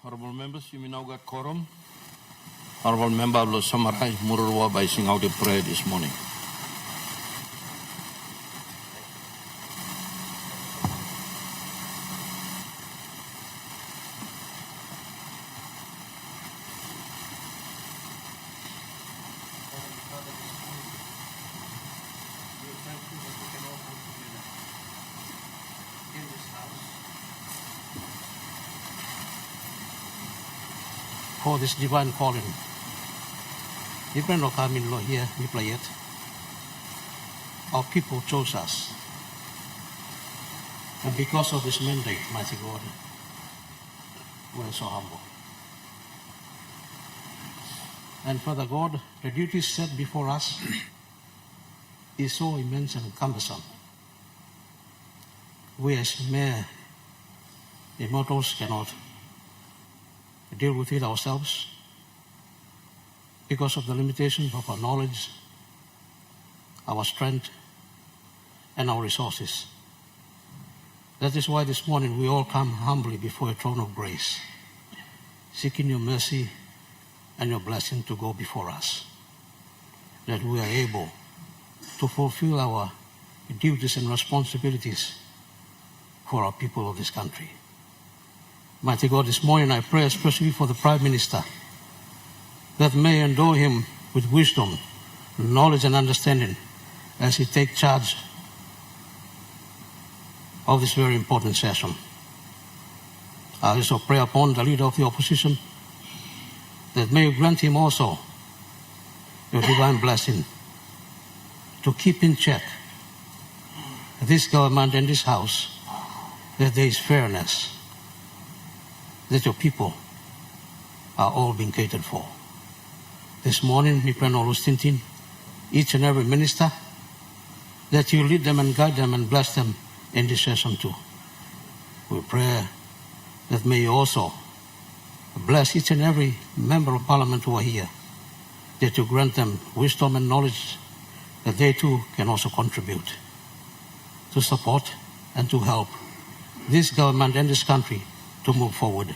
Honorable members, you may now get quorum. Honorable member will summarize Mururwa by singing out a prayer this morning. For this divine calling. Depend on coming law here, we play it. Our people chose us. And because of this mandate, mighty God, we're so humble. And Father God, the duty set before us is so immense and cumbersome. We as mere immortals cannot deal with it ourselves because of the limitations of our knowledge, our strength, and our resources. That is why this morning we all come humbly before a throne of grace, seeking your mercy and your blessing to go before us, that we are able to fulfill our duties and responsibilities for our people of this country. Mighty God, this morning I pray especially for the Prime Minister, that may endow him with wisdom, knowledge, and understanding as he takes charge of this very important session. I also pray upon the leader of the opposition, that may you grant him also your divine blessing to keep in check this government and this House, that there is fairness, that your people are all being catered for. This morning, we pray always thinking, each and every minister, that you lead them and guide them and bless them in this session too. We pray that may you also bless each and every member of Parliament who are here, that you grant them wisdom and knowledge, that they too can also contribute to support and to help this government and this country to move forward.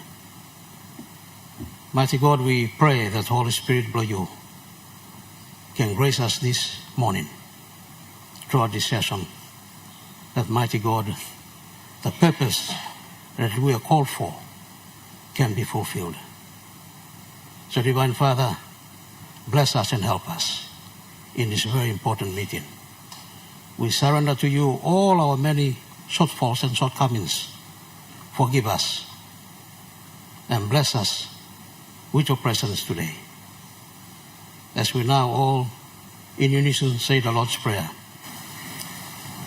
Mighty God, we pray that Holy Spirit blow you can grace us this morning throughout this session, that mighty God, the purpose that we are called for can be fulfilled. So Divine Father, bless us and help us in this very important meeting. We surrender to you all our many shortfalls and shortcomings. Forgive us and bless us with your presence today. As we now all in unison say the Lord's Prayer.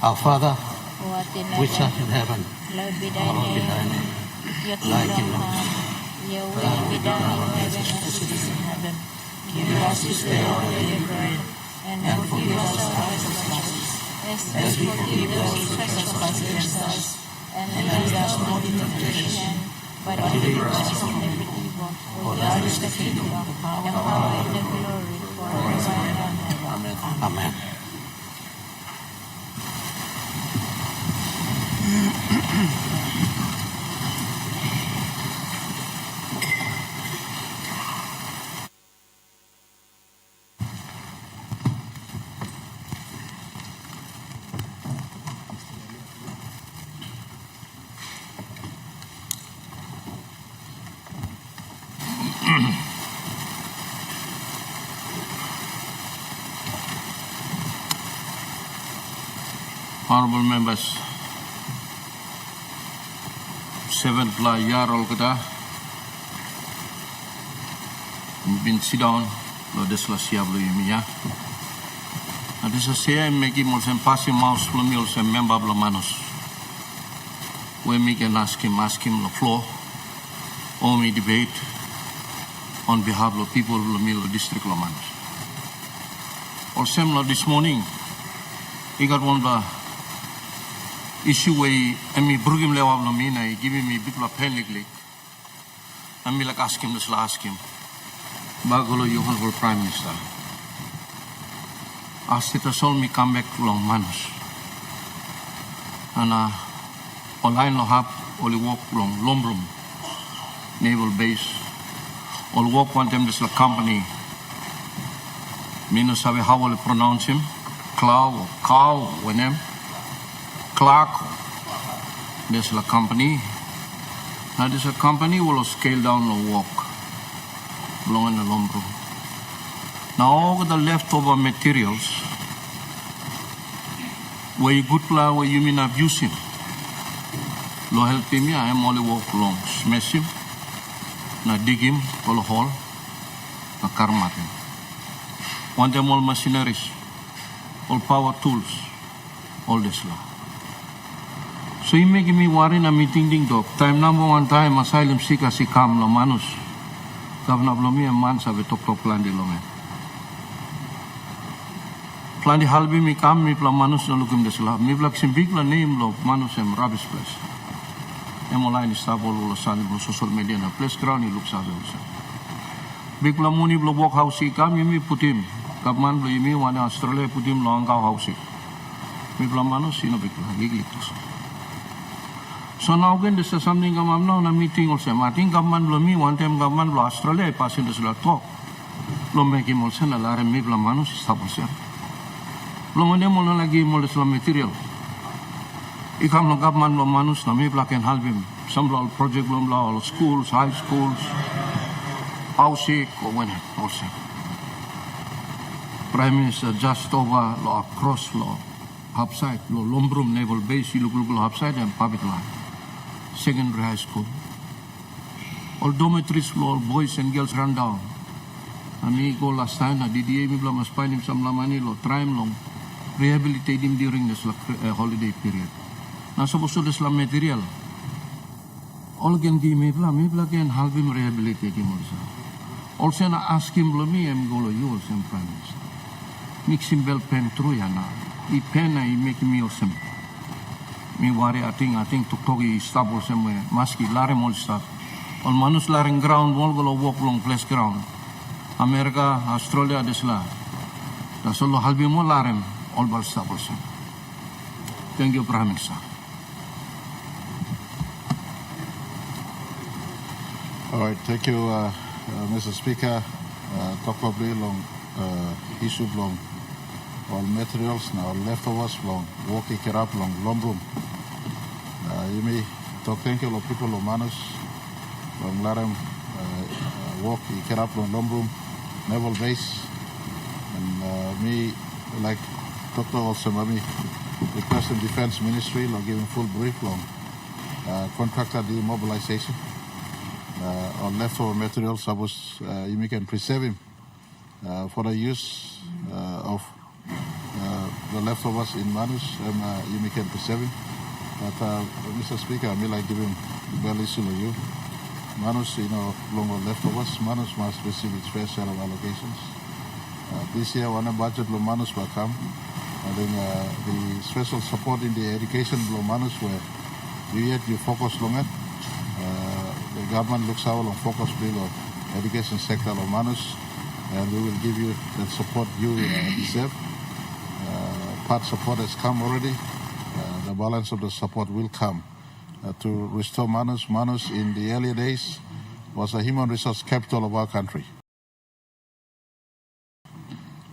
Our Father, which art in heaven, hallowed be hallowed be thy name. Your Thy kingdom kingdom come, your will be done on earth as it is in heaven. Give us this day our daily bread, and forgive us our trespasses, as we forgive those who trespass against us. And lead us not into temptation, but deliver us from every evil. For thine is the kingdom, the power, and the glory, forever and ever. Amen. Honorable members, 7th year old kita, been sit down, lo desla siap lo imiya. Ada saya megi mul sem pasi maus lo mil sem member lo manus. We make an ask him lo floor, or me debate on behalf of people lo mil district lo manus. Or sem lo this morning, I got one ba issue way emi brugim lewa no mina giving me bit la penligly and me like ask him bagolo you honorable Prime Minister ask it all me come back long manus and online lo hap oli walk long lombrum naval base. All work one time this company. Me no sabe how to pronounce him. Clow or cow, when him. Clark. This la company. Now this a company will scale down the work. Belong in the lumber. Now all the leftover materials, where you good plan, where you mean abuse him. Lo help him, I am only walk long. Smash him. Na dig him, all hole. Na karmat him. Want them all machineries, all power tools, all this law. So he making me worry na meeting ding dog. Time number one time, asylum seeker si kam lo manus. Governor Blomi and man sabe tok plan di lo men. Plan di halbi mi kam mi pla manus na lukim des la. Mi pla simbik la name lo manus em rubbish place. Em online istabol lo sani lo social media na place ground ni look sabe usa. Big pla muni lo walk house si kam mi putim. Kapman lo imi wana Australia putim lo angkau house. Mi pla manus sino big pla giglik tos. So now again, this is something I'm now in a meeting also. I think government lo me one time government lo Australia passing this talk. Lo make him also na lare me bla manus stapos ya. Lo mone mo lagi mo this material. Ikam lo government lo manus na me bla can help him. Some lo project lo all schools, high schools, housing or when also. Prime Minister just over lo across lo upside lo Lombrum Naval Base lo upside and public land. Secondary high school. All dormitories, all boys and girls run down. Ami go last time na DDA mi bla mas painim sam lamani lo try long rehabilitate him during this holiday period. Na suppose this la material. All can give me bla can help him rehabilitate him also. Also na ask him bla me am go lo you also Prime Minister. Mix him bel pen through ya na. I pen na I make me also. Mi worry I think to togi stable somewhere maski lare mol start all manus laring ground mol go walk long place ground America Australia desla da solo halbi mo larem all bal stable some. Thank you Prime Minister. All right, thank you Mr. Speaker. Talk probably long issue long all materials now leftovers long walking it up long Lombrum. You may talk thank you people of manus long larem walk it up long Lombrum naval base and me like Dr. also me request the Defense Ministry long giving full brief long contractor demobilization on leftover materials I was you can preserve him for the use of the leftovers in manus and you can preserve him. But Mr. Speaker, I may like give him the bell issue to you. Manus, longer leftovers. Manus must receive its fair share of allocations. This year, when a budget lo Manus will come, and then the special support in the education lo Manus where you focus on it. The government looks out on focus bill of education sector lo Manus, and we will give you the support you deserve. Part support has come already. The balance of the support will come to restore Manus. Manus in the earlier days was a human resource capital of our country.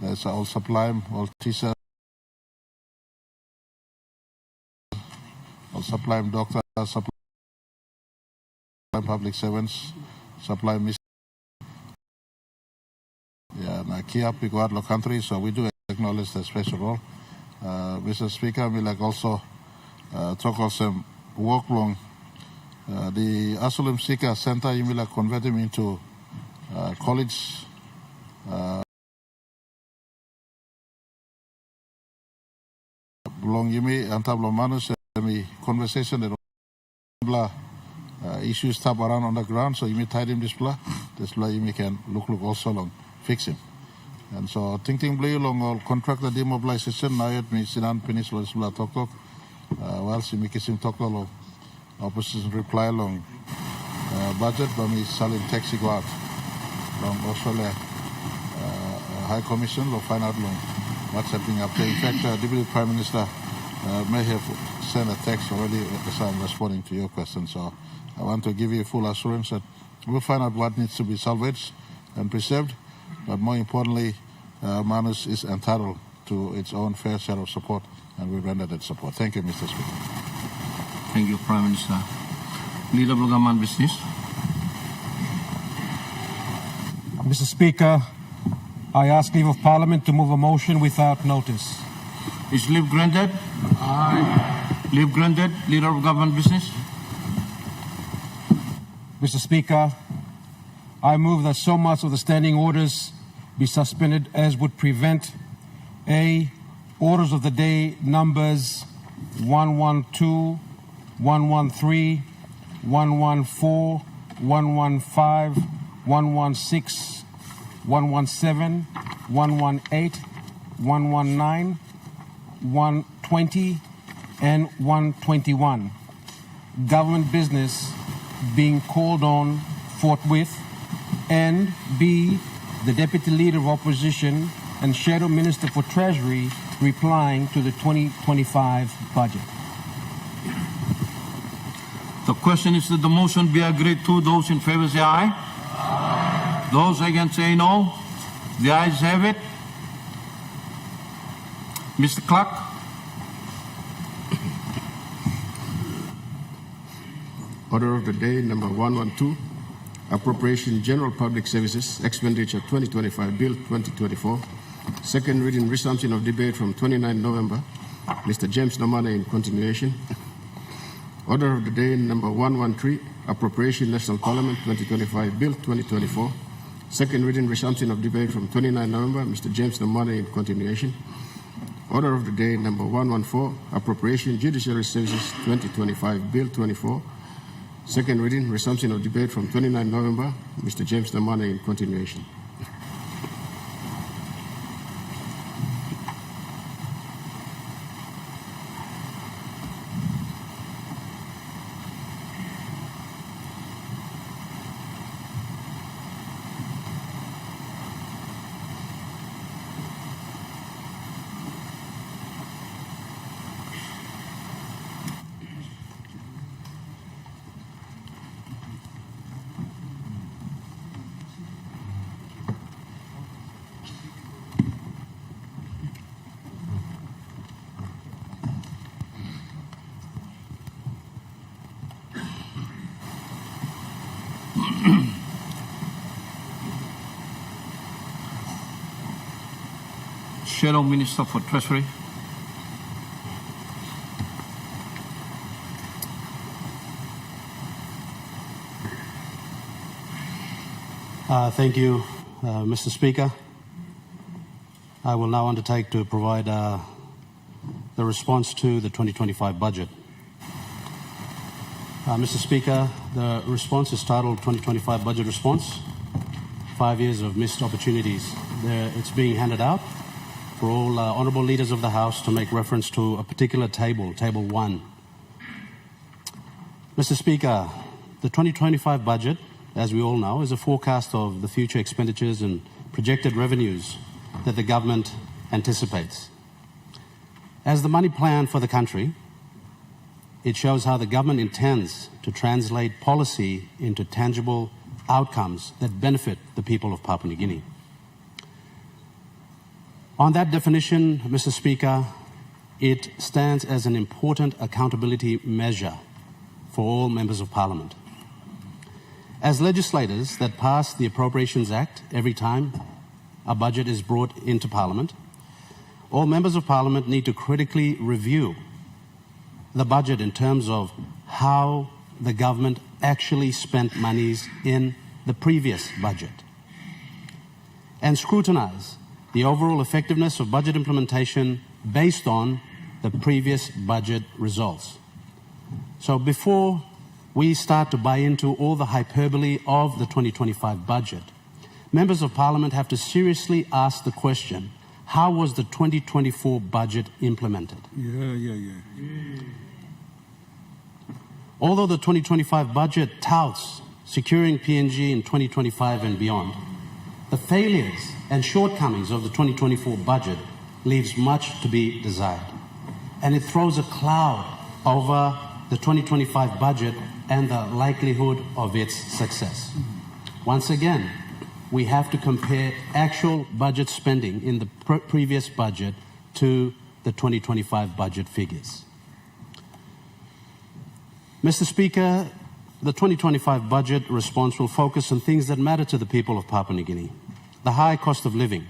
There's all supply, all teachers, all supply doctors, supply public servants, supply mission. Yeah, key up because the country, so we do acknowledge the special role. Mr. Speaker, we like also talk also work long. The Asylum Seeker Center, you will like convert him into college. Long you may antablo manus conversation that issues tap around on the ground, so you may tie him this blah you may can look also long fix him. And so thinking blue long all contract the demobilization now it means in peninsula talk while she makes him talk long opposition reply long budget but me selling taxi go out long Australia High Commission will find out long what's happening up there. In fact, Deputy Prime Minister may have sent a text already as I'm responding to your question. So I want to give you full assurance that We'll find out what needs to be salvaged and preserved, but more importantly, Manus is entitled to its own fair share of support, and we render that support. Thank you, Mr. Speaker. Thank you, Prime Minister. Leader of the Government Business. Mr. Speaker, I ask leave of Parliament to move a motion without notice. Is leave granted? Aye. Leave granted. Leader of Government Business. Mr. Speaker, I move that so much of the standing orders be suspended as would prevent A. Orders of the day numbers 112, 113, 114, 115, 116, 117, 118, 119, 120, and 121. Government business being called on forthwith, and B. The Deputy Leader of Opposition and Shadow Minister for Treasury replying to the 2025 budget. The question is that the motion be agreed to. Those in favor say aye. Aye. Those against say no. The ayes have it. Mr. Clerk. Order of the day number 112, Appropriation General Public Services Expenditure 2025 Bill 2024. Second reading, resumption of debate from 29 November. Mr. James Nomane in continuation. Order of the day number 113, Appropriation National Parliament 2025 Bill 2024. Second reading, resumption of debate from 29 November. Mr. James Nomane in continuation. Order of the day number 114, Appropriation Judiciary Services 2025 Bill 24. Second reading, resumption of debate from 29 November. Mr. James Nomane in continuation. Shadow Minister for Treasury. Thank you, Mr. Speaker. I will now undertake to provide the response to the 2025 budget. Mr. Speaker, the response is titled 2025 Budget Response, 5 years of missed opportunities. It's being handed out for all honourable leaders of the House to make reference to a particular table, Table 1. Mr. Speaker, the 2025 budget, as we all know, is a forecast of the future expenditures and projected revenues that the government anticipates. As the money plan for the country, it shows how the government intends to translate policy into tangible outcomes that benefit the people of Papua New Guinea. On that definition, Mr. Speaker, it stands as an important accountability measure for all members of Parliament. As legislators that pass the Appropriations Act every time a budget is brought into Parliament, all members of Parliament need to critically review the budget in terms of how the government actually spent monies in the previous budget and scrutinise the overall effectiveness of budget implementation based on the previous budget results. So before we start to buy into all the hyperbole of the 2025 budget, members of Parliament have to seriously ask the question, how was the 2024 budget implemented? Although the 2025 budget touts securing PNG in 2025 and beyond, the failures and shortcomings of the 2024 budget leaves much to be desired. And it throws a cloud over the 2025 budget and the likelihood of its success. Once again, we have to compare actual budget spending in the previous budget to the 2025 budget figures. Mr. Speaker, the 2025 budget response will focus on things that matter to the people of Papua New Guinea: the high cost of living,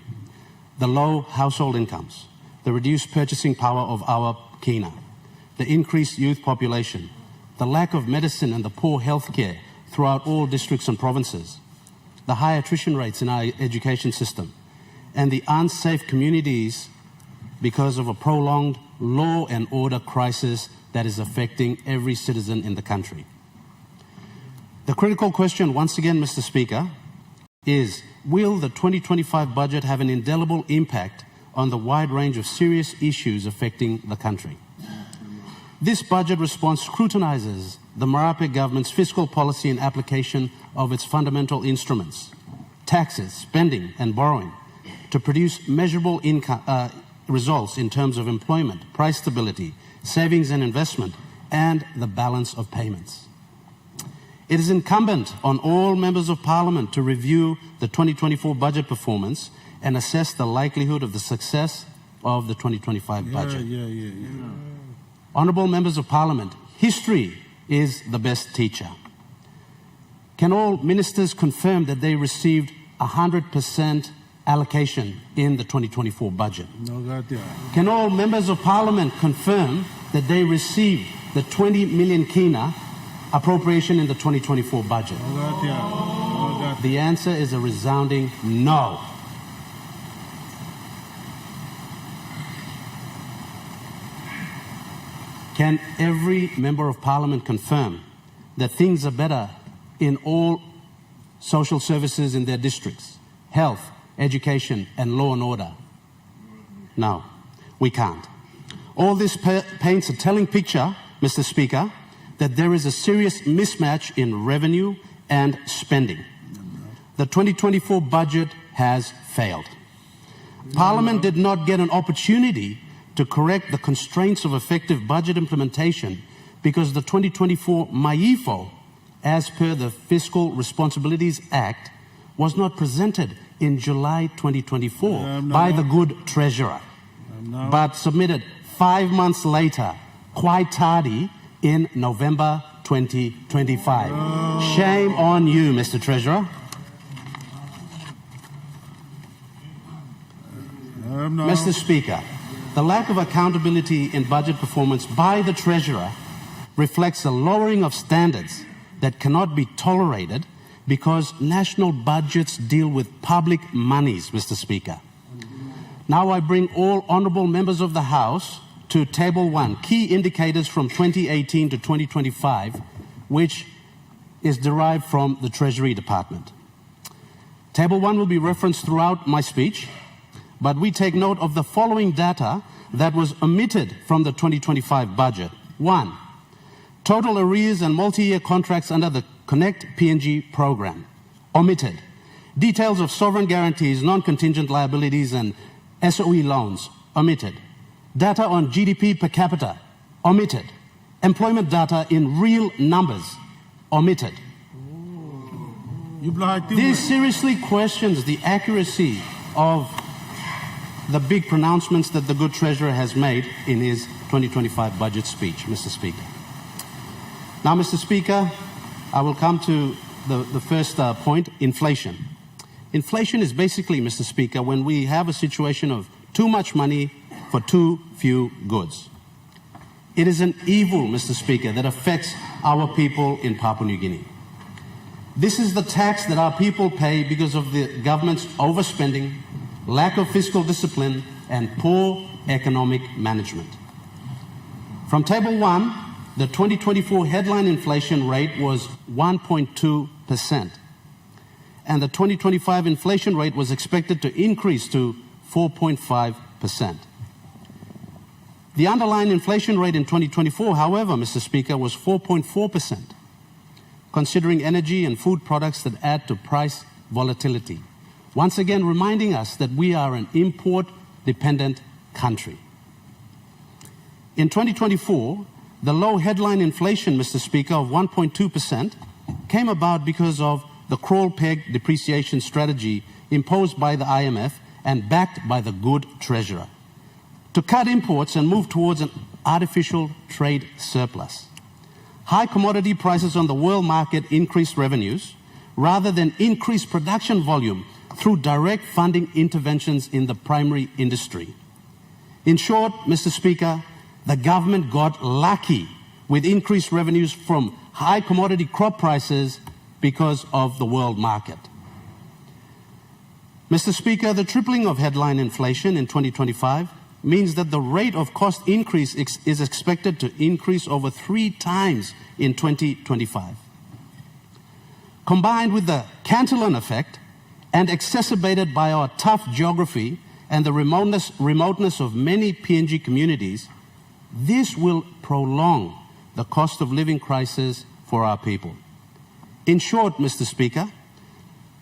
the low household incomes, the reduced purchasing power of our kina, the increased youth population, the lack of medicine and the poor health care throughout all districts and provinces, the high attrition rates in our education system, and the unsafe communities because of a prolonged law and order crisis that is affecting every citizen in the country. The critical question, once again, Mr. Speaker, is: will the 2025 budget have an indelible impact on the wide range of serious issues affecting the country? This budget response scrutinizes the Marape government's fiscal policy and application of its fundamental instruments, taxes, spending and borrowing, to produce measurable results in terms of employment, price stability, savings and investment, and the balance of payments. It is incumbent on all members of Parliament to review the 2024 budget performance and assess the likelihood of the success of the 2025 budget. Honourable members of Parliament, history is the best teacher. Can all ministers confirm that they received 100% allocation in the 2024 budget? Can all members of Parliament confirm that they received the 20 million kina appropriation in the 2024 budget? The answer is a resounding no. Can every member of Parliament confirm that things are better in all social services in their districts, health, education and law and order? No, we can't. All this paints a telling picture, Mr. Speaker, that there is a serious mismatch in revenue and spending. The 2024 budget has failed. Parliament did not get an opportunity to correct the constraints of effective budget implementation because the 2024 MAIFO, as per the Fiscal Responsibilities Act, was not presented in July 2024 by the good Treasurer, but submitted 5 months later, quite tardy, in November 2025. Shame on you, Mr. Treasurer. Mr. Speaker, the lack of accountability in budget performance by the Treasurer reflects a lowering of standards that cannot be tolerated because national budgets deal with public monies, Mr. Speaker. Now I bring all honourable members of the House to Table 1, key indicators from 2018 to 2025, which is derived from the Treasury Department. Table 1 will be referenced throughout my speech, but we take note of the following data that was omitted from the 2025 budget. 1. Total arrears and multi-year contracts under the Connect PNG program. Omitted. Details of sovereign guarantees, non-contingent liabilities and SOE loans. Omitted. Data on GDP per capita. Omitted. Employment data in real numbers. Omitted. This seriously questions the accuracy of the big pronouncements that the good Treasurer has made in his 2025 budget speech, Mr. Speaker. Now, Mr. Speaker, I will come to the first point, inflation. Inflation is basically, Mr. Speaker, when we have a situation of too much money for too few goods. It is an evil, Mr. Speaker, that affects our people in Papua New Guinea. This is the tax that our people pay because of the government's overspending, lack of fiscal discipline, and poor economic management. From Table 1, the 2024 headline inflation rate was 1.2%, and the 2025 inflation rate was expected to increase to 4.5%. The underlying inflation rate in 2024, however, Mr. Speaker, was 4.4%, considering energy and food products that add to price volatility. Once again, reminding us that we are an import-dependent country. In 2024, The low headline inflation, Mr. Speaker, of 1.2% came about because of the crawl-peg depreciation strategy imposed by the IMF and backed by the good treasurer to cut imports and move towards an artificial trade surplus. High commodity prices on the world market increased revenues rather than increase production volume through direct funding interventions in the primary industry. In short, Mr. Speaker, the government got lucky with increased revenues from high commodity crop prices because of the world market. Mr. Speaker, the tripling of headline inflation in 2025 means that the rate of cost increase is expected to increase over 3 times in 2025. Combined with the Cantillon effect and exacerbated by our tough geography and the remoteness of many PNG communities, this will prolong the cost of living crisis for our people. In short, Mr. Speaker,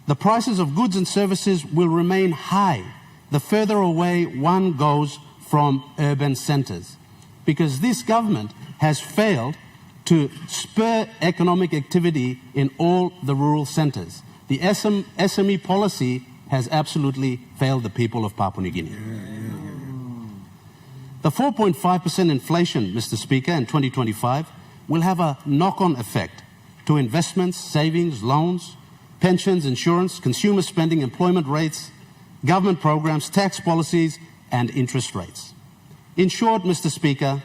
the prices of goods and services will remain high the further away one goes from urban centres, because this government has failed to spur economic activity in all the rural centres. The SME policy has absolutely failed the people of Papua New Guinea. The 4.5% inflation, Mr. Speaker, in 2025 will have a knock-on effect to investments, savings, loans, pensions, insurance, consumer spending, employment rates, government programs, tax policies, and interest rates. In short, Mr. Speaker,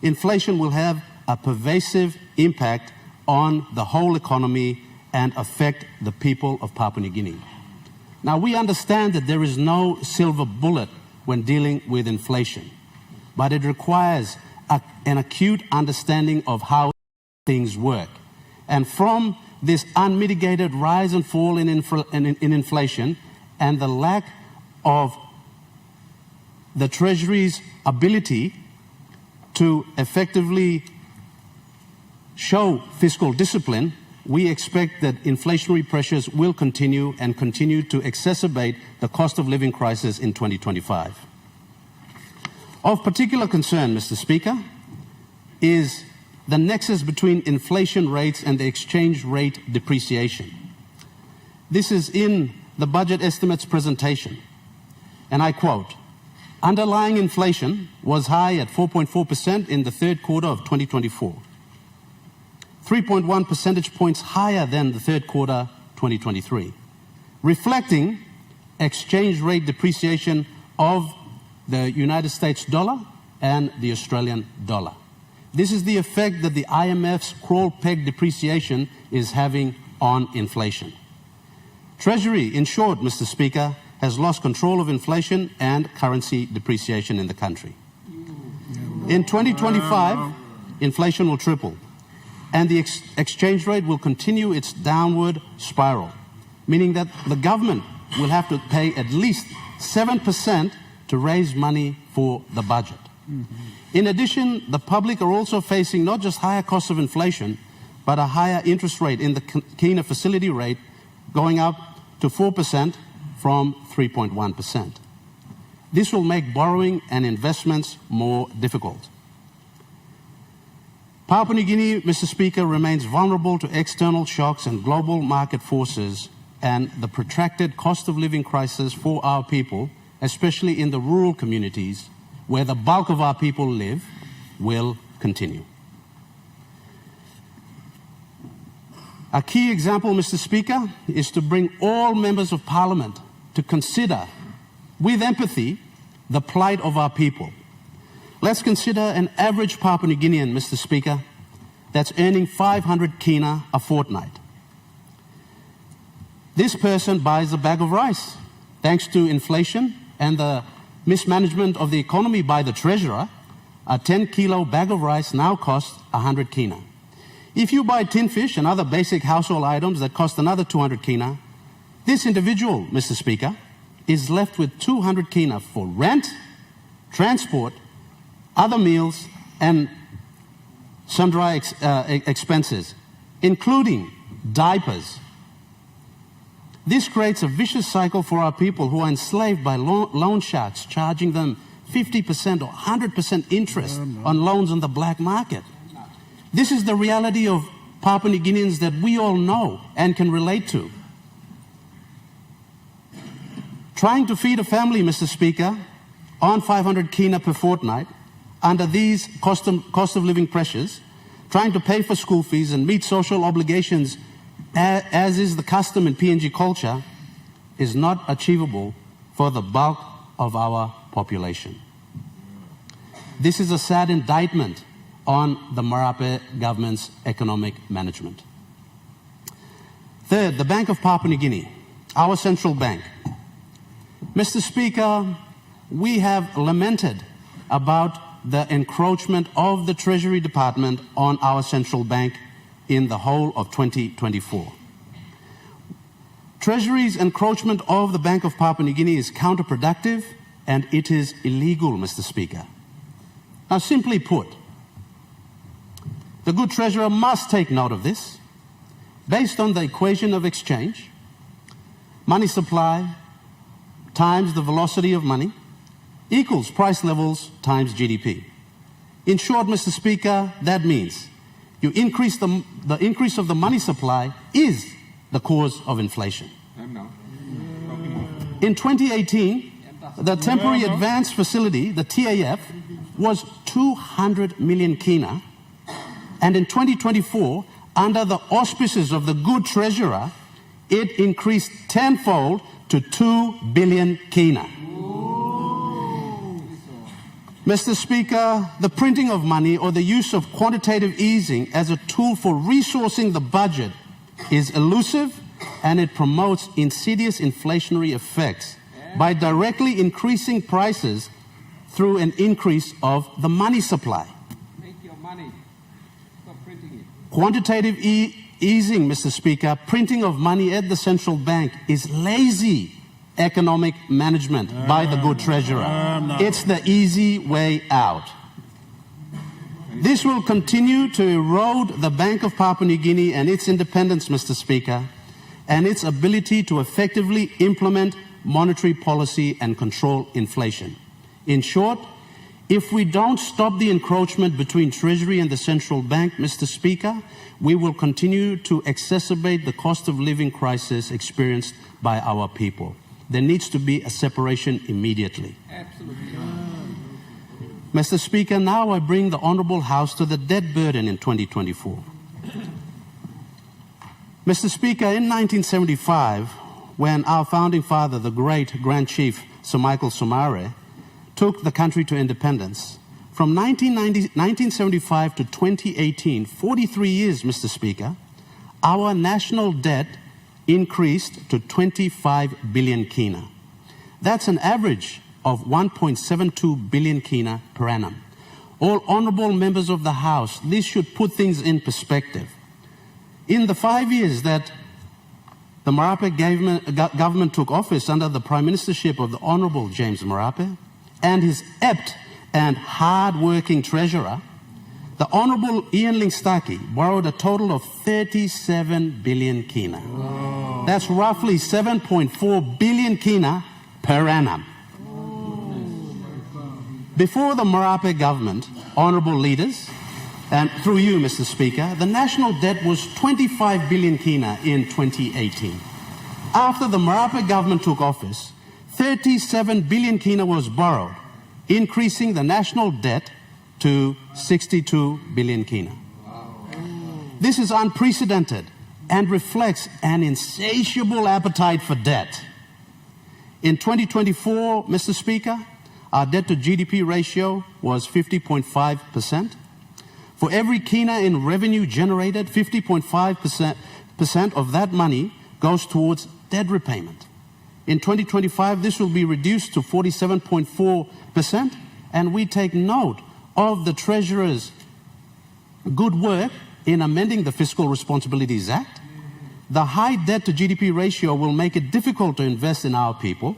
inflation will have a pervasive impact on the whole economy and affect the people of Papua New Guinea. Now, we understand that there is no silver bullet when dealing with inflation, but it requires an acute understanding of how things work. And from this unmitigated rise and fall in inflation and the lack of the Treasury's ability to effectively show fiscal discipline, we expect that inflationary pressures will continue and continue to exacerbate the cost of living crisis in 2025. Of particular concern, Mr. Speaker, is the nexus between inflation rates and the exchange rate depreciation. This is in the budget estimates presentation, and I quote, "Underlying inflation was high at 4.4% in the third quarter of 2024, 3.1 percentage points higher than the third quarter 2023, reflecting exchange rate depreciation of the United States dollar and the Australian dollar. This is the effect that the IMF's crawl-peg depreciation is having on inflation. Treasury, in short, Mr. Speaker, has lost control of inflation and currency depreciation in the country. In 2025, inflation will triple, and the exchange rate will continue its downward spiral, meaning that the government will have to pay at least 7% to raise money for the budget. In addition, the public are also facing not just higher costs of inflation, but a higher interest rate in the Kina facility rate going up to 4% from 3.1%. This will make borrowing and investments more difficult. Papua New Guinea, Mr. Speaker, remains vulnerable to external shocks and global market forces, and the protracted cost of living crisis for our people, especially in the rural communities where the bulk of our people live, will continue. A key example, Mr. Speaker, is to bring all members of Parliament to consider, with empathy, the plight of our people. Let's consider an average Papua New Guinean, Mr. Speaker, that's earning 500 kina a fortnight. This person buys a bag of rice. Thanks to inflation and the mismanagement of the economy by the treasurer, a 10-kilo bag of rice now costs 100 kina. If you buy tin fish and other basic household items that cost another 200 kina, this individual, Mr. Speaker, is left with 200 kina for rent, transport, other meals, and sundry expenses, including diapers. This creates a vicious cycle for our people who are enslaved by loan sharks, charging them 50% or 100% interest on loans on the black market. This is the reality of Papua New Guineans that we all know and can relate to. Trying to feed a family, Mr. Speaker, on 500 kina per fortnight, under these cost of living pressures, trying to pay for school fees and meet social obligations, as is the custom in PNG culture, is not achievable for the bulk of our population. This is a sad indictment on the Marape government's economic management. Third, the Bank of Papua New Guinea, our central bank. Mr. Speaker, we have lamented about the encroachment of the Treasury Department on our central bank in the whole of 2024. Treasury's encroachment of the Bank of Papua New Guinea is counterproductive and it is illegal, Mr. Speaker. Now, simply put, the good treasurer must take note of this. Based on the equation of exchange, money supply times the velocity of money equals price levels times GDP. In short, Mr. Speaker, that means you increase the increase of the money supply is the cause of inflation. In 2018, the Temporary Advance Facility, the TAF, was 200 million kina, and in 2024, under the auspices of the good treasurer, it increased tenfold to 2 billion kina. Mr. Speaker, the printing of money or the use of quantitative easing as a tool for resourcing the budget is elusive and it promotes insidious inflationary effects by directly increasing prices through an increase of the money supply. Make your money. Stop printing it. Quantitative easing, Mr. Speaker, printing of money at the central bank is lazy economic management by the good treasurer. It's the easy way out. This will continue to erode the Bank of Papua New Guinea and its independence, Mr. Speaker, and its ability to effectively implement monetary policy and control inflation. In short, if we don't stop the encroachment between Treasury and the central bank, Mr. Speaker, we will continue to exacerbate the cost of living crisis experienced by our people. There needs to be a separation immediately. Absolutely. Mr. Speaker, now I bring the Honourable House to the debt burden in 2024. Mr. Speaker, in 1975, when our founding father, the great Grand Chief Sir Michael Somare, took the country to independence, from 1975 to 2018, 43 years, Mr. Speaker, our national debt increased to 25 billion kina. That's an average of 1.72 billion kina per annum. All honourable members of the House, this should put things in perspective. In the 5 years that the Marape government took office under the Prime Ministership of the Honourable James Marape and his apt and hard-working treasurer, the Honourable Ian Lingstaki borrowed a total of 37 billion kina. Wow. That's roughly 7.4 billion kina per annum. Before the Marape government, honourable leaders, and through you, Mr. Speaker, the national debt was 25 billion kina in 2018. After the Marape government took office, 37 billion kina was borrowed, increasing the national debt to 62 billion kina. This is unprecedented and reflects an insatiable appetite for debt. In 2024, Mr. Speaker, our debt to GDP ratio was 50.5%. For every kina in revenue generated, 50.5% of that money goes towards debt repayment. In 2025, this will be reduced to 47.4%, and we take note of the Treasurer's good work in amending the Fiscal Responsibilities Act. The high debt to GDP ratio will make it difficult to invest in our people,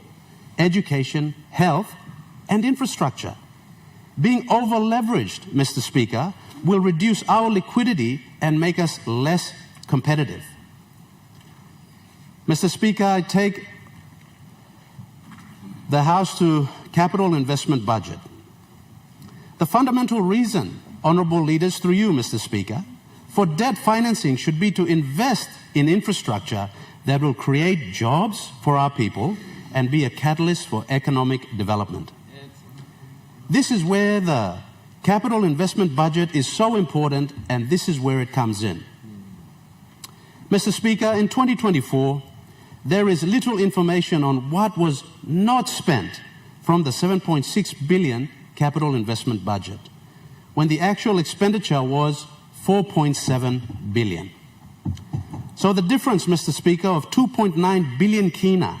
education, health, and infrastructure. Being over-leveraged, Mr. Speaker, will reduce our liquidity and make us less competitive. Mr. Speaker, I take the House to capital investment budget. The fundamental reason honourable leaders, through you, Mr. Speaker, for debt financing should be to invest in infrastructure that will create jobs for our people and be a catalyst for economic development. This is where the capital investment budget is so important, and this is where it comes in. Mr. Speaker, in 2024, there is little information on what was not spent from the $7.6 billion capital investment budget, when the actual expenditure was $4.7 billion. So the difference, Mr. Speaker, of 2.9 billion kina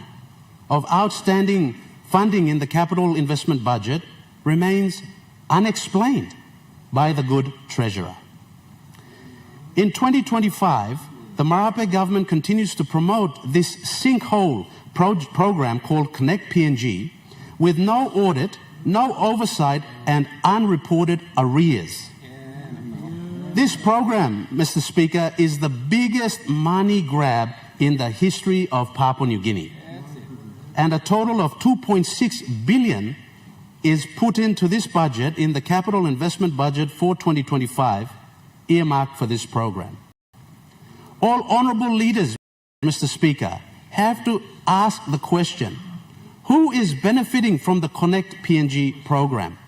of outstanding funding in the capital investment budget remains unexplained by the good treasurer. In 2025, the Marape government continues to promote this sinkhole program called Connect PNG with no audit, no oversight, and unreported arrears. This program, Mr. Speaker, is the biggest money grab in the history of Papua New Guinea. And a total of $2.6 billion is put into this budget in the capital investment budget for 2025, earmarked for this program. All honourable leaders, Mr. Speaker, have to ask the question, who is benefiting from the Connect PNG program?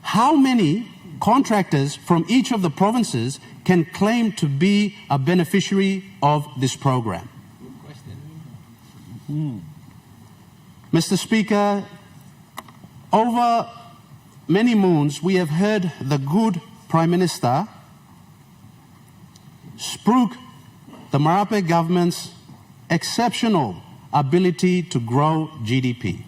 How many contractors from each of the provinces can claim to be a beneficiary of this program? Mr. Speaker, over many moons we have heard the good Prime Minister spruik the Marape government's exceptional ability to grow GDP.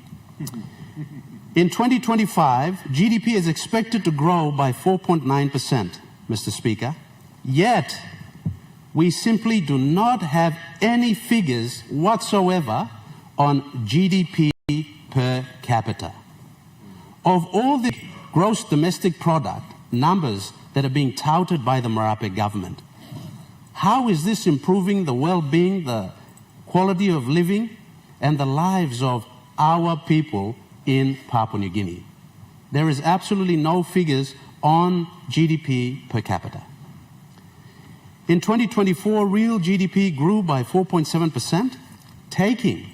In 2025, GDP is expected to grow by 4.9%, Mr. Speaker. Yet, we simply do not have any figures whatsoever on GDP per capita. Of all the gross domestic product numbers that are being touted by the Marape government, how is this improving the well-being, the quality of living, and the lives of our people in Papua New Guinea? There is absolutely no figures on GDP per capita. In 2024, real GDP grew by 4.7%, taking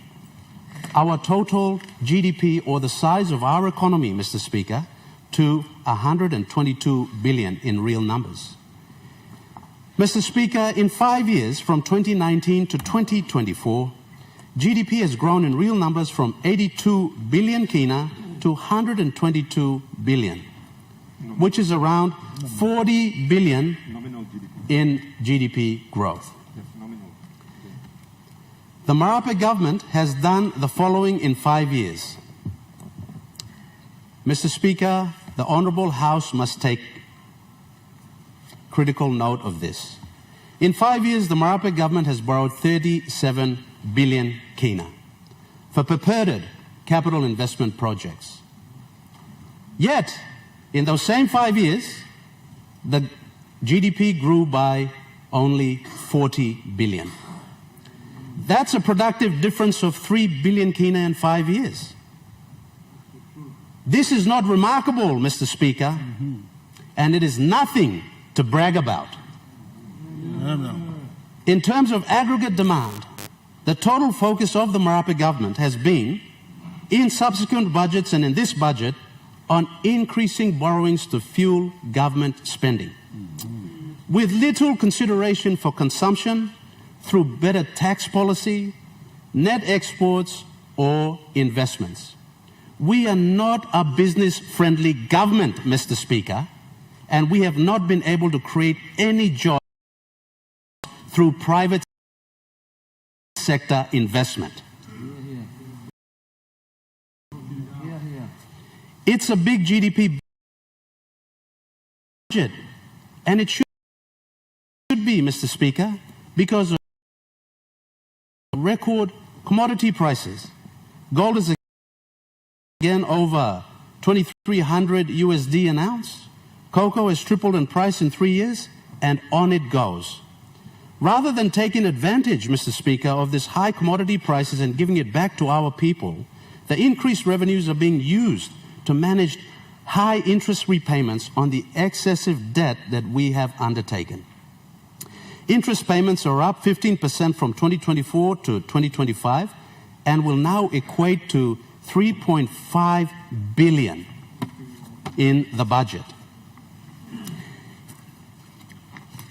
our total GDP, or the size of our economy, Mr. Speaker, to 122 billion in real numbers. Mr. Speaker, in 5 years, from 2019 to 2024, GDP has grown in real numbers from 82 billion kina to 122 billion, which is around 40 billion in GDP growth. The Marape government has done the following in 5 years. Mr. Speaker, the Honourable House must take critical note of this. In 5 years, the Marape government has borrowed 37 billion kina for purported capital investment projects. Yet, in those same 5 years, the GDP grew by only 40 billion. That's a productive difference of 3 billion kina in 5 years. This is not remarkable, Mr. Speaker, and it is nothing to brag about. In terms of aggregate demand, the total focus of the Marape government has been, in subsequent budgets and in this budget, on increasing borrowings to fuel government spending, with little consideration for consumption through better tax policy, net exports, or investments. We are not a business-friendly government, Mr. Speaker, and we have not been able to create any jobs through private sector investment. It's a big GDP budget, and it should be, Mr. Speaker, because of record commodity prices. Gold is again over 2,300 USD an ounce. Cocoa has tripled in price in 3 years, and on it goes. Rather than taking advantage, Mr. Speaker, of this high commodity prices and giving it back to our people, the increased revenues are being used to manage high interest repayments on the excessive debt that we have undertaken. Interest payments are up 15% from 2024 to 2025 and will now equate to $3.5 billion in the budget.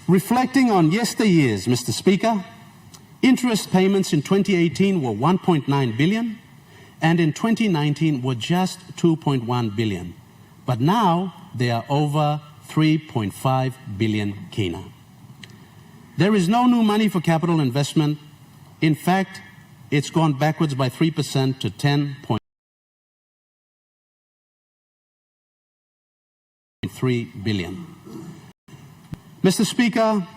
Reflecting on yesteryears, Mr. Speaker, interest payments in 2018 were $1.9 billion and in 2019 were just $2.1 billion. But now they are over 3.5 billion kina. There is no new money for capital investment. In fact, it's gone backwards by 3% to 10.3 billion. Mr. Speaker,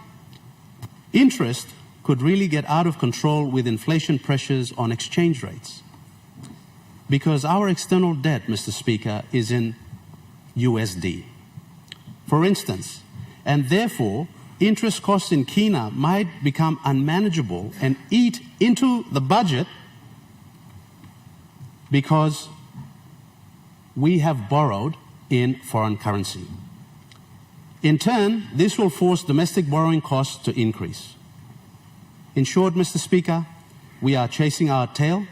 interest could really get out of control with inflation pressures on exchange rates, because our external debt, Mr. Speaker, is in USD, for instance, and therefore interest costs in kina might become unmanageable and eat into the budget because we have borrowed in foreign currency. In turn, this will force domestic borrowing costs to increase. In short, Mr. Speaker, we are chasing our tail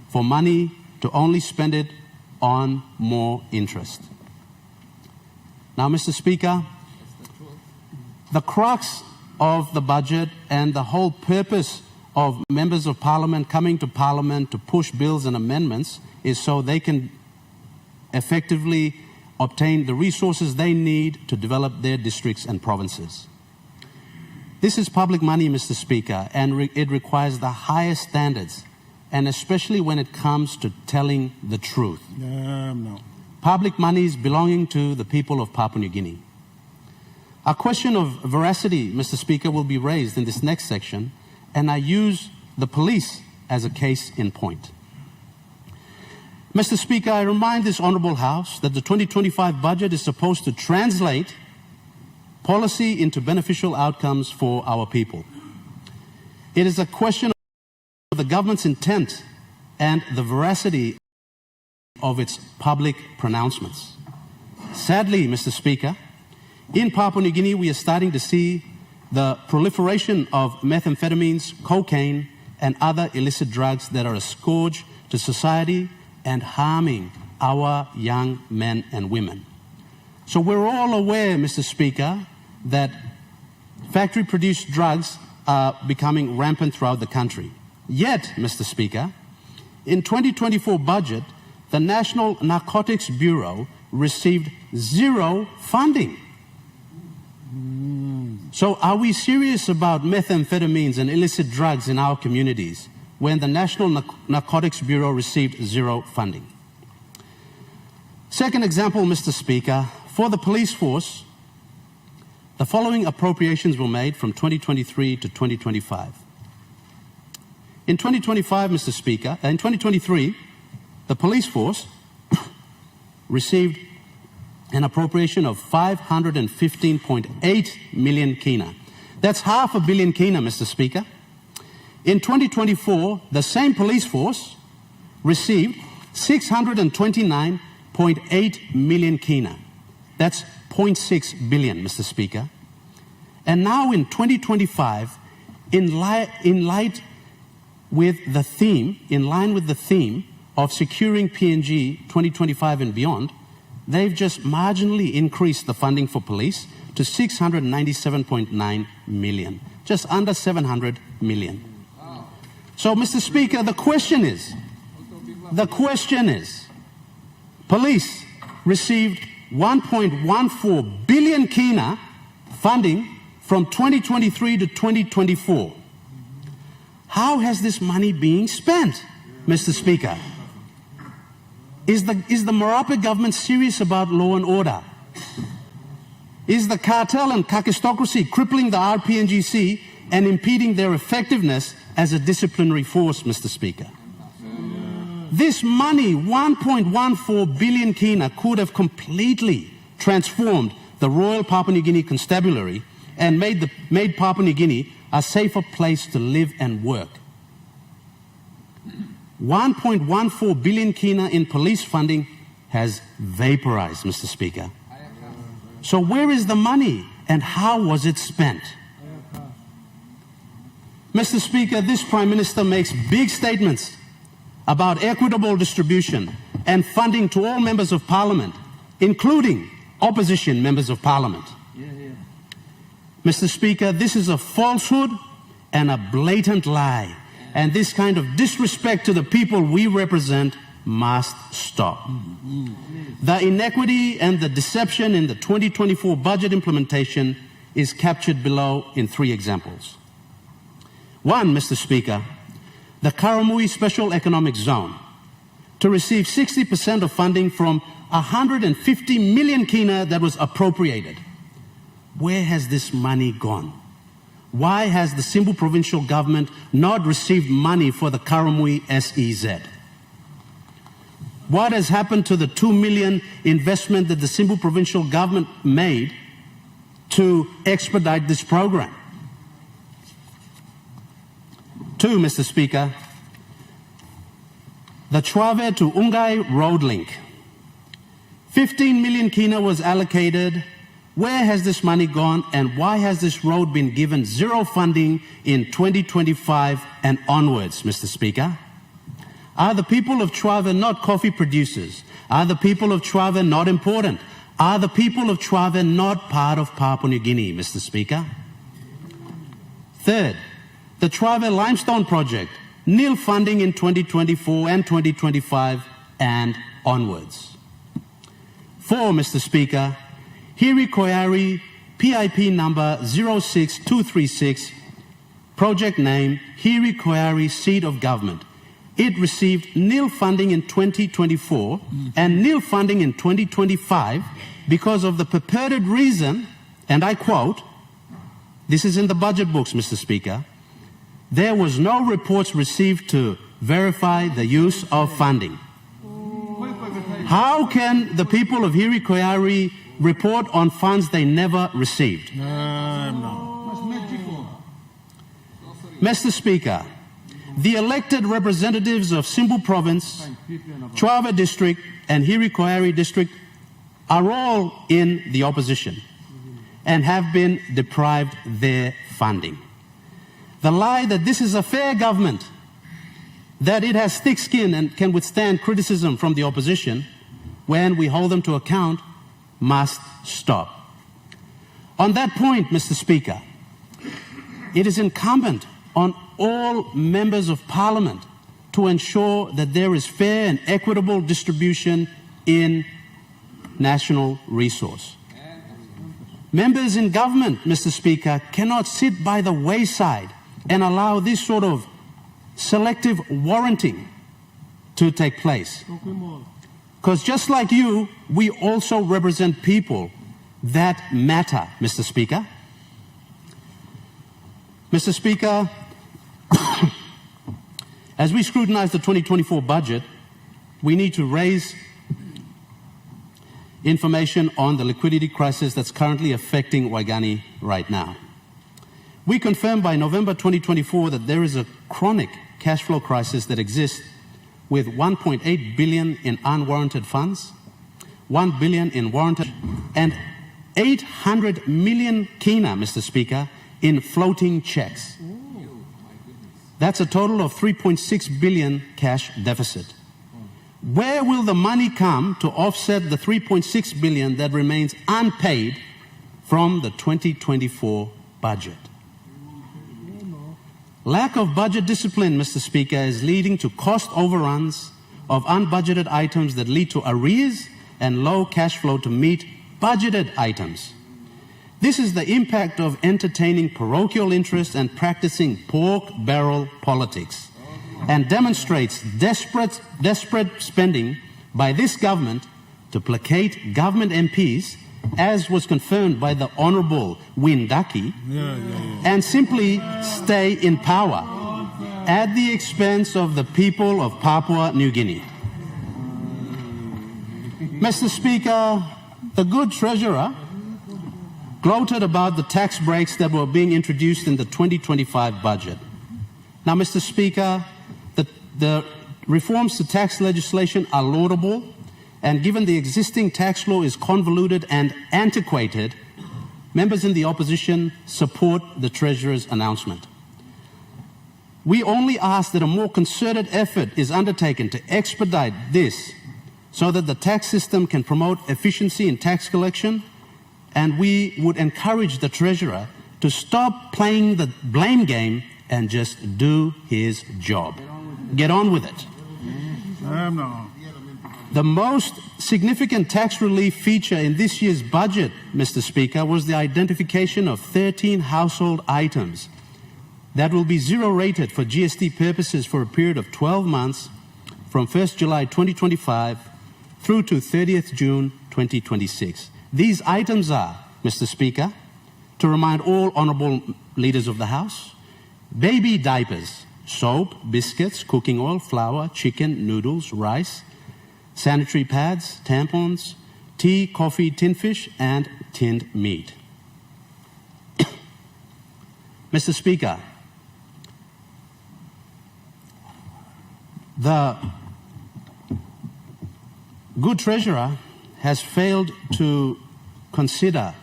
for money to only spend it on more interest. Now, Mr. Speaker, the crux of the budget and the whole purpose of members of Parliament coming to Parliament to push bills and amendments is so they can effectively obtain the resources they need to develop their districts and provinces. This is public money, Mr. Speaker, and it requires the highest standards, and especially when it comes to telling the truth. Public monies belonging to the people of Papua New Guinea. A question of veracity, Mr. Speaker, will be raised in this next section, and I use the police as a case in point. Mr. Speaker, I remind this Honourable House that the 2025 budget is supposed to translate policy into beneficial outcomes for our people. It is a question of the government's intent and the veracity of its public pronouncements. Sadly, Mr. Speaker, in Papua New Guinea, we are starting to see the proliferation of methamphetamines, cocaine, and other illicit drugs that are a scourge to society and harming our young men and women. So we're all aware, Mr. Speaker, that factory-produced drugs are becoming rampant throughout the country. Yet, Mr. Speaker, in 2024 budget, the National Narcotics Bureau received zero funding. So are we serious about methamphetamines and illicit drugs in our communities when the National Narcotics Bureau received zero funding? Second example, Mr. Speaker, for the police force, the following appropriations were made from 2023 to 2025. In 2025, Mr. Speaker, in 2023, the police force received an appropriation of 515.8 million kina. That's $500 million kina, Mr. Speaker. In 2024, the same police force received 629.8 million kina. That's 0.6 billion, Mr. Speaker. And now in 2025, in line with the theme of securing PNG 2025 and beyond, they've just marginally increased the funding for police to 697.9 million, just under 700 million. So, Mr. Speaker, the question is, police received 1.14 billion kina funding from 2023 to 2024. How has this money been spent, Mr. Speaker? Is the Marape government serious about law and order? Is the cartel and kakistocracy crippling the RPNGC and impeding their effectiveness as a disciplinary force, Mr. Speaker? This money, 1.14 billion kina, could have completely transformed the Royal Papua New Guinea Constabulary and made Papua New Guinea a safer place to live and work. 1.14 billion kina in police funding has vaporized, Mr. Speaker. So where is the money and how was it spent? Mr. Speaker, this Prime Minister makes big statements about equitable distribution and funding to all members of Parliament, including opposition members of Parliament. Mr. Speaker, this is a falsehood and a blatant lie, and this kind of disrespect to the people we represent must stop. The inequity and the deception in the 2024 budget implementation is captured below in 3 examples. 1, Mr. Speaker, the Karamui Special Economic Zone to receive 60% of funding from 150 million kina that was appropriated. Where has this money gone? Why has the Simbu provincial government not received money for the Karamui SEZ? What has happened to the 2 million investment that the Simbu provincial government made to expedite this program? 2, Mr. Speaker, the Chuave to Ungai road link. 15 million kina was allocated. Where has this money gone and why has this road been given 0 funding in 2025 and onwards, Mr. Speaker? Are the people of Chuave not coffee producers? Are the people of Chuave not important? Are the people of Chuave not part of Papua New Guinea, Mr. Speaker? 3rd, the Chuave Limestone Project, nil funding in 2024 and 2025 and onwards. 4, Mr. Speaker, Hiri Koyari PIP number 06236, project name Hiri Koyari Seat of Government. It received nil funding in 2024 and nil funding in 2025 because of the purported reason, and I quote, this is in the budget books, Mr. Speaker, there was no reports received to verify the use of funding. How can the people of Hiri Koyari report on funds they never received? Mr. Speaker, the elected representatives of Simbu Province, Chuave District and Hiri Koyari District are all in the opposition and have been deprived their funding. The lie that this is a fair government, that it has thick skin and can withstand criticism from the opposition when we hold them to account, must stop. On that point, Mr. Speaker, it is incumbent on all members of Parliament to ensure that there is fair and equitable distribution in national resource. Members in government, Mr. Speaker, cannot sit by the wayside and allow this sort of selective warranting to take place. Because just like you, we also represent people that matter, Mr. Speaker. Mr. Speaker, as we scrutinize the 2024 budget, we need to raise information on the liquidity crisis that's currently affecting Waigani right now. We confirmed by November 2024 that there is a chronic cash flow crisis that exists with 1.8 billion in unwarranted funds, 1 billion in warranted, and 800 million kina, Mr. Speaker, in floating checks. That's a total of 3.6 billion cash deficit. Where will the money come to offset the 3.6 billion that remains unpaid from the 2024 budget? Lack of budget discipline, Mr. Speaker, is leading to cost overruns of unbudgeted items that lead to arrears and low cash flow to meet budgeted items. This is the impact of entertaining parochial interests and practicing pork barrel politics, and demonstrates desperate spending by this government to placate government MPs, as was confirmed by the Honourable Windaki, and simply stay in power at the expense of the people of Papua New Guinea. Mr. Speaker, the good treasurer gloated about the tax breaks that were being introduced in the 2025 budget. Now, Mr. Speaker, the reforms to tax legislation are laudable and given the existing tax law is convoluted and antiquated, members in the opposition support the Treasurer's announcement. We only ask that a more concerted effort is undertaken to expedite this so that the tax system can promote efficiency in tax collection, and we would encourage the Treasurer to stop playing the blame game and just do his job. Get on with it. The most significant tax relief feature in this year's budget, Mr. Speaker, was the identification of 13 household items that will be zero rated for GST purposes for a period of 12 months from 1st July 2025 through to 30th June 2026. These items are, Mr. Speaker, to remind all honourable leaders of the House, baby diapers, soap, biscuits, cooking oil, flour, chicken, noodles, rice, sanitary pads, tampons, tea, coffee, tin fish, and tinned meat. Mr. Speaker, the good Treasurer has failed to consider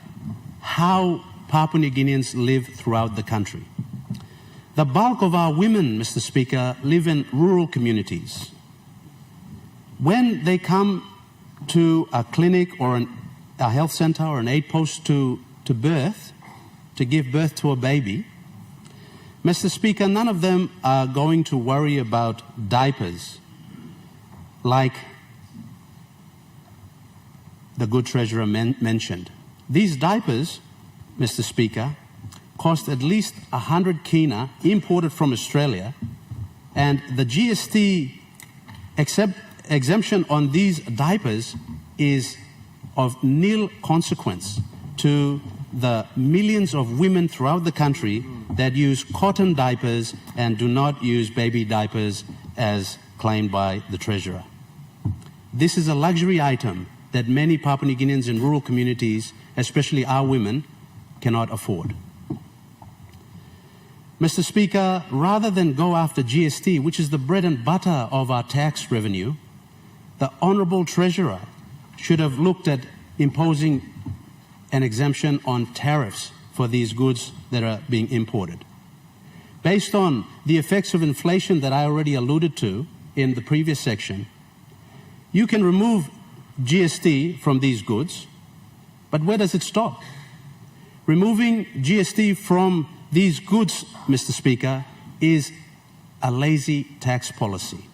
how Papua New Guineans live throughout the country. The bulk of our women, Mr. Speaker, live in rural communities. When they come to a clinic or a health centre or an aid post to birth, to give birth to a baby, Mr. Speaker, none of them are going to worry about diapers like the good Treasurer mentioned. These diapers, Mr. Speaker, cost at least 100 kina imported from Australia, and the GST exemption on these diapers is of nil consequence to the millions of women throughout the country that use cotton diapers and do not use baby diapers as claimed by the Treasurer. This is a luxury item that many Papua New Guineans in rural communities, especially our women, cannot afford. Mr. Speaker, rather than go after GST, which is the bread and butter of our tax revenue, the Honourable Treasurer should have looked at imposing an exemption on tariffs for these goods that are being imported. Based on the effects of inflation that I already alluded to in the previous section, you can remove GST from these goods, but where does it stop? Removing GST from these goods, Mr. Speaker, is a lazy tax policy.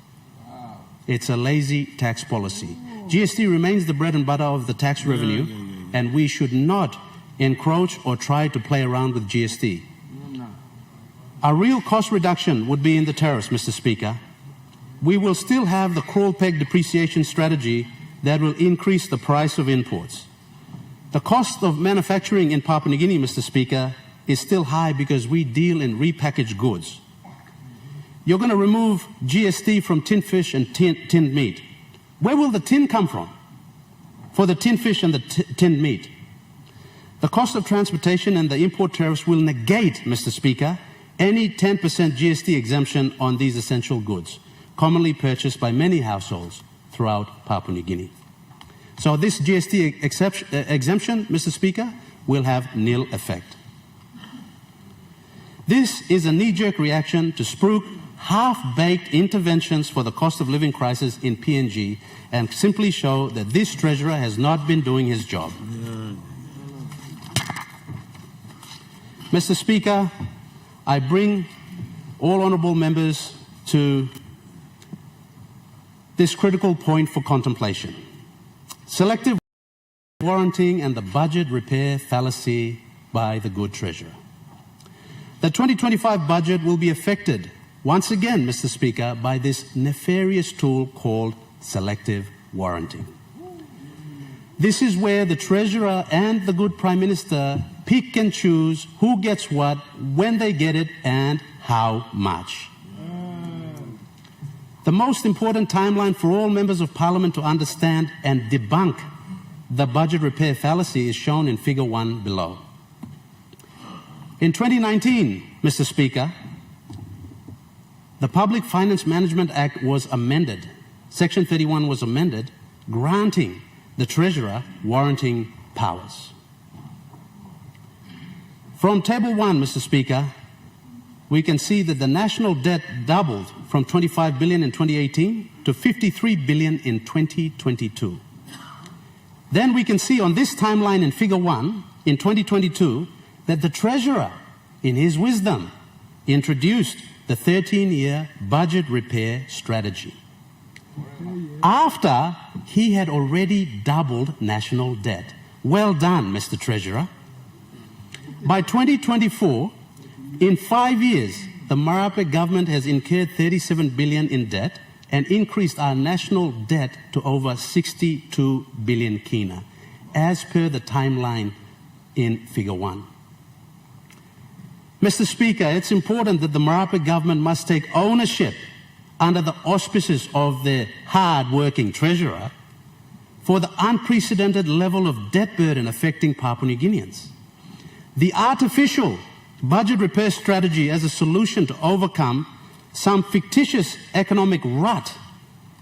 It's a lazy tax policy. GST remains the bread and butter of the tax revenue, and we should not encroach or try to play around with GST. A real cost reduction would be in the tariffs, Mr. Speaker. We will still have the crawl-peg depreciation strategy that will increase the price of imports. The cost of manufacturing in Papua New Guinea, Mr. Speaker, is still high because we deal in repackaged goods. You're going to remove GST from tin fish and tinned meat. Where will the tin come from for the tin fish and the tinned meat? The cost of transportation and the import tariffs will negate, Mr. Speaker, any 10% GST exemption on these essential goods, commonly purchased by many households throughout Papua New Guinea. So this GST exemption, Mr. Speaker, will have nil effect. This is a knee-jerk reaction to spruik half-baked interventions for the cost of living crisis in PNG and simply show that this Treasurer has not been doing his job. Mr. Speaker, I bring all honourable members to this critical point for contemplation. Selective warranting and the budget repair fallacy by the good Treasurer. The 2025 budget will be affected once again, Mr. Speaker, by this nefarious tool called selective warranting. This is where the Treasurer and the good Prime Minister pick and choose who gets what, when they get it, and how much. The most important timeline for all members of Parliament to understand and debunk the budget repair fallacy is shown in Figure 1 below. In 2019, Mr. Speaker, the Public Finance Management Act was amended. Section 31 was amended granting the Treasurer warranting powers. From Table 1, Mr. Speaker, we can see that the national debt doubled from $25 billion in 2018 to $53 billion in 2022. Then we can see on this timeline in Figure 1 in 2022 that the Treasurer, in his wisdom, introduced the 13-year budget repair strategy after he had already doubled national debt. Well done, Mr. Treasurer. By 2024, in 5 years, the Marape government has incurred $37 billion in debt and increased our national debt to over 62 billion kina, as per the timeline in Figure 1. Mr. Speaker, it's important that the Marape government must take ownership under the auspices of the hard-working Treasurer for the unprecedented level of debt burden affecting Papua New Guineans. The artificial budget repair strategy as a solution to overcome some fictitious economic rut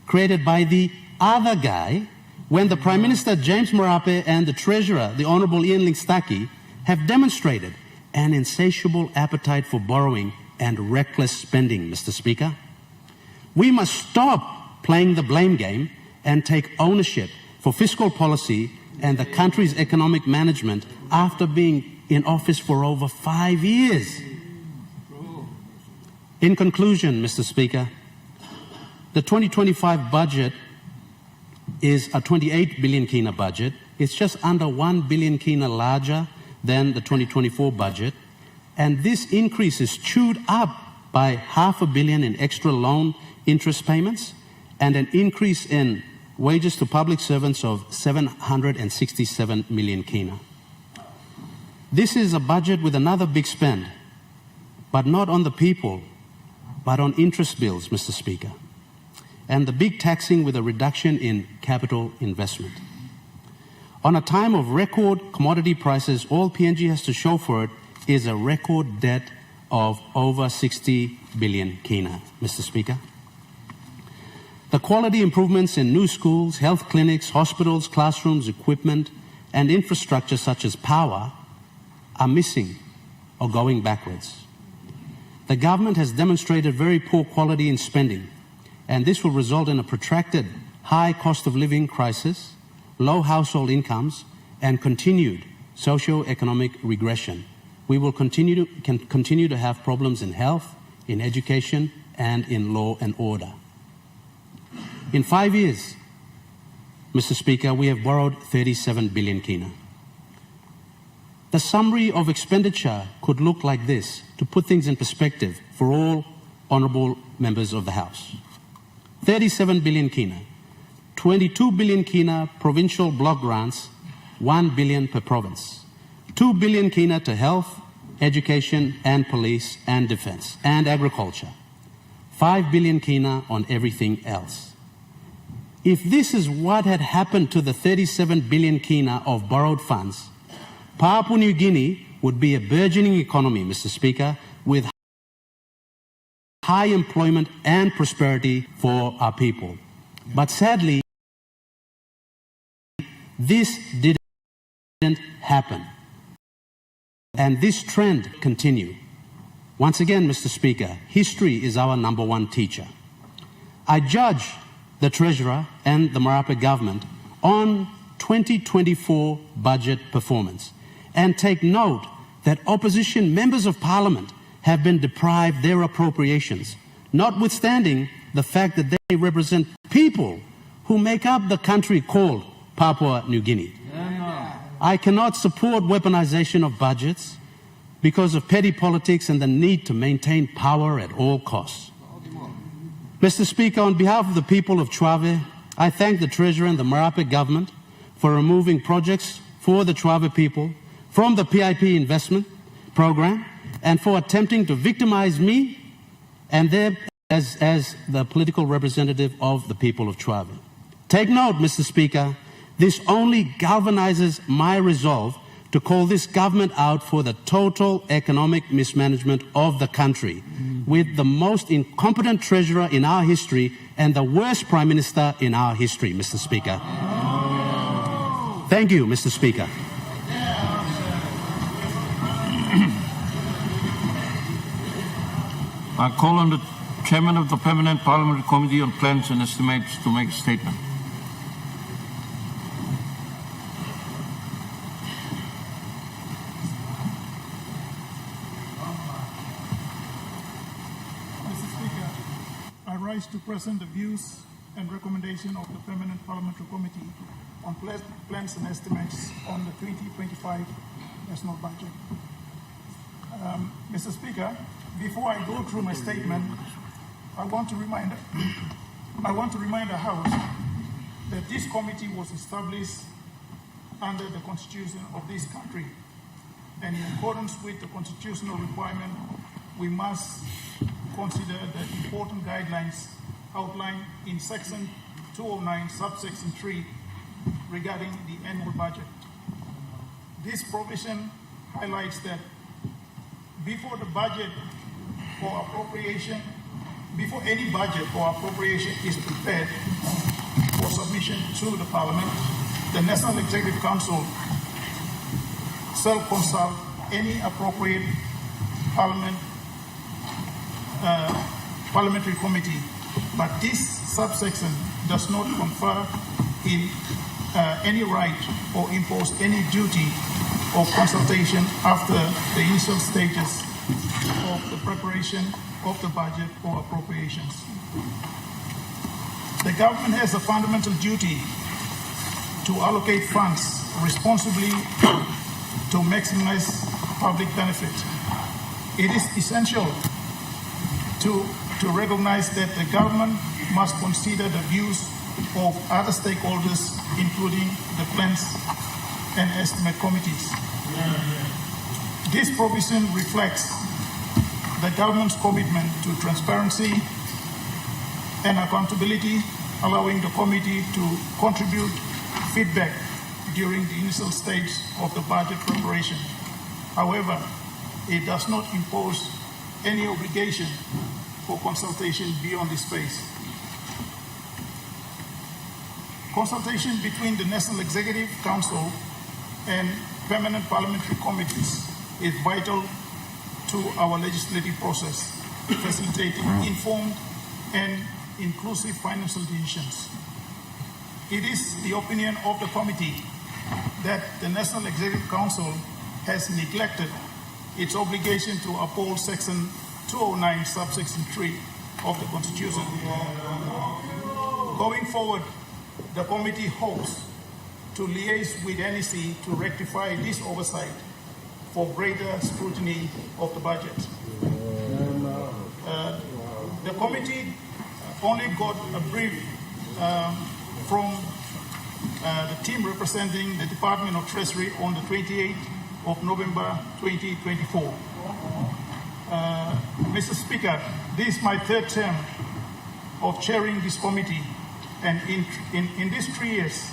created by the other guy when the Prime Minister James Marape and the Treasurer, the Honourable Ian Lingstaki, have demonstrated an insatiable appetite for borrowing and reckless spending, Mr. Speaker. We must stop playing the blame game and take ownership for fiscal policy and the country's economic management after being in office for over 5 years. In conclusion, Mr. Speaker, the 2025 budget is a 28 billion kina budget. It's just under 1 billion kina larger than the 2024 budget, and this increase is chewed up by $500 million in extra loan interest payments and an increase in wages to public servants of 767 million kina. This is a budget with another big spend, but not on the people, but on interest bills, Mr. Speaker, and the big taxing with a reduction in capital investment. On a time of record commodity prices, all PNG has to show for it is a record debt of over 60 billion kina, Mr. Speaker. The quality improvements in new schools, health clinics, hospitals, classrooms, equipment, and infrastructure such as power are missing or going backwards. The government has demonstrated very poor quality in spending, and this will result in a protracted high cost of living crisis, low household incomes, and continued socio-economic regression. We will continue to have problems in health, in education, and in law and order. In 5 years, Mr. Speaker, we have borrowed 37 billion kina. The summary of expenditure could look like this, to put things in perspective for all honourable members of the House. 37 billion kina, 22 billion kina provincial block grants, 1 billion per province, 2 billion kina to health, education and police and defence and agriculture, 5 billion kina on everything else. If this is what had happened to the 37 billion kina of borrowed funds, Papua New Guinea would be a burgeoning economy, Mr. Speaker, with high employment and prosperity for our people. But sadly, this didn't happen. And this trend continued. Once again, Mr. Speaker, history is our #1 teacher. I judge the Treasurer and the Marape government on 2024 budget performance and take note that opposition members of Parliament have been deprived their appropriations, notwithstanding the fact that they represent people who make up the country called Papua New Guinea. I cannot support weaponization of budgets because of petty politics and the need to maintain power at all costs. Mr. Speaker, on behalf of the people of Chuave, I thank the Treasurer and the Marape government for removing projects for the Chuave people from the PIP investment program and for attempting to victimize me and them as the political representative of the people of Chuave. Take note, Mr. Speaker, this only galvanizes my resolve to call this government out for the total economic mismanagement of the country, with the most incompetent treasurer in our history and the worst Prime Minister in our history, Mr. Speaker. Thank you, Mr. Speaker. I call on the Chairman of the Permanent Parliamentary Committee on Plans and Estimates to make a statement. Mr. Speaker, I rise to present the views and recommendation of the Permanent Parliamentary Committee on Plans and Estimates on the 2025 National Budget. Mr. Speaker, before I go through my statement, I want to remind the House that this committee was established under the Constitution of this country, and in accordance with the constitutional requirement, we must consider the important guidelines outlined in Section 209, subsection 3, regarding the annual budget. This provision highlights that before any budget or appropriation is prepared for submission to the Parliament, the National Executive Council shall consult any appropriate parliamentary committee, but this subsection does not confer in any right or impose any duty of consultation after the initial stages of the preparation of the budget or appropriations. The government has a fundamental duty to allocate funds responsibly to maximize public benefit. It is essential to recognize that the government must consider the views of other stakeholders, including the plans and estimate committees. This provision reflects the government's commitment to transparency and accountability, allowing the committee to contribute feedback during the initial stage of the budget preparation. However, it does not impose any obligation for consultation beyond this phase. Consultation between the National Executive Council and permanent parliamentary committees is vital to our legislative process, facilitating informed and inclusive financial decisions. It is the opinion of the committee that the National Executive Council has neglected its obligation to uphold Section 209, subsection 3 of the Constitution. Going forward, the committee hopes to liaise with NEC to rectify this oversight for greater scrutiny of the budget. The committee only got a brief from the team representing the Department of Treasury on the 28th of November 2024. Mr. Speaker, this is my third term of chairing this committee, and in these 3 years,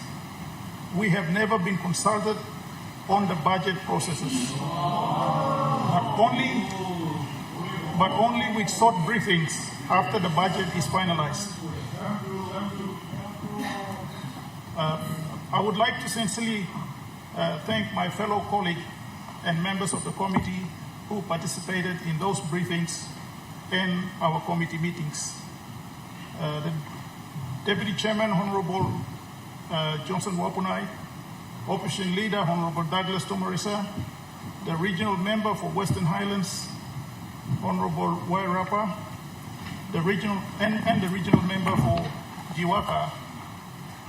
we have never been consulted on the budget processes, but only with short briefings after the budget is finalized. I would like to sincerely thank my fellow colleague and members of the committee who participated in those briefings and our committee meetings. The Deputy Chairman, Honorable Johnson Wapunai, Opposition Leader, Honorable Douglas Tomarisa, the Regional Member for Western Highlands, Honorable Wairapa, the Regional Member for Jiwaka,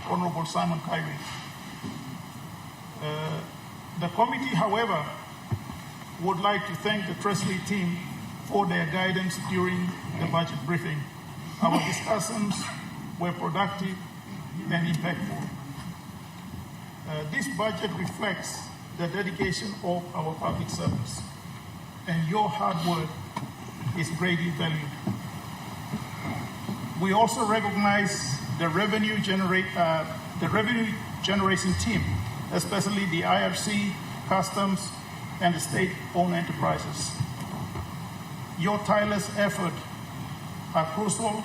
Honorable Simon Kyrie. The committee, however, would like to thank the Treasury team for their guidance during the budget briefing. Our discussions were productive and impactful. This budget reflects the dedication of our public servants, and your hard work is greatly valued. We also recognize the revenue generation team, especially the IRC, Customs, and the state-owned enterprises. Your tireless efforts are crucial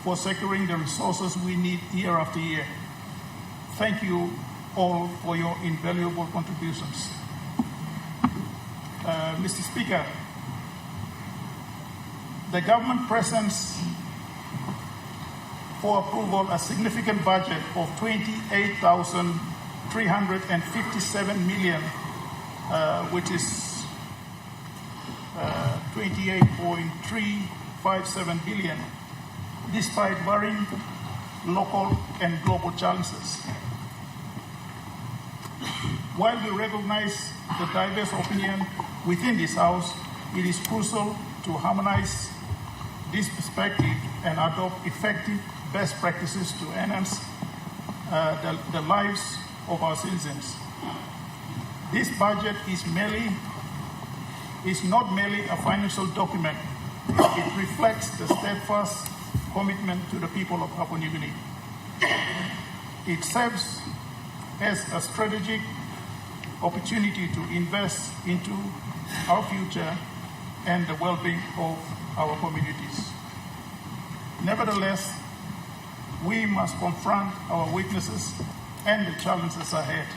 for securing the resources we need year after year. Thank you all for your invaluable contributions. Mr. Speaker, the government presents for approval a significant budget of 28,357 million, which is 28.357 billion, despite varying local and global challenges. While we recognize the diverse opinion within this House, it is crucial to harmonize this perspective and adopt effective best practices to enhance the lives of our citizens. This budget is not merely a financial document. It reflects the steadfast commitment to the people of Papua New Guinea. It serves as a strategic opportunity to invest into our future and the well-being of our communities. Nevertheless, we must confront our weaknesses and the challenges ahead.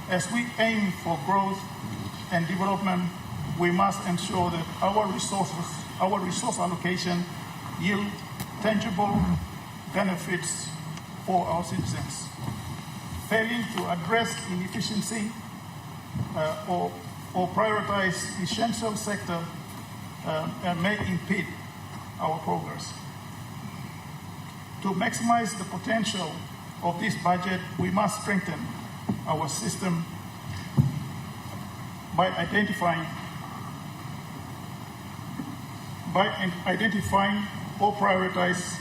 As we aim for growth and development, we must ensure that our resource allocation yield tangible benefits for our citizens. Failing to address inefficiency or prioritize essential sector may impede our progress. To maximize the potential of this budget, we must strengthen our system by identifying or prioritize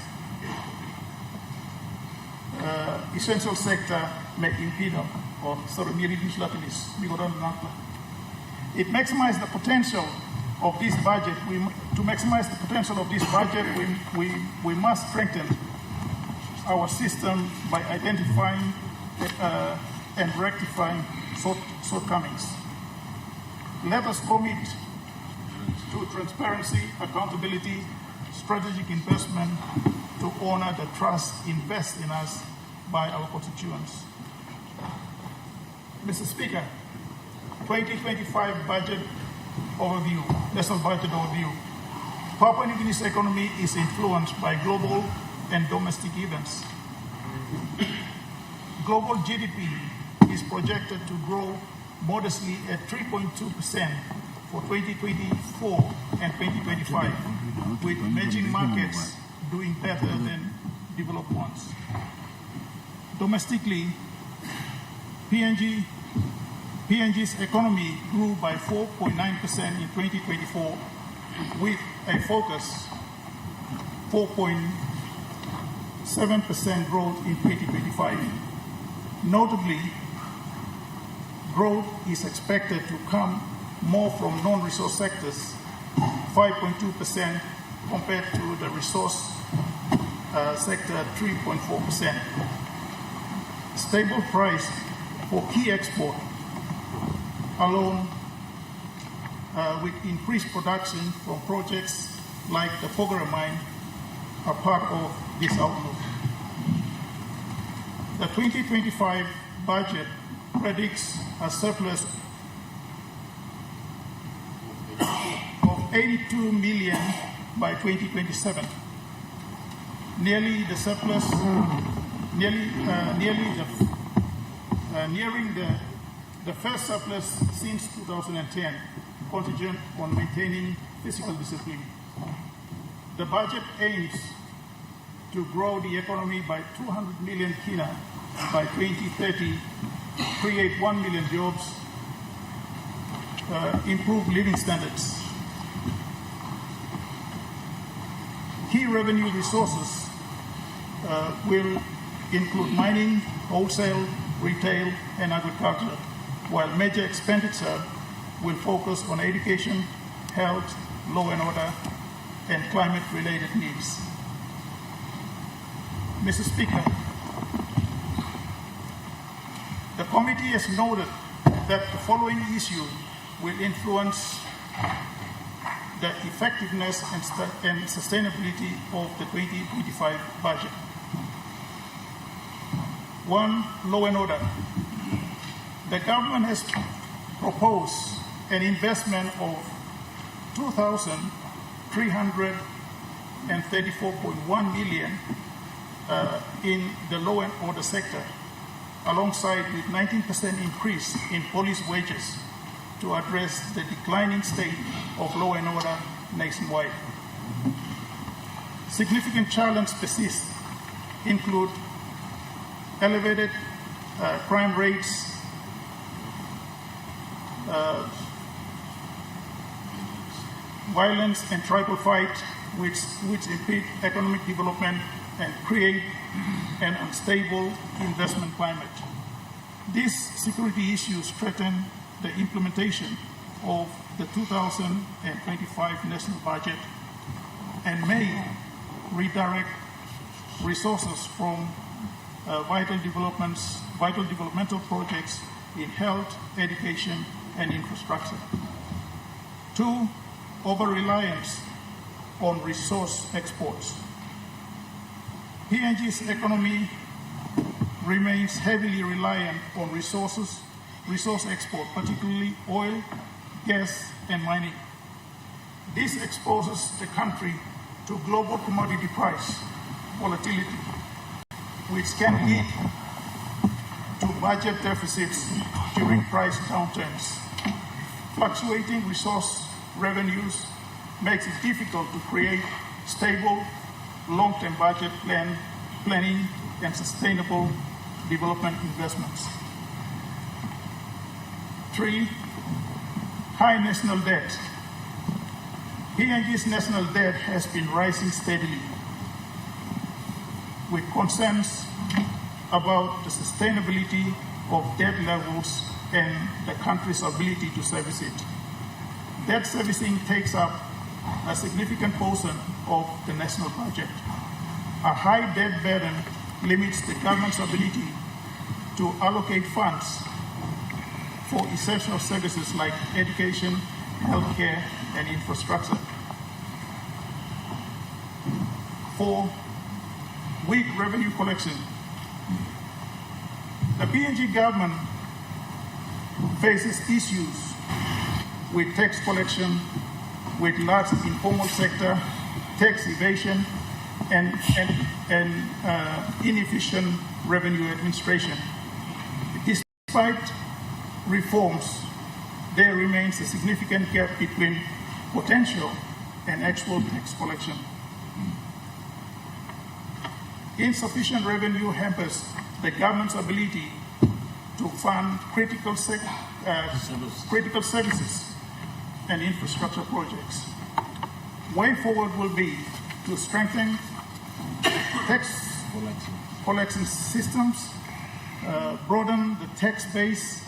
essential sector may impede or it maximizes the potential of this budget. To maximize the potential of this budget, we must strengthen our system by identifying and rectifying shortcomings. Let us commit to transparency, accountability, strategic investment to honor the trust invested in us by our constituents. Mr. Speaker, 2025 budget overview, national budget overview. Papua New Guinea's economy is influenced by global and domestic events. Global GDP is projected to grow modestly at 3.2% for 2024 and 2025, with emerging markets doing better than developed ones. Domestically, PNG's economy grew by 4.9% in 2024, with a focus 4.7% growth in 2025. Notably, growth is expected to come more from non-resource sectors, 5.2% compared to the resource sector at 3.4%. Stable price for key export alone, with increased production from projects like the Fogara mine, are part of this outlook. The 2025 budget predicts a surplus of 82 million by 2027, nearing the first surplus since 2010, contingent on maintaining fiscal discipline. The budget aims to grow the economy by 200 million kina by 2030, create 1 million jobs, improve living standards. Key revenue resources will include mining, wholesale, retail, and agriculture, while major expenditure will focus on education, health, law and order, and climate-related needs. Mr. Speaker, the committee has noted that the following issues will influence the effectiveness and sustainability of the 2025 budget. 1. Law and order. The government has proposed an investment of $2,334.1 million in the law and order sector, alongside with 19% increase in police wages to address the declining state of law and order nationwide. Significant challenges persist, include elevated crime rates, violence and tribal fight, which impede economic development and create an unstable investment climate. These security issues threaten the implementation of the 2025 national budget and may redirect resources from vital developmental projects in health, education, and infrastructure. 2. Over-reliance on resource exports. PNG's economy remains heavily reliant on resource export, particularly oil, gas, and mining. This exposes the country to global commodity price volatility, which can lead to budget deficits during price downturns. Fluctuating resource revenues makes it difficult to create stable, long-term budget planning and sustainable development investments. 3. High national debt. PNG's national debt has been rising steadily, with concerns about the sustainability of debt levels and the country's ability to service it. Debt servicing takes up a significant portion of the national budget. A high debt burden limits the government's ability to allocate funds for essential services like education, healthcare, and infrastructure. 4. Weak revenue collection. The PNG government faces issues with tax collection, with large informal sector, tax evasion, and inefficient revenue administration. Despite reforms, there remains a significant gap between potential and actual tax collection. Insufficient revenue hampers the government's ability to fund critical services and infrastructure projects. Way forward will be to strengthen tax collection systems, broaden the tax base,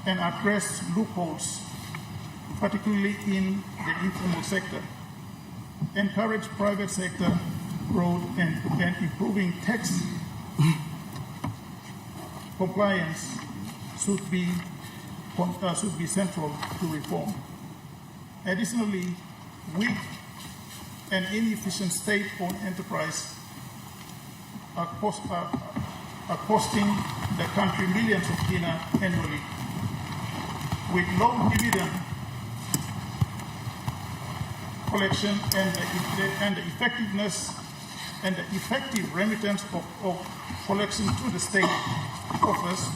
and address loopholes, particularly in the informal sector. Encourage private sector growth and improving tax compliance should be central to reform. Additionally, weak and inefficient state-owned enterprise are costing the country millions of dinar annually. With low dividend collection and the effectiveness and the effective remittance of collection to the state coffers,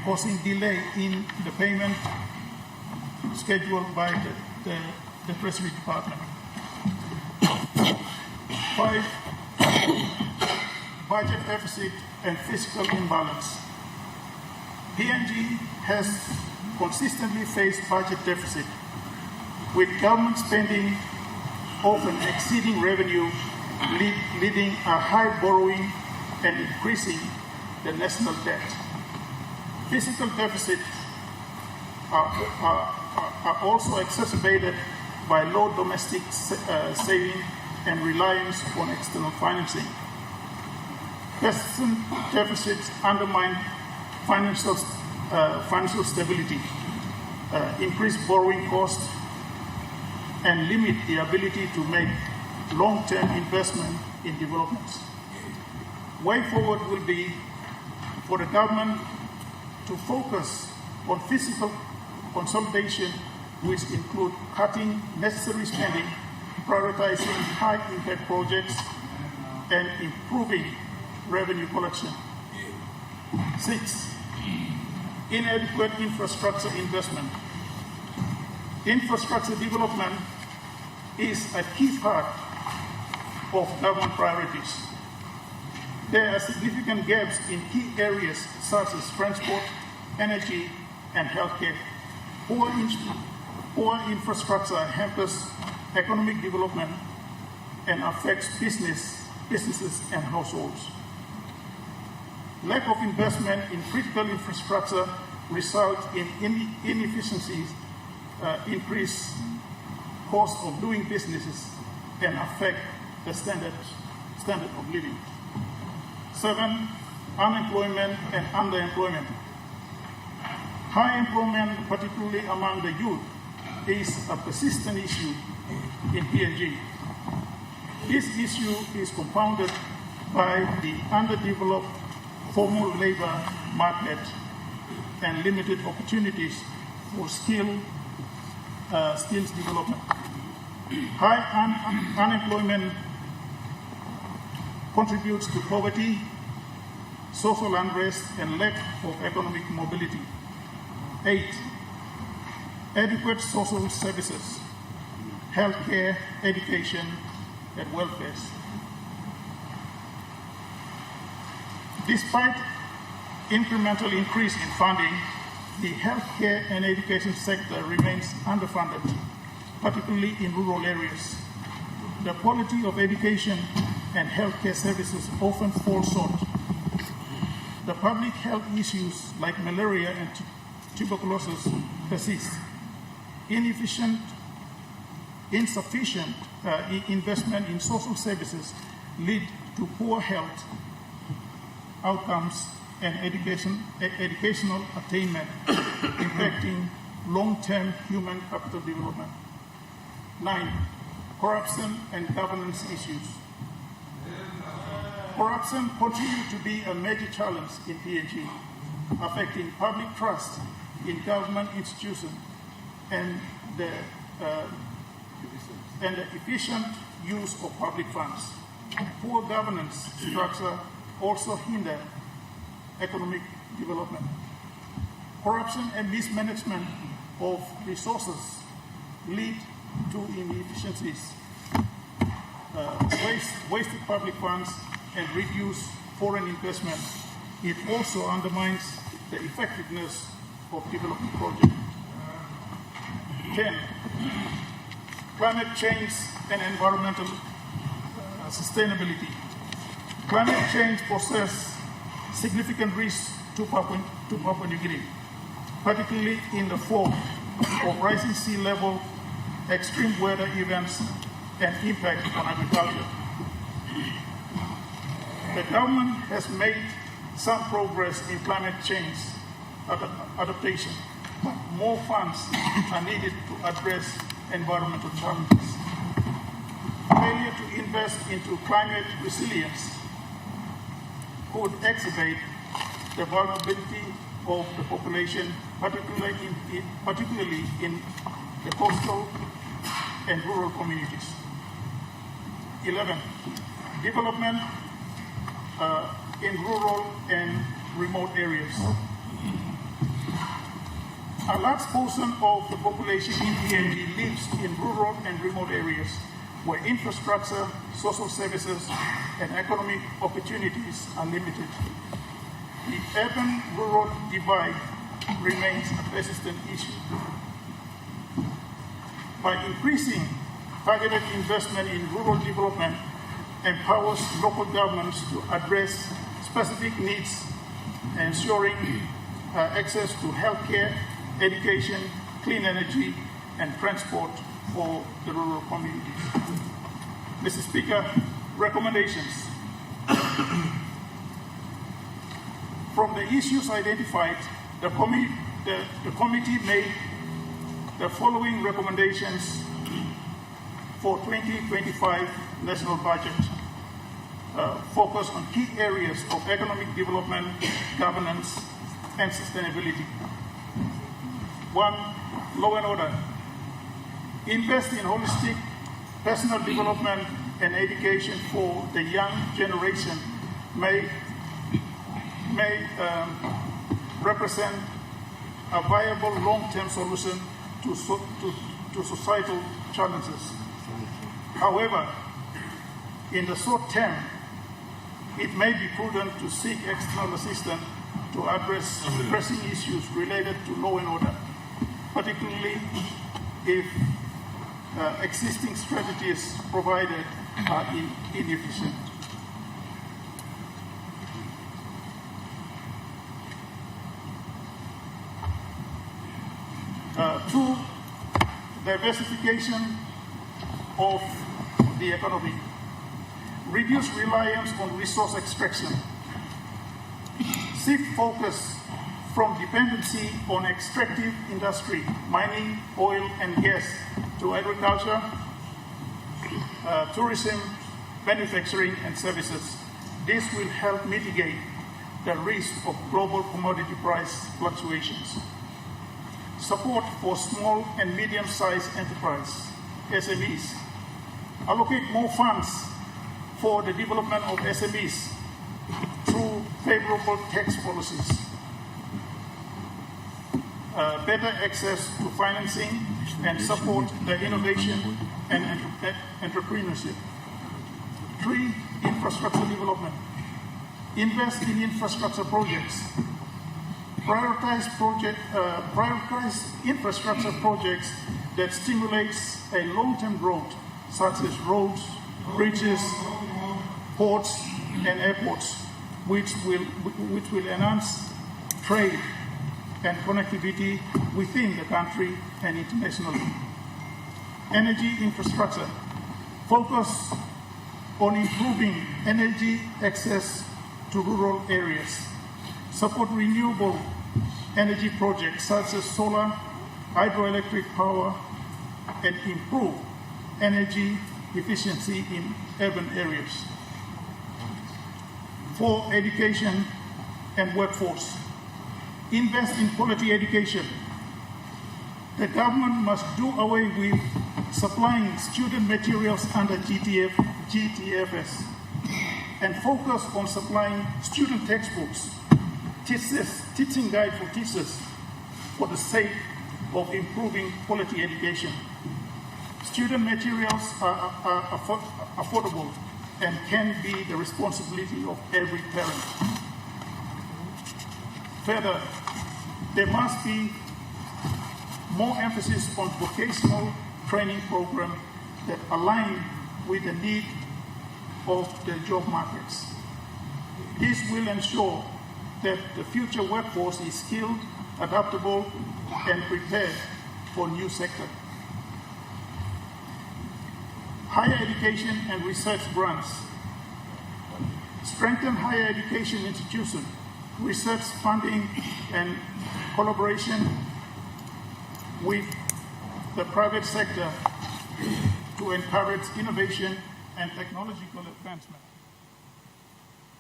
causing delay in the payment scheduled by the Treasury Department. 5. Budget deficit and fiscal imbalance. PNG has consistently faced budget deficit, with government spending often exceeding revenue, leading a high borrowing and increasing the national debt. Fiscal deficits are also exacerbated by low domestic saving and reliance on external financing. Persistent deficits undermine financial stability, increase borrowing costs, and limit the ability to make long-term investment in developments. Way forward will be for the government to focus on fiscal consolidation, which include cutting necessary spending, prioritizing high-impact projects, and improving revenue collection. 6, inadequate infrastructure investment. Infrastructure development is a key part of government priorities. There are significant gaps in key areas such as transport, energy, and healthcare. Poor infrastructure hampers economic development and affects businesses and households. Lack of investment in critical infrastructure results in inefficiencies, increase cost of doing businesses, and affect the standard of living. 7, unemployment and underemployment. High employment, particularly among the youth, is a persistent issue in PNG. This issue is compounded by the underdeveloped formal labor market and limited opportunities for skills development. High unemployment contributes to poverty, social unrest, and lack of economic mobility. 8, adequate social services, healthcare, education, and welfare. Despite incremental increase in funding, the healthcare and education sector remains underfunded, particularly in rural areas. The quality of education and healthcare services often fall short. The public health issues like malaria and tuberculosis persist. Insufficient investment in social services lead to poor health outcomes and educational attainment, impacting long-term human capital development. 9, corruption and governance issues. Corruption continues to be a major challenge in PNG, affecting public trust in government institutions and the efficient use of public funds. Poor governance structure also hinder economic development. Corruption and mismanagement of resources lead to inefficiencies, wasted public funds, and reduce foreign investment. It also undermines the effectiveness of development projects. 10, climate change and environmental sustainability. Climate change poses significant risks to Papua New Guinea, particularly in the form of rising sea level, extreme weather events, and impact on agriculture. The government has made some progress in climate change adaptation, but more funds are needed to address environmental challenges. Failure to invest into climate resilience could exacerbate the vulnerability of the population, particularly in the coastal and rural communities. 11, development in rural and remote areas. A large portion of the population in PNG lives in rural and remote areas where infrastructure, social services, and economic opportunities are limited. The urban-rural divide remains a persistent issue. By increasing targeted investment in rural development empowers local governments to address specific needs, ensuring access to healthcare, education, clean energy, and transport for the rural communities. Mr. Speaker, recommendations. From the issues identified, the committee made the following recommendations for 2025 national budget. Focus on key areas of economic development, governance, and sustainability. 1. Law and order. Invest in holistic personal development and education for the young generation may represent a viable long-term solution to societal challenges. However, in the short term, it may be prudent to seek external assistance to address pressing issues related to law and order, particularly if existing strategies provided are inefficient. Two, diversification of the economy. Reduce reliance on resource extraction. Shift focus from dependency on extractive industry, mining, oil and gas, to agriculture, tourism, manufacturing and services. This will help mitigate the risk of global commodity price fluctuations. Support for small and medium-sized enterprise, SMEs. Allocate more funds for the development of SMEs through favorable tax policies. Better access to financing and support the innovation and entrepreneurship. 3. Infrastructure development. Invest in infrastructure projects. Prioritize infrastructure projects that stimulates a long-term growth, such as roads, bridges, ports, and airports, which will enhance trade and connectivity within the country and internationally. Energy infrastructure. Focus on improving energy access to rural areas. Support renewable energy projects such as solar, hydroelectric power, and improve energy efficiency in urban areas. 4. Education and workforce. Invest in quality education. The government must do away with supplying student materials under GTFS and focus on supplying student textbooks, teaching guide for teachers for the sake of improving quality education. Student materials are affordable and can be the responsibility of every parent. Further, there must be more emphasis on vocational training programs that align with the need of the job markets. This will ensure that the future workforce is skilled, adaptable, and prepared for new sector. Higher education and research grants. Strengthen higher education institutions, research funding, and collaboration with the private sector to encourage innovation and technological advancement.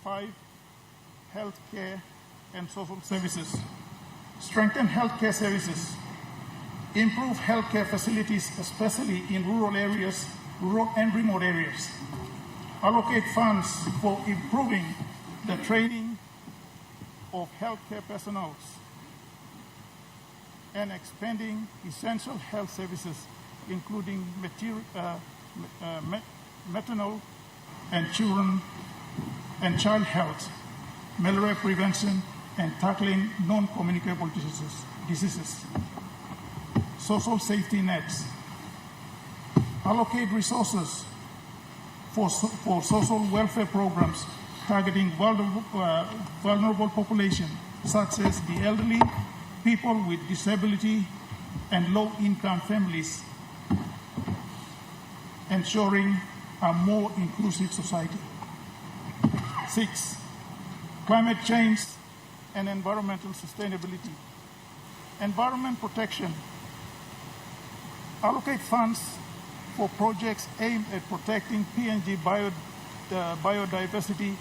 5. Healthcare and social services. Strengthen healthcare services. Improve healthcare facilities, especially in rural areas, rural and remote areas. Allocate funds for improving the training of healthcare personnel and expanding essential health services, including maternal and children and child health, malaria prevention, and tackling non-communicable diseases. Social safety nets. Allocate resources for social welfare programs targeting vulnerable populations, such as the elderly, people with disability, and low-income families, ensuring a more inclusive society. 6. Climate change and environmental sustainability. Environment protection. Allocate funds for projects aimed at protecting PNG biodiversity,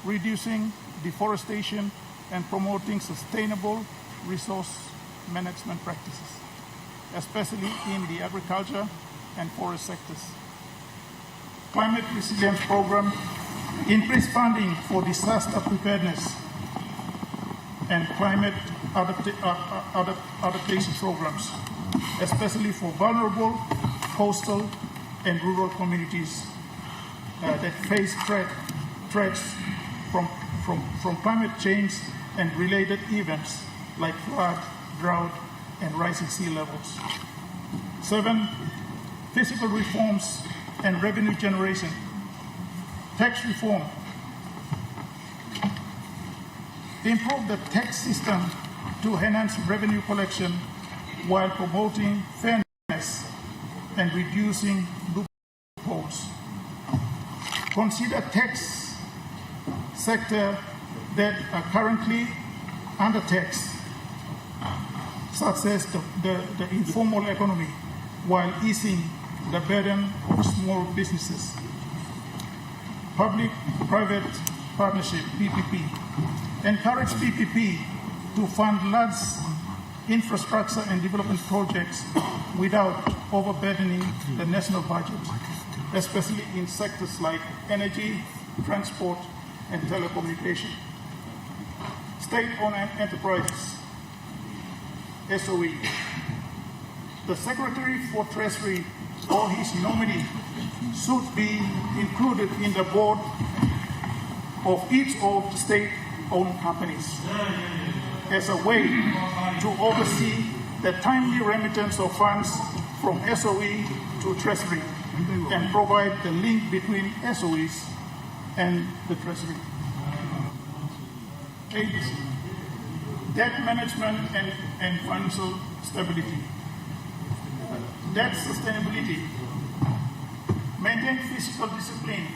reducing deforestation, and promoting sustainable resource management practices, especially in the agriculture and forest sectors. Climate resilience program, increased funding for disaster preparedness and climate adaptation programs, especially for vulnerable coastal and rural communities that face threats from climate change and related events like flood, drought, and rising sea levels. 7, fiscal reforms and revenue generation. Tax reform. Improve the tax system to enhance revenue collection while promoting fairness and reducing loopholes. Consider tax sector that are currently undertaxed, such as the informal economy, while easing the burden of small businesses. Public-private partnership, PPP. Encourage PPP to fund large infrastructure and development projects without overburdening the national budget, especially in sectors like energy, transport, and telecommunication. State-owned enterprises, SOE. The Secretary for Treasury or his nominee should be included in the board of each of the state-owned companies as a way to oversee the timely remittance of funds from SOE to Treasury and provide the link between SOEs and the Treasury. 8, debt management and financial stability. Debt sustainability. Maintain fiscal discipline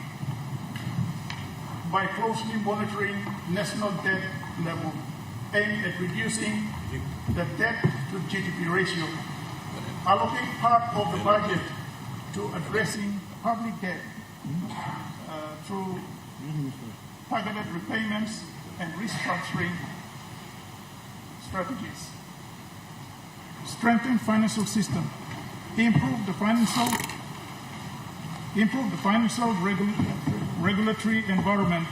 by closely monitoring national debt level aimed at reducing the debt to GDP ratio. Allocate part of the budget to addressing public debt through targeted repayments and restructuring strategies. Strengthen financial system. Improve the financial regulatory environment,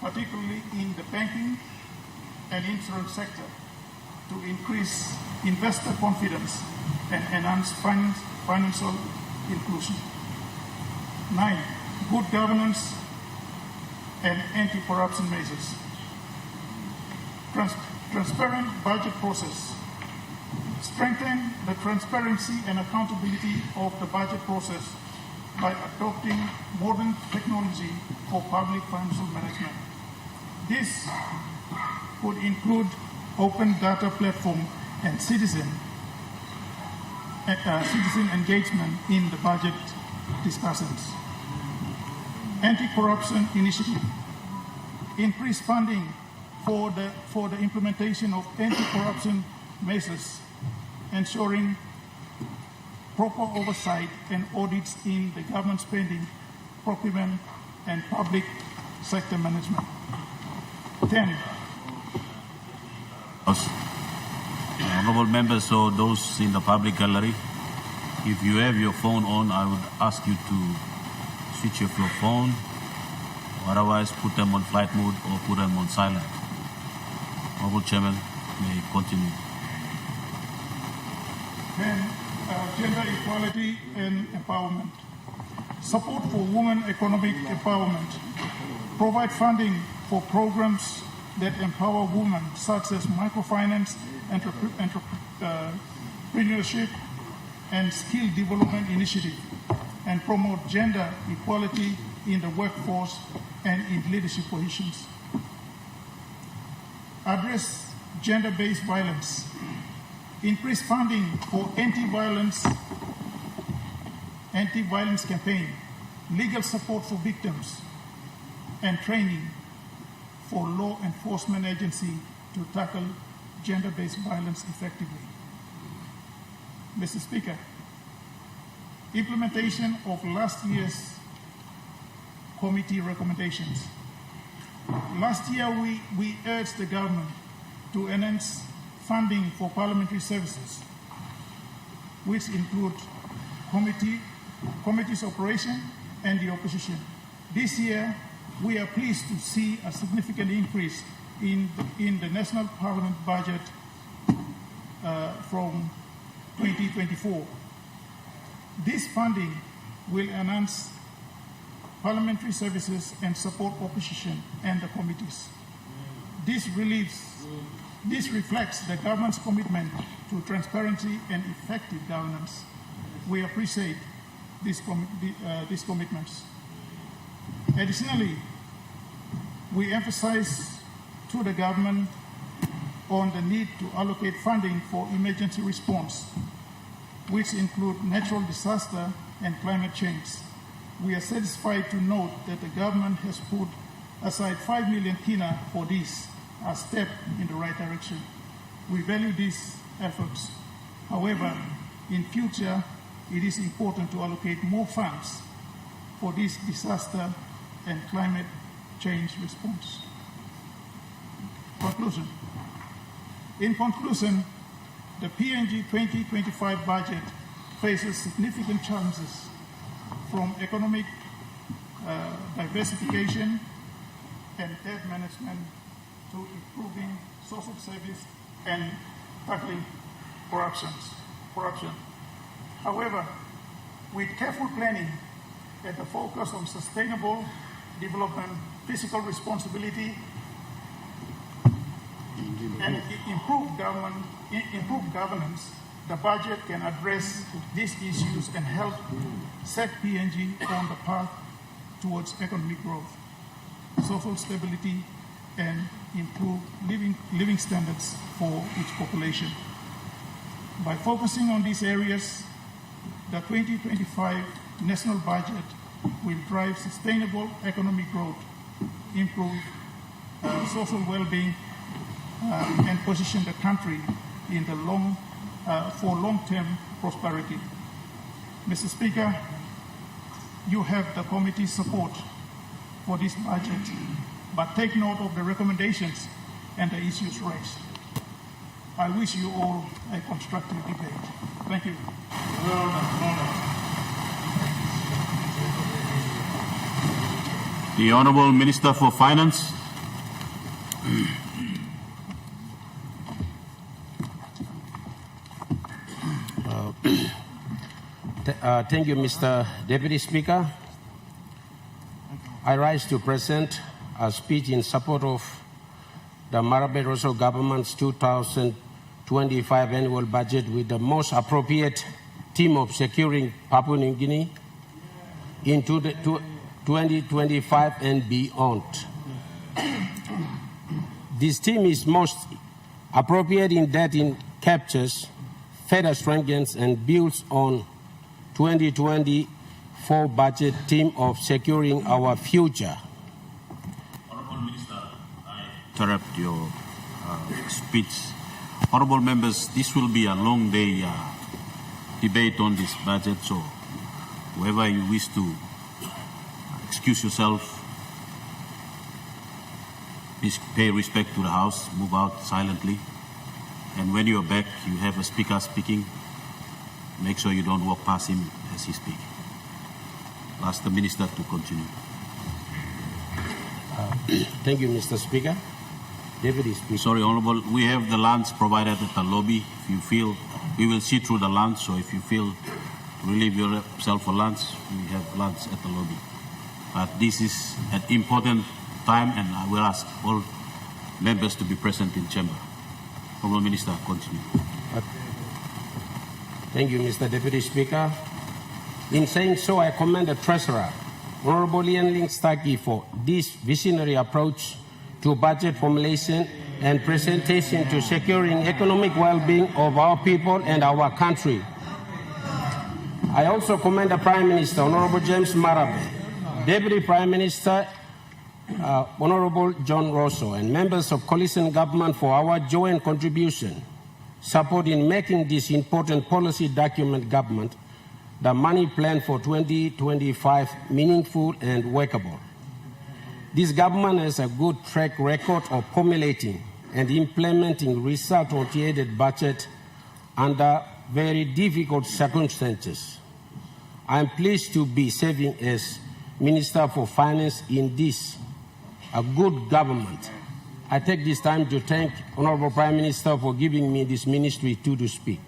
particularly in the banking and insurance sector, to increase investor confidence and enhance financial inclusion. 9, good governance and anti-corruption measures. Transparent budget process. Strengthen the transparency and accountability of the budget process by adopting modern technology for public financial management. This could include open data platform and citizen engagement in the budget discussions. Anti-corruption initiative. Increase funding for the implementation of anti-corruption measures, ensuring proper oversight and audits in the government spending, procurement, and public sector management. 10. Honorable members or those in the public gallery, if you have your phone on, I would ask you to switch off your phone, or otherwise put them on flight mode or put them on silent. Honorable Chairman, may continue. 10. Gender equality and empowerment. Support for women economic empowerment. Provide funding for programs that empower women, such as microfinance, entrepreneurship, and skill development initiative, and promote gender equality in the workforce and in leadership positions. Address gender-based violence. Increase funding for anti-violence campaign, legal support for victims, and training for law enforcement agency to tackle gender-based violence effectively. Mr. Speaker, Implementation of last year's committee recommendations. Last year, we urged the government to enhance funding for parliamentary services, which include committee's operation and the opposition. This year, we are pleased to see a significant increase in the National Parliament budget from 2024. This funding will enhance parliamentary services and support opposition and the committees. This reflects the government's commitment to transparency and effective governance. We appreciate these commitments. Additionally, we emphasize to the government on the need to allocate funding for emergency response, which include natural disaster and climate change. We are satisfied to note that the government has put aside 5 million kina for this, a step in the right direction. We value these efforts. However, in future, it is important to allocate more funds for this disaster and climate change response. Conclusion. In conclusion, the PNG 2025 budget faces significant challenges from economic diversification and debt management to improving social service and tackling corruption. However, with careful planning and the focus on sustainable development, fiscal responsibility, and improved governance, the budget can address these issues and help set PNG on the path towards economic growth, social stability, and improved living standards for its population. By focusing on these areas, the 2025 national budget will drive sustainable economic growth, improve social well-being, and position the country in the for long-term prosperity. Mr. Speaker, you have the committee's support for this budget, but take note of the recommendations and the issues raised. I wish you all a constructive debate. Thank you. The Honourable Minister for Finance. Thank you, Mr. Deputy Speaker. I rise to present a speech in support of the Marabe Rosso government's 2025 annual budget with the most appropriate theme of securing Papua New Guinea into the 2025 and beyond. This theme is most appropriate in that it captures, further strengthens, and builds on 2024 budget theme of securing our future. Honourable Minister, I interrupt your speech. Honourable members, this will be a long day debate on this budget, so whoever you wish to excuse yourself, please pay respect to the House, move out silently, and when you're back, you have a speaker speaking. Make sure you don't walk past him as he speaks. Ask the Minister to continue. Thank you, Mr. Speaker. Deputy Speaker. Sorry, Honourable, we have the lunch provided at the lobby. If you feel, we will see through the lunch, so if you feel to relieve yourself for lunch, we have lunch at the lobby. But this is an important time, and I will ask all members to be present in chamber. Honourable Minister, continue. Thank you, Mr. Deputy Speaker. In saying so, I commend the Treasurer, Honourable Ian Staki, for this visionary approach to budget formulation and presentation to securing economic well-being of our people and our country. I also commend the Prime Minister, Honourable James Marabe, Deputy Prime Minister, Honourable John Rosso, and members of coalition government for our joint contribution, support in making this important policy document government the money plan for 2025 meaningful and workable. This government has a good track record of formulating and implementing result-oriented budget under very difficult circumstances. I am pleased to be serving as Minister for Finance in this, a good government. I take this time to thank Honorable Prime Minister for giving me this ministry to speak.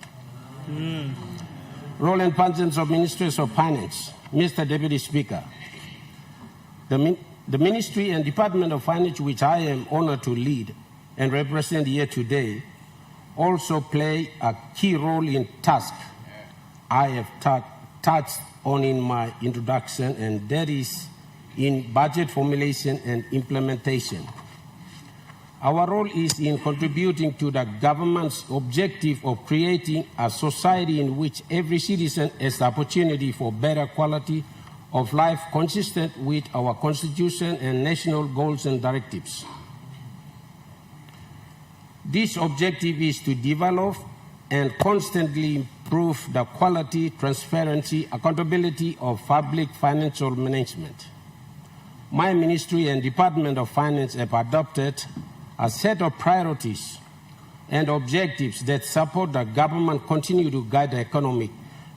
Role and functions of Ministries of Finance. Mr. Deputy Speaker, the Ministry and Department of Finance, which I am honored to lead and represent here today, also play a key role in tasks I have touched on in my introduction, and that is in budget formulation and implementation. Our role is in contributing to the government's objective of creating a society in which every citizen has the opportunity for better quality of life consistent with our Constitution and national goals and directives. This objective is to develop and constantly improve the quality, transparency, accountability of public financial management. My ministry and Department of Finance have adopted a set of priorities and objectives that support the government continue to guide the economy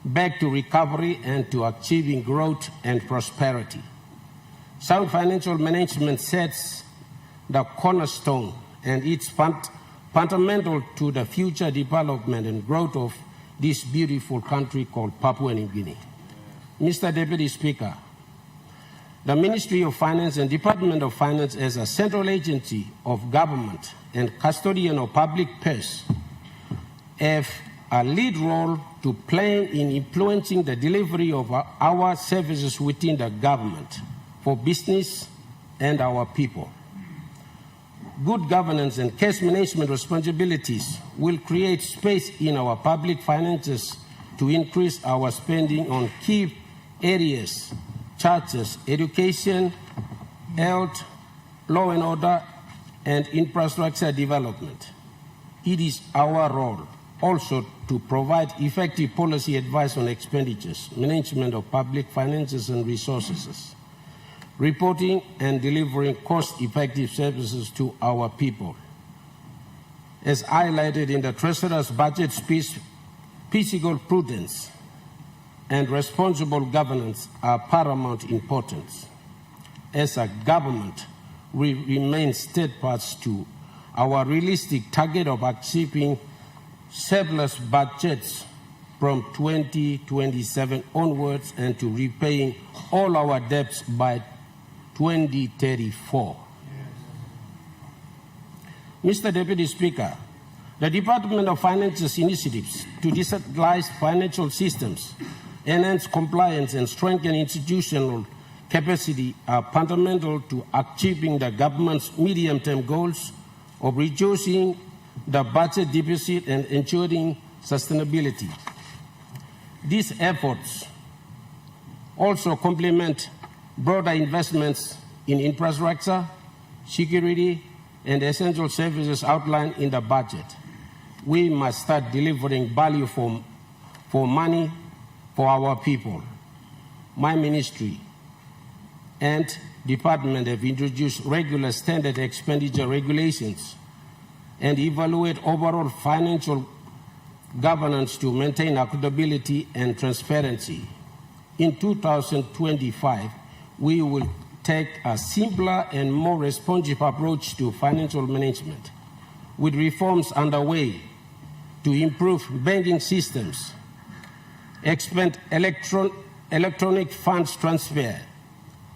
back to recovery and to achieving growth and prosperity. Sound financial management sets the cornerstone and it's fundamental to the future development and growth of this beautiful country called Papua New Guinea. Mr. Deputy Speaker, the Ministry of Finance and Department of Finance as a central agency of government and custodian of public purse have a lead role to play in influencing the delivery of our services within the government for business and our people. Good governance and cash management responsibilities will create space in our public finances to increase our spending on key areas such as education, health, law and order, and infrastructure development. It is our role also to provide effective policy advice on expenditures, management of public finances and resources, reporting and delivering cost-effective services to our people. As highlighted in the Treasurer's budget speech, fiscal prudence and responsible governance are paramount importance. As a government, we remain steadfast to our realistic target of achieving surplus budgets from 2027 onwards and to repaying all our debts by 2034. Mr. Deputy Speaker, the Department of Finance's initiatives to decentralize financial systems, enhance compliance, and strengthen institutional capacity are fundamental to achieving the government's medium-term goals of reducing the budget deficit and ensuring sustainability. These efforts also complement broader investments in infrastructure, security, and essential services outlined in the budget. We must start delivering value for money for our people. My ministry and department have introduced regular standard expenditure regulations and evaluate overall financial governance to maintain accountability and transparency. In 2025, we will take a simpler and more responsive approach to financial management, with reforms underway to improve banking systems, expand electronic funds transfer,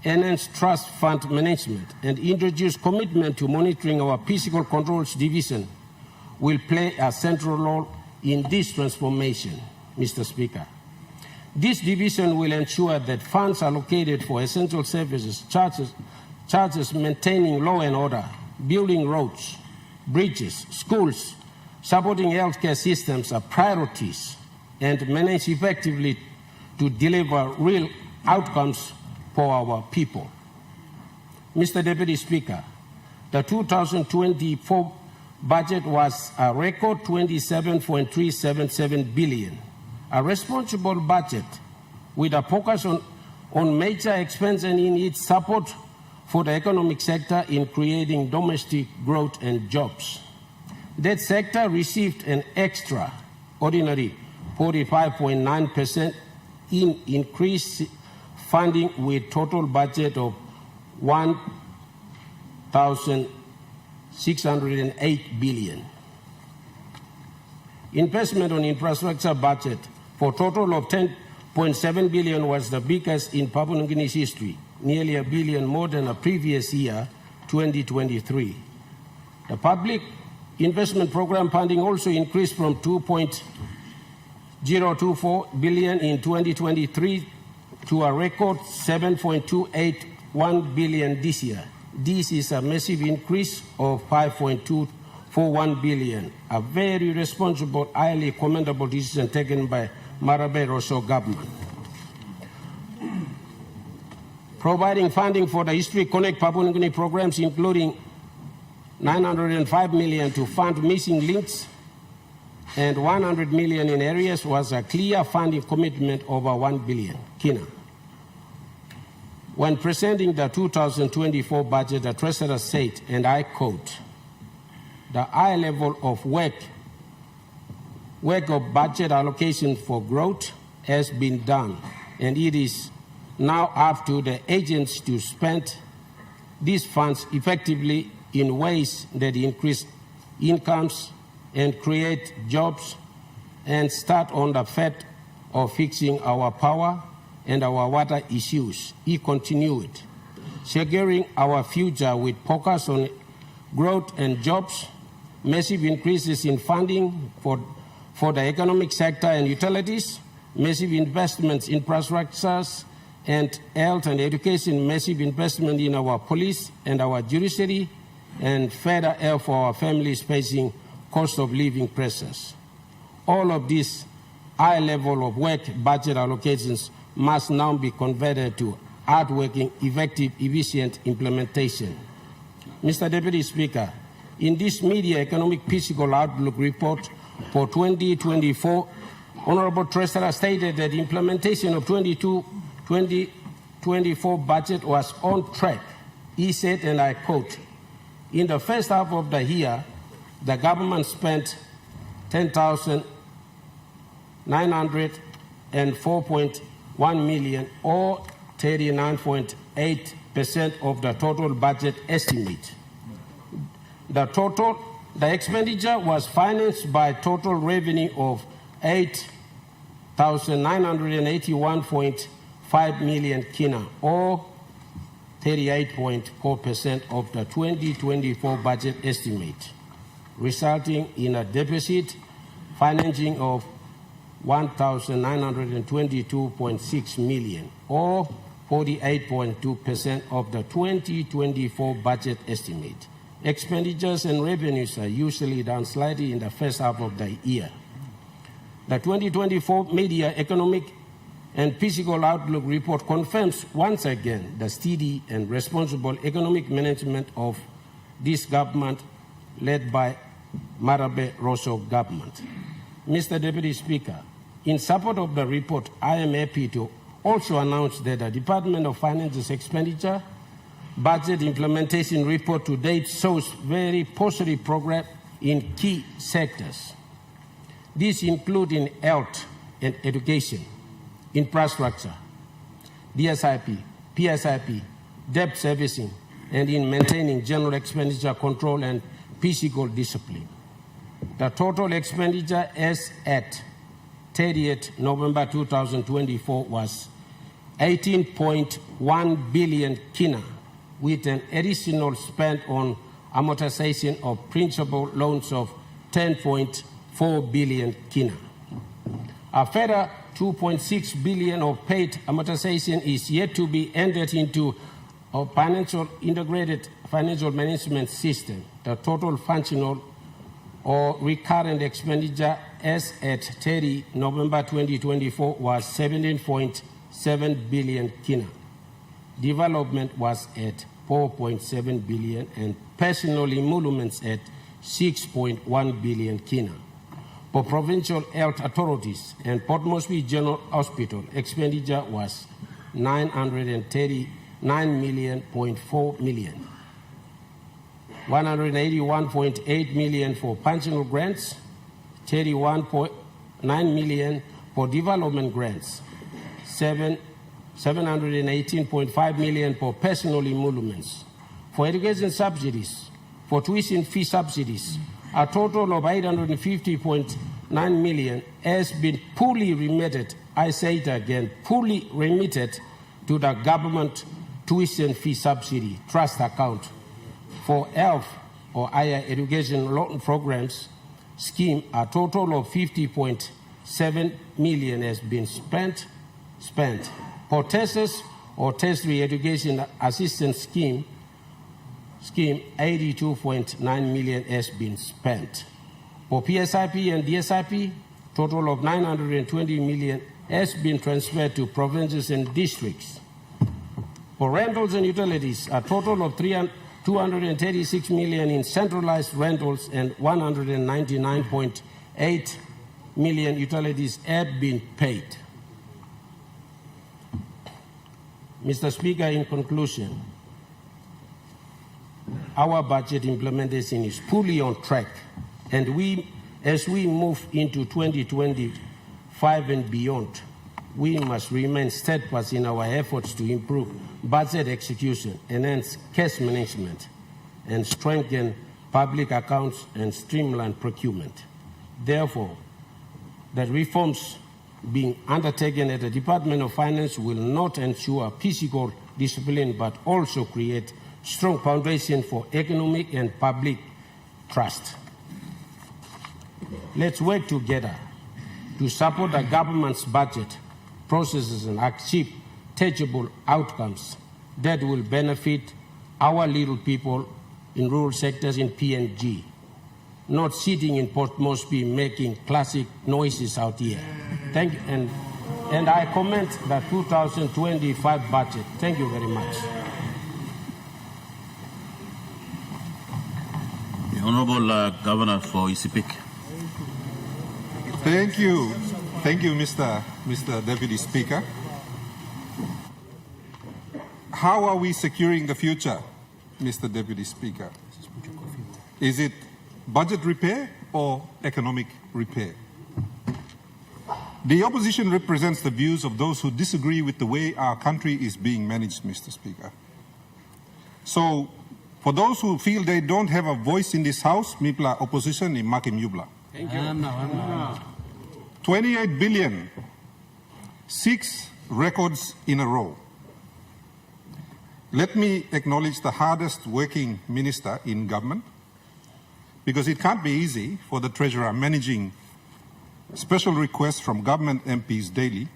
enhance trust fund management, and introduce commitment to monitoring our physical controls division will play a central role in this transformation, Mr. Speaker. This division will ensure that funds allocated for essential services, such as maintaining law and order, building roads, bridges, schools, supporting healthcare systems are priorities and managed effectively to deliver real outcomes for our people. Mr. Deputy Speaker, the 2024 budget was a record $27.377 billion. A responsible budget with a focus on major expansion in its support for the economic sector in creating domestic growth and jobs. That sector received an extraordinary 45.9% in increased funding with total budget of $1,608 billion. Investment on infrastructure budget for total of $10.7 billion was the biggest in Papua New Guinea's history, nearly $1 billion more than the previous year, 2023. The public investment program funding also increased from $2.024 billion in 2023 to a record $7.281 billion this year. This is a massive increase of $5.241 billion, a very responsible, highly commendable decision taken by Marabe Rosso government. Providing funding for the History Connect Papua New Guinea programs, including $905 million to fund missing links and $100 million in areas, was a clear funding commitment over $1 billion. Kina. When presenting the 2024 budget, the Treasurer said, and I quote, "The high level of work of budget allocation for growth has been done, and it is now up to the agents to spend these funds effectively in ways that increase incomes and create jobs and start on the path of fixing our power and our water issues." He continued, "Securing our future with focus on growth and jobs, massive increases in funding for the economic sector and utilities, massive investments in infrastructures and health and education, massive investment in our police and our judiciary, and further help for our families facing cost of living pressures. All of this high level of work budget allocations must now be converted to hardworking, effective, efficient implementation." Mr. Deputy Speaker, in this Media Economic Physical Outlook report for 2024, Honorable Treasurer stated that implementation of 2024 budget was on track. He said, and I quote, "In the first half of the year, the government spent $10,904.1 million, or 39.8% of the total budget estimate. The expenditure was financed by total revenue of $8,981.5 million kina, or 38.4% of the 2024 budget estimate, resulting in a deficit financing of $1,922.6 million, or 48.2% of the 2024 budget estimate. Expenditures and revenues are usually down slightly in the first half of the year. The 2024 Media Economic and Physical Outlook report confirms once again the steady and responsible economic management of this government led by Marabe Rosso government. Mr. Deputy Speaker, in support of the report, I am happy to also announce that the Department of Finance's expenditure budget implementation report to date shows very positive progress in key sectors. These include in health and education, infrastructure, DSIP, PSIP, debt servicing, and in maintaining general expenditure control and fiscal discipline. The total expenditure as at 30th November 2024 was 18.1 billion kina, with an additional spend on amortization of principal loans of 10.4 billion kina. A further 2.6 billion of paid amortization is yet to be entered into a integrated financial management system. The total functional or recurrent expenditure as at 30 November 2024 was 17.7 billion kina. Development was at 4.7 billion and personal emoluments at 6.1 billion kina. for provincial health authorities and Port Moresby General Hospital expenditure was 939.4 million. 181.8 million for pensional grants, 31.9 million for development grants, 718.5 million for personal emoluments, for education subsidies, for tuition fee subsidies. A total of 850.9 million has been fully remitted, I say it again, fully remitted to the government tuition fee subsidy trust account for health or higher education loan programs scheme. A total of 50.7 million has been spent. For TESS or tertiary education assistance scheme 82.9 million has been spent. For PSIP and DSIP, total of 920 million has been transferred to provinces and districts. For rentals and utilities, a total of 236 million in centralized rentals and 199.8 million utilities have been paid. Mr. Speaker, in conclusion, our budget implementation is fully on track, and as we move into 2025 and beyond, we must remain steadfast in our efforts to improve budget execution, enhance cash management, and strengthen public accounts and streamline procurement. Therefore, the reforms being undertaken at the Department of Finance will not ensure fiscal discipline, but also create strong foundation for economic and public trust. Let's work together to support the government's budget processes and achieve tangible outcomes that will benefit our little people in rural sectors in PNG, not sitting in Port Moresby making classic noises out here. Thank you, and I commend the 2025 budget. Thank you very much. The Honourable Governor for Isipik. Thank you. Thank you, Mr. Deputy Speaker. How are we securing the future, Mr. Deputy Speaker? Is it budget repair or economic repair? The opposition represents the views of those who disagree with the way our country is being managed, Mr. Speaker. So, for those who feel they don't have a voice in this House, Mipla opposition in Makim Yubla. Thank you. 28 billion, 6 records in a row. Let me acknowledge the hardest working minister in government, because it can't be easy for the Treasurer managing special requests from government MPs daily.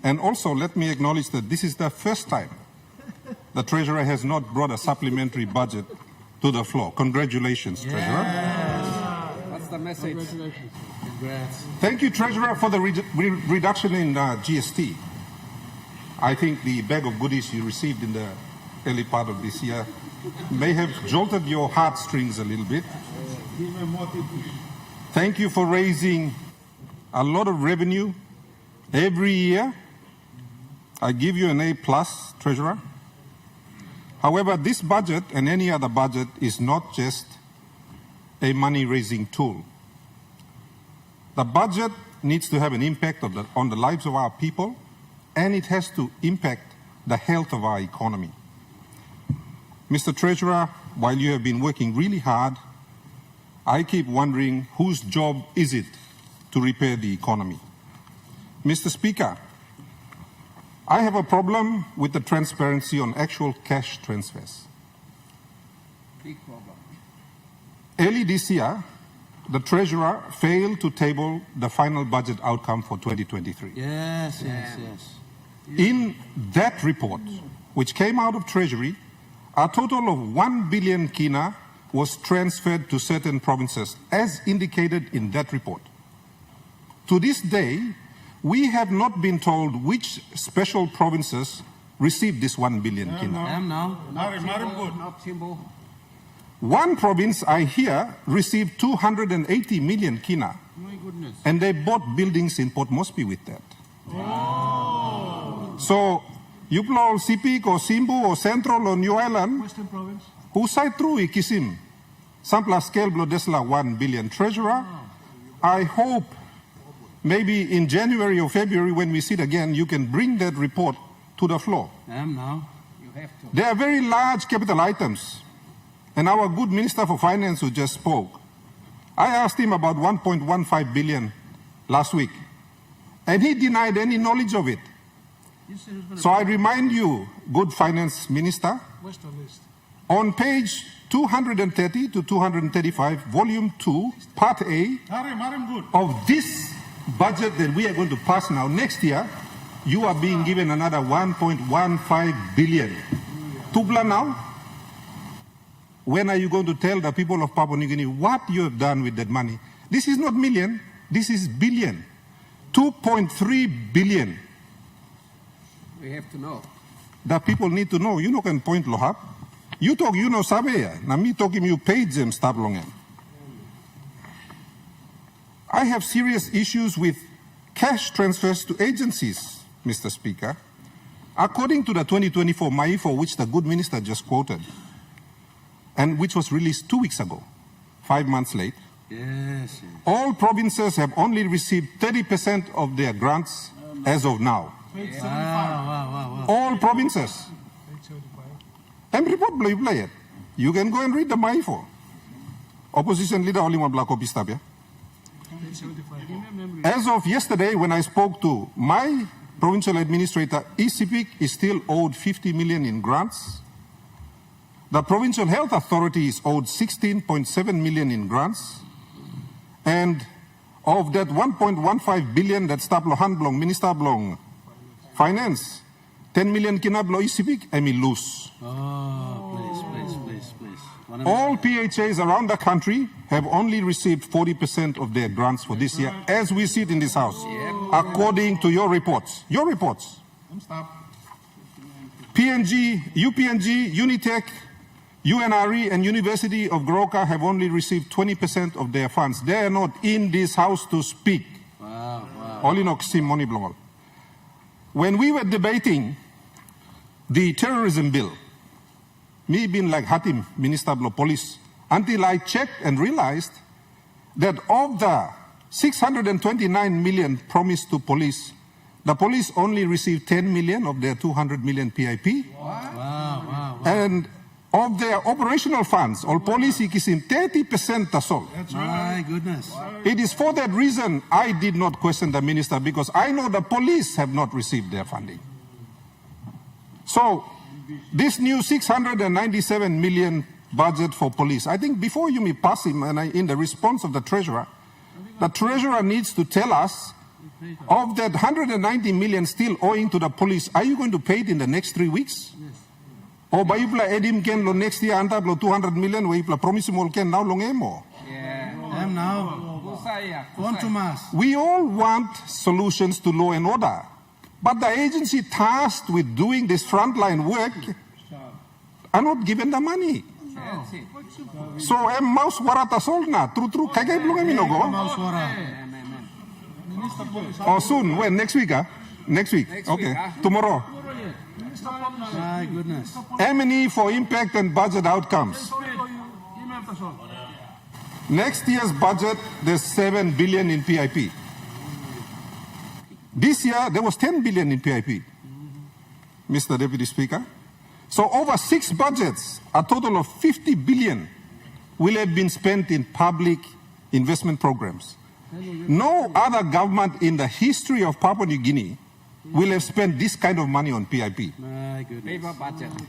And also let me acknowledge that this is the first time the Treasurer has not brought a supplementary budget to the floor. Congratulations, Treasurer. That's the message. Congrats. Thank you, Treasurer, for the reduction in GST. I think the bag of goodies you received in the early part of this year may have jolted your heartstrings a little bit. Thank you for raising a lot of revenue every year. I give you an A+, Treasurer. However, this budget and any other budget is not just a money-raising tool. The budget needs to have an impact on the lives of our people, and it has to impact the health of our economy. Mr. Treasurer, while you have been working really hard, I keep wondering whose job is it to repair the economy? Mr. Speaker, I have a problem with the transparency on actual cash transfers. Big problem. Early this year, the Treasurer failed to table the final budget outcome for 2023. Yes. In that report, which came out of Treasury, a total of 1 billion kina was transferred to certain provinces, as indicated in that report. To this day, we have not been told which special provinces received this 1 billion kina. One province, I hear, received 280 million kina. My goodness. And they bought buildings in Port Moresby with that. Wow. So, you blow Sipik or Simbu or Central or New Island, Western Province. who side through Ikisim, Sampla scale blow desla 1 billion treasurer. I hope maybe in January or February when we sit again, you can bring that report to the floor. Now. You have to. They are very large capital items. And our good Minister for Finance who just spoke, I asked him about 1.15 billion last week. And he denied any knowledge of it. So I remind you, good Finance Minister, on page 230 to 235, volume 2, part A, of this budget that we are going to pass now, next year, you are being given another 1.15 billion. Tubla now, when are you going to tell the people of Papua New Guinea what you have done with that money? This is not million, this is billion. 2.3 billion. We have to know. The people need to know. You know can point lohap. You talk, you know sabe ya. Na me talk him you paid them stop longen. I have serious issues with cash transfers to agencies, Mr. Speaker. According to the 2024 MAIFO, which the good minister just quoted, and which was released 2 weeks ago, 5 months late, Yes. all provinces have only received 30% of their grants as of now. Wow. All provinces. And report play it. You can go and read the MAIFO. Opposition leader only one black copy stop, yeah? As of yesterday, when I spoke to my provincial administrator, ECPIC is still owed 50 million in grants. The Provincial Health Authority is owed 16.7 million in grants. And of that 1.15 billion that stop Lohan Blong, Minister Blong Finance, 10 million kina blo ECPIC, I mean lose. Please. All PHAs around the country have only received 40% of their grants for this year, as we sit in this house, according to your reports. Your reports. PNG, UPNG, Unitech, UNRE and University of Goroka have only received 20% of their funds. They are not in this house to speak. When we were debating the terrorism bill, me being like Hatim, Minister of Police, until I checked and realized that of the 629 million promised to police, the police only received 10 million of their 200 million PIP. And of their operational funds, all police ikisim 30% that's all. My goodness. It is for that reason I did not question the minister, because I know the police have not received their funding. So this new 697 million budget for police, I think before you may pass him, and in the response of the treasurer needs to tell us of that 190 million still owing to the police, are you going to pay it in the next 3 weeks? O ba ipla edim ken lo next year anta lo 200 million we ipla promise mo ken now long emo. We all want solutions to law and order, but the agency tasked with doing this frontline work are not given the money. So mouse warata solna true kagay blong minogo. Oh soon, when next week Next week. Okay. Tomorrow. My goodness. M&E for impact and budget outcomes. Next year's budget, there's 7 billion in PIP. This year, there was 10 billion in PIP, Mr. Deputy Speaker. So over 6 budgets, a total of 50 billion will have been spent in public investment programs. No other government in the history of Papua New Guinea will have spent this kind of money on PIP. My goodness.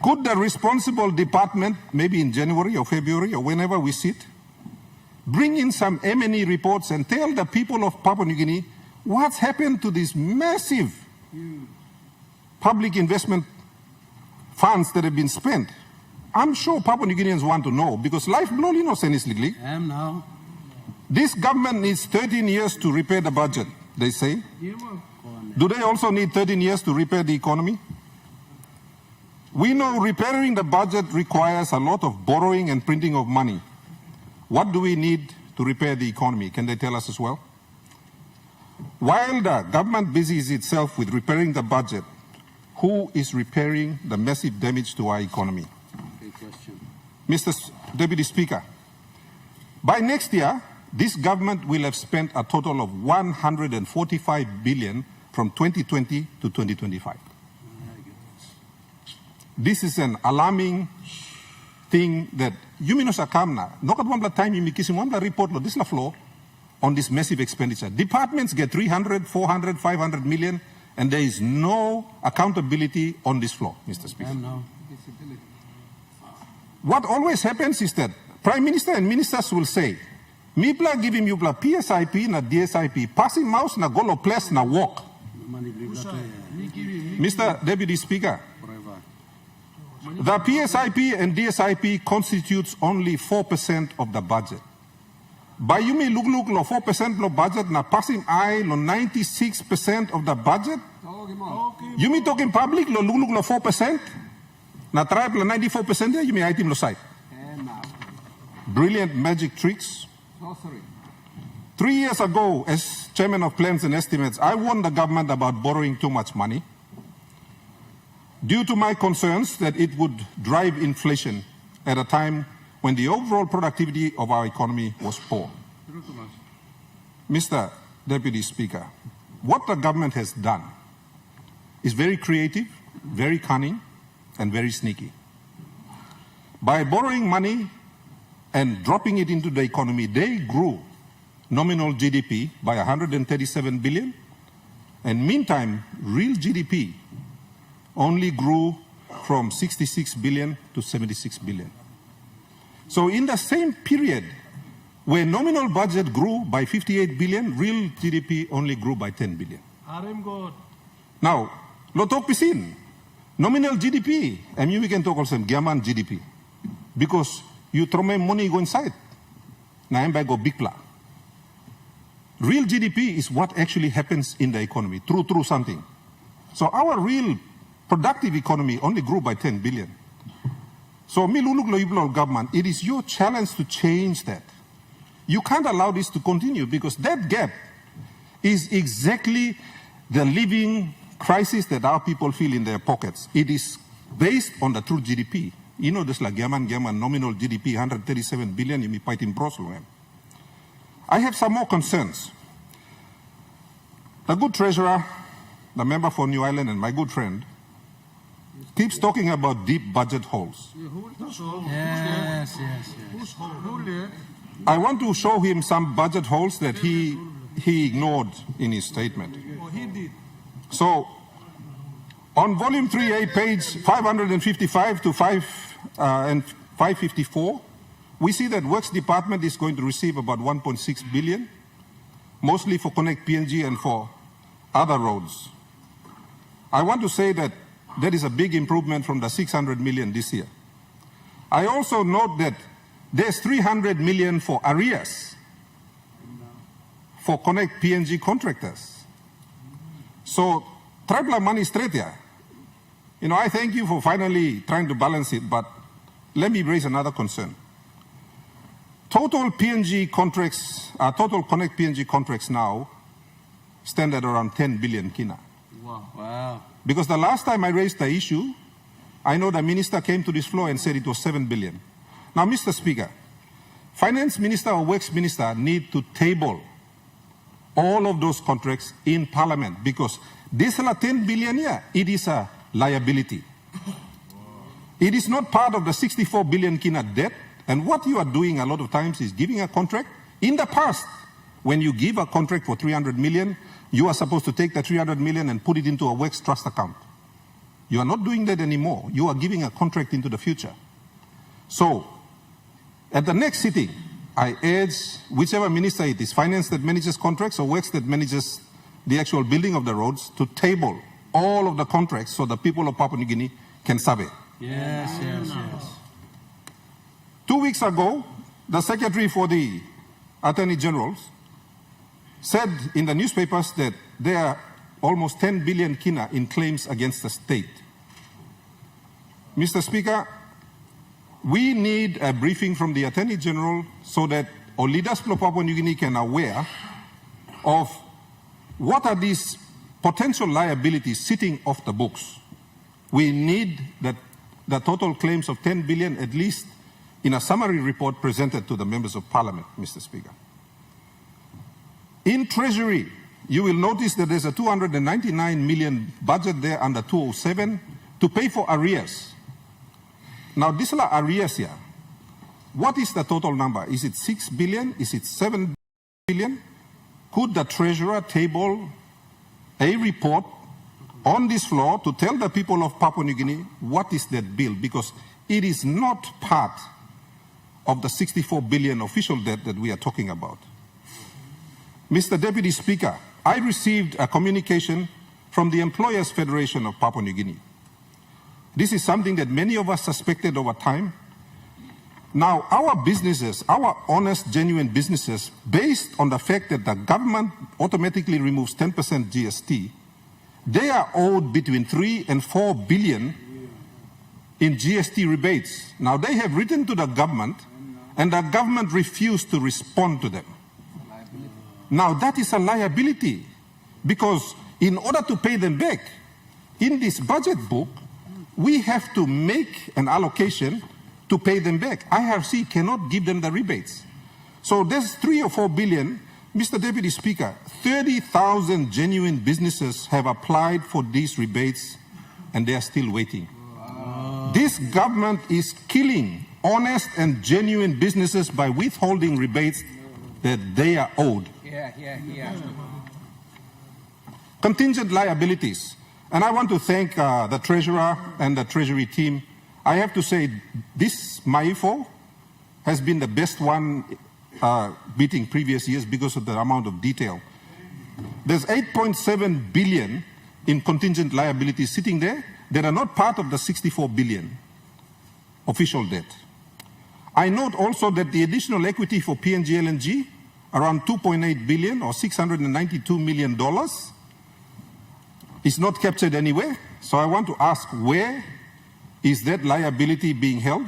Could the responsible department, maybe in January or February or whenever we sit, bring in some M&E reports and tell the people of Papua New Guinea what's happened to these massive public investment funds that have been spent? I'm sure Papua New Guineans want to know, because life blow innocently. Now. This government needs 13 years to repair the budget, they say. Do they also need 13 years to repair the economy? We know repairing the budget requires a lot of borrowing and printing of money. What do we need to repair the economy? Can they tell us as well? While the government busies itself with repairing the budget, who is repairing the massive damage to our economy? Mr. Deputy Speaker, by next year, this government will have spent a total of 145 billion from 2020 to 2025. This is an alarming thing that you may not come now. Not at one time you make one report this la floor on this massive expenditure. Departments get 300, 400, 500 million, and there is no accountability on this floor, Mr. Speaker. What always happens is that Prime Minister and ministers will say, "Mipla give him yupla PSIP na DSIP, passing mouse na golo place na walk." Mr. Deputy Speaker, the PSIP and DSIP constitutes only 4% of the budget. By you may look lo 4% lo budget na passing I lo 96% of the budget. You may talk in public lo look lo 4%. Na tribe lo 94% you may item lo side. Brilliant magic tricks. 3 years ago, as Chairman of Plans and Estimates, I warned the government about borrowing too much money due to my concerns that it would drive inflation at a time when the overall productivity of our economy was poor. Mr. Deputy Speaker, what the government has done is very creative, very cunning, and very sneaky. By borrowing money and dropping it into the economy, they grew nominal GDP by 137 billion, and meantime, real GDP only grew from 66 billion to 76 billion. So in the same period, where nominal budget grew by 58 billion, real GDP only grew by 10 billion. Now, lo talk pisin, nominal GDP, and we can talk also Gaman GDP, because you throw my money go inside. Now I'm by go big pla. Real GDP is what actually happens in the economy, through something. So our real productive economy only grew by 10 billion. So Miluluk government, it is your challenge to change that. You can't allow this to continue because that gap is exactly the living crisis that our people feel in their pockets. It is based on the true GDP. You know, this like Gaman nominal GDP, 137 billion, you may fight in Brussels. I have some more concerns. The good treasurer, the member for New Ireland and my good friend, keeps talking about deep budget holes. Yes. I want to show him some budget holes that he ignored in his statement. So, on volume 3A, page 555 to 554, we see that Works Department is going to receive about 1.6 billion, mostly for Connect PNG and for other roads. I want to say that that is a big improvement from the 600 million this year. I also note that there's 300 million for arrears for Connect PNG contractors. So, triple money straight here. You know, I thank you for finally trying to balance it, but let me raise another concern. Total PNG contracts, total Connect PNG contracts now stand at around 10 billion kina. Wow. Because the last time I raised the issue, I know the minister came to this floor and said it was 7 billion. Now, Mr. Speaker, Finance Minister or Works Minister need to table all of those contracts in Parliament because this 10 billion here, it is a liability. It is not part of the 64 billion kina debt. And what you are doing a lot of times is giving a contract. In the past, when you give a contract for 300 million, you are supposed to take the 300 million and put it into a Works trust account. You are not doing that anymore. You are giving a contract into the future. So, at the next sitting, I urge whichever minister it is, finance that manages contracts or Works that manages the actual building of the roads, to table all of the contracts so the people of Papua New Guinea can survey. Yes. 2 weeks ago, the Secretary for the Attorney Generals said in the newspapers that there are almost 10 billion kina in claims against the state. Mr. Speaker, we need a briefing from the Attorney General so that our leaders of Papua New Guinea can aware of what are these potential liabilities sitting off the books. We need the total claims of 10 billion at least in a summary report presented to the members of Parliament, Mr. Speaker. In Treasury, you will notice that there's a 299 million budget there under 207 to pay for arrears. Now, these are arrears here. What is the total number? Is it 6 billion? Is it 7 billion? Could the Treasurer table a report on this floor to tell the people of Papua New Guinea what is that bill? Because it is not part of the 64 billion official debt that we are talking about. Mr. Deputy Speaker, I received a communication from the Employers Federation of Papua New Guinea. This is something that many of us suspected over time. Now, our businesses, our honest, genuine businesses, based on the fact that the government automatically removes 10% GST, they are owed between 3 and 4 billion in GST rebates. Now, they have written to the government, and the government refused to respond to them. Now, that is a liability, because in order to pay them back, in this budget book, we have to make an allocation to pay them back. IRC cannot give them the rebates. So there's 3 or 4 billion. Mr. Deputy Speaker, 30,000 genuine businesses have applied for these rebates, and they are still waiting. This government is killing honest and genuine businesses by withholding rebates that they are owed. Contingent liabilities. And I want to thank the Treasurer and the Treasury team. I have to say, this MAIFO has been the best one beating previous years because of the amount of detail. There's 8.7 billion in contingent liabilities sitting there that are not part of the 64 billion official debt. I note also that the additional equity for PNG LNG, around 2.8 billion or $692 million, is not captured anywhere. So I want to ask, where is that liability being held?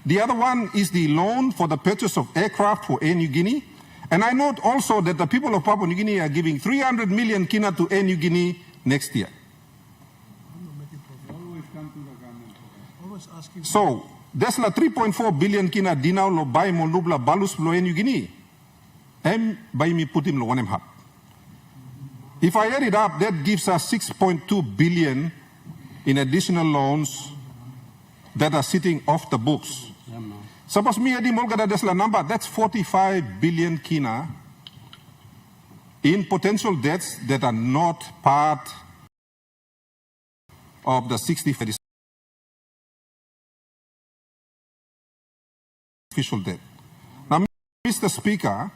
The other one is the loan for the purchase of aircraft for Air New Guinea. And I note also that the people of Papua New Guinea are giving 300 million kina to Air New Guinea next year. So, there's la 3.4 billion kina dinau lo bai mo nubla balus lo Air New Guinea. Bai mi putim lo wanem hap. If I add it up, that gives us 6.2 billion in additional loans that are sitting off the books. Suppose me adi molgada desla number, that's 45 billion kina in potential debts that are not part of the 65 official debt. Now, Mr. Speaker,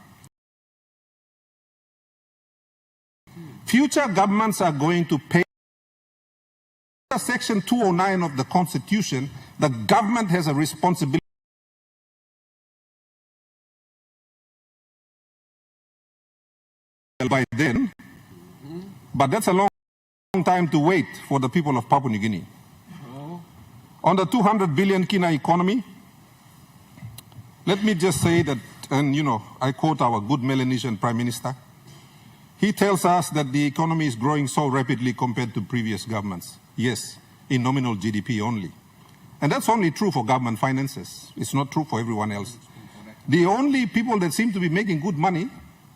future governments are going to pay. Section 209 of the Constitution, the government has a responsibility by then, but that's a long time to wait for the people of Papua New Guinea. On the 200 billion kina economy, let me just say that, and I quote our good Melanesian Prime Minister. He tells us that the economy is growing so rapidly compared to previous governments. Yes, in nominal GDP only. And that's only true for government finances. It's not true for everyone else. The only people that seem to be making good money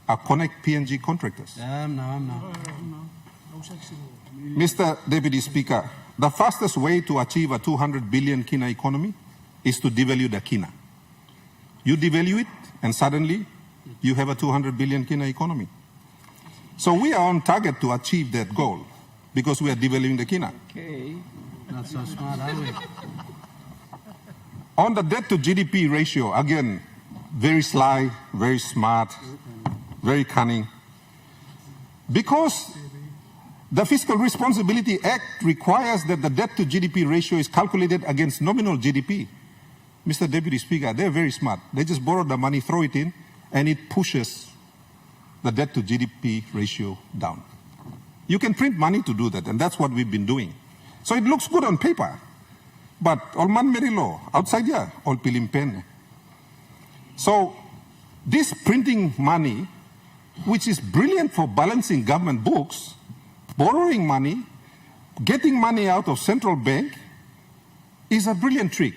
are Connect PNG contractors. Mr. Deputy Speaker, the fastest way to achieve a 200 billion kina economy is to devalue the kina. You devalue it, and suddenly you have a 200 billion kina economy. So we are on target to achieve that goal because we are devaluing the kina. Okay. Not so smart, are we? On the debt to GDP ratio, again, very sly, very smart, very cunning. Because the Fiscal Responsibility Act requires that the debt to GDP ratio is calculated against nominal GDP. Mr. Deputy Speaker, they're very smart. They just borrow the money, throw it in, and it pushes the debt to GDP ratio down. You can print money to do that, and that's what we've been doing. So it looks good on paper. But all man very low. Outside here, all pilim pen. So this printing money, which is brilliant for balancing government books, borrowing money, getting money out of central bank, is a brilliant trick.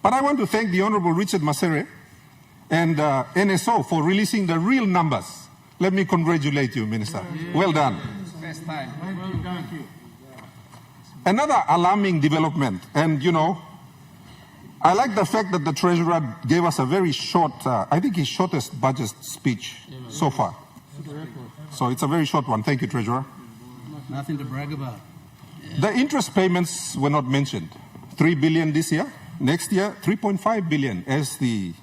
But I want to thank the Honorable Richard Masere and NSO for releasing the real numbers. Let me congratulate you, Minister. Well done. Another alarming development, and you know, I like the fact that the Treasurer gave us a very short, I think his shortest budget speech so far. So it's a very short one. Thank you, Treasurer. Nothing to brag about. The interest payments were not mentioned. 3 billion this year. Next year, 3.5 billion, as the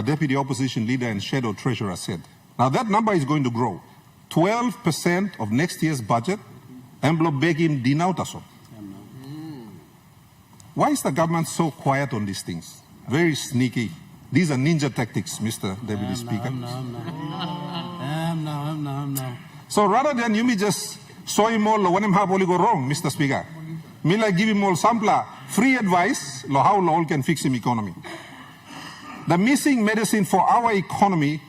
Deputy Opposition Leader and Shadow Treasurer said. Now that number is going to grow. 12% of next year's budget, envelope begging dinautaso. Why is the government so quiet on these things? Very sneaky. These are ninja tactics, Mr. Deputy Speaker. So rather than you may just show him all when him have go wrong, Mr. Speaker, me like give him all sampler free advice lo how lo all can fix him economy. The missing medicine for our economy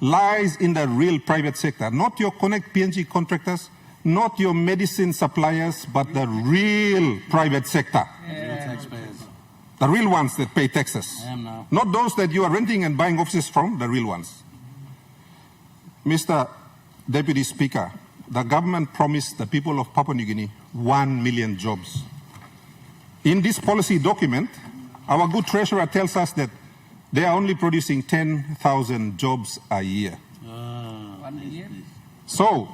lies in the real private sector, not your Connect PNG contractors, not your medicine suppliers, but the real private sector. The real ones that pay taxes. Not those that you are renting and buying offices from, the real ones. Mr. Deputy Speaker, the government promised the people of Papua New Guinea 1 million jobs. In this policy document, our good treasurer tells us that they are only producing 10,000 jobs a year. So,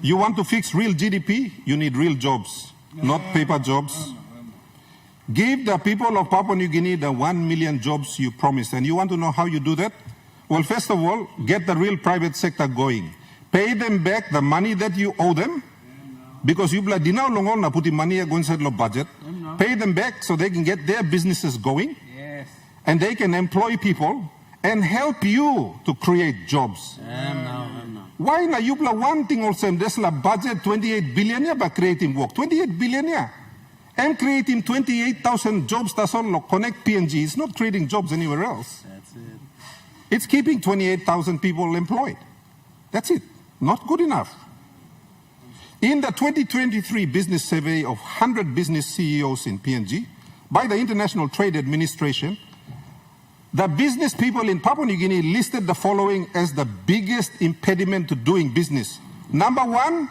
you want to fix real GDP, you need real jobs, not paper jobs. Give the people of Papua New Guinea the 1 million jobs you promised. And you want to know how you do that? Well, first of all, get the real private sector going. Pay them back the money that you owe them, because you blood now long on putting money inside the budget. Pay them back so they can get their businesses going, and they can employ people and help you to create jobs. Why na you blood one thing also? There's a budget 28 billion ya by creating work. 28 billion ya. I'm creating 28,000 jobs. That's all. Connect PNG. It's not creating jobs anywhere else. That's it. It's keeping 28,000 people employed. That's it. Not good enough. In the 2023 business survey of 100 business CEOs in PNG by the International Trade Administration, the business people in Papua New Guinea listed the following as the biggest impediment to doing business. Number one,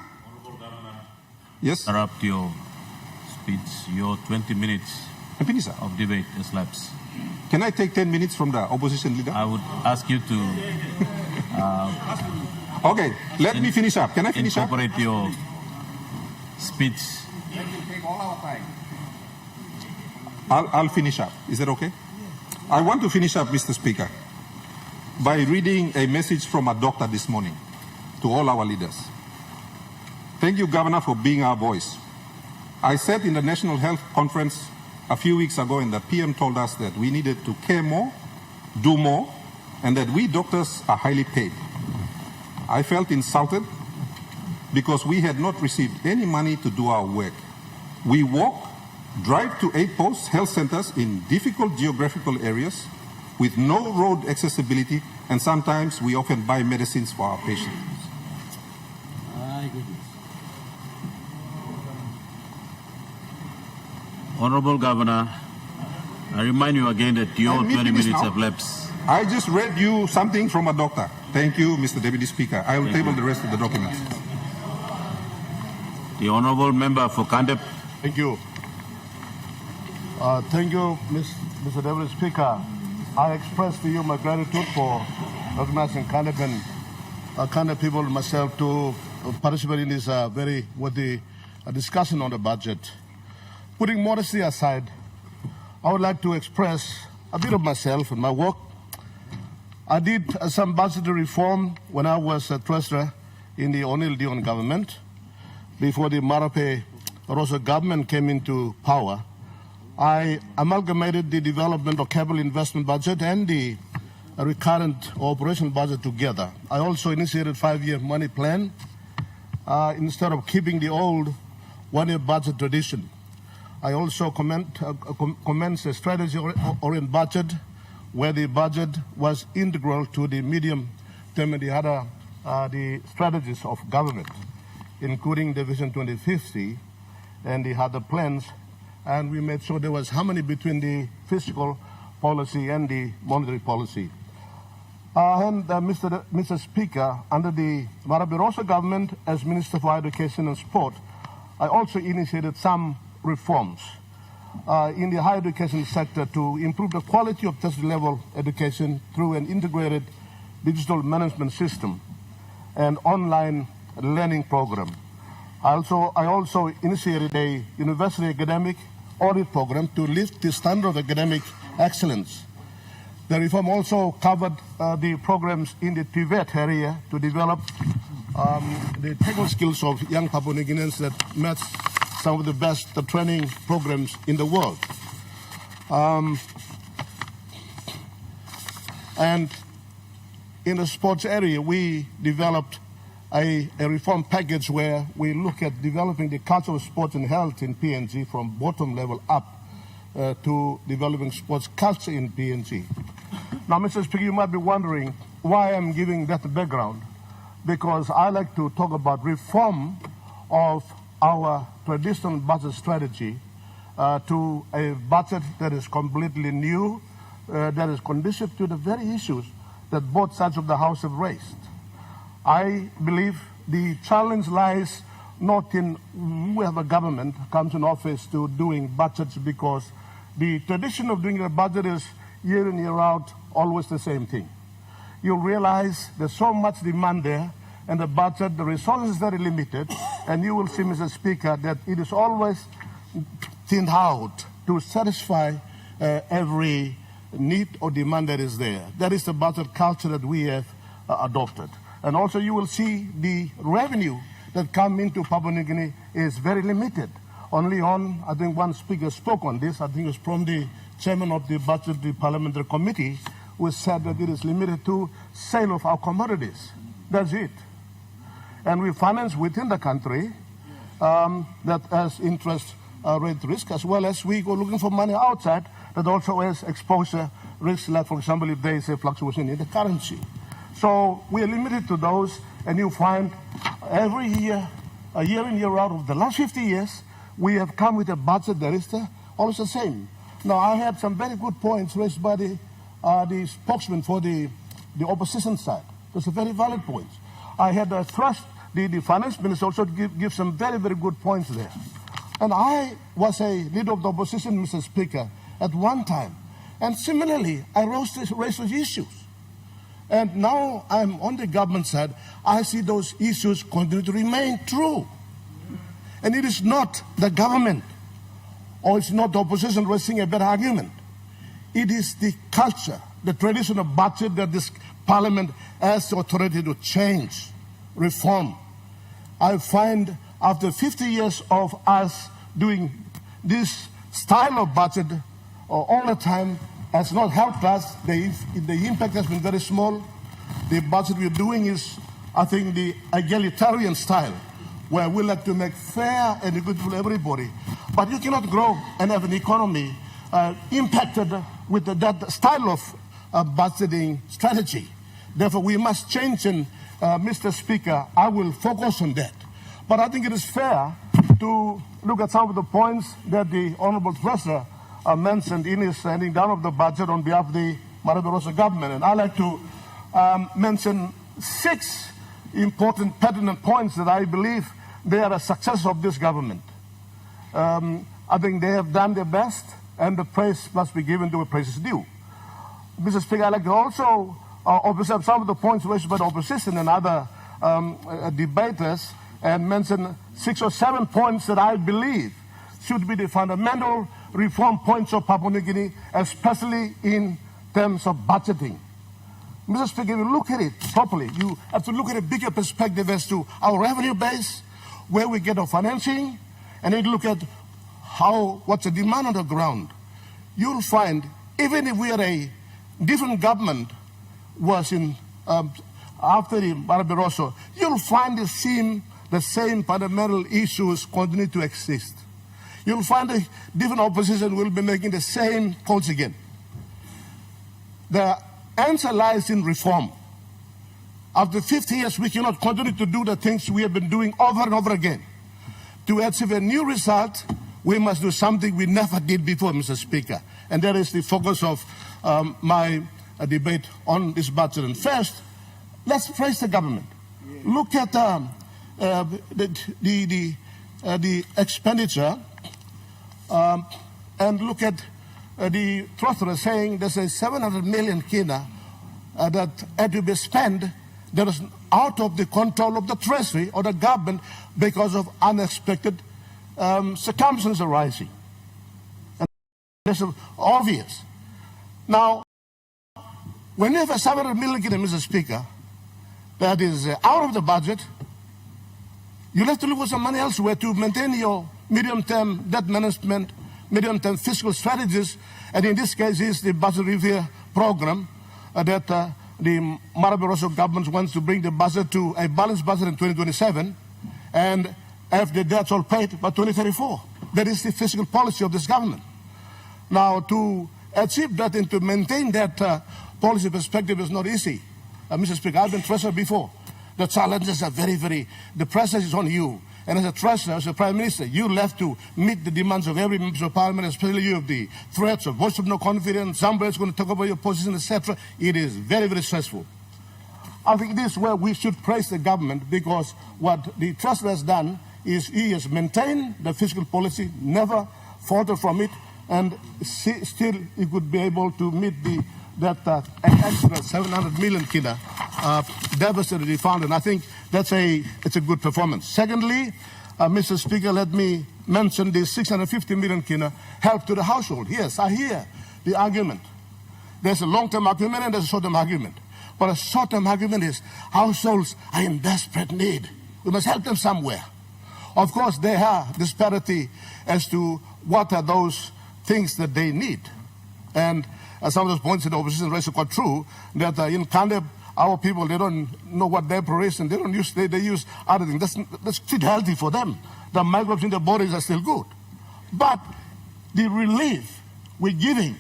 yes? Interrupt your speech. Your 20 minutes of debate has lapsed. Can I take 10 minutes from the opposition leader? I would ask you to okay, let me finish up. Can I finish up? Incorporate your speech. I'll finish up. Is that okay? I want to finish up, Mr. Speaker, by reading a message from a doctor this morning to all our leaders. Thank you, Governor, for being our voice. I said in the National Health Conference a few weeks ago, and the PM told us that we needed to care more, do more, and that we doctors are highly paid. I felt insulted because we had not received any money to do our work. We walk, drive to 8 post health centers in difficult geographical areas with no road accessibility, and sometimes we often buy medicines for our patients. My goodness. Honorable Governor, I remind you again that your 20 minutes have lapsed. I just read you something from a doctor. Thank you, Mr. Deputy Speaker. I will table the rest of the documents. The Honorable Member for Kandep. Thank you. Thank you, Mr. Deputy Speaker. I express to you my gratitude for recognizing Kandep and Kandep people and myself to participate in this very worthy discussion on the budget. Putting modesty aside, I would like to express a bit of myself and my work. I did some budgetary reform when I was a treasurer in the O'Neill Dion government. Before the Marape Rosso government came into power, I amalgamated the development of capital investment budget and the recurrent operational budget together. I also initiated 5-year money plan instead of keeping the old 1-year budget tradition. I also commence a strategy-oriented budget, where the budget was integral to the medium-term and the strategies of government, including the Vision 2050 and the other plans, and we made sure there was harmony between the fiscal policy and the monetary policy. Mr. Speaker, under the Marabirosa government as Minister for Education and Sport, I also initiated some reforms in the higher education sector to improve the quality of tertiary level education through an integrated digital management system and online learning program. I also initiated a university academic audit program to lift the standard of academic excellence. The reform also covered the programs in the Tibet area to develop the technical skills of young Papua New Guineans that match some of the best training programs in the world. And in the sports area, we developed a reform package where we look at developing the culture of sports and health in PNG from bottom level up to developing sports culture in PNG. Now, Mr. Speaker, you might be wondering why I'm giving that background, because I like to talk about reform of our traditional budget strategy to a budget that is completely new, that is conducive to the very issues that both sides of the House have raised. I believe the challenge lies not in whoever government comes in office to doing budgets, because the tradition of doing a budget is year in, year out, always the same thing. You'll realize there's so much demand there, and the budget, the resources is very limited, and you will see, Mr. Speaker, that it is always thinned out to satisfy every need or demand that is there. That is the budget culture that we have adopted. And also you will see the revenue that come into Papua New Guinea is very limited. Only on, I think one speaker spoke on this, I think it was from the chairman of the budgetary parliamentary committee, who said that it is limited to sale of our commodities. That's it. And we finance within the country that has interest rate risk, as well as we go looking for money outside that also has exposure risk, like, for example, if there is a fluctuation in the currency. So we are limited to those, and you find every year, a year in, year out, of the last 50 years, we have come with a budget that is always the same. Now, I had some very good points raised by the spokesman for the opposition side. Those are very valid points. I had thrust the finance minister also to give some very, very good points there. And I was a leader of the opposition, Mr. Speaker, at one time. And similarly, I raised those issues. And now I'm on the government side. I see those issues continue to remain true. And it is not the government, or it's not the opposition raising a better argument. It is the culture, the tradition of budget that this parliament has the authority to change, reform. I find after 50 years of us doing this style of budget all the time has not helped us. The impact has been very small. The budget we're doing is, I think, the egalitarian style, where we like to make fair and good for everybody. But you cannot grow and have an economy impacted with that style of budgeting strategy. Therefore, we must change, and Mr. Speaker, I will focus on that. But I think it is fair to look at some of the points that the Honorable Treasurer mentioned in his handing down of the budget on behalf of the Marabirosa government. And I'd like to mention 6 important pertinent points that I believe they are a success of this government. I think they have done their best, and the praise must be given to where praise is due. Mr. Speaker, I'd like to also observe some of the points raised by the opposition and other debaters, and mention 6 or 7 points that I believe should be the fundamental reform points of Papua New Guinea, especially in terms of budgeting. Mr. Speaker, if you look at it properly, you have to look at a bigger perspective as to our revenue base, where we get our financing, and then look at what's the demand on the ground. You'll find, even if we are a different government was in after the Marabirosa, you'll find the same fundamental issues continue to exist. you'll find the different opposition will be making the same calls again. The answer lies in reform. After 50 years, we cannot continue to do the things we have been doing over and over again. To achieve a new result, we must do something we never did before, Mr. Speaker. And that is the focus of my debate on this budget. And first, let's praise the government. Look at the expenditure and look at the treasurer saying there's a 700 million kina that had to be spent that is out of the control of the treasury or the government because of unexpected circumstances arising. And that's obvious. Now, when you have a 700 million kina, Mr. Speaker, that is out of the budget, you'll have to look for some money elsewhere to maintain your medium-term debt management, medium-term fiscal strategies, and in this case is the budget review program that the Marabaroso government wants to bring the budget to a balanced budget in 2027 and have the debts all paid by 2034. That is the fiscal policy of this government. Now, to achieve that and to maintain that policy perspective is not easy. Mr. Speaker, I've been treasurer before. The challenges are the pressure is on you. And as a treasurer, as a prime minister, you have to meet the demands of every member of parliament, especially you have the threats of voice of no confidence, somebody's going to talk about your position, etc. It is very, very stressful. I think this is where we should praise the government, because what the treasurer has done is he has maintained the fiscal policy, never faltered from it, and still he could be able to meet that extra 700 million kina deficit that he found, and I think it's a good performance. Secondly, Mr. Speaker, let me mention the 650 million kina help to the household. Yes, I hear the argument. There's a long-term argument and there's a short-term argument. But a short-term argument is households are in desperate need. We must help them somewhere. Of course, there are disparity as to what are those things that they need. And some of those points in the opposition raised are quite true, that in Kandeb, our people, they don't know what their preparation, they use other things. That's fit healthy for them. The microbes in their bodies are still good. But the relief we're giving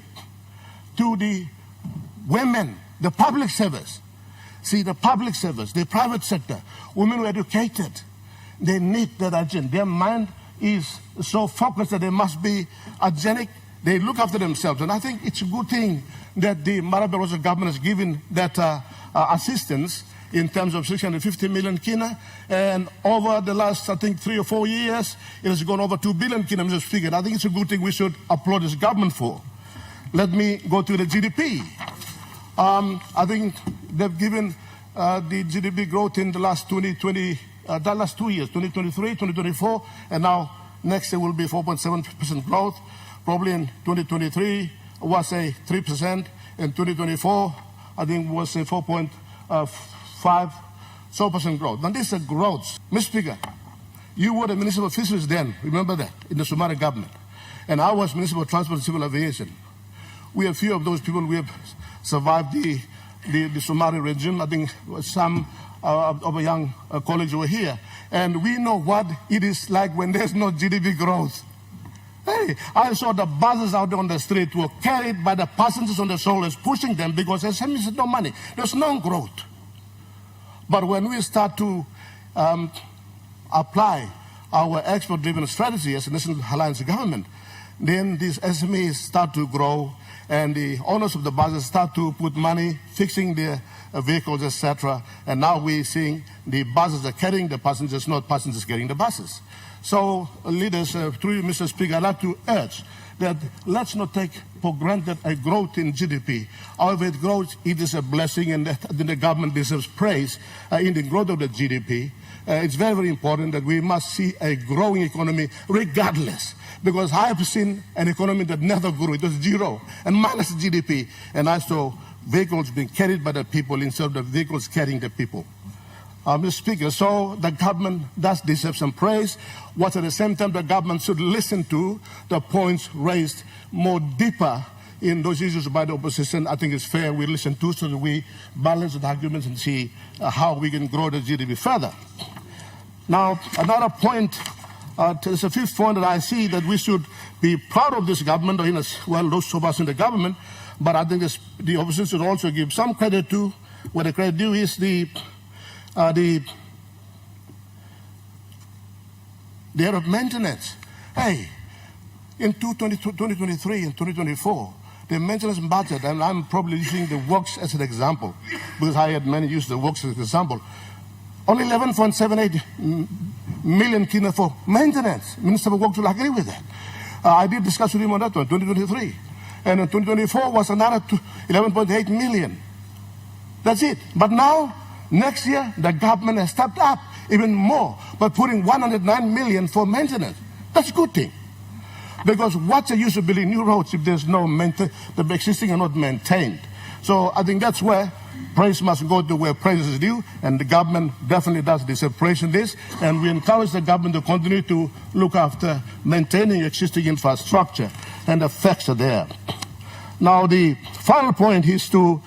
to the women, the public service, see, the public service, the private sector, women who are educated, they need that agenda. Their mind is so focused that they must be hygienic. They look after themselves. And I think it's a good thing that the Marabaroso government has given that assistance in terms of 650 million kina. And over the last, I think, 3 or 4 years, it has gone over 2 billion kina, Mr. Speaker. And I think it's a good thing we should applaud this government for. Let me go to the GDP. I think they've given the GDP growth in the last 2 years, 2023, 2024, and now next year will be 4.7% growth. Probably in 2023 was a 3%, in 2024 I think was a 4.5% growth. Now this is a growth. Mr. Speaker, you were the Minister of Fisheries then, remember that, in the Somali government. And I was Minister of Transport and Civil Aviation. We are few of those people we have survived the Somali regime. I think some of our young colleagues were here. And we know what it is like when there's no GDP growth. Hey, I saw the buses out there on the street were carried by the passengers on the shoulders, pushing them because there's no money. There's no growth. But when we start to apply our export-driven strategy as a National Alliance government, then these SMEs start to grow, and the owners of the buses start to put money, fixing their vehicles, etc. And now we're seeing the buses are carrying the passengers, not passengers carrying the buses. So, leaders, through you, Mr. Speaker, I'd like to urge that let's not take for granted a growth in GDP. However it grows, it is a blessing, and the government deserves praise in the growth of the GDP. It's very, very important that we must see a growing economy regardless, because I have seen an economy that never grew. It was zero and minus GDP, and I saw vehicles being carried by the people instead of the vehicles carrying the people. Mr. Speaker, so the government does deserve some praise, while at the same time the government should listen to the points raised more deeper in those issues by the opposition. I think it's fair we listen to so that we balance the arguments and see how we can grow the GDP further. Now, another point there's a fifth point that I see that we should be proud of this government, or those of us in the government, but I think the opposition should also give some credit to, where the credit due is the area of maintenance. Hey, in 2023 and 2024, the maintenance budget, and I'm probably using the works as an example, because I had many use the works as an example, only 11.78 million kina for maintenance. Minister of Works will agree with that. I did discuss with him on that one, 2023. And in 2024 was another 11.8 million. That's it. But now, next year, the government has stepped up even more by putting 109 million for maintenance. That's a good thing. Because what's the use of building new roads if there's no the existing are not maintained? So I think that's where praise must go to where praise is due, and the government definitely does the separation this, and we encourage the government to continue to look after maintaining existing infrastructure, and the facts are there. Now the final point is to,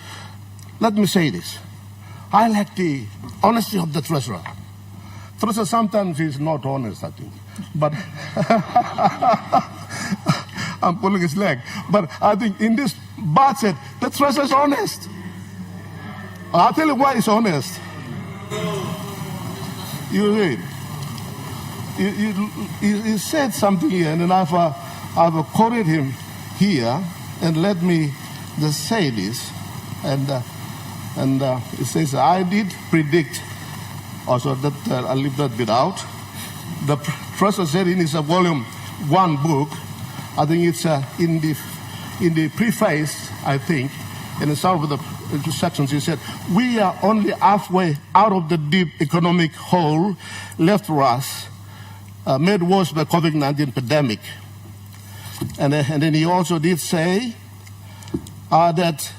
let me say this, I like the honesty of the treasurer. Treasurer sometimes is not honest, I think, but I'm pulling his leg. But I think in this budget, the treasurer is honest. I'll tell you why he's honest. You read. He said something here, and then I've quoted him here, and let me just say this. And it says, I did predict, also that I'll leave that bit out. The treasurer said in his volume 1 book, I think it's in the preface, I think, in some of the sections, he said, we are only halfway out of the deep economic hole left for us, made worse by COVID-19 pandemic. And then he also did say that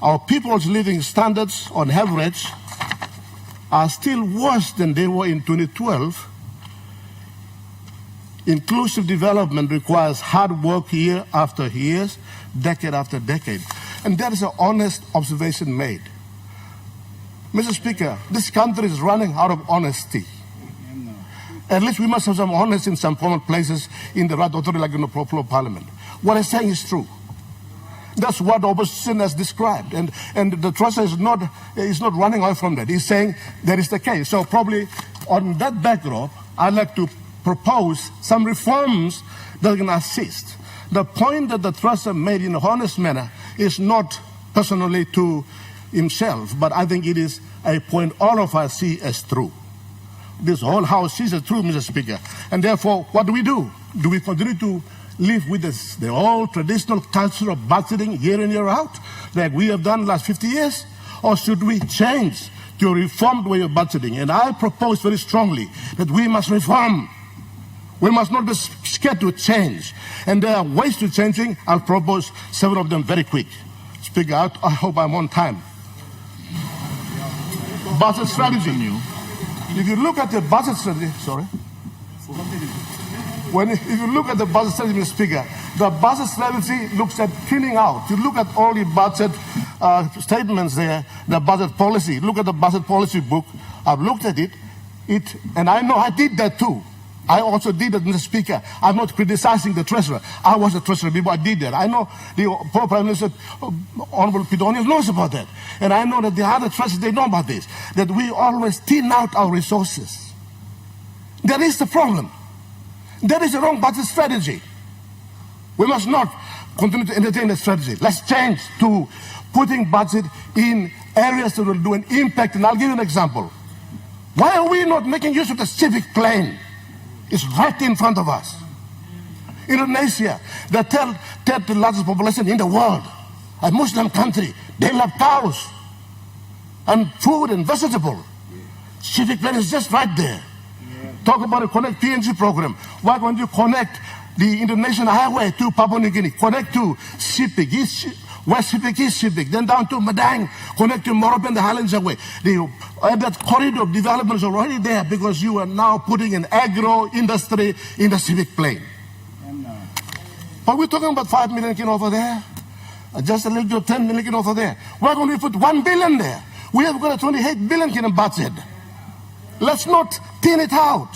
our people's living standards on average are still worse than they were in 2012. Inclusive development requires hard work year after year, decade after decade. And that is an honest observation made. Mr. Speaker, this country is running out of honesty. At least we must have some honesty in some common places in the right authority, like in the popular parliament. What I'm saying is true. That's what the opposition has described. And the treasurer is not running away from that. He's saying that is the case. So probably on that backdrop, I'd like to propose some reforms that can assist. The point that the treasurer made in a honest manner is not personally to himself, but I think it is a point all of us see as true. This whole House sees as true, Mr. Speaker. And therefore, what do? Do we continue to live with the old traditional culture of budgeting year in, year out, like we have done the last 50 years? Or should we change to a reformed way of budgeting? And I propose very strongly that we must reform. We must not be scared to change. And there are ways to changing. I'll propose several of them very quick. Speaker, I hope I'm on time. Budget strategy. If you look at the budget strategy, if you look at the budget strategy, Mr. Speaker, the budget strategy looks at thinning out. You look at all the budget statements there, the budget policy. Look at the budget policy book. I've looked at it, and I know I did that too. I also did that, Mr. Speaker. I'm not criticizing the treasurer. I was the treasurer before I did that. I know the Prime Minister, Honorable Peter O'Neill, knows about that. And I know that the other treasurers, they know about this, that we always thin out our resources. That is the problem. That is the wrong budget strategy. We must not continue to entertain that strategy. Let's change to putting budget in areas that will do an impact. And I'll give you an example. Why are we not making use of the civic plane? It's right in front of us. Indonesia, the third largest population in the world, a Muslim country, they love cows and food and vegetable. Civic plane is just right there. Talk about a Connect PNG program. Why don't you connect the Indonesian highway to Papua New Guinea? Connect to Sipik, West Sipik, East Sipik, then down to Madang, connect to Morobe and the Highlands Highway. That corridor of development is already there because you are now putting an agro industry in the civic plane. But we're talking about 5 million kin over there, just a little bit of 10 million kin over there. Why don't we put 1 billion there? We have got a 28 billion kin budget. Let's not thin it out.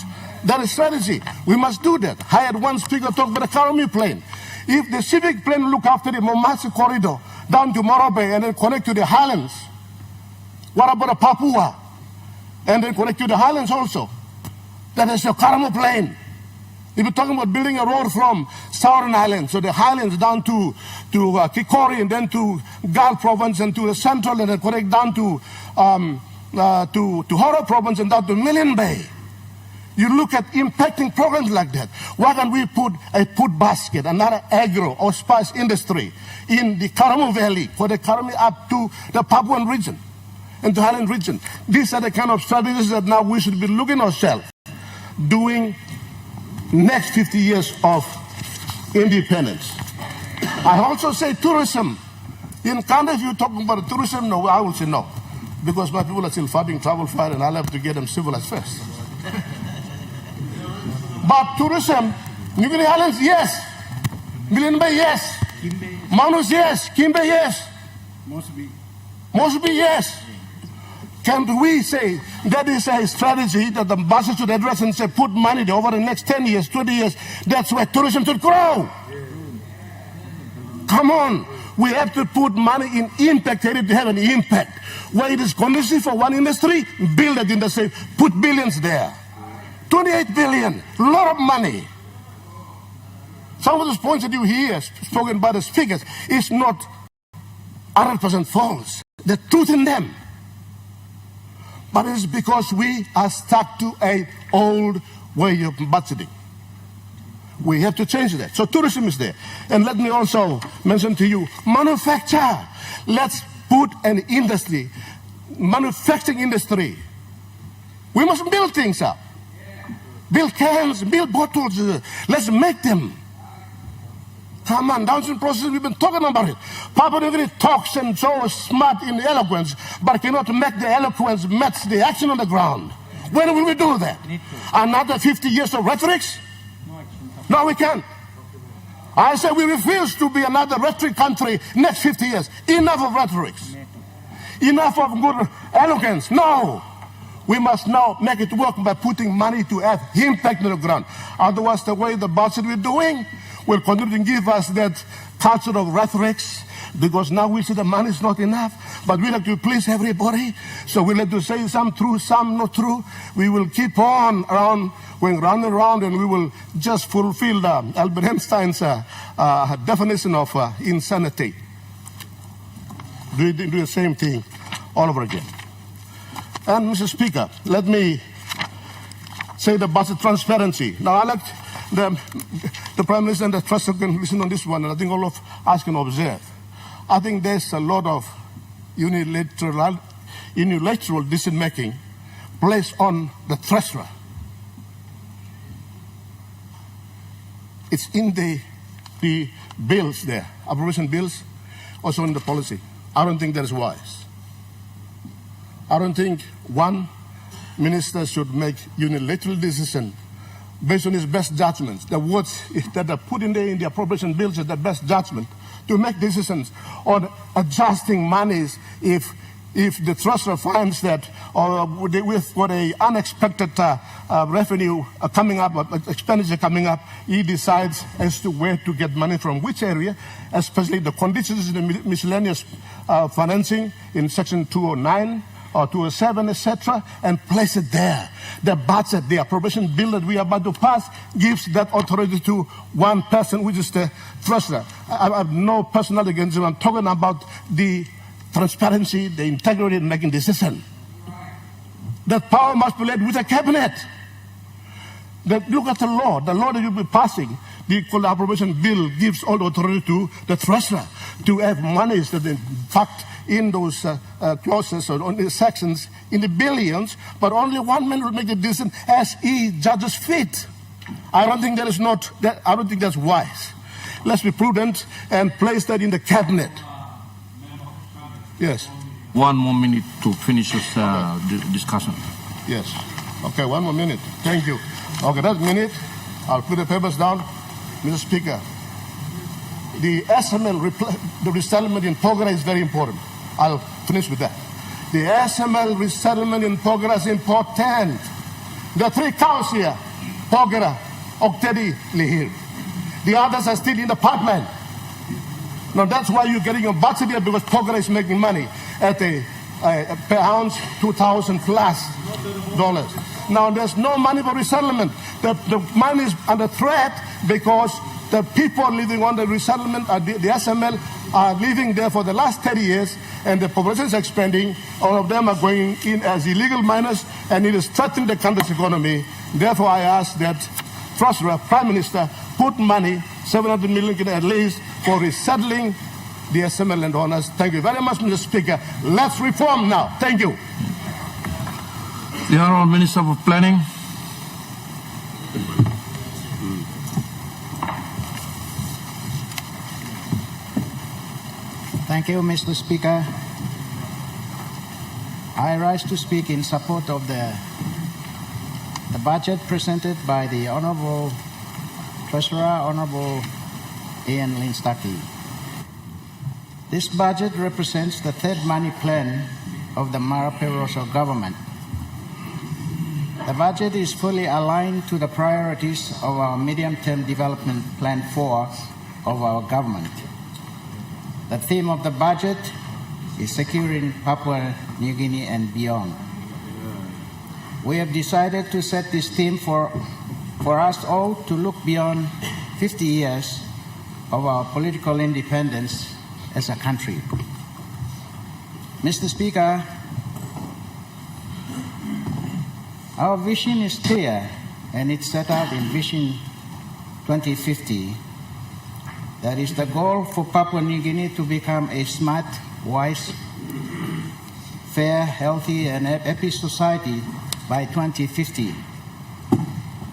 That is strategy. We must do that. I had one speaker talk about the Karami plane. If the civic plane look after the Momasi corridor down to Morobe and then connect to the highlands, what about the Papua? And then connect to the highlands also. That is your Karamo plane. If you're talking about building a road from Southern Highlands, so the highlands down to Kikori and then to Gal province and to the central and then connect down to Horo province and down to Million Bay. You look at impacting programs like that. Why can't we put a food basket, another agro or spice industry in the Karamo Valley, for the Karamo up to the Papuan region and the Highland region? These are the kind of strategies that now we should be looking ourselves doing next 50 years of independence. I also say tourism. In Canada, if you're talking about tourism, no, I will say no. Because my people are still fighting travel fire and I'll have to get them civilized first. But tourism, New Guinea Islands, yes. Million Bay, yes. Manus, yes. Kimbe, yes. Mosby, yes. Can we say that is a strategy that the bosses should address and say, put money there over the next 10 years, 20 years, that's where tourism should grow? Come on. We have to put money in impact area to have an impact. Where it is conducive for one industry, build that industry, put billions there. 28 billion, a lot of money. Some of those points that you hear spoken by the speakers is not 100% false. The truth in them. But it is because we are stuck to an old way of budgeting. We have to change that. So tourism is there. And let me also mention to you, manufacture. Let's put an industry, manufacturing industry. We must build things up. Build cans, build bottles. Let's make them. Come on, downstream process, we've been talking about it. Papua New Guinea talks and so smart in eloquence, but cannot make the eloquence match the action on the ground. When will we do that? Another 50 years of rhetorics? No, we can't. I say we refuse to be another rhetoric country next 50 years. Enough of rhetorics. Enough of good eloquence. No. We must now make it work by putting money to have impact on the ground. Otherwise, the way the budget we're doing will continue to give us that culture of rhetorics, because now we see the money is not enough, but we like to please everybody, so we like to say some true, some not true. We will keep on going round and round, and we will just fulfill Albert Einstein's definition of insanity. Do the same thing all over again. And Mr. Speaker, let me say the budget transparency. Now, I like the Prime Minister and the Trustee can listen on this one, and I think all of us can observe. I think there's a lot of unilateral decision-making placed on the Treasurer. It's in the bills there, appropriation bills, also in the policy. I don't think that is wise. I don't think one minister should make unilateral decision based on his best judgments. The words that are put in the appropriation bills is the best judgment to make decisions on adjusting monies if the treasurer finds that with an unexpected revenue coming up, expenditure coming up, he decides as to where to get money from which area, especially the conditions in the miscellaneous financing in section 209 or 207, etc., and place it there. The budget, the appropriation bill that we are about to pass gives that authority to one person, which is the treasurer. I have no personal against him. I'm talking about the transparency, the integrity in making decisions. That power must be led with a cabinet. Look at the law that you'll be passing. The appropriation bill gives all the authority to the treasurer to have monies that in fact in those clauses or on the sections in the billions, but only one man will make a decision as he judges fit. I don't think I don't think that's wise. Let's be prudent and place that in the cabinet. Yes. 1 more minute to finish this discussion. Yes. Okay, 1 more minute. Thank you. Okay, that minute, I'll put the papers down. Mr. Speaker, the SML, the resettlement in progress is very important. I'll finish with that. The SML resettlement in progress is important. There are 3 cows here. Pogera, Oktedi, Lihir. The others are still in the pipeline. Now that's why you're getting your bucks here, because Pogera is making money at a per ounce, $2,000 plus. Now there's no money for resettlement. The money is under threat because the people living on the resettlement, the SML, are living there for the last 30 years, and the population is expanding. All of them are going in as illegal miners, and it is threatening the country's economy. Therefore, I ask that Treasurer, Prime Minister, put money, 700 million at least, for resettling the SML landowners. Thank you very much, Mr. Speaker. Let's reform now. Thank you. The Honourable Minister for Planning. Thank you, Mr. Speaker. I rise to speak in support of the budget presented by the Honourable Treasurer, Honourable Ian Lynn-Starkey. This budget represents the third money plan of the Mara Barroso government. The budget is fully aligned to the priorities of our medium-term development plan 4 of our government. The theme of the budget is securing Papua New Guinea and beyond. We have decided to set this theme for us all to look beyond 50 years of our political independence as a country. Mr. Speaker, our vision is clear, and it's set out in Vision 2050. That is the goal for Papua New Guinea to become a smart, wise, fair, healthy, and happy society by 2050,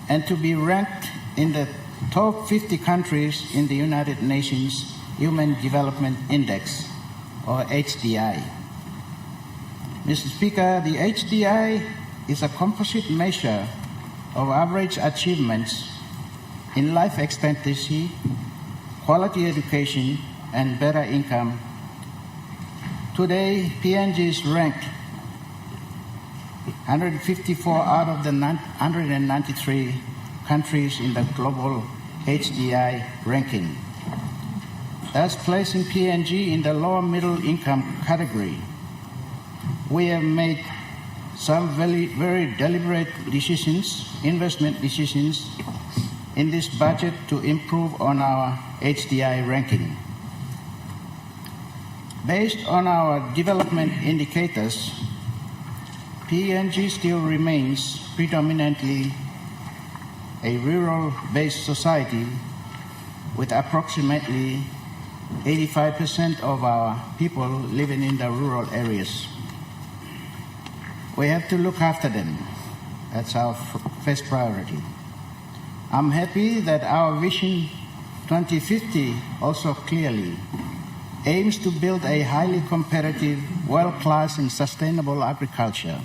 and to be ranked in the top 50 countries in the United Nations Human Development Index, or HDI. Mr. Speaker, the HDI is a composite measure of average achievements in life expectancy, quality education, and better income. Today, PNG is ranked 154 out of the 193 countries in the global HDI ranking. That's placing PNG in the lower middle income category. We have made some very deliberate decisions, investment decisions, in this budget to improve on our HDI ranking. Based on our development indicators, PNG still remains predominantly a rural-based society with approximately 85% of our people living in the rural areas. We have to look after them. That's our first priority. I'm happy that our Vision 2050 also clearly aims to build a highly competitive, world-class and sustainable agriculture,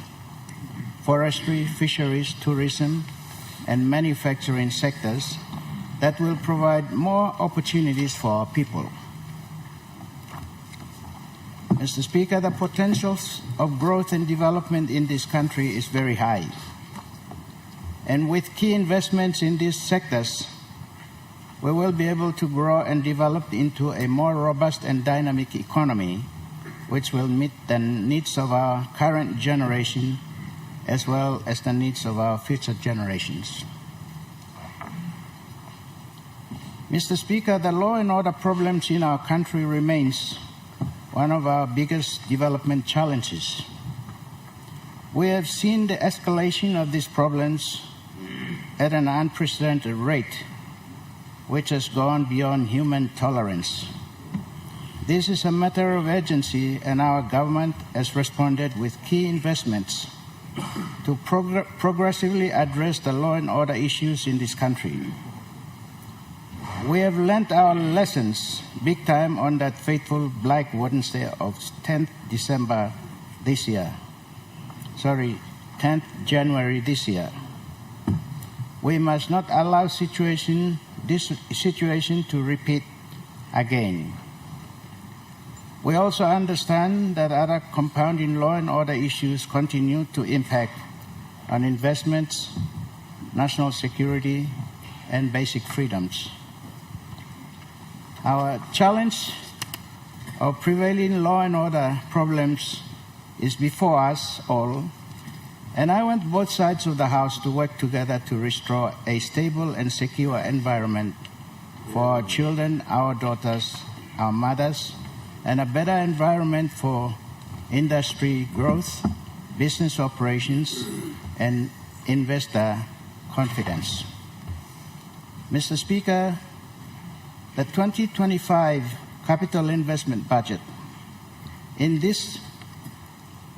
forestry, fisheries, tourism, and manufacturing sectors that will provide more opportunities for our people. Mr. Speaker, the potential of growth and development in this country is very high. And with key investments in these sectors, we will be able to grow and develop into a more robust and dynamic economy, which will meet the needs of our current generation as well as the needs of our future generations. Mr. Speaker, the law and order problems in our country remains one of our biggest development challenges. We have seen the escalation of these problems at an unprecedented rate, which has gone beyond human tolerance. This is a matter of urgency, and our government has responded with key investments to progressively address the law and order issues in this country. We have learnt our lessons big time on that fateful Black Wednesday of 10th January this year. We must not allow this situation to repeat again. We also understand that other compounding law and order issues continue to impact on investments, national security, and basic freedoms. Our challenge of prevailing law and order problems is before us all, and I want both sides of the House to work together to restore a stable and secure environment for our children, our daughters, our mothers, and a better environment for industry growth, business operations, and investor confidence. Mr. Speaker, the 2025 capital investment budget. In this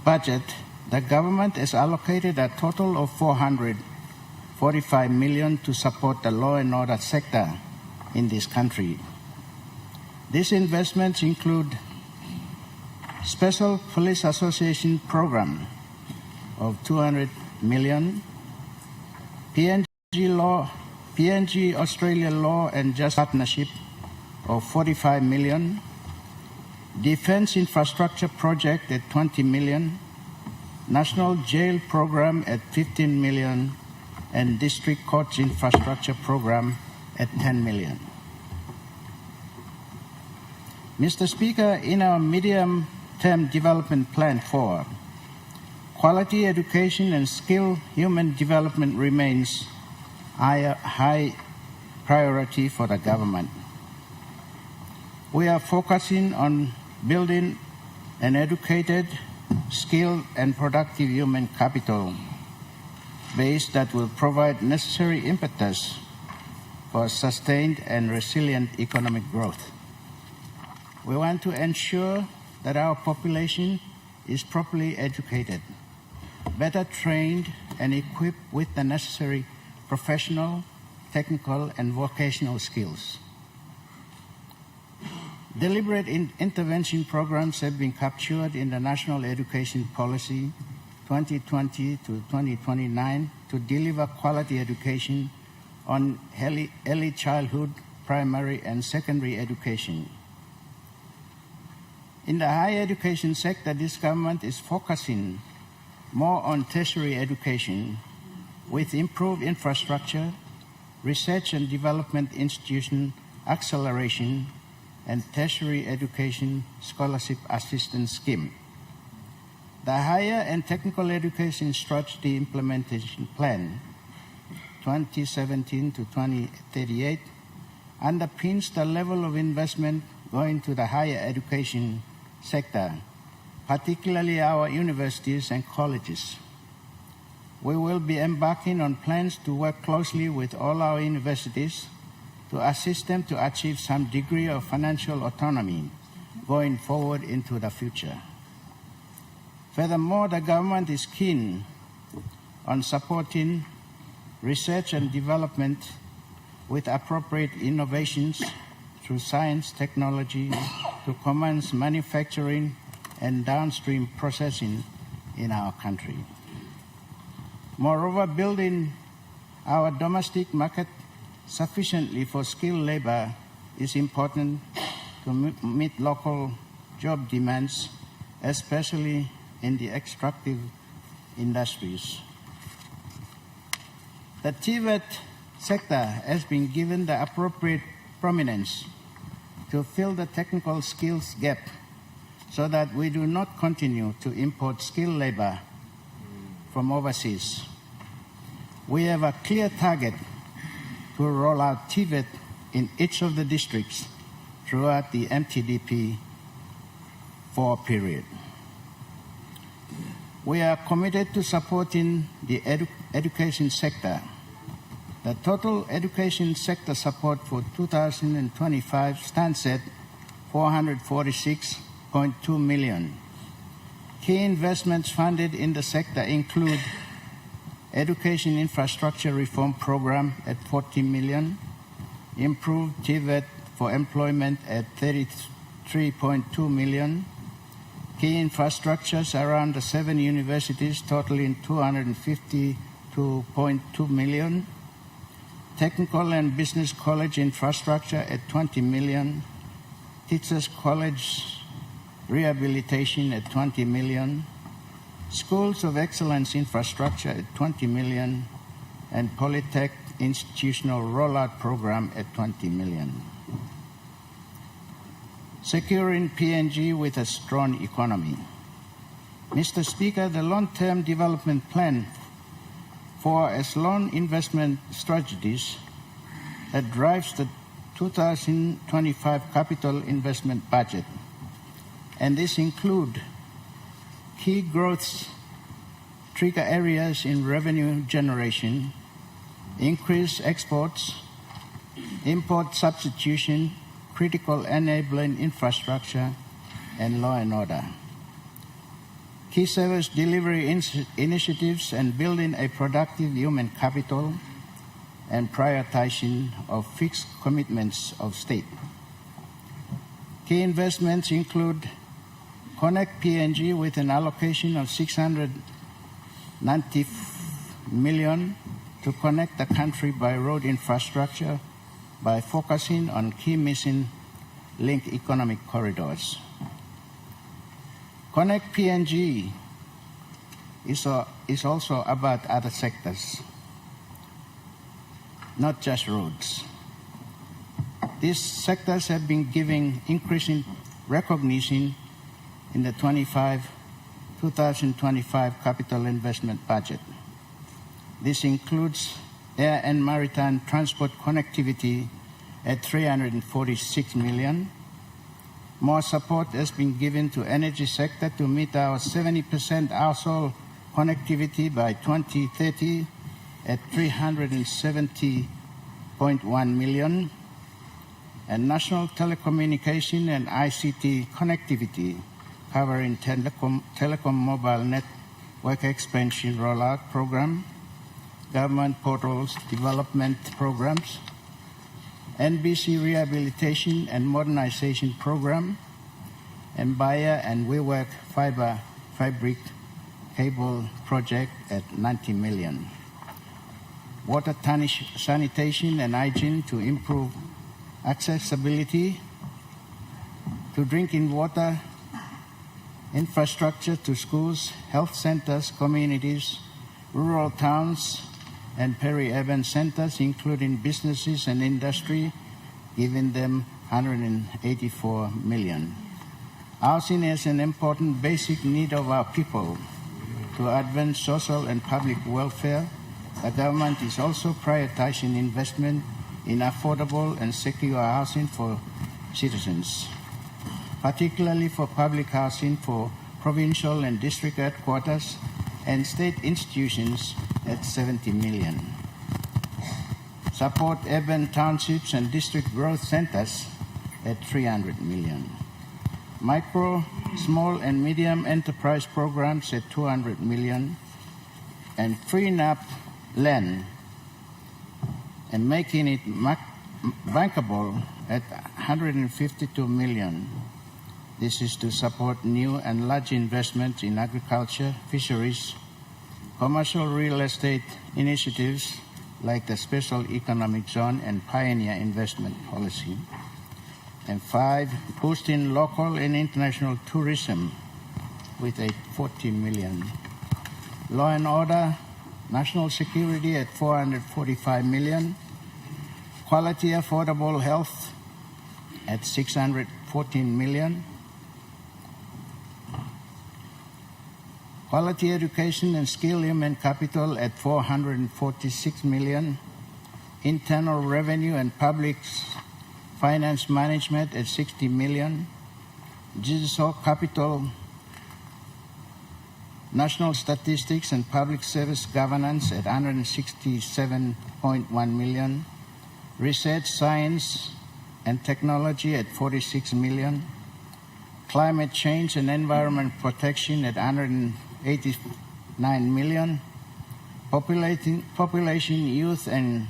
budget, the government has allocated a total of $445 million to support the law and order sector in this country. These investments include Special Police Association program of $200 million, PNG Australia Law and Justice Partnership of $45 million, Defense Infrastructure Project at $20 million, National Jail Program at $15 million, and District Courts Infrastructure Program at $10 million. Mr. Speaker, in our medium-term development plan 4, quality education and skill human development remains a high priority for the government. We are focusing on building an educated, skilled, and productive human capital base that will provide necessary impetus for sustained and resilient economic growth. We want to ensure that our population is properly educated, better trained, and equipped with the necessary professional, technical, and vocational skills. Deliberate intervention programs have been captured in the National Education Policy 2020 to 2029 to deliver quality education on early childhood, primary, and secondary education. In the higher education sector, this government is focusing more on tertiary education with improved infrastructure, research and development institution acceleration, and tertiary education scholarship assistance scheme. The Higher and Technical Education Strategy Implementation Plan 2017 to 2038 underpins the level of investment going to the higher education sector, particularly our universities and colleges. We will be embarking on plans to work closely with all our universities to assist them to achieve some degree of financial autonomy going forward into the future. Furthermore, the government is keen on supporting research and development with appropriate innovations through science, technology, to commence manufacturing and downstream processing in our country. Moreover, building our domestic market sufficiently for skilled labor is important to meet local job demands, especially in the extractive industries. The TVET sector has been given the appropriate prominence to fill the technical skills gap so that we do not continue to import skilled labor from overseas. We have a clear target to roll out TVET in each of the districts throughout the MTDP 4 period. We are committed to supporting the education sector. The total education sector support for 2025 stands at $446.2 million. Key investments funded in the sector include Education Infrastructure Reform Program at $40 million, improved TVET for employment at $33.2 million, key infrastructures around the 7 universities totaling $252.2 million, technical and business college infrastructure at $20 million, teachers college rehabilitation at $20 million, schools of excellence infrastructure at $20 million, and Polytech institutional rollout program at 20 million. Securing PNG with a strong economy. Mr. Speaker, the long-term development plan for as loan investment strategies that drives the 2025 capital investment budget, and this include key growth trigger areas in revenue generation, increased exports, import substitution, critical enabling infrastructure, and law and order. Key service delivery initiatives and building a productive human capital and prioritizing of fixed commitments of state. Key investments include Connect PNG with an allocation of 690 million to connect the country by road infrastructure by focusing on key missing link economic corridors. Connect PNG is also about other sectors, not just roads. These sectors have been given increasing recognition in the 2025 capital investment budget. This includes air and maritime transport connectivity at 346 million. More support has been given to energy sector to meet our 70% household connectivity by 2030 at 370.1 million, and national telecommunication and ICT connectivity covering telecom mobile network expansion rollout program, government portals development programs, NBC rehabilitation and modernization program, and Bayer and WeWork fiber fabric cable project at 90 million. Water sanitation and hygiene to improve accessibility to drinking water, infrastructure to schools, health centers, communities, rural towns, and peri-urban centers, including businesses and industry, giving them 184 million. Housing is an important basic need of our people. To advance social and public welfare, the government is also prioritizing investment in affordable and secure housing for citizens, particularly for public housing for provincial and district headquarters and state institutions at 70 million. Support urban townships and district growth centers at 300 million. Micro, small and medium enterprise programs at 200 million, and freeing up land and making it bankable at 152 million. This is to support new and large investments in agriculture, fisheries, commercial real estate initiatives like the Special Economic Zone and Pioneer Investment Policy. And 5, boosting local and international tourism with a 40 million. Law and order, national security at 445 million. Quality affordable health at 614 million. Quality education and skill human capital at 446 million. Internal revenue and public finance management at 60 million. Digital capital, national statistics and public service governance at 167.1 million. Research, science and technology at 46 million. Climate change and environment protection at 189 million. Population, youth and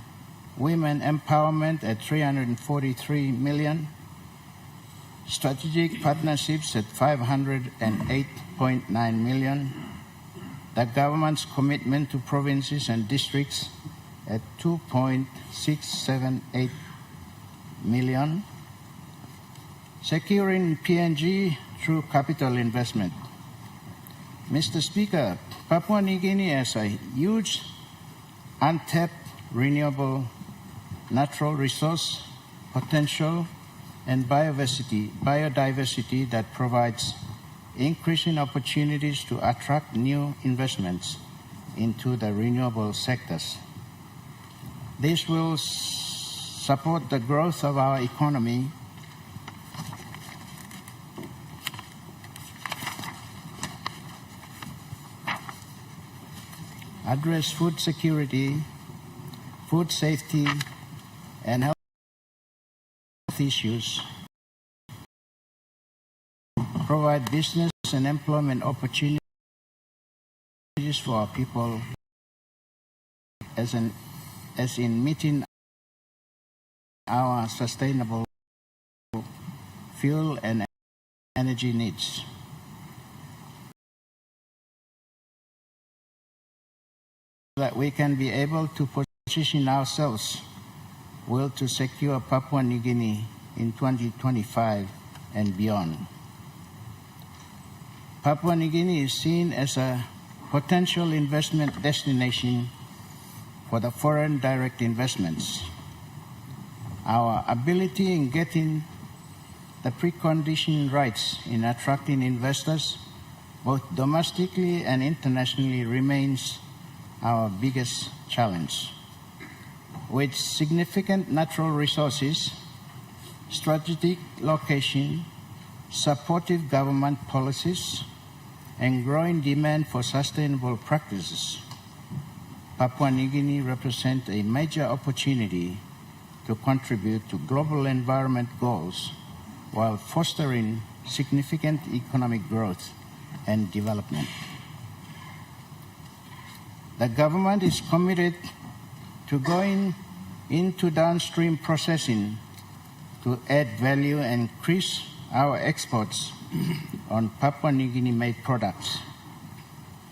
women empowerment at 343 million. Strategic partnerships at 508.9 million. The government's commitment to provinces and districts at 2.678 million. Securing PNG through capital investment. Mr. Speaker, Papua New Guinea has a huge untapped renewable natural resource potential and biodiversity that provides increasing opportunities to attract new investments into the renewable sectors. This will support the growth of our economy address food security, food safety, and health issues, provide business and employment opportunities for our people as in meeting our sustainable fuel and energy needs. That we can be able to position ourselves well to secure Papua New Guinea in 2025 and beyond. Papua New Guinea is seen as a potential investment destination for the foreign direct investments. Our ability in getting the precondition rights in attracting investors, both domestically and internationally, remains our biggest challenge. With significant natural resources, strategic location, supportive government policies, and growing demand for sustainable practices, Papua New Guinea represents a major opportunity to contribute to global environment goals while fostering significant economic growth and development. The government is committed to going into downstream processing to add value and increase our exports on Papua New Guinea-made products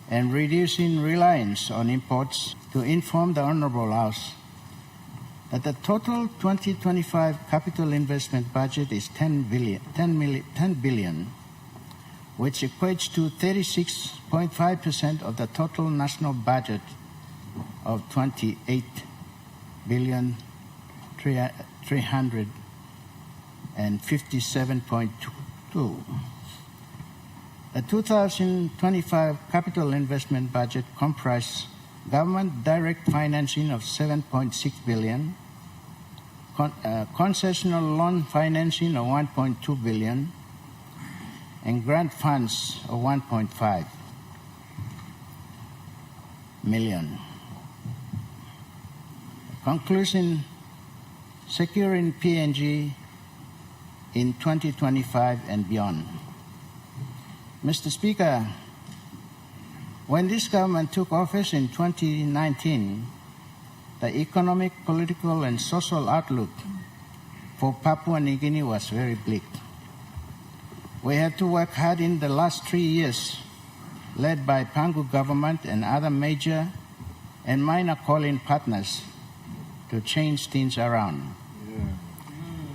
and reducing reliance on imports, to inform the Honourable House that the total 2025 capital investment budget is 10 billion, which equates to 36.5% of the total national budget of 28,357.2. The 2025 capital investment budget comprised government direct financing of 7.6 billion, concessional loan financing of 1.2 billion, and grant funds of 1.5 million. Conclusion, securing PNG in 2025 and beyond. Mr. Speaker, when this government took office in 2019, the economic, political, and social outlook for Papua New Guinea was very bleak. We had to work hard in the last 3 years, led by Pangu government and other major and minor calling partners, to change things around.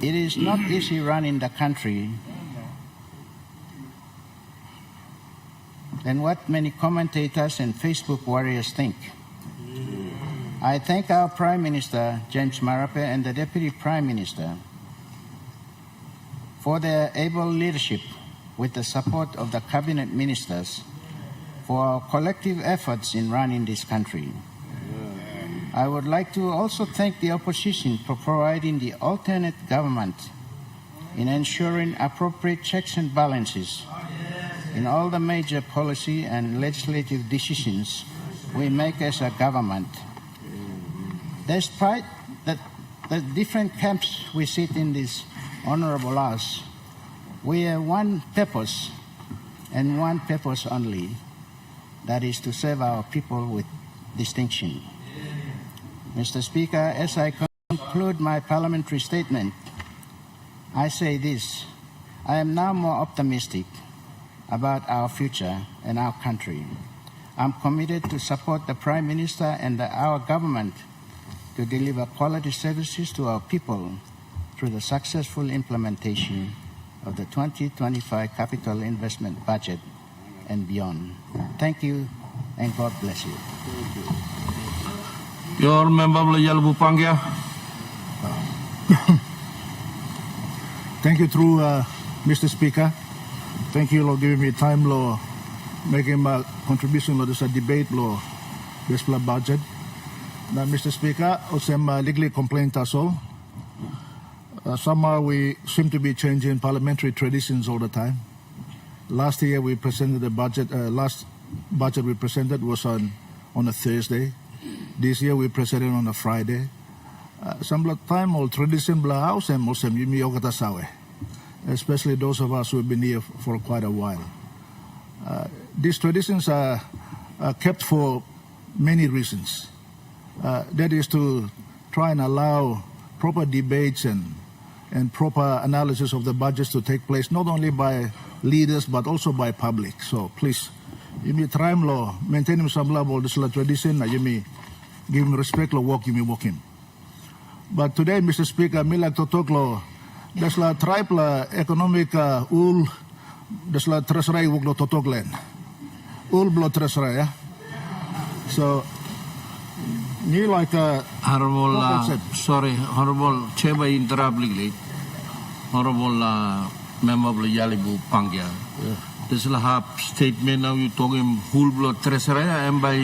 It is not easy running the country, than what many commentators and Facebook warriors think. I thank our Prime Minister, James Marape, and the Deputy Prime Minister for their able leadership with the support of the Cabinet Ministers for our collective efforts in running this country. I would like to also thank the opposition for providing the alternate government in ensuring appropriate checks and balances in all the major policy and legislative decisions we make as a government. Despite the different camps we sit in this honorable house, we have one purpose and one purpose only, that is to serve our people with distinction. Mr. Speaker, as I conclude my parliamentary statement, I say this: I am now more optimistic about our future and our country. I'm committed to support the Prime Minister and our government to deliver quality services to our people through the successful implementation of the 2025 capital investment budget and beyond. Thank you, and God bless you. Your member Yalbu Pangia. Thank you, through Mr. Speaker. Thank you for giving me time, law, making my contribution to this debate, law, this budget. Now, Mr. Speaker, some legally complaint as well. Somehow we seem to be changing parliamentary traditions all the time. Last year we presented the budget. Last budget we presented was on a Thursday. This year we presented on a Friday. Some time or tradition bla house and most especially those of us who have been here for quite a while. These traditions are kept for many reasons. That is to try and allow proper debates and proper analysis of the budgets to take place, not only by leaders but also by public. So please, you may try law, maintain some level of this tradition, you may give him respect law, walk, you may walk him. But today, Mr. Speaker, me like to talk law, there's la tribe la economic ul, there's la treasury work lo to talk len. Ul blow treasury, yeah? So, me like Honorable, sorry, Honorable Chair, by interrupt legally. Honorable Member of Yalibu Pangia. This is a statement now you talking whole blood treasury and by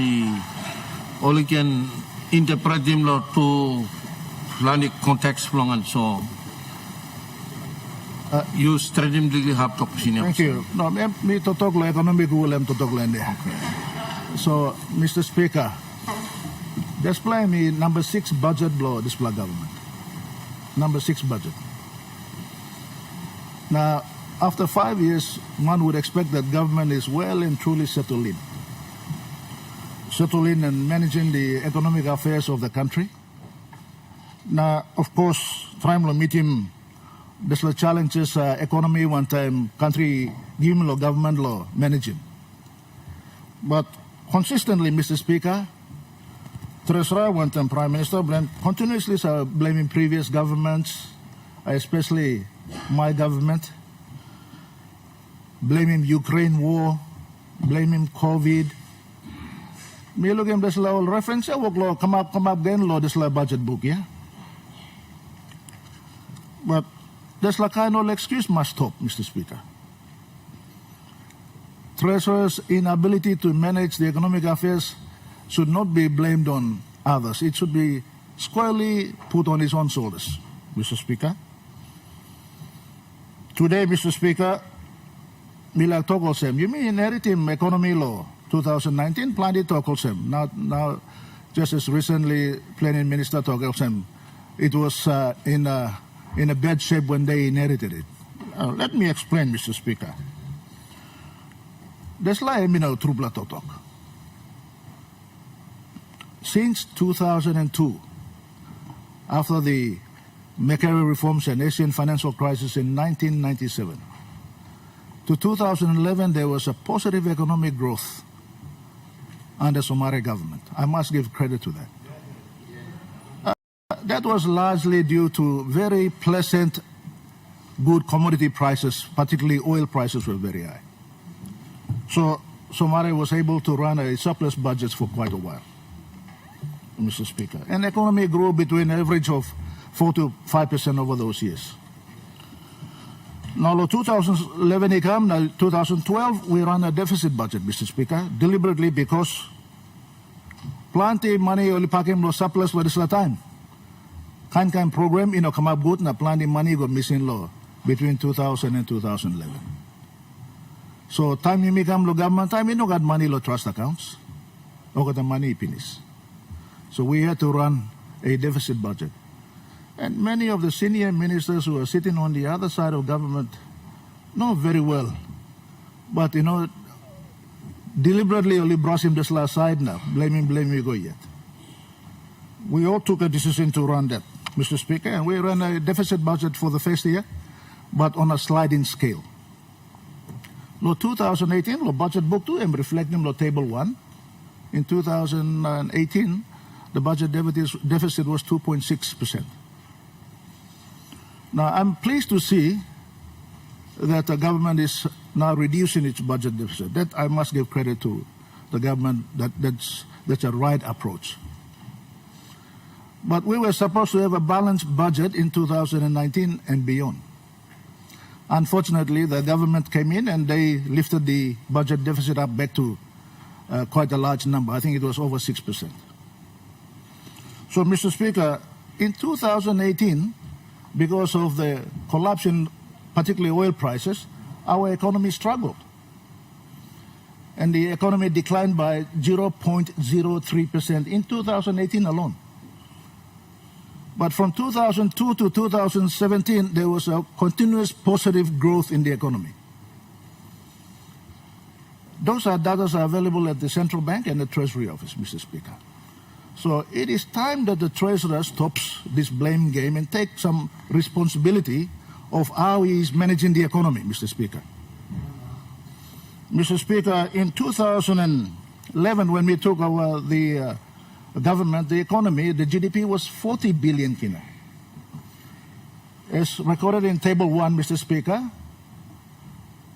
only can interpret him to land context long and so on. You strategically have to Thank you. No, me to talk like economic rule to talk land. So, Mr. Speaker, display me number 6 budget blow display government. Number 6 budget. Now, after 5 years, one would expect that government is well and truly settled in. Settled in and managing the economic affairs of the country. Now, of course, trying to meet him, there's the challenges, economy one time, country, given law, government law, managing. But consistently, Mr. Speaker, Treasurer one time, Prime Minister, continuously blaming previous governments, especially my government, blaming Ukraine war, blaming COVID. Me look at this law reference, law come up again, law this law budget book, yeah. But this la kind of excuse must stop, Mr. Speaker. Treasurer's inability to manage the economic affairs should not be blamed on others. It should be squarely put on his own shoulders, Mr. Speaker. Today, Mr. Speaker, Mila Tokosem, you mean inheriting economy law 2019, planned it Tokosem. Now, just as recently, Planning Minister Tokosem, it was in a bad shape when they inherited it. Let me explain, Mr. Speaker. There's like trubla totok. Since 2002, after the Macquarie reforms and Asian financial crisis in 1997, to 2011, there was a positive economic growth under Somare government. I must give credit to that. That was largely due to very pleasant, good commodity prices, particularly oil prices were very high. So Somare was able to run a surplus budget for quite a while, Mr. Speaker. And the economy grew between an average of 4 to 5% over those years. Now, 2011 came, now 2012, we ran a deficit budget, Mr. Speaker, deliberately because plenty money only packing no surplus for this time. Kind program, come up good, na plenty money got missing law between 2000 and 2011. So time you come to government, time you no got money lo trust accounts, no got the money finish. So we had to run a deficit budget. And many of the senior ministers who are sitting on the other side of government know very well. But, deliberately only brush him this last side now. Blame him, go yet. We all took a decision to run that, Mr. Speaker, and we ran a deficit budget for the first year, but on a sliding scale. 2018, budget book 2, and reflecting table 1. In 2018, the budget deficit was 2.6%. Now, I'm pleased to see that the government is now reducing its budget deficit. That I must give credit to the government. That's a right approach. But we were supposed to have a balanced budget in 2019 and beyond. Unfortunately, the government came in and they lifted the budget deficit up back to quite a large number. I think it was over 6%. So, Mr. Speaker, in 2018, because of the collapse in particularly oil prices, our economy struggled. And the economy declined by 0.03% in 2018 alone. But from 2002 to 2017, there was a continuous positive growth in the economy. Those are data are available at the central bank and the Treasury Office, Mr. Speaker. So it is time that the Treasurer stops this blame game and takes some responsibility of how he is managing the economy, Mr. Speaker. Mr. Speaker, in 2011, when we took over the government, the economy, the GDP was 40 billion kina. As recorded in Table 1, Mr. Speaker,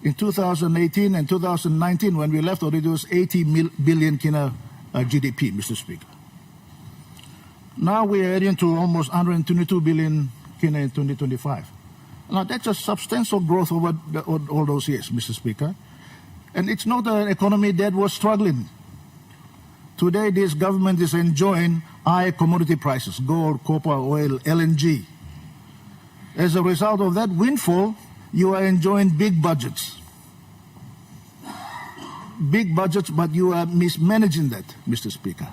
in 2018 and 2019, when we left, it was 80 billion kina GDP, Mr. Speaker. Now we are heading to almost 122 billion kina in 2025. Now that's a substantial growth over all those years, Mr. Speaker. And it's not an economy that was struggling. Today, this government is enjoying high commodity prices, gold, copper, oil, LNG. As a result of that windfall, you are enjoying big budgets. Big budgets, but you are mismanaging that, Mr. Speaker.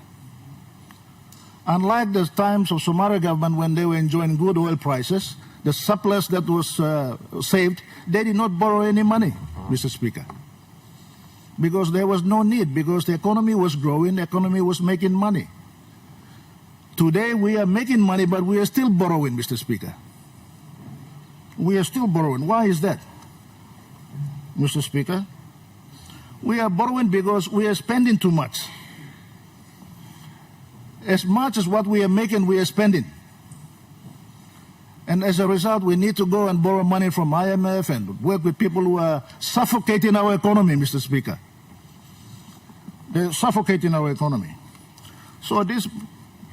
Unlike the times of Somali government when they were enjoying good oil prices, the surplus that was saved, they did not borrow any money, Mr. Speaker. Because there was no need, because the economy was growing, the economy was making money. Today we are making money, but we are still borrowing, Mr. Speaker. We are still borrowing. Why is that, Mr. Speaker? We are borrowing because we are spending too much. As much as what we are making, we are spending. And as a result, we need to go and borrow money from IMF and work with people who are suffocating our economy, Mr. Speaker. They're suffocating our economy. So this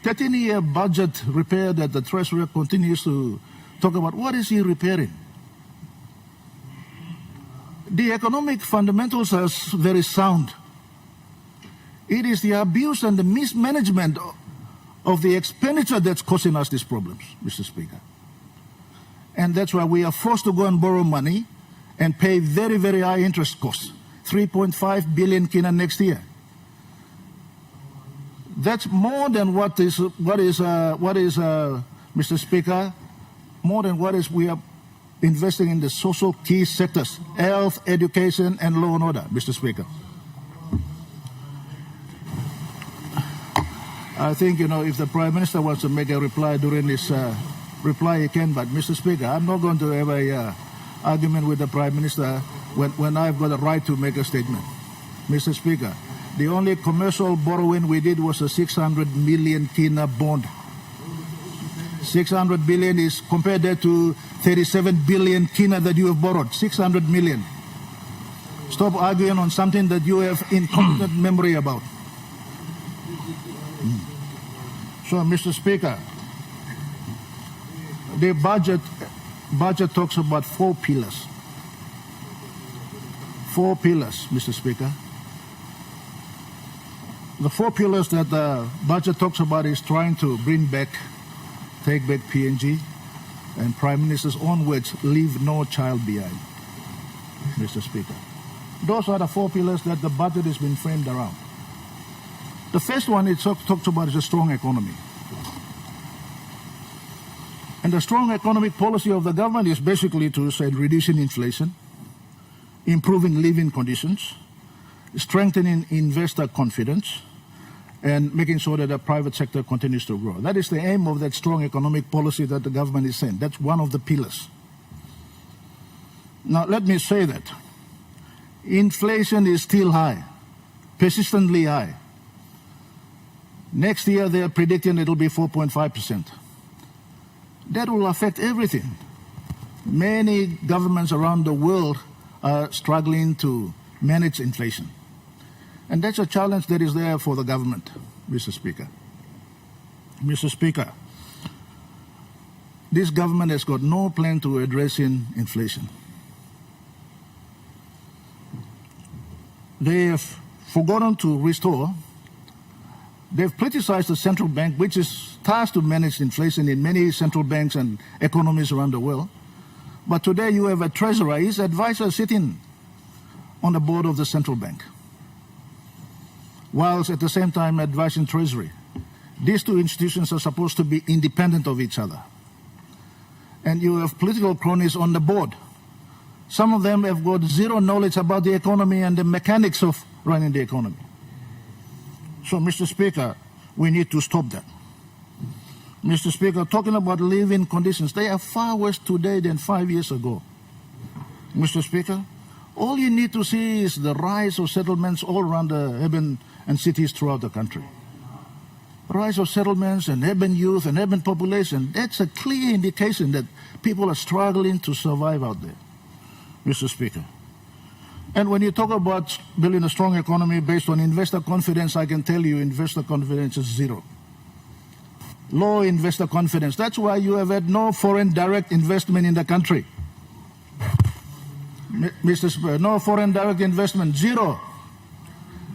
13-year budget repair that the Treasurer continues to talk about, what is he repairing? The economic fundamentals are very sound. It is the abuse and the mismanagement of the expenditure that's causing us these problems, Mr. Speaker. And that's why we are forced to go and borrow money and pay very, very high interest costs, 3.5 billion kina next year. That's more than what is Mr. Speaker, more than what is we are investing in the social key sectors, health, education, and law and order, Mr. Speaker. I think, if the Prime Minister wants to make a reply during this reply, he can, but Mr. Speaker, I'm not going to have a argument with the Prime Minister when I've got a right to make a statement. Mr. Speaker, the only commercial borrowing we did was a 600 million kina bond. 600 billion is compared that to 37 billion kina that you have borrowed. 600 million. Stop arguing on something that you have incompetent memory about. So, Mr. Speaker, the budget talks about 4 pillars. 4 pillars, Mr. Speaker. The 4 pillars that the budget talks about is trying to take back PNG, and Prime Minister's own words, leave no child behind, Mr. Speaker. Those are the 4 pillars that the budget has been framed around. The first one it talks about is a strong economy. And the strong economic policy of the government is basically to say reducing inflation, improving living conditions, strengthening investor confidence, and making sure that the private sector continues to grow. That is the aim of that strong economic policy that the government is saying. That's one of the pillars. Now, let me say that inflation is still high, persistently high. Next year, they are predicting it will be 4.5%. That will affect everything. Many governments around the world are struggling to manage inflation. And that's a challenge that is there for the government, Mr. Speaker. Mr. Speaker, this government has got no plan to addressing inflation. They have forgotten to restore. They've criticized the central bank, which is tasked to manage inflation in many central banks and economies around the world. But today you have a treasurer, his advisor sitting on the board of the central bank, whilst at the same time advising treasury. These two institutions are supposed to be independent of each other. And you have political cronies on the board. Some of them have got zero knowledge about the economy and the mechanics of running the economy. So, Mr. Speaker, we need to stop that. Mr. Speaker, talking about living conditions, they are far worse today than 5 years ago. Mr. Speaker, all you need to see is the rise of settlements all around the urban and cities throughout the country. Rise of settlements and urban youth and urban population, that's a clear indication that people are struggling to survive out there, Mr. Speaker. And when you talk about building a strong economy based on investor confidence, I can tell you investor confidence is zero. Low investor confidence. That's why you have had no foreign direct investment in the country. Mr. Speaker, no foreign direct investment, zero.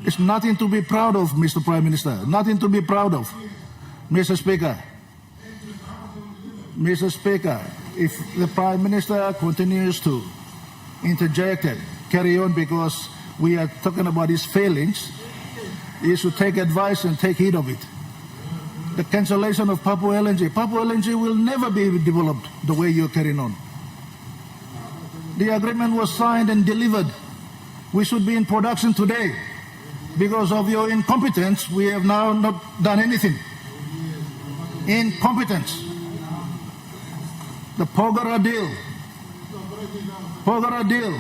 It's nothing to be proud of, Mr. Prime Minister. Nothing to be proud of. Mr. Speaker. Mr. Speaker, if the Prime Minister continues to interject and carry on because we are talking about his failings, he should take advice and take heed of it. The cancellation of Papua LNG. Papua LNG will never be developed the way you're carrying on. The agreement was signed and delivered. We should be in production today. Because of your incompetence, we have now not done anything. Incompetence. The Pogara deal. Pogara deal.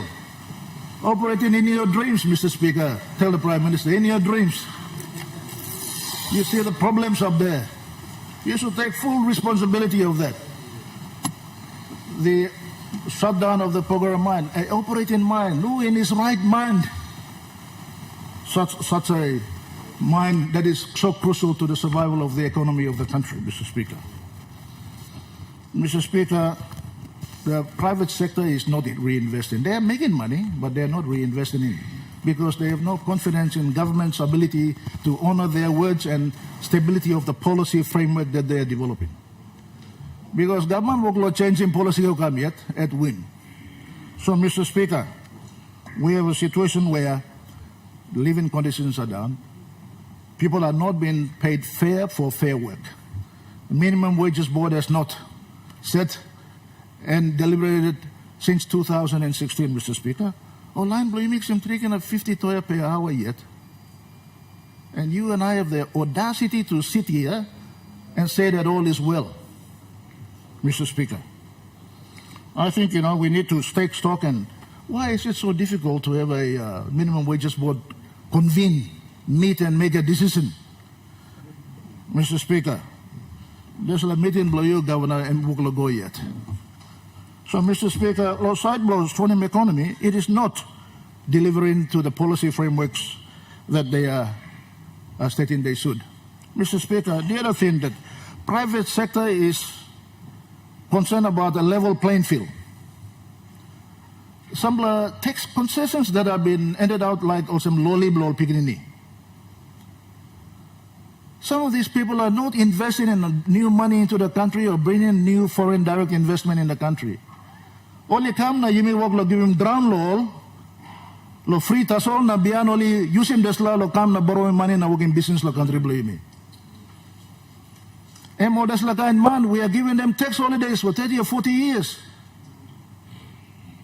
Operating in your dreams, Mr. Speaker. Tell the Prime Minister, in your dreams. You see the problems up there. You should take full responsibility of that. The shutdown of the Pogara mine, an operating mine, who in his right mind, such a mine that is so crucial to the survival of the economy of the country, Mr. Speaker. Mr. Speaker, the private sector is not reinvesting. They are making money, but they are not reinvesting in it because they have no confidence in government's ability to honor their words and stability of the policy framework that they are developing. Because government will not change in policy come yet at win. So, Mr. Speaker, we have a situation where living conditions are down. People are not being paid fair for fair work. The minimum wages board has not set and deliberated since 2016, Mr. Speaker. Online blaming some taking up 50 toya per hour yet. And you and I have the audacity to sit here and say that all is well, Mr. Speaker. I think, we need to take stock and why is it so difficult to have a minimum wages board convene, meet and make a decision? Mr. Speaker, there's a meeting below you, Governor, and we will go yet. So, Mr. Speaker, those side blows from the economy, it is not delivering to the policy frameworks that they are stating they should. Mr. Speaker, the other thing that private sector is concerned about a level playing field. Some tax concessions that have been ended out like some loli blol piginini. Some of these people are not investing in new money into the country or bringing new foreign direct investment in the country. Only come na yumi work lo give him drown lo free tasol na biyan only use him desla lo come na borrowing money na working business lo country blo yumi. And more desla kind man, we are giving them tax holidays for 30 or 40 years.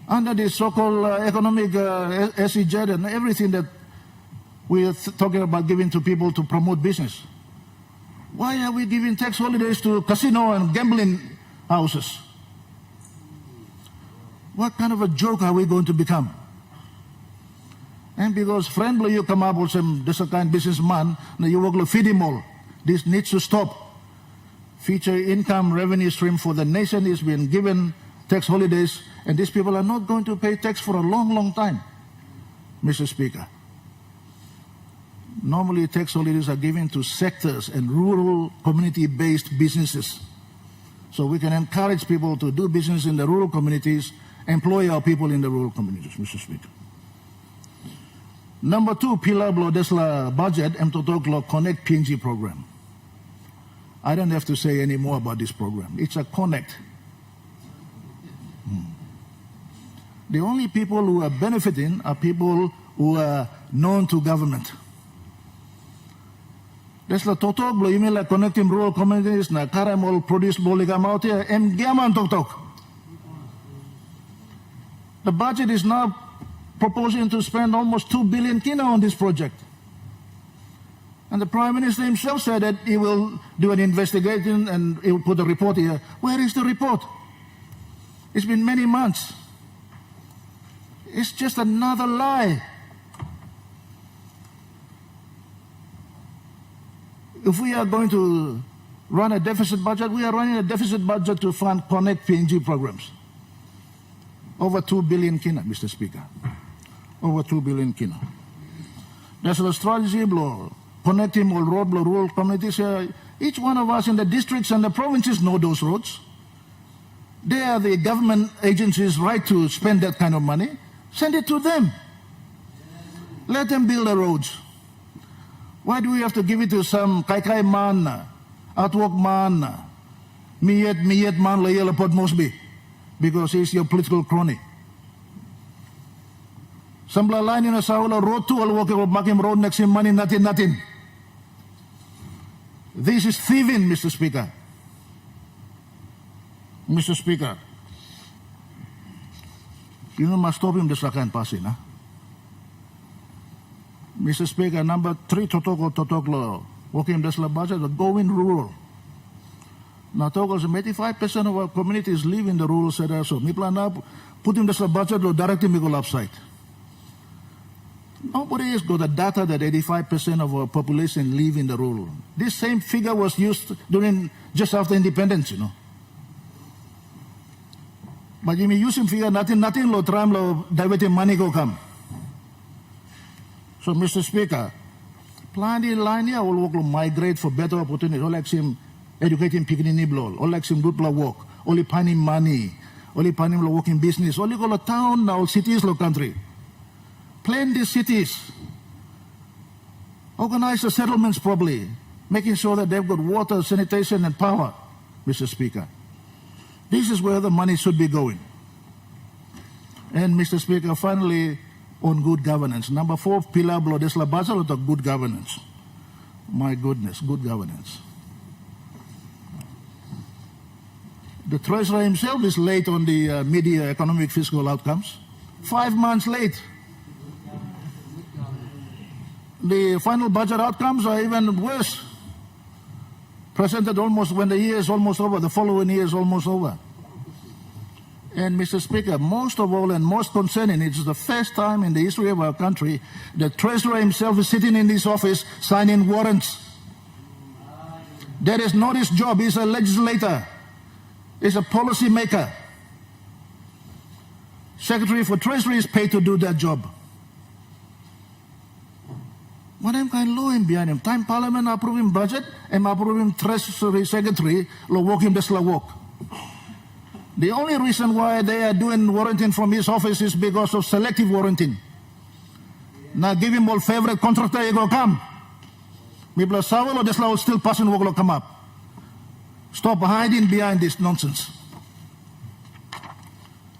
Under the so-called economic SEZ and everything that we are talking about giving to people to promote business. Why are we giving tax holidays to casino and gambling houses? What kind of a joke are we going to become? And because friendly you come up with this kind of businessman, now you work to feed him all. This needs to stop. Future income revenue stream for the nation is being given tax holidays, and these people are not going to pay tax for a long, long time, Mr. Speaker. Normally, tax holidays are given to sectors and rural community-based businesses. so we can encourage people to do business in the rural communities, employ our people in the rural communities, Mr. Speaker. Number 2, pillar below Desla budget, M Connect PNG program. I don't have to say any more about this program. It's a connect. The only people who are benefiting are people who are known to government. Desla totok blo email connecting rural communities na karamol produce boliga mautia em gaman totok. The budget is now proposing to spend almost 2 billion kina on this project. And the Prime Minister himself said that he will do an investigation and he will put a report here. Where is the report? It's been many months. It's just another lie. If we are going to run a deficit budget, we are running a deficit budget to fund Connect PNG programs. Over 2 billion kina, Mr. Speaker. Over 2 billion kina. There's a strategy blow, connecting all road blow rural communities. Each one of us in the districts and the provinces know those roads. They are the government agencies' right to spend that kind of money. Send it to them. Let them build the roads. Why do we have to give it to some kai man, Atwok man, miyet man layela Port Moresby? Because he's your political crony. Sambla line in a Saula road to all walk making road next in money, nothing. This is thieving, Mr. Speaker. Mr. Speaker, you must stop him this lakan passing, huh? Mr. Speaker, number 3 totoklo walking this la budget going rural. Now tokos 85% of our communities live in the rural area, so mi plan up putting this la budget directly me go upside. Nobody has got the data that 85% of our population live in the rural. This same figure was used during just after independence, you know. But you may use him figure nothing lo tram lo diverting money go come. So Mr. Speaker, plan the line here all work migrate for better opportunities. All like him educating Pigini blow, all like him do work, only planning money, only planning lo working business, only go to town now cities lo country. Plan the cities. Organize the settlements properly, making sure that they've got water, sanitation and power, Mr. Speaker. This is where the money should be going. And Mr. Speaker, finally, on good governance. Number 4, pillar below this la budget of good governance. My goodness, good governance. The Treasurer himself is late on the mid-year economic fiscal outcomes. 5 months late. The final budget outcomes are even worse. Presented almost when the year is almost over, the following year is almost over. And Mr. Speaker, most of all and most concerning, it's the first time in the history of our country the Treasurer himself is sitting in this office signing warrants. That is not his job. He's a legislator. He's a policy maker. Secretary for Treasury is paid to do that job. What am kind law in behind him? Time Parliament approving budget and approving Treasury Secretary lo walk him this la walk. The only reason why they are doing warranting from his office is because of selective warranting. Now give him all favorite contractor, he go come. People Sawal or this law still passing work will come up. Stop hiding behind this nonsense.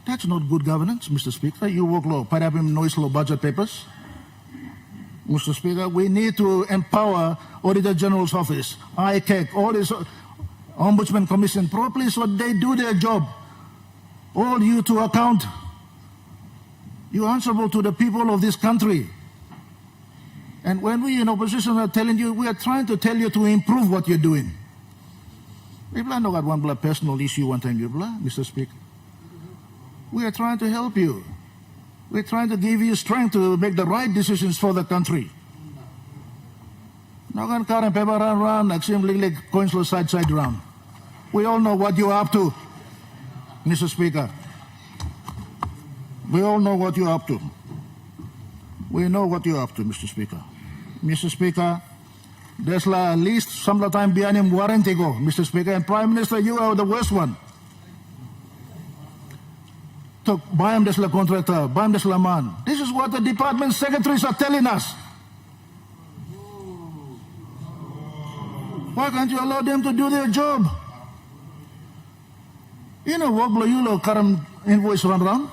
That's not good governance, Mr. Speaker. You work law, parabim noise law budget papers. Mr. Speaker, we need to empower Auditor General's Office, ICAC, all this Ombudsman Commission properly so they do their job. All you to account. You're answerable to the people of this country. And when we in opposition are telling you, we are trying to tell you to improve what you're doing. People know got one personal issue one time, Mr. Speaker. We are trying to help you. We're trying to give you strength to make the right decisions for the country. Now can car and paper run, like coins side round. We all know what you're up to, Mr. Speaker. We all know what you're up to. We know what you're up to, Mr. Speaker. Mr. Speaker, There's at least some time behind him warranty go, Mr. Speaker. And Prime Minister, you are the worst one. To buy him this contractor, buy him this man. This is what the department secretaries are telling us. Why can't you allow them to do their job? You know what you know current invoice run.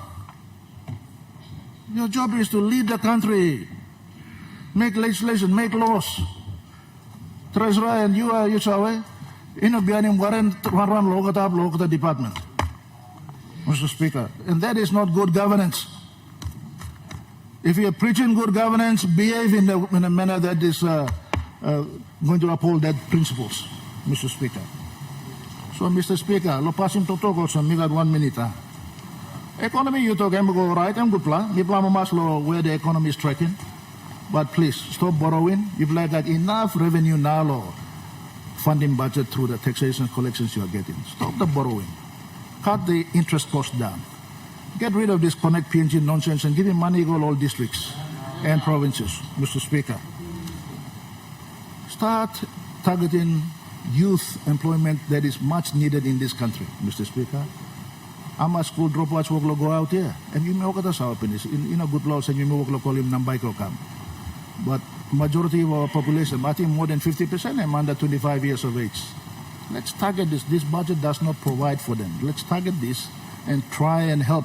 Your job is to lead the country, make legislation, make laws. Treasurer and you are behind him warrant run local department. Mr. Speaker, and that is not good governance. If you are preaching good governance, behave in a manner that is going to uphold that principles, Mr. Speaker. So, Mr. Speaker, lo pasim to talk also, me got 1 minute. Economy, you talk, I'm go right, I'm good plan. Me plan mas lo where the economy is tracking. But please, stop borrowing. You've like that enough revenue now, lo, funding budget through the taxation collections you are getting. Stop the borrowing. Cut the interest cost down. Get rid of this Connect PNG nonsense and give him money to all districts and provinces, Mr. Speaker. Start targeting youth employment that is much needed in this country, Mr. Speaker. I'm a school dropouts will go out here. And you may work at us out in this, in a good laws, and you may work call him Nambaiko come. But majority of our population, I think more than 50%, are under 25 years of age. Let's target this. This budget does not provide for them. Let's target this and try and help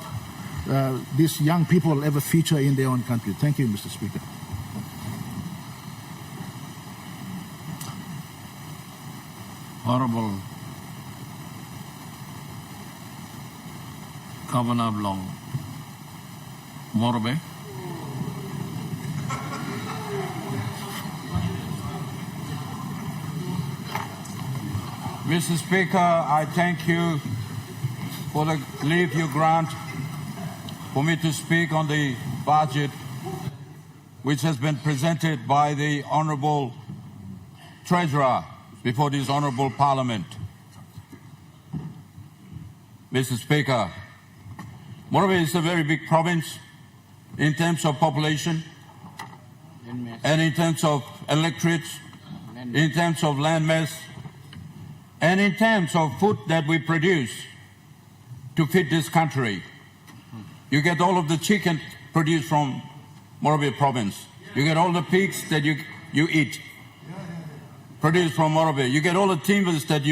these young people have a future in their own country. Thank you, Mr. Speaker. Honorable Governor Long Morobe. Mr. Speaker, I thank you for the leave you grant for me to speak on the budget which has been presented by the Honourable Treasurer before this Honourable Parliament. Mr. Speaker, Morobe is a very big province in terms of population and in terms of electorates, in terms of land mass, and in terms of food that we produce to feed this country. You get all of the chicken produced from Morobe province. You get all the pigs that you eat produced from Morobe. You get all the timbers that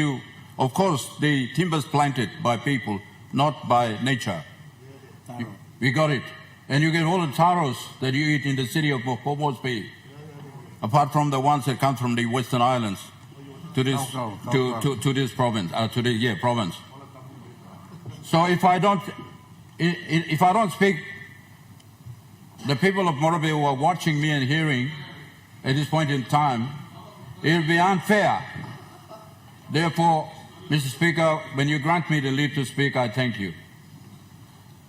of course, the timbers planted by people, not by nature. We got it. And you get all the taros that you eat in the city of Pomos Bay, apart from the ones that come from the Western Islands. To this province, province. So if I don't speak, the people of Morobe who are watching me and hearing at this point in time, it will be unfair. Therefore, Mr. Speaker, when you grant me the leave to speak, I thank you.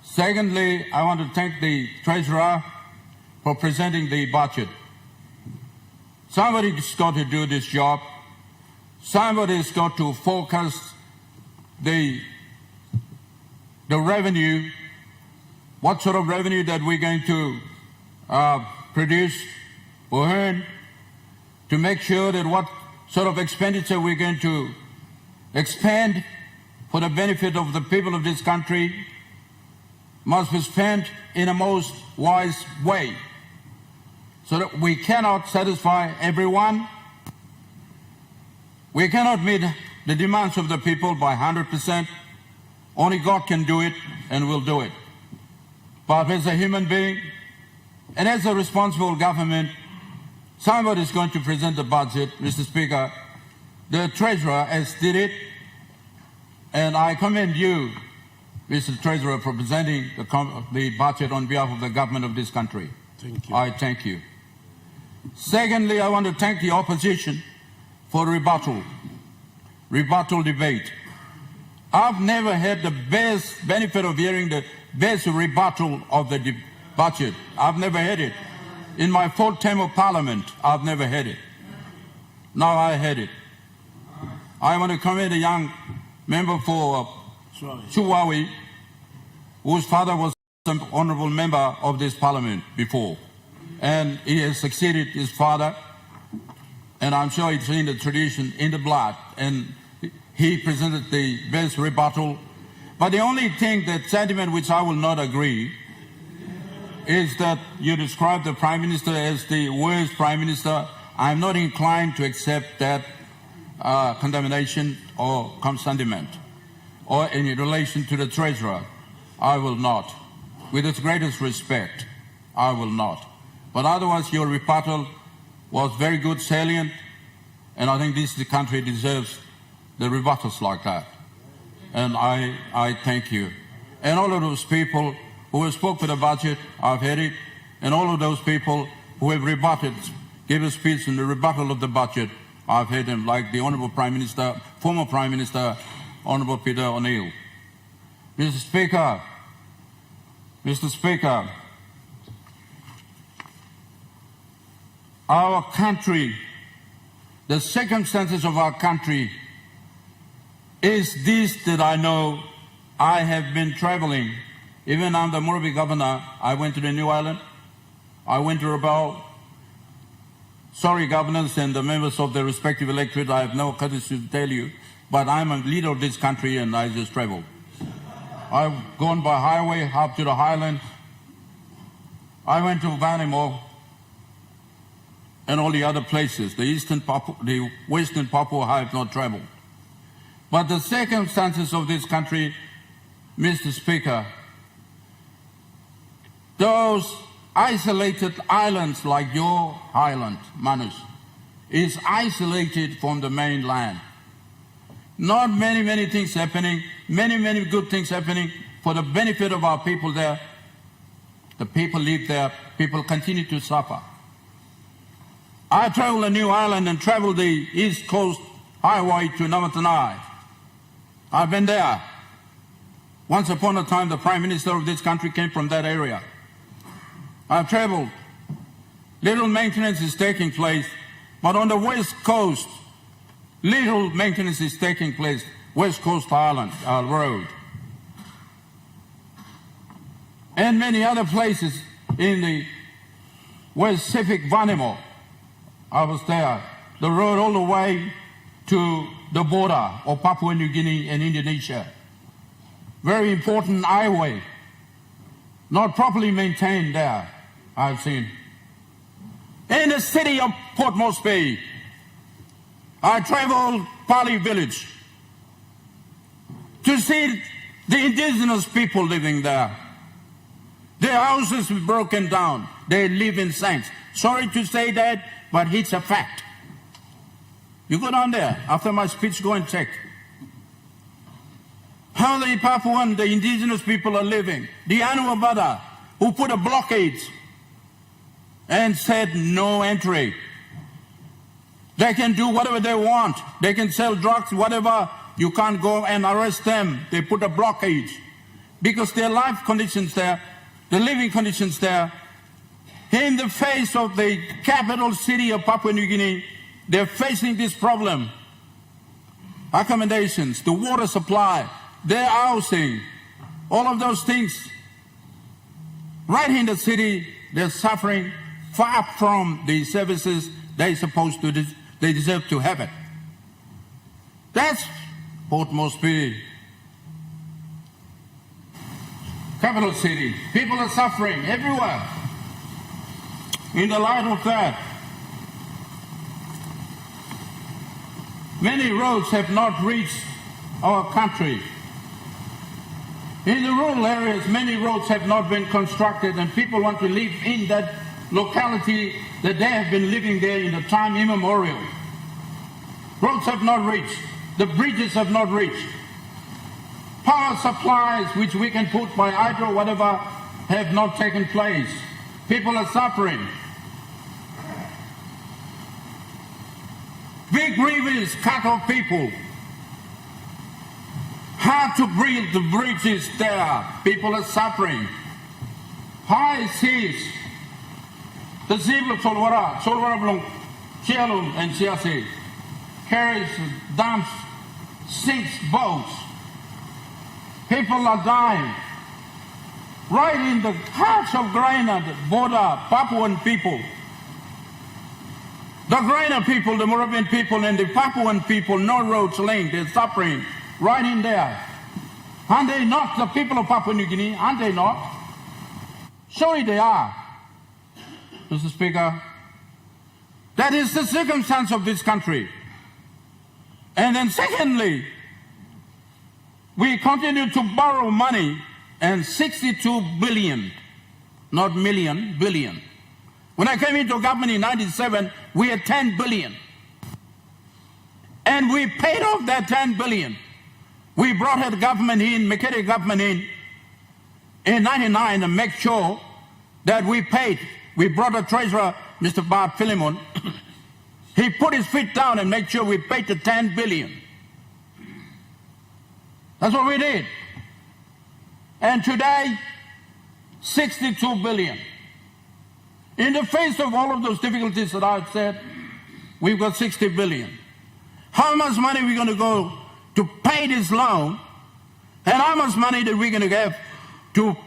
Secondly, I want to thank the Treasurer for presenting the budget. Somebody's got to do this job. Somebody's got to focus the revenue, what sort of revenue that we're going to produce or earn, to make sure that what sort of expenditure we're going to expend for the benefit of the people of this country must be spent in a most wise way, so that we cannot satisfy everyone. We cannot meet the demands of the people by 100%. Only God can do it, and will do it. But as a human being and as a responsible government, somebody is going to present the budget, Mr. Speaker. The Treasurer has did it, and I commend you, Mr. Treasurer, for presenting the budget on behalf of the government of this country. Thank you. I thank you. Secondly, I want to thank the opposition for rebuttal debate. I've never had the best benefit of hearing the best rebuttal of the budget. I've never had it. In my 4th term of Parliament, I've never had it. Now I had it. I want to commend a young member for Chuwawi, whose father was an honourable member of this Parliament before. And he has succeeded his father and I'm sure it's in the tradition, in the blood, and he presented the best rebuttal. But the only thing, that sentiment which I will not agree, is that you describe the Prime Minister as the worst Prime Minister. I'm not inclined to accept that condemnation or sentiment. Or in relation to the Treasurer, I will not. With its greatest respect, I will not. But otherwise, your rebuttal was very good, salient, and I think this country deserves the rebuttals like that. And I thank you. And all of those people who have spoke for the budget, I've heard it, and all of those people who have rebutted, gave a speech in the rebuttal of the budget, I've heard them, like the Honourable Prime Minister, former Prime Minister, Honourable Peter O'Neill. Mr. Speaker, our country, the circumstances of our country is this that I know. I have been travelling. Even I'm the Morobe governor. I went to the New Island. I went to Rabaul. Sorry, governors and the members of the respective electorate, I have no courtesy to tell you, but I'm a leader of this country and I just travel. I've gone by highway up to the highlands. I went to Vanimo and all the other places. The western Papua I have not traveled. But the circumstances of this country, Mr. Speaker, those isolated islands like your island, Manus, is isolated from the mainland. Not many things happening, many good things happening for the benefit of our people there. The people live there, people continue to suffer. I traveled the New Island and traveled the East Coast Highway to Namatanai. I've been there. Once upon a time, the Prime Minister of this country came from that area. I've traveled. Little maintenance is taking place, but on the West Coast, little maintenance is taking place. West Coast Island Road. And many other places in the West Pacific, Vanimo. I was there. The road all the way to the border of Papua New Guinea and Indonesia. Very important highway. Not properly maintained there, I've seen. In the city of Port Moresby, I traveled Pali village to see the indigenous people living there. Their houses were broken down. They live in tents. Sorry to say that, but it's a fact. You go down there, after my speech, go and check. How the Papuan, the indigenous people are living. The Anuabada, who put a blockade and said no entry. They can do whatever they want. They can sell drugs, whatever. You can't go and arrest them. They put a blockade. Because their life conditions there, the living conditions there, in the face of the capital city of Papua New Guinea, they're facing this problem. Accommodations, the water supply, their housing, all of those things. Right in the city, they're suffering far from the services they deserve to have it. That's Port Moresby, capital city. People are suffering everywhere. In the light of that, many roads have not reached our country. In the rural areas, many roads have not been constructed, and people want to live in that locality that they have been living there in the time immemorial. Roads have not reached. The bridges have not reached. Power supplies, which we can put by hydro, whatever, have not taken place. People are suffering. Big rivers cut off people. Hard to breathe, the bridges there. People are suffering. High seas. The sea of Solwara Blong, Chialum and Chiasi carries, dumps, sinks boats. People are dying. Right in the heart of Grenada, border, Papuan people. The Grainer people, the Moravian people, and the Papuan people, no roads linked, they're suffering right in there. Aren't they not the people of Papua New Guinea? Aren't they not? Surely they are, Mr. Speaker. That is the circumstance of this country. And then secondly, we continue to borrow money, and 62 billion, not million, billion. When I came into government in 97, we had 10 billion. And we paid off that 10 billion. We brought the government in, Makere government in 99 and make sure that we paid. We brought a treasurer, Mr. Bart Philemon. He put his feet down and made sure we paid the 10 billion. That's what we did. And today, 62 billion. In the face of all of those difficulties that I've said, we've got 60 billion. How much money are we going to go to pay this loan, and how much money that we're going to have to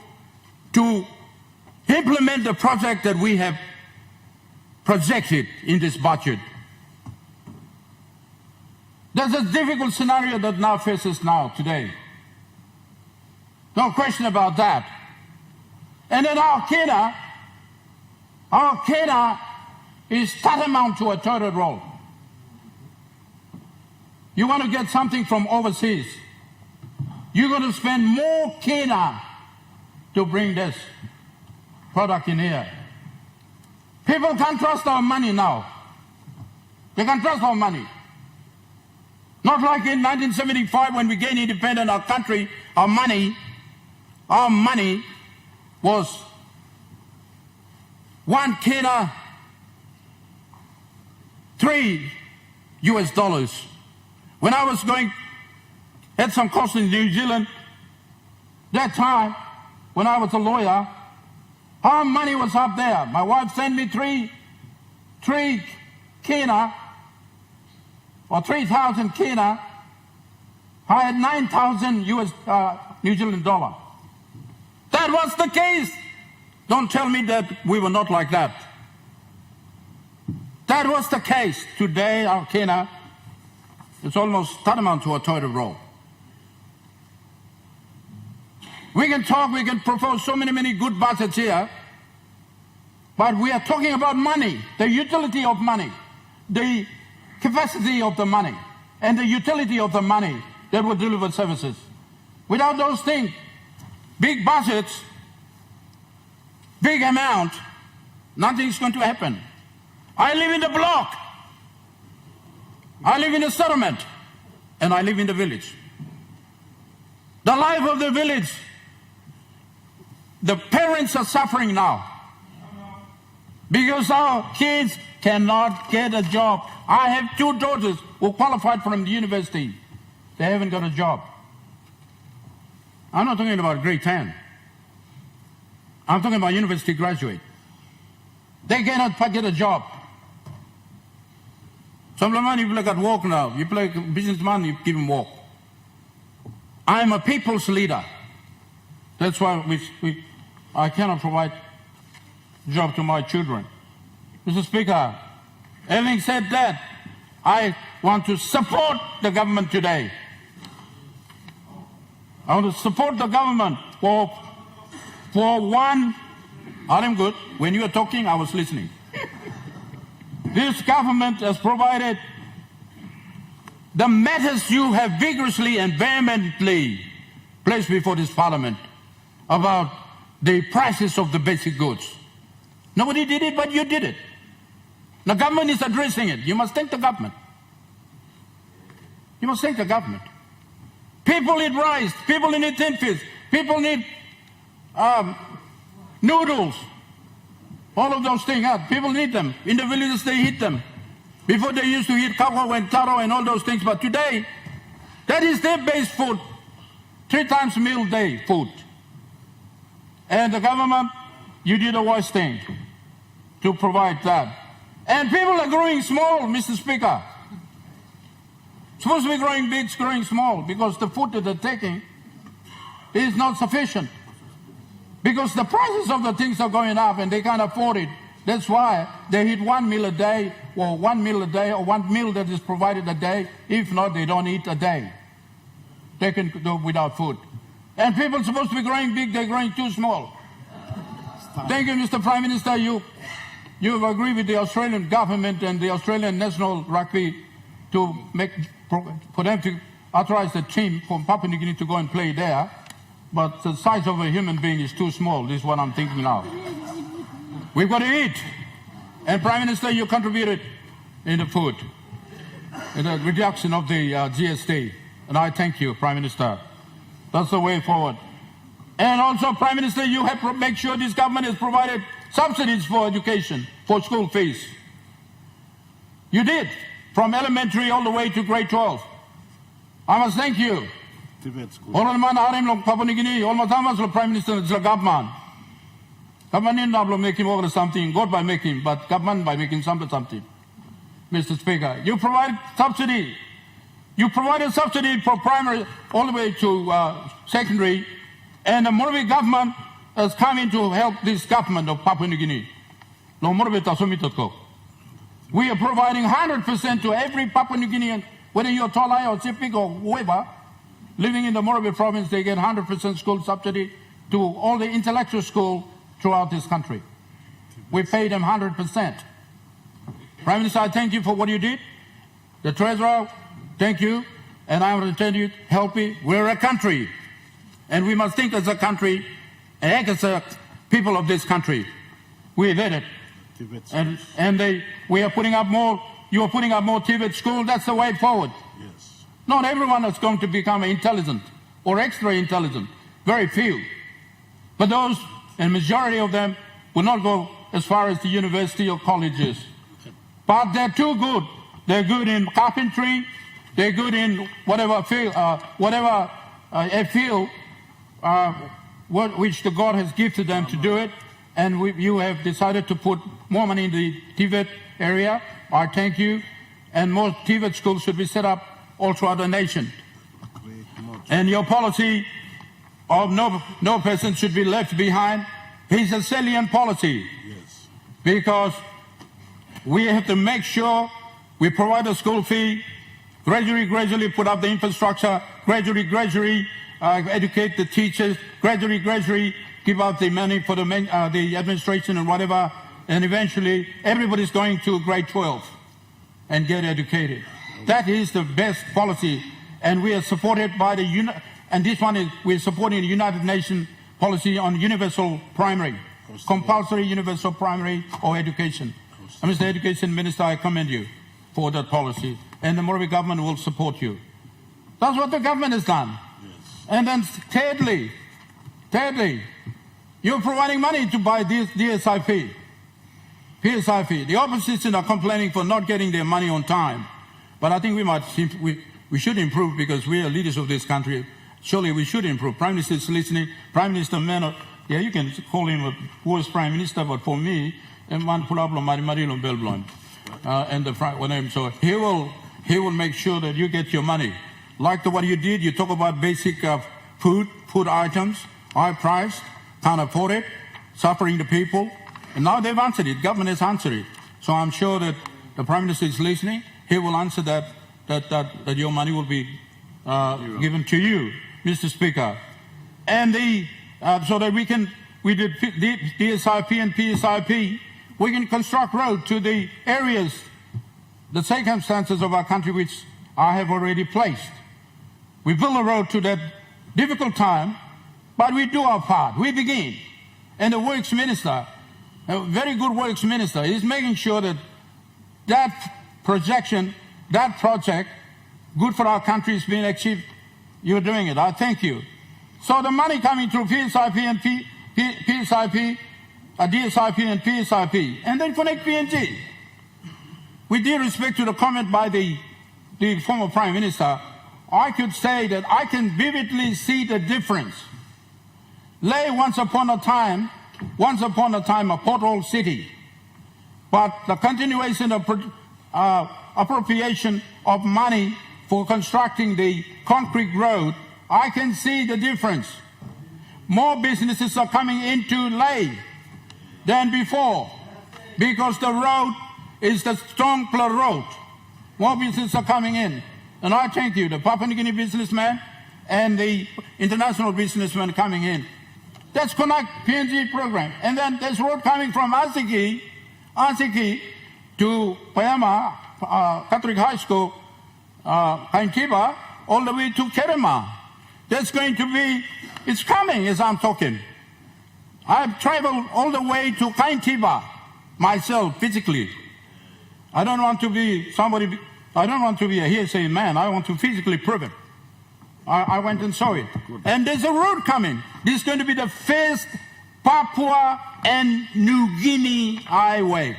implement the project that we have projected in this budget? There's a difficult scenario that now faces now, today. No question about that. And then our Kenya is tantamount to a toilet roll. You want to get something from overseas, you're going to spend more Kenya to bring this product in here. People can't trust our money now. They can trust our money. Not like in 1975 when we gained independence, our country, our money was one Kenya, $3. When I was had some course in New Zealand, that time, when I was a lawyer, our money was up there. My wife sent me three Kenya, or 3,000 Kenya. I had 9,000 New Zealand dollar. That was the case. Don't tell me that we were not like that. That was the case. Today, our Kenya, it's almost tantamount to a toilet roll. We can talk, we can propose so many good budgets here, but we are talking about money, the utility of money, the capacity of the money, and the utility of the money that will deliver services. Without those things, big budgets, big amount, nothing's going to happen. I live in the block. I live in a settlement, and I live in the village. The life of the village, the parents are suffering now because our kids cannot get a job. I have 2 daughters who qualified from the university. They haven't got a job. I'm not talking about grade 10. I'm talking about university graduate. They cannot get a job. Some of the money people got work now. You play businessman, you give him work. I'm a people's leader. That's why I cannot provide job to my children. Mr. Speaker, having said that, I want to support the government today. I want to support the government for one. I'm good. When you were talking, I was listening. This government has provided the matters you have vigorously and vehemently placed before this parliament about the prices of the basic goods. Nobody did it, but you did it. The government is addressing it. You must thank the government. You must thank the government. People need rice. People need tin fish. People need noodles. All of those things, people need them. In the villages, they eat them. Before they used to eat kakao and taro and all those things, but today, that is their base food. 3 times a meal day food. And the government, you did a wise thing to provide that. And people are growing small, Mr. Speaker. Supposed to be growing big, it's growing small, because the food that they're taking is not sufficient. Because the prices of the things are going up and they can't afford it. That's why they eat 1 meal a day, or 1 meal a day, or 1 meal that is provided a day. If not, they don't eat a day. They can do without food. And people supposed to be growing big, they're growing too small. Thank you, Mr. Prime Minister. You have agreed with the Australian government and the Australian National Rugby to for them to authorize the team from Papua New Guinea to go and play there. But the size of a human being is too small. This is what I'm thinking now. We've got to eat. And Prime Minister, you contributed in the food, in the reduction of the GST. And I thank you, Prime Minister. That's the way forward. And also, Prime Minister, you have to make sure this government has provided subsidies for education, for school fees. You did, from elementary all the way to grade 12. I must thank you. All man arim long Papua New Guinea, all my Prime Minister, it's the government. Government did not make him over something, God by making, but government by making something. Mr. Speaker, you provide subsidy. You provided subsidy for primary all the way to secondary, and the Morobe government has come in to help this government of Papua New Guinea. We are providing 100% to every Papua New Guinean, whether you're Tolai or Chipik or whoever, living in the Morobe province, they get 100% school subsidy to all the intellectual schools throughout this country. We pay them 100%. Prime Minister, I thank you for what you did. The Treasurer, thank you. And I want to tell you, help me. We're a country. And we must think as a country and act as a people of this country. We did it. And we are putting up more, you are putting up more Tibet schools. That's the way forward. Yes. Not everyone is going to become intelligent or extra intelligent. Very few. But those, and majority of them, will not go as far as the university or colleges. But they're too good. They're good in carpentry. They're good in whatever field, which the God has gifted them to do it. And you have decided to put more money in the Tibet area. I thank you. And more Tibet schools should be set up all throughout the nation. And your policy of no person should be left behind is a salient policy. Yes. Because we have to make sure we provide a school fee, gradually put up the infrastructure, gradually educate the teachers, gradually give out the money for the administration and whatever, and eventually everybody's going to grade 12 and get educated. That is the best policy, and we are supported by we're supporting the United Nations policy on universal primary, compulsory universal primary or education. Mr. Education Minister, I commend you for that policy, and the Morobe government will support you. That's what the government has done. Yes. And then thirdly, you're providing money to buy this PSIP. The opposition are complaining for not getting their money on time. But I think we should improve because we are leaders of this country. Surely we should improve. Prime Minister is listening. Prime Minister Mano, yeah, you can call him a worst Prime Minister, but for me, so he will make sure that you get your money. Like what you did, you talk about basic food items, high price, can't afford it, suffering the people. And now they've answered it. Government has answered it. So I'm sure that the Prime Minister is listening. He will answer that your money will be given to you, Mr. Speaker. And so that we did DSIP and PSIP, we can construct road to the areas, the circumstances of our country which I have already placed. We build a road to that difficult time, but we do our part. We begin. And the Works Minister, a very good Works Minister, is making sure that projection, that project, good for our country is being achieved. You're doing it. I thank you. So the money coming through PSIP and PSIP, DSIP and PSIP, and then connect PNG. With due respect to the comment by the former Prime Minister, I could say that I can vividly see the difference. Lae once upon a time a pothole city, but the continuation of appropriation of money for constructing the concrete road, I can see the difference. More businesses are coming into Lae than before. because the road is the strong road. More businesses are coming in. And I thank you, the Papua New Guinea businessman and the international businessman coming in. That's Connect PNG program. And then there's road coming from Asiki to Payama, Catholic High School, Kaintiba, all the way to Kerema. That's going to be, it's coming as I'm talking. I've traveled all the way to Kaintiba myself, physically. I don't want to be somebody, I don't want to be a hearsay man. I want to physically prove it. I went and saw it. And there's a road coming. This is going to be the first Papua and New Guinea highway.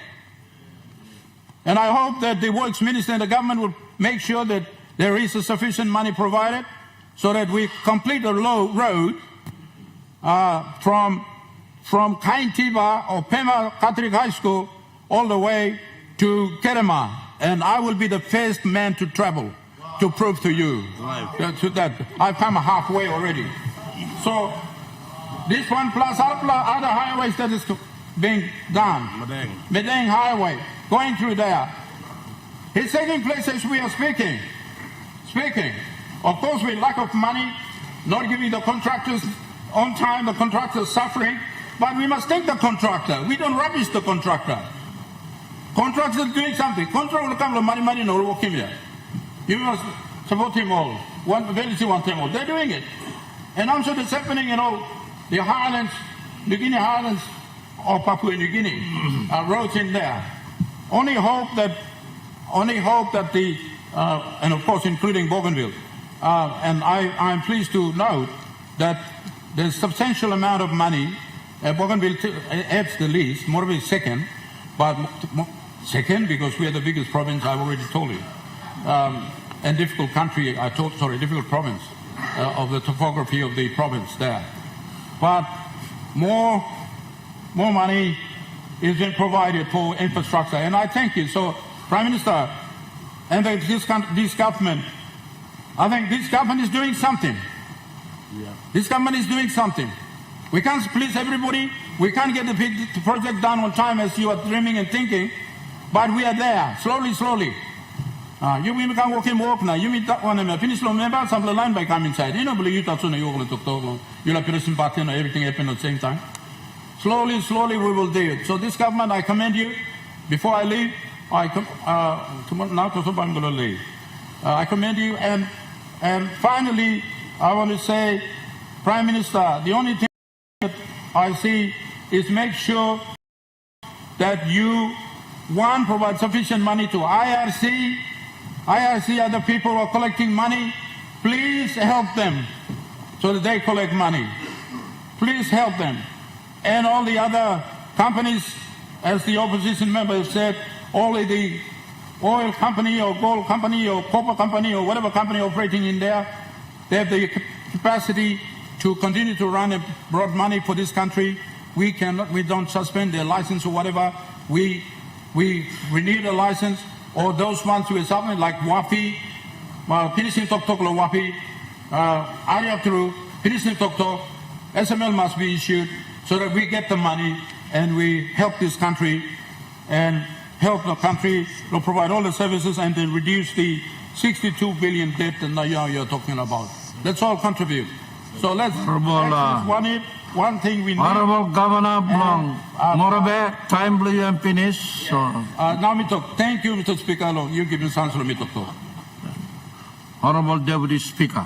And I hope that the Works Minister and the government will make sure that there is a sufficient money provided so that we complete the road from Kaintiba or Pema Catholic High School all the way to Kerema. And I will be the first man to travel to prove to you that I've come halfway already. So this one plus other highways that is being done. Medang Highway, going through there. It's taking place as we are speaking. Of course, with lack of money, not giving the contractors on time, the contractors suffering, but we must take the contractor. We don't rubbish the contractor. Contractors are doing something. Contractor will come to money, no work him here. You must support him all. They're doing it. And I'm sure it's happening in all the highlands, New Guinea highlands, or Papua New Guinea, roads in there. Only hope that the, and of course including Bougainville, and I'm pleased to note that there's substantial amount of money. Bougainville adds the least, Morobe second, but second because we are the biggest province, I've already told you. And difficult country, difficult province of the topography of the province there. But more money is being provided for infrastructure, and I thank you. So, Prime Minister, and this government, I think this government is doing something. Yeah. This government is doing something. We can't please everybody. We can't get the project done on time as you are dreaming and thinking, but we are there, slowly. You can walk now. You meet that one and finish long member, some line by come inside. You don't believe you touch on you you'll have person party and everything happen at the same time. Slowly we will do it. So this government, I commend you. Before I leave, I commend you, and finally I want to say, Prime Minister, the only thing that I see is make sure that you, one, provide sufficient money to IRC, other people who are collecting money, please help them so that they collect money. Please help them. And all the other companies, as the opposition member has said, all of the oil company or gold company or copper company or whatever company operating in there, they have the capacity to continue to run and brought money for this country. We don't suspend their license or whatever. We renew the license. Or those ones who are something like WAPI, finishing Tok Lo WAPI, area through, finishing Tok, SML must be issued so that we get the money and we help this country and help the country to provide all the services and then reduce the 62 billion debt that you're talking about. Let's all contribute. So let's one thing we need. Honorable Governor Blong, Morobe, time blue and finish. Now me talk. Thank you, Mr. Speaker. You give me chance to me talk. Honorable Deputy Speaker.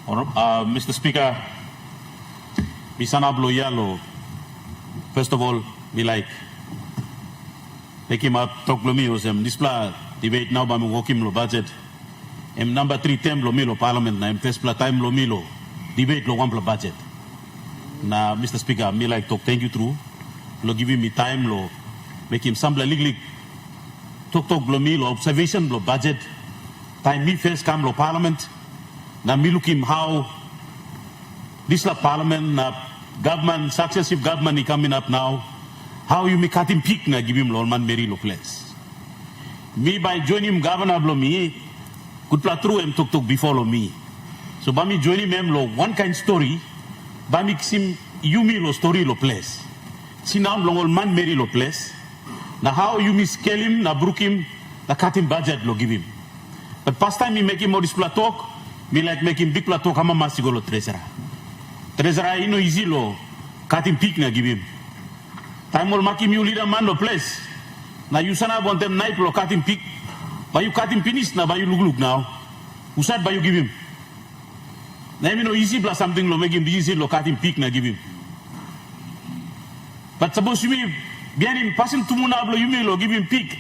Mr. Speaker, Bisana Bloyalo, first of all, we like take him up, talk Lomios, Nispla debate now by Wokim Lo budget. Number 3 tem Lomilo Parliament, na first time Lomilo debate Lo Wampla budget. Na Mr. Speaker, me like talk thank you through. Lo giving me time lo make him sample legally talk Lomilo observation lo budget. Time me first come Lo Parliament. Na me look him how this la Parliament government, successive government is coming up now. How you make him pick na give him Lolman Mary lo place. Me by joining Governor Blomi, good platru em tok before lo me. So bami joining mem lo one kind story, bami sim yumi lo story lo place. Sinam longol man meri lo place. Na how yumi scale him, na brook him, na cut him budget lo give him. But past time me make him more this platok, me like making big platok hama masigo lo treasurer. Treasurer ino easy lo cut him peak na give him. Time will make him you leader man lo place. Na you sana want them night lo cut him peak. But you cut him finish na, but you look now. Who said by you give him? Na me no easy plus something lo make him easy lo cut him peak na give him. But suppose you me bien him passing to muna lo yumi lo give him peak.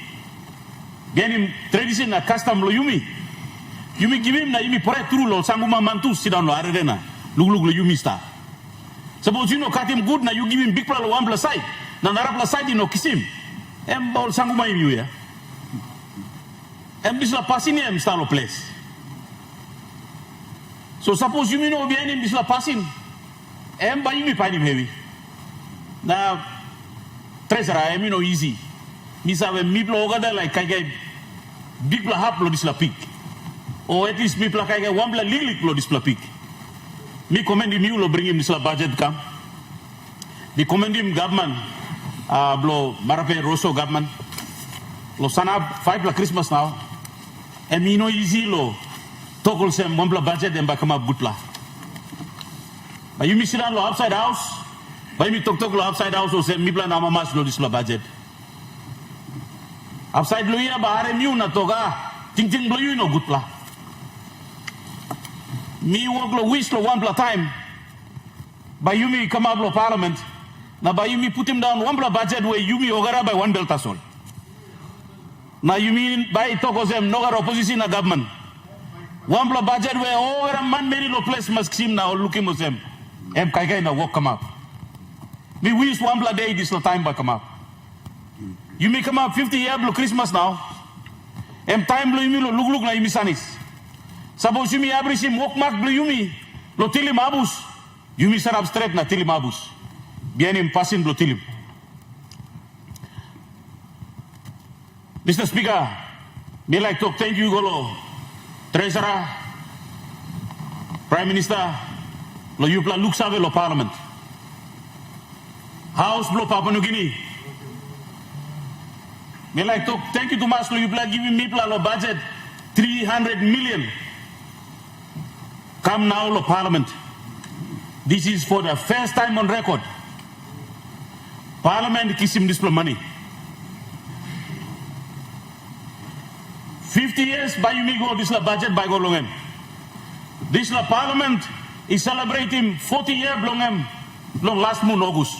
Bien him tradition na custom lo yumi. Yumi give him na yumi pore true lo sanguma mantu sit down lo arena. Look lo yumi star. Suppose you know cut him good na you give him big plan lo one plus side. Na nara plus side no kiss him. Em ball sanguma yumi ya. Em bisla passing em star lo place. So suppose you know bien him bisla passing. Em ba yumi find him heavy. Na treasurer em no easy. Mi sabe mi plo ogada like kai big pla hap lo disla pick. Or at least mi pla kai one pla lilik lo disla pick. Mi commend him you lo bring him disla budget kam. Mi commend him government blo marape rosso government. Lo sana 5 pla Christmas now. Em no easy lo tokol sem one pla budget em ba kama butla. Ba you mi sidan lo upside house. Ba mi tok lo upside house o sem mi pla nama mas lo disla budget. Upside lo ya bahare miu na toga ting blo you no good pla. Mi work lo wish lo one pla time. By you me come up lo parliament. Na by you me put him down one pla budget where you me ogara by one delta sol. Na you mean by toko sem nogar opposition na government. One pla budget where ogara man meri lo place must sim na looking mo sem. Em kai na work come up. Me wish one pla day this time ba come up. You may come up 50 years blo Christmas now. Em time blo yumi lo look na yumi sanis. Suppose yumi abri sim walk mark blo yumi lo tilim abus. Yumi sarap straight na tilim abus. Bien im passing blo tilim. Mr. Speaker, me like to thank you golo Treasurer, Prime Minister, lo yupla look save lo Parliament. House blo Papua New Guinea. Me like to thank you to Maslo, you plan giving me lo budget 300 million. Come now lo Parliament. This is for the first time on record. Parliament kiss him this money. 50 years by you me go this la budget by go longem. This la Parliament is celebrating 40 year longem long last month August.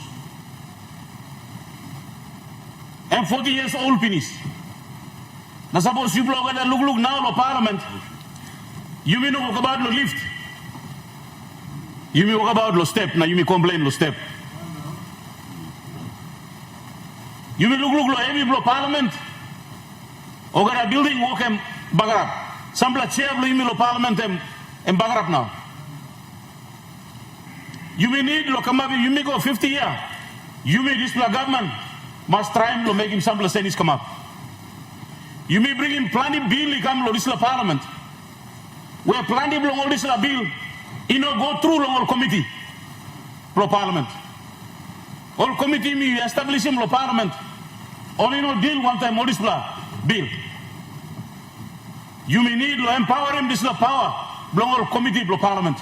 And 40 years old finish. Na suppose you blow that look now lo Parliament. You may know about lo lift. You may walk about lo step. Na you may complain lo step. You may look lo heavy blow Parliament. Ogara building walk em bagarap. Sampla chair blow you may lo Parliament em bagarap now. You may need lo come up. You may go 50 year. You may display government. Must try to make him sample senis come up. You may bring him planning bill, he come to this Parliament. Where planning all this bill, he no go through all committee pro Parliament. All committee me establish him lo Parliament. Only no deal one time all this bill. You may need to empower him this power, belong all committee pro Parliament.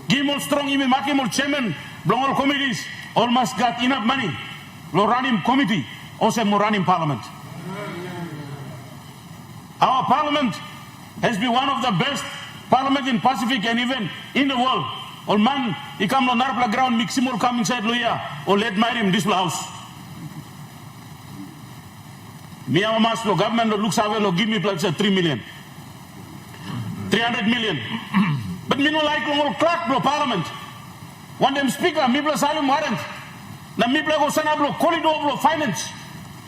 Give him all strong, you may make him all chairman, belong all committees, all must got enough money. Lo running committee, also more running Parliament. Our Parliament has been one of the best Parliament in Pacific and even in the world. All man, he come on Narpla ground, mix him all come inside Luya, or let my him this house. Me our master government looks away, give me plus 3 million. 300 million. But me no like all clerk bro Parliament. One them speaker, me plus Salim warrant. Na mi blow sana blow corridor blow finance.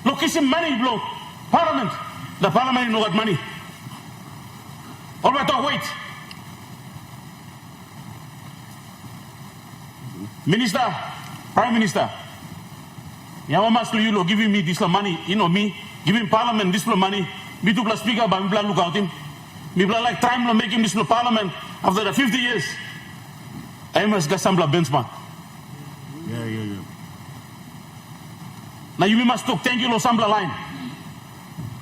Location money blow Parliament. The Parliament no got money. All right, wait. Minister, Prime Minister. Yawa maslo you giving me this money, you know me, giving Parliament this money. Me to plus speaker, but me plan look out him. Mibla like time lo making this parliament after the 50 years. I must get some benchmark. Yeah. Now you must talk thank you lo Sambla line.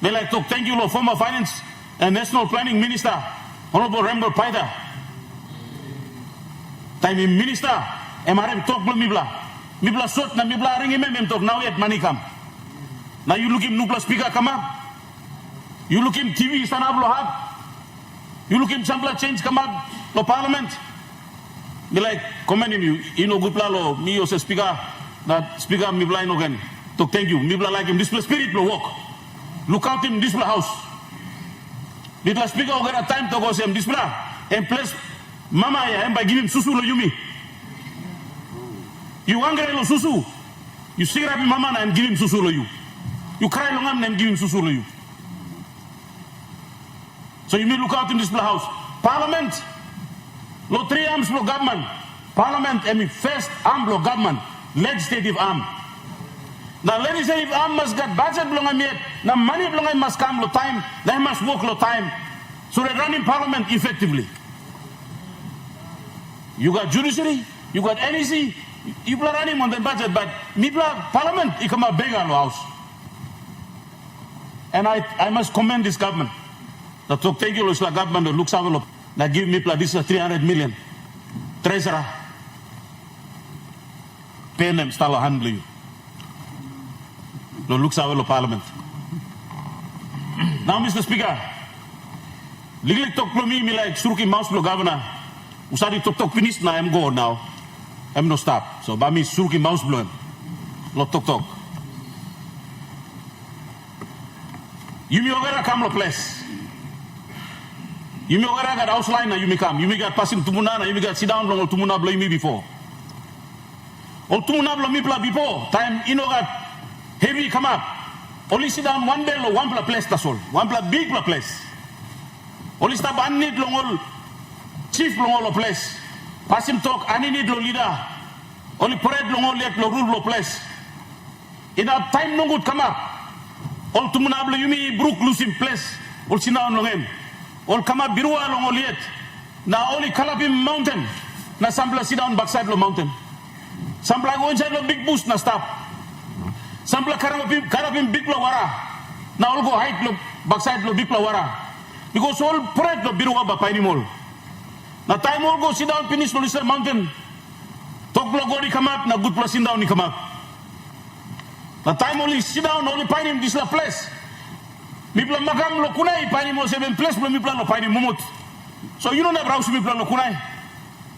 They like talk thank you lo former finance and national planning minister, Honorable Rambo Paida. Time minister, MRM talk lo Mibla. Mibla sort na Mibla ring him talk now yet money come. Now you look him nupla speaker come up. You look him TV stand lo have. You look him Sambla change come up lo parliament. They like commending you know good lo me as a speaker that speaker Mibla no again. So thank you. Mibla like him display spirit lo walk. Look out him display house. Mibla speaker ogara time to go him display and place mama ya and by give him susu lo yumi. You angry lo susu. You see up mama and give him susu lo you. You cry long and give him susu lo you. So you may look out in display house. Parliament. Lo 3 arms lo government. Parliament and first arm lo government. Legislative arm. Now legislative arm must get budget belong yet. Now money belong must come lo time. They must work lo time. So they run in parliament effectively. You got judiciary, you got NEC, you are running on the budget, but Mibla parliament, you come a beggar lo house. And I must commend this government. The thank you to the government that looks over that give Mibla this 300 million. Treasurer. Pay them style handle you. Lo looks over the parliament. Now, Mr. Speaker, legally talk to me like Suruki Mouse lo governor. Usadi talk finish now, I'm go now. I'm no stop. So by me Suruki Mouse blow. Lo talk. You may over come lo place. You may over got house line you may come. You may got passing Tumuna, you may got sit down long Tumuna blow me before. Or Tumuna blow me before. Time you know got heavy come up. Only sit down one bell or one place that's all. One big place. Only stop and need long all chief long all place. Pass him talk and need lo leader. Only parade long all let lo rule lo place. In a time no good come up. All Tumuna blow you me brook lose in place. All sit down long him. All come up Birua long all yet. Now only Kalapim mountain. Na Sampla sit down backside lo mountain. Sampla go inside lo big boost na stop. Sampla karapim big lo wara. Now all go height lo backside lo big lo wara. Because all parade lo Birua ba paini mall. Now time all go sit down finish lo listen mountain. Talk lo go di come up na good plus sit down ni come up. Now time only sit down only paini him this la place. Mipla makam lo kunai paini mo 7 place lo mipla lo paini mumut. So you don't have house mipla lo kunai.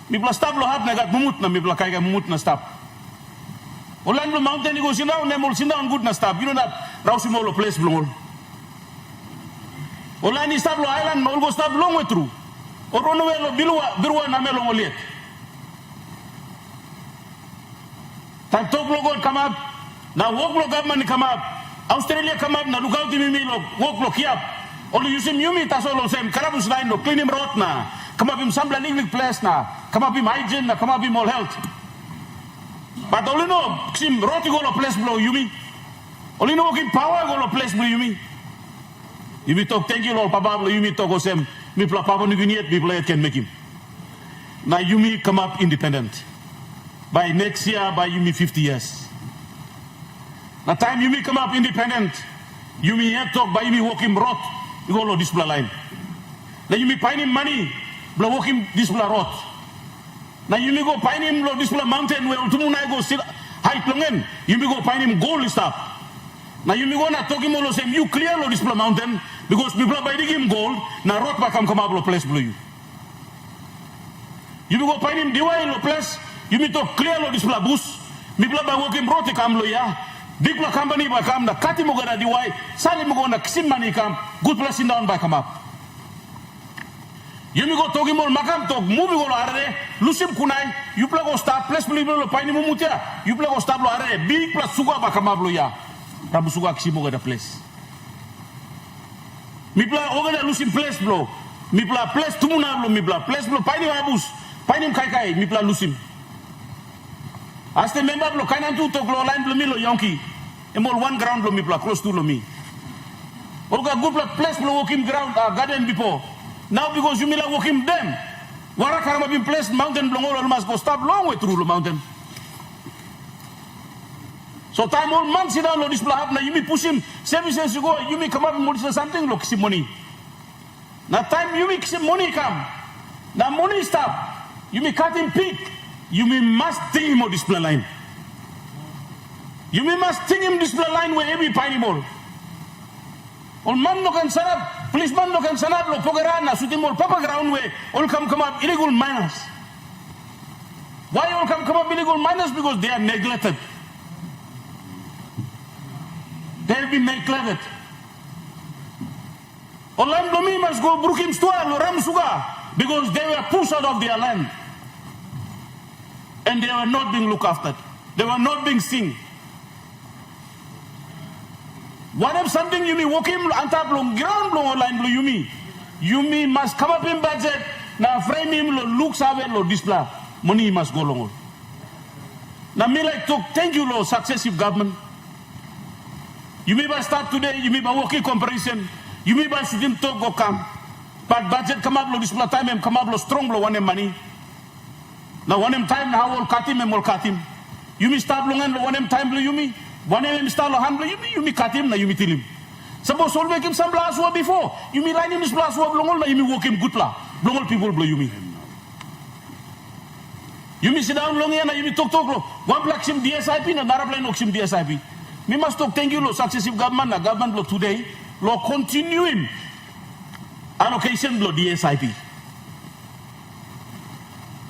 Mipla stop lo hat na gat mumut na mipla kai mumut na stop. Olan lo mountain ni go sit down nemol sit down good na stop. You don't have house mo lo place lo. Olan ni stop lo island mo go stop long way through. Or ono lo birua na me lo ngoliet. Time talk lo go come up. Now work lo government come up. Australia come up na lookout mi lo work lo kiap. Only you see yumi taso lo sem karabus line lo clean him rot na. Come up him sambla living place na. Come up him hygiene na. Come up him all health. But only no sim roti go lo place blow yumi. Only no working power go lo place blow yumi. Yumi talk thank you lo papa blow yumi talk o sem mi pla papa ni guniet mi play can make him. Now yumi come up independent. By next year by yumi 50 years. The time you may come up independent, you may have talk by you walking rot, you go to display line. Then you may find him money, blow walking display rot. Now you may go find him lo display mountain where Tumuna go still height longen, you may go find him gold stuff. Now you may go na talk him all the same, you clear lo display mountain because people by him gold, na rot back come up lo place blow you. You may go find him diwai lo place, you may talk clear lo display bus, people by walking rot come lo ya. Big la company ba kam na kati mo gana diwai sali mo gona kisim mani kam good place down ba come up you me go togi mo makam tok movie go arre lusim kunai you play go stop place beli lo paini mo mutia you play go stop lo arre big plus suga ba come up lo ya rabu suga kisim mo gana place mi play ogana lusim place bro mi play place tumuna lo mi play place lo paini abus paini kai mi play lusim. As the member lo kainan tu to lo line lo mi lo yonki. Emol one ground lo mi pla close to lo mi. Olga good place lo walking ground garden before. Now because you may like walking them. Wara karama been placed mountain blongol must go stop long way through the mountain. So time all months sit down lo this blahap na you may push him 7 years ago you may come up and something lo kisi money. Now time you may kisi money come. Now money stop. You may cut him pig. You may must think him on display line. You may must think him display line where every piney ball. On man no can set up, policeman no can set up, lo pogarana, sutim all papa ground way, all come up illegal miners. Why all come up illegal miners? Because they are neglected. They have been neglected. All land blomi must go Brukim Stua, Loram Suga, because they were pushed out of their land. And they were not being looked after. They were not being seen. What if something you mean walk him on top long ground long line blue you mean must come up in budget now frame him lo looks have lo display money must go long. Now me like to thank you lo successive government. You may by start today, you may by working comparison, you may by shooting talk go come. But budget come up lo display time and come up lo strong lo one money. Now one time now all cut him and all cut him. You may start long and one time blue you me. One of them start handle you me cut him na you me tell him. Suppose all make him some blast war before. You me line him this blast war blongol na you me walk him good la. Blongol people blow you me. You me sit down long here na you me talk lo. One black sim DSIP na another blind sim DSIP. Me must talk thank you lo successive government na government lo today lo continuing allocation lo DSIP.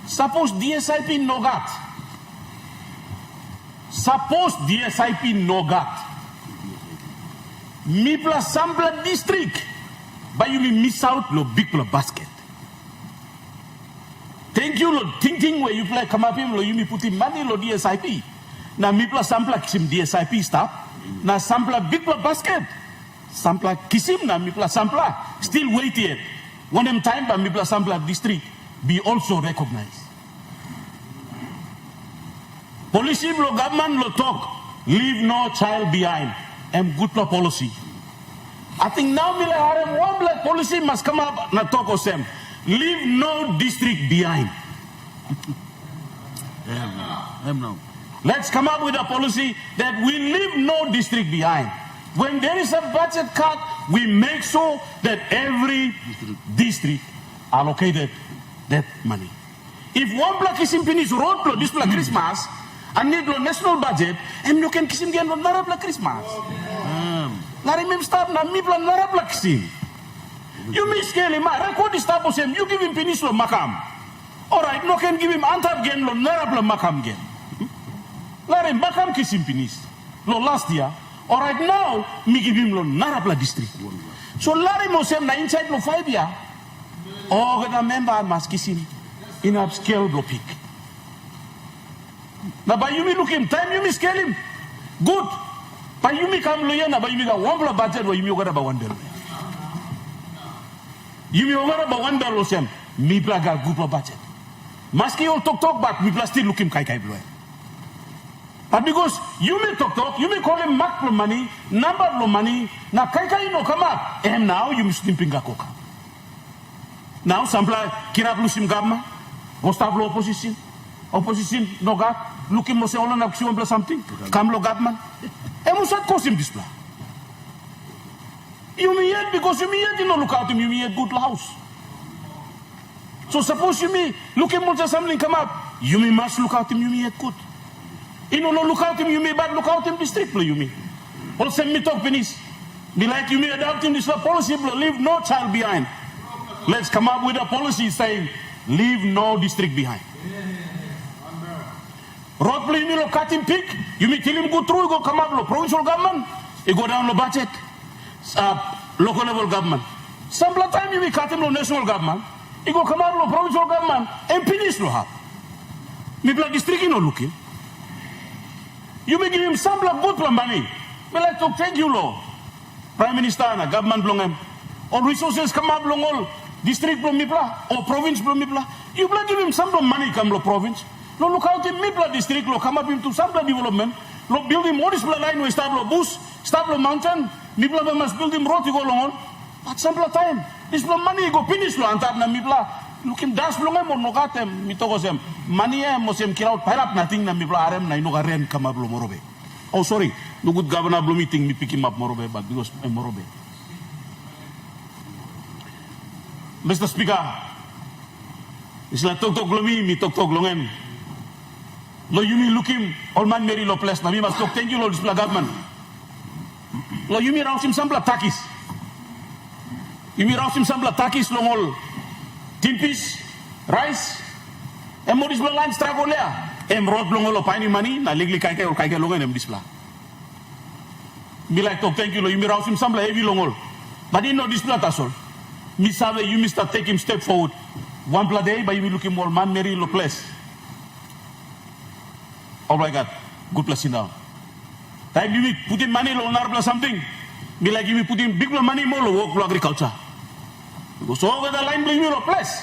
Suppose DSIP no got. Suppose DSIP no got. Mipla Sampla district. But you may miss out lo big lo basket. Thank you lo thinking where you play come up him lo you may put in money lo DSIP. Na Mipla Sampla kisim DSIP stop. Na Sampla big lo basket. Sampla kisim na Mipla Sampla still wait yet. One time but Mipla Sampla district be also recognized. Policy lo government lo talk, leave no child behind, and good law policy. I think now we have one black policy must come up na talk of them, leave no district behind. Let's come up with a policy that we leave no district behind. When there is a budget cut, we make sure that every district allocated that money. If one black is in finish road lo this black Christmas, and need lo national budget, and you can kisim diyan lo nara black Christmas. Lari mem stop na mi plan nara black kisim. You miss Kelly ma record this type of him. You give him finish lo makam. All right, no can give him antap gen lo nara black makam gen. Lari makam kisim finish lo last year. All right, now me give him lo nara black district. So Lari mosem na inside lo 5 year. Oh, the member must kiss him in upscale blow pick. Now, by you me look him, time you me scale him. Good. By you me come loya na by you me got one budget where you me got about $1. You me got about $1 sem. Me blaga good budget. Maski all talk but me still look him kai blow. But because you may talk, you may call him mark for money, number of money, na kai no come up. And now you must pinga coca. Now sampla kira blusim government, Gustavo opposition. Opposition no got looking mo se olan action bla something. Come lo government. E mo sat kosim display. You me yet because you me yet no look out him you me yet good house. So suppose you me looking mo something come up, you me must look out him you me yet good. You no look out him you me bad look out him district you me. Also me talk finish. Be like you me adopting this policy leave no child behind. Let's come up with a policy saying leave no district behind. Road play me lo cut him pick. You may tell him go through, go come up lo provincial government, you go down lo budget, local level government. Some time you may cut him lo national government, you go come up lo provincial government, and finish lo have. Me black district no looking. You may give him some black good money. Me like to thank you lo. Prime Minister na government blongem. All resources come up long all district blong mipla or province blong mipla. You black give him some money come lo province. Lo look out in Mipla district, lo come up into some development, lo build him more display line, we start lo bus, start lo mountain, Mipla must build him road to go along. At some time, this money go finish lo antap na mipla. Lukim das lo ngem no katem mitokosem. Money mosem kiraut pairap nating na mipla arem na inogaren kamablo morobe. Oh sorry, no good governor blo meeting me pick him up morobe, but because morobe. Mr. Speaker, isla tok glomi mi tok longen. Lo yumi lukim olman meri lo place na mi mas tok thank you lo display government. Lo yumi rausim sampla takis. Yumi rausim sampla takis longol tinpis, rice, modis line stragolea. Road longol lo paini mani na ligli kaike longen display. Mi like tok thank you lo yumi rausim sampla heavy longol. But in no display tasol. Mi sabe you must take him step forward. One pla day by you looking more man meri lo place. Oh my God, good place down. Time you put in money lo narabla something. Me like you put in big money more lo work lo agriculture. Because all the line bring you lo place.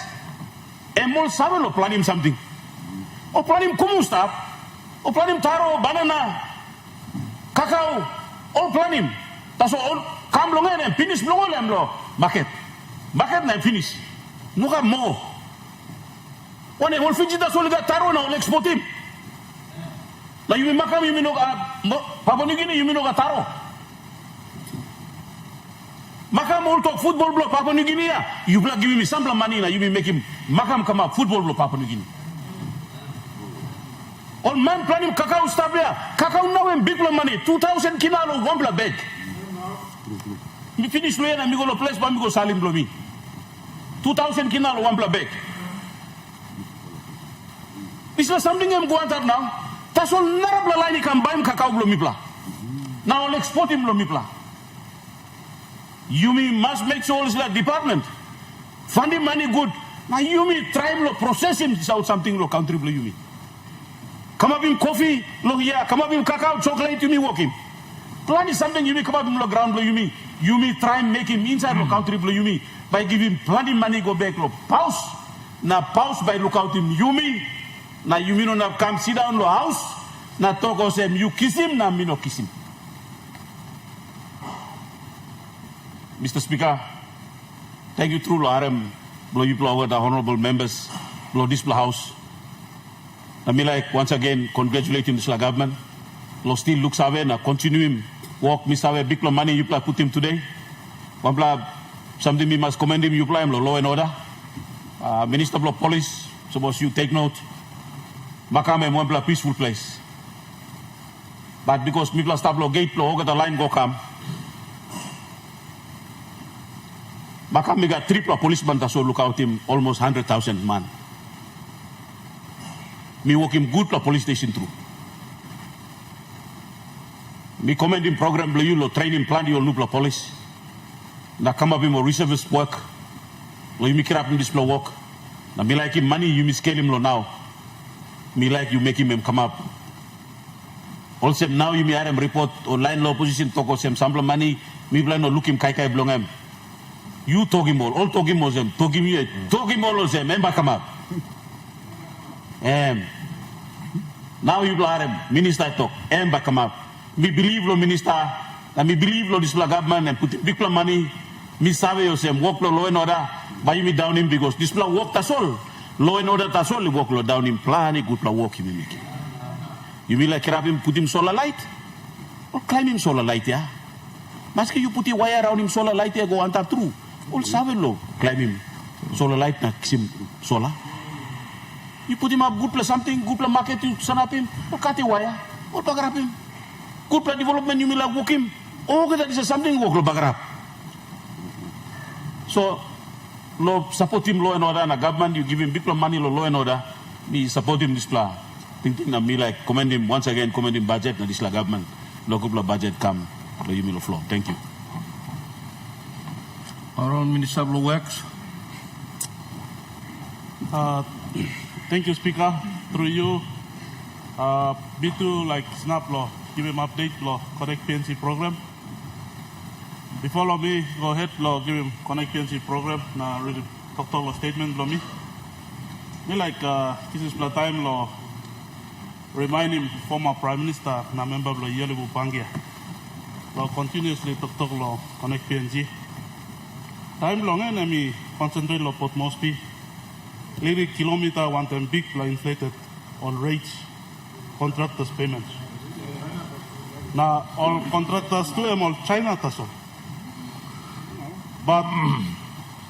And more sabe lo plan him something. O plan him kumusta. O plan him taro, banana, cacao. All plan him. That's all come long and finish long and lo market. Market na finish. No have more. One whole Fiji that's all got taro now export him. Now you makam you know Papua New Guinea you know taro. Makam all talk football block Papua New Guinea. You block give me some money now you be make him makam come up football block Papua New Guinea. All man plan him cacao stuff there. Cacao now in big money 2,000 kinalo one block bag. Me finish lo and me go to place but me go salim blow me. 2,000 kinalo one block bag. This is something I'm going to now. That's all narabla line can buy him cacao blow me pla. Now I'll export him blow me pla. You must make sure it's like department. Funding money good. Now you try to process him out something lo country blow you. Come up in coffee, lo here, come up in cacao, chocolate, you walk him. Plan is something you come up in the ground blow you try and make him inside the country blow you by giving plenty money go back lo pause. Na pause by look out him na you no na come sit down lo house na talk o sem you kiss him na me no kiss him. Mr. Speaker, thank you through lo RM blow you blow the honorable members blow this house. Na me like once again congratulating this government. Lo still looks away na continue him work Mr. Awe big money you put him today. One blah something we must commend him you play him law and order. Minister of Police, suppose you take note. Makam one blah peaceful place. But because me blah stop gate lo the line go come. Makam me got 3 policemen that so look out him almost 100,000 man. Me walk him good police station through. Me commend him program blow you lo training plan you lo police. Na come up him or reservist work. Lo you make up him this blow work. Na me like him money you scale him lo now. Me like you make him come up. Also now you me him report online law opposition talk of some sample money. Me plan no look him kai blong him. You talk him all talk him them talk him all of them member come up. Now you blow him minister talk member come up. Me believe lo minister and me believe lo this government and put big money. Me sabe yourself work law and order. Buy me down him because this plan work that's all. Law and order that's all work lo down him plan good plan work him make. You mean like grab him put him solar light? Or climb him solar light yeah? Maski you put a wire around him solar light yeah go anta through. All sabe lo climb him solar light na kisim solar. You put him up good place something good place market you sun up him or cut a wire or bagrap him. Good plan development you mean like walk him. Oh that is something work lo bagrap. So lo support him law and order na government you give him big money law and order me support him this plan thinking na me like commend him once again commend him budget na this government local budget come lo you me lo floor. Thank you. Honorable Minister of Works. Thank you, Speaker. Through you, B2 like snap law, give him update law, connect PNC program. Before law me, go ahead law, give him connect PNC program. Now really talk law statement law me. Me like this is the time law. Remind him former Prime Minister na member law Yelibu Pangia. Law continuously talk law connect PNC. time long and me concentrate lo Port Moresby. Lady kilometer one time big la inflated on rates, contractors payments. Now all contractors to all China taso. But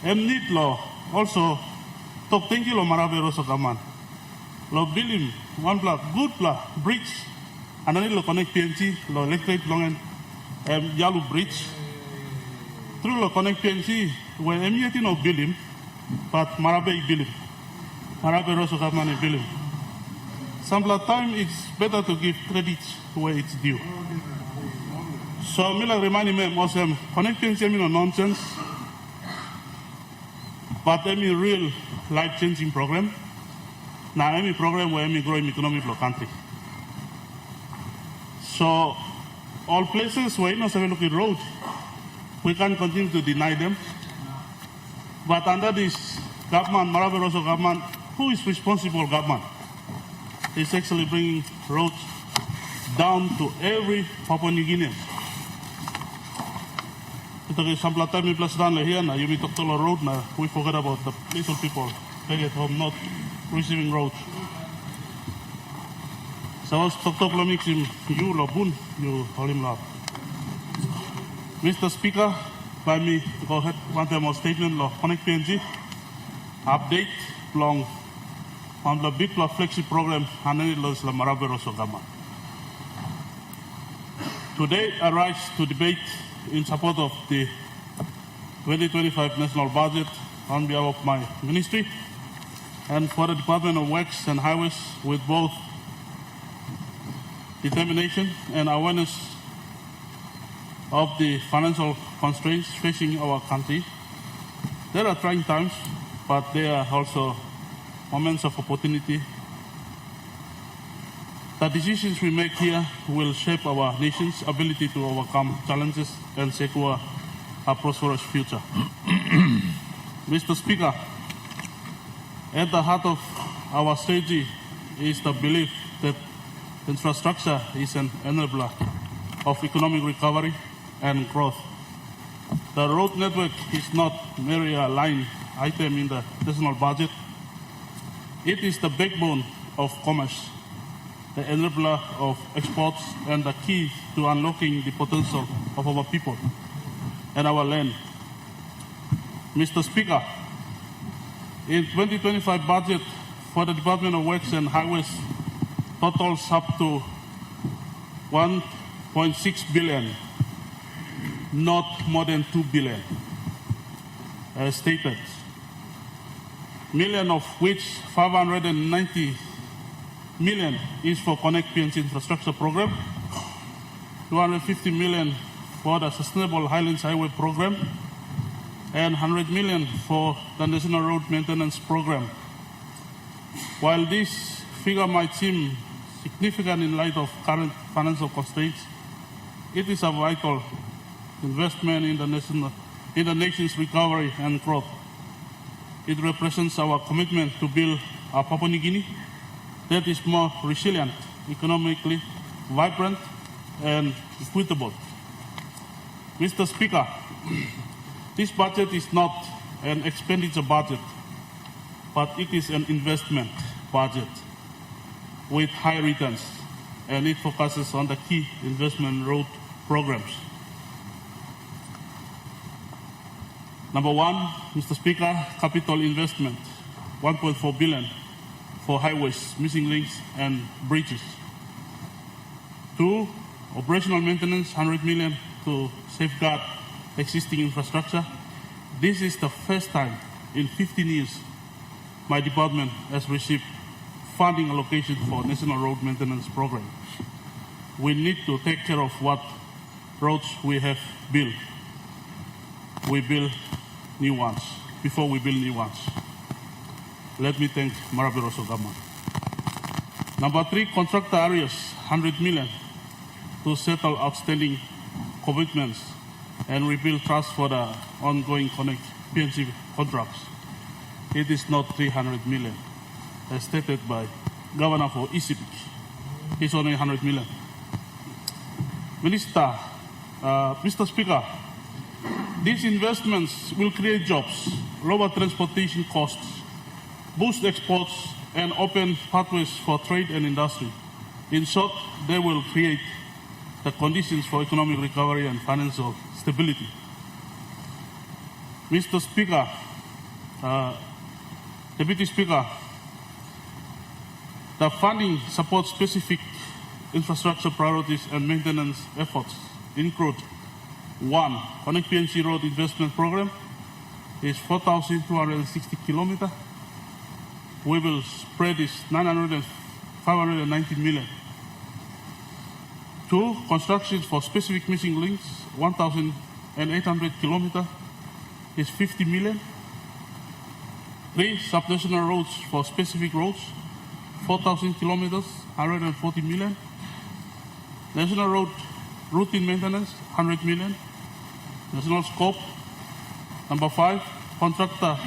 need law also top 10 kilo maravero so kaman. Lo bilim one block good block bridge and then lo connect PNC lo electric long and yellow bridge. Through lo connect PNC when emyeti no bilim but marabe bilim. Marabe so kaman bilim. Some time it's better to give credit where it's due. So Mila remind me also connect PNC no nonsense. But any real life-changing program. Now any program where we grow economic for country. So all places where no seven looking road, we can continue to deny them. But under this government, Maraveroso government, who is responsible government? Is actually bringing roads down to every Papua New Guinean. Because some time we plus down here now, you meet to the road now. We forget about the little people back at home not receiving roads. So I was talking to him, you Lobun, you Holim Lab. Mr. Speaker, by me go ahead one time more statement law connect PNG update long on the big flexi program and then it was the Maraveroso Gama. Today I rise to debate in support of the 2025 national budget on behalf of my ministry and for the Department of Works and Highways with both determination and awareness of the financial constraints facing our country. There are trying times, but there are also moments of opportunity. The decisions we make here will shape our nation's ability to overcome challenges and secure a prosperous future. Mr. Speaker, at the heart of our strategy is the belief that infrastructure is an enabler of economic recovery and growth. The road network is not merely a line item in the national budget. It is the backbone of commerce, the enabler of exports, and the key to unlocking the potential of our people and our land. Mr. Speaker, in 2025 budget for the Department of Works and Highways totals up to 1.6 billion, not more than 2 billion, as stated. Million of which 590 million is for Connect PNC infrastructure program, 250 million for the Sustainable Highlands Highway program, and 100 million for the National Road Maintenance program. While this figure might seem significant in light of current financial constraints, it is a vital investment in the nation's recovery and growth. It represents our commitment to build a Papua New Guinea that is more resilient, economically vibrant, and equitable. Mr. Speaker, this budget is not an expenditure budget, but it is an investment budget with high returns, and it focuses on the key investment road programs. Number one, Mr. Speaker, capital investment, 1.4 billion for highways, missing links, and bridges. Two, operational maintenance, 100 million to safeguard existing infrastructure. This is the first time in 15 years my department has received funding allocation for National Road Maintenance Program. We need to take care of what roads we have built. We build new ones before we build new ones. Let me thank Maraviroso government. Number three, contractor areas, 100 million to settle outstanding commitments and rebuild trust for the ongoing Connect PNC contracts. It is not 300 million, as stated by Governor for ECP. It's only 100 million. Minister, Mr. Speaker, These investments will create jobs, lower transportation costs, boost exports, and open pathways for trade and industry. In short, they will create the conditions for economic recovery and financial stability. Mr. Speaker, Deputy Speaker, the funding supports specific infrastructure priorities and maintenance efforts include: 1. Connect PNC Road Investment Program is 4,260 kilometers. We will spread this 590 million. 2. Construction for specific missing links, 1,800 kilometers is 50 million. 3. Subnational roads for specific roads, 4,000 kilometers, 140 million. National road routine maintenance, 100 million. National scope. Number 5, contractor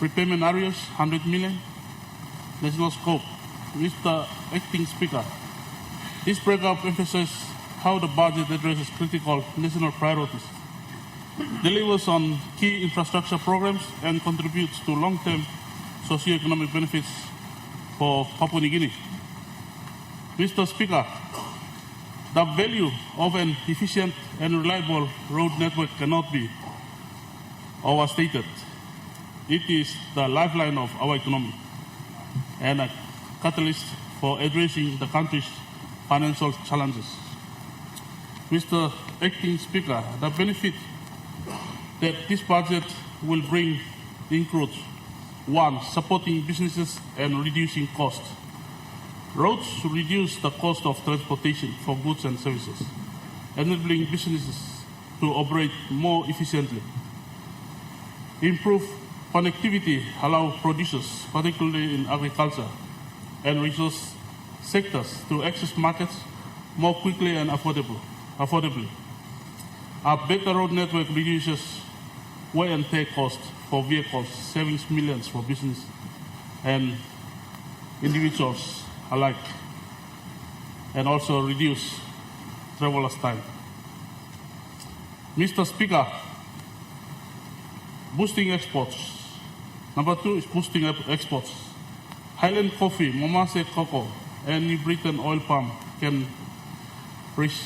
repayment areas, 100 million. National scope. Mr. Acting Speaker, this breakup emphasizes how the budget addresses critical national priorities, delivers on key infrastructure programs, and contributes to long-term socio-economic benefits for Papua New Guinea. Mr. Speaker, the value of an efficient and reliable road network cannot be overstated. It is the lifeline of our economy and a catalyst for addressing the country's financial challenges. Mr. Acting Speaker, the benefit that this budget will bring includes: 1. Supporting businesses and reducing costs. Roads reduce the cost of transportation for goods and services, enabling businesses to operate more efficiently. Improve connectivity allow producers, particularly in agriculture and resource sectors, to access markets more quickly and affordably. A better road network reduces wear and tear costs for vehicles, saving millions for business and individuals alike, and also reduce travelers' time. Mr. Speaker, boosting exports. Number 2 is boosting exports. Highland coffee, Momase cocoa, and New Britain oil palm can reach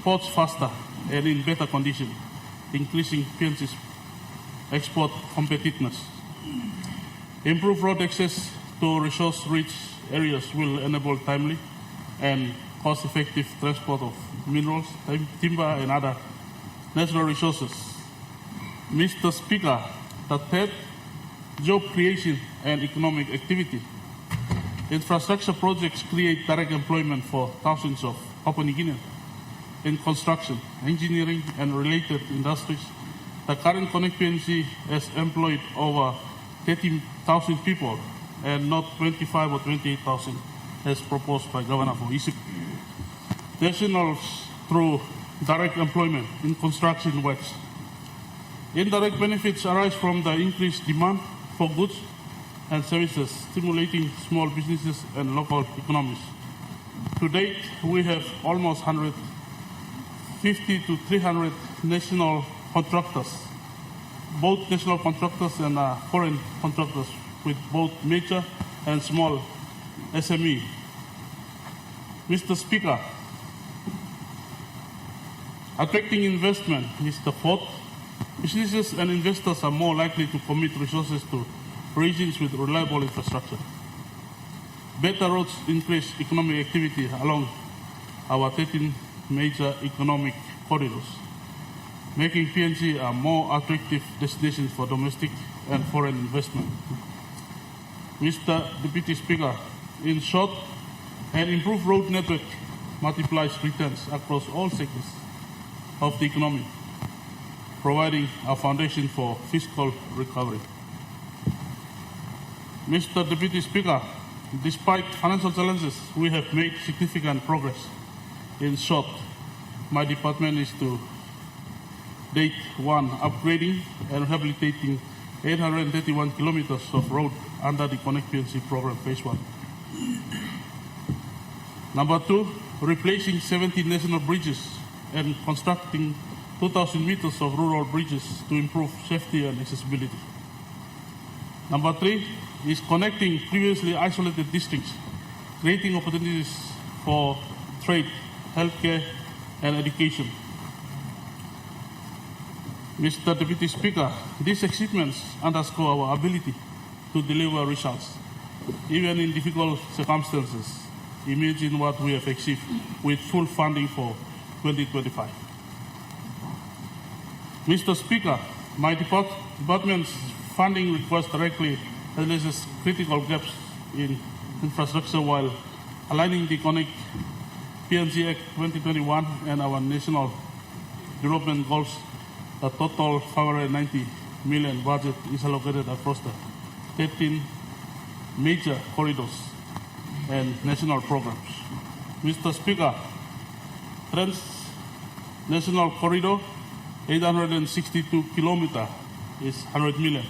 ports faster and in better condition, increasing PNC's export competitiveness. Improved road access to resource-rich areas will enable timely and cost-effective transport of minerals, timber, and other natural resources. Mr. Speaker, the third, job creation and economic activity. Infrastructure projects create direct employment for thousands of Papua New Guineans in construction, engineering, and related industries. The current Connect PNC has employed over 30,000 people and not 25 or 28,000 as proposed by Governor for Isip. Nationals through direct employment in construction works. Indirect benefits arise from the increased demand for goods and services, stimulating small businesses and local economies. To date, we have almost 150 to 300 national contractors, both national contractors and foreign contractors, with both major and small SME. Mr. Speaker, attracting investment is the fourth. Businesses and investors are more likely to commit resources to regions with reliable infrastructure. Better roads increase economic activity along our 13 major economic corridors, making PNG a more attractive destination for domestic and foreign investment. Mr. Deputy Speaker, in short, an improved road network multiplies returns across all sectors of the economy, providing a foundation for fiscal recovery. Mr. Deputy Speaker, despite financial challenges, we have made significant progress. In short, my department is to date 1, upgrading and rehabilitating 831 kilometers of road under the Connect PNC program phase 1. Number 2, replacing 70 national bridges and constructing 2,000 meters of rural bridges to improve safety and accessibility. Number 3 is connecting previously isolated districts, creating opportunities for trade, healthcare, and education. Mr. Deputy Speaker, these achievements underscore our ability to deliver results, even in difficult circumstances. Imagine what we have achieved with full funding for 2025. Mr. Speaker, my department's funding request directly addresses critical gaps in infrastructure while aligning the Connect PNG Act 2021 and our national development goals. A total 590 million budget is allocated across the 13 major corridors and national programs. Mr. Speaker, Trans-National Corridor 862 kilometer is 100 million.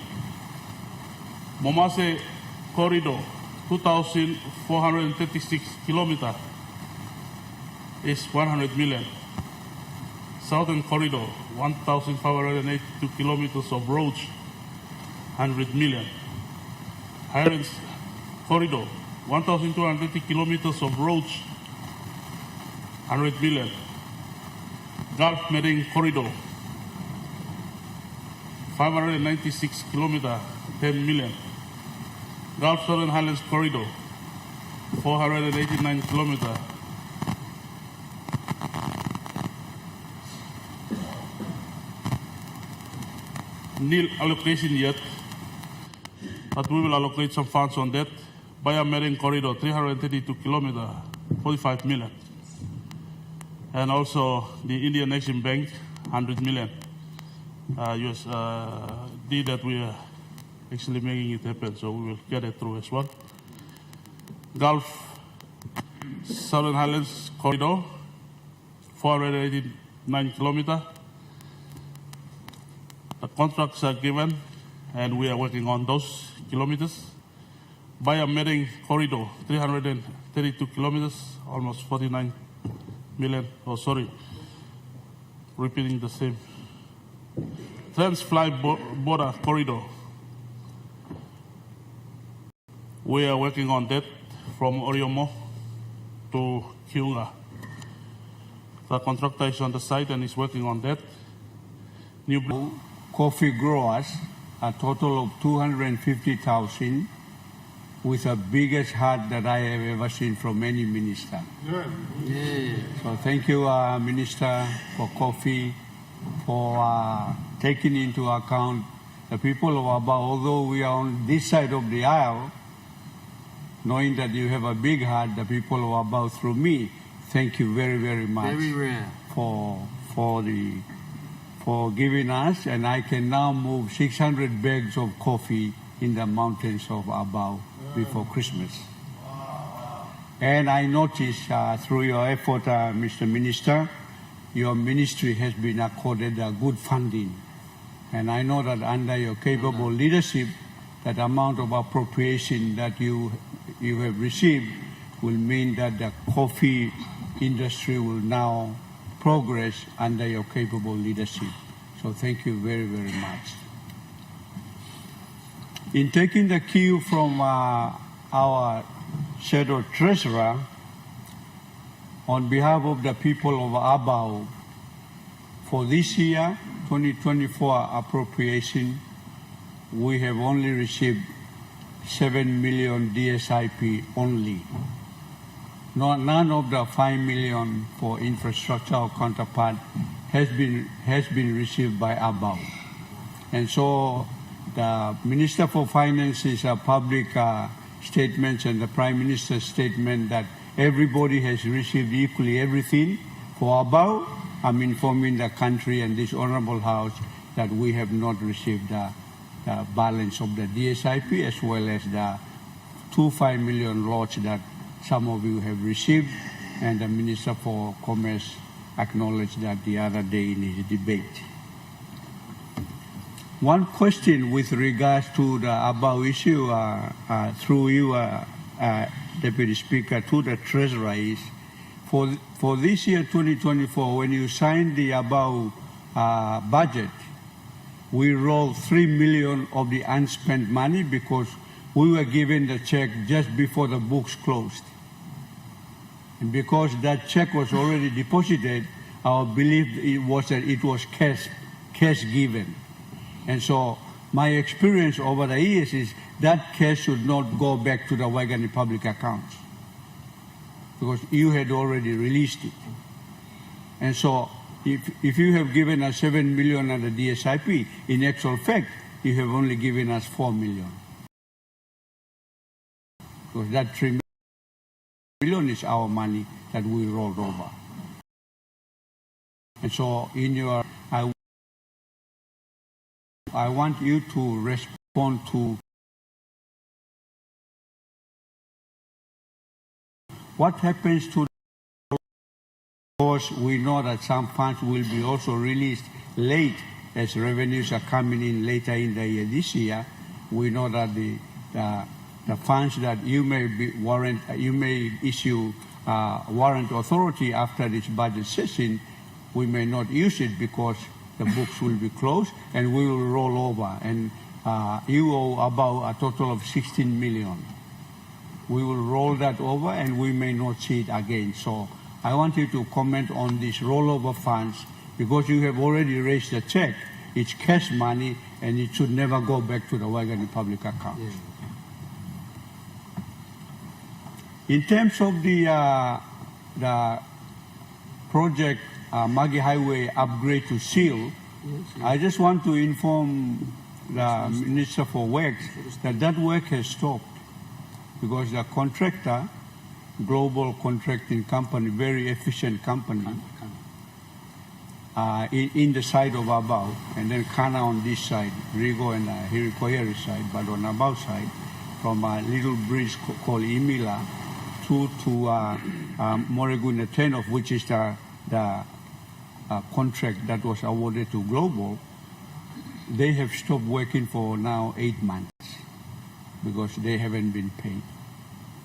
Momase Corridor 2,436 kilometer is 100 million. Southern Corridor 1,582 kilometers of roads, 100 million. Highlands Corridor 1,230 kilometers of roads, 100 million. Gulf Marine Corridor 596 kilometers, 10 million. Gulf Southern Highlands Corridor 489 kilometers, nil allocation yet, but we will allocate some funds on that. Via Marine Corridor, 332 kilometers, 45 million. And also the Indian Exim Bank, 100 million. USD that we are actually making it happen, so we will get it through as well. Gulf Southern Highlands Corridor, 489 kilometers. The contracts are given, and we are working on those kilometers. Via Marine Corridor, 332 kilometers, almost 49 million. Oh, sorry, repeating the same. Trans-Fly Border Corridor, we are working on that from Oriomo to Kiunga. The contractor is on the site and is working on that. New coffee growers, a total of 250,000, with the biggest heart that I have ever seen from any minister. Yeah. So thank you, Minister, for coffee, for taking into account the people of Aba. Although we are on this side of the aisle, knowing that you have a big heart, the people of Aba through me, thank you very, very much. Very rare. For giving us, and I can now move 600 bags of coffee in the mountains of Abao before Christmas. And I notice through your effort, Mr. Minister, your ministry has been accorded good funding. And I know that under your capable leadership, that amount of appropriation that you have received will mean that the coffee industry will now progress under your capable leadership. So thank you very, very much. In taking the cue from our shadow treasurer, on behalf of the people of Abao, for this year, 2024 appropriation, we have only received 7 million DSIP only. None of the 5 million for infrastructure or counterpart has been received by Abao. And so the Minister for Finance's public statements and the Prime Minister's statement that everybody has received equally everything for Abao, I'm informing the country and this Honorable House that we have not received the balance of the DSIP as well as the 5 million lots that some of you have received, and the Minister for Commerce acknowledged that the other day in his debate. One question with regards to the Abao issue through you, Deputy Speaker, to the Treasurer is, for this year 2024, when you signed the Abao budget, we rolled 3 million of the unspent money because we were given the check just before the books closed. And because that check was already deposited, our belief was that it was cash given. And so my experience over the years is that cash should not go back to the Waigani public accounts because you had already released it. And so if you have given us 7 million under DSIP, in actual fact, you have only given us 4 million. Because that 3 million is our money that we rolled over. And so in your, I want you to respond to what happens to, because we know that some funds will be also released late as revenues are coming in later in the year. This year, we know that the funds that you may issue warrant authority after this budget session, we may not use it because the books will be closed and we will roll over. And you owe about a total of 16 million. We will roll that over and we may not see it again. So I want you to comment on these rollover funds because you have already raised the check. It's cash money and it should never go back to the Waigani public account. Yeah. In terms of the project Magi Highway upgrade to seal, I just want to inform the Minister for Works that work has stopped because the contractor, global contracting company, very efficient company, in the side of Abao, and then Kana on this side, Rigo and Hirikoyari side, but on Abao side, from a little bridge called Imila to Moreguna 10, of which is the contract that was awarded to Global, they have stopped working for now 8 months because they haven't been paid.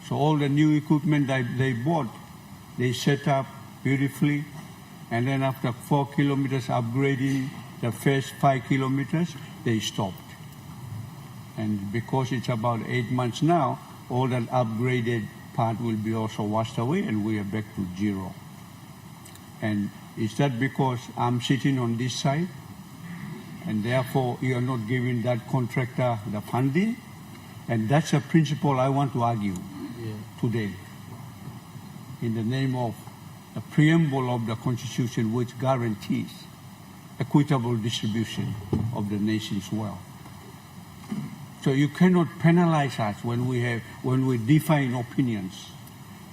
So all the new equipment that they bought, they set up beautifully, and then after 4 kilometers upgrading the first 5 kilometers, they stopped. And because it's about 8 months now, all that upgraded part will be also washed away and we are back to zero. And is that because I'm sitting on this side and therefore you are not giving that contractor the funding? And that's a principle I want to argue today in the name of the preamble of the Constitution, which guarantees equitable distribution of the nation's wealth. So you cannot penalize us when we define opinions.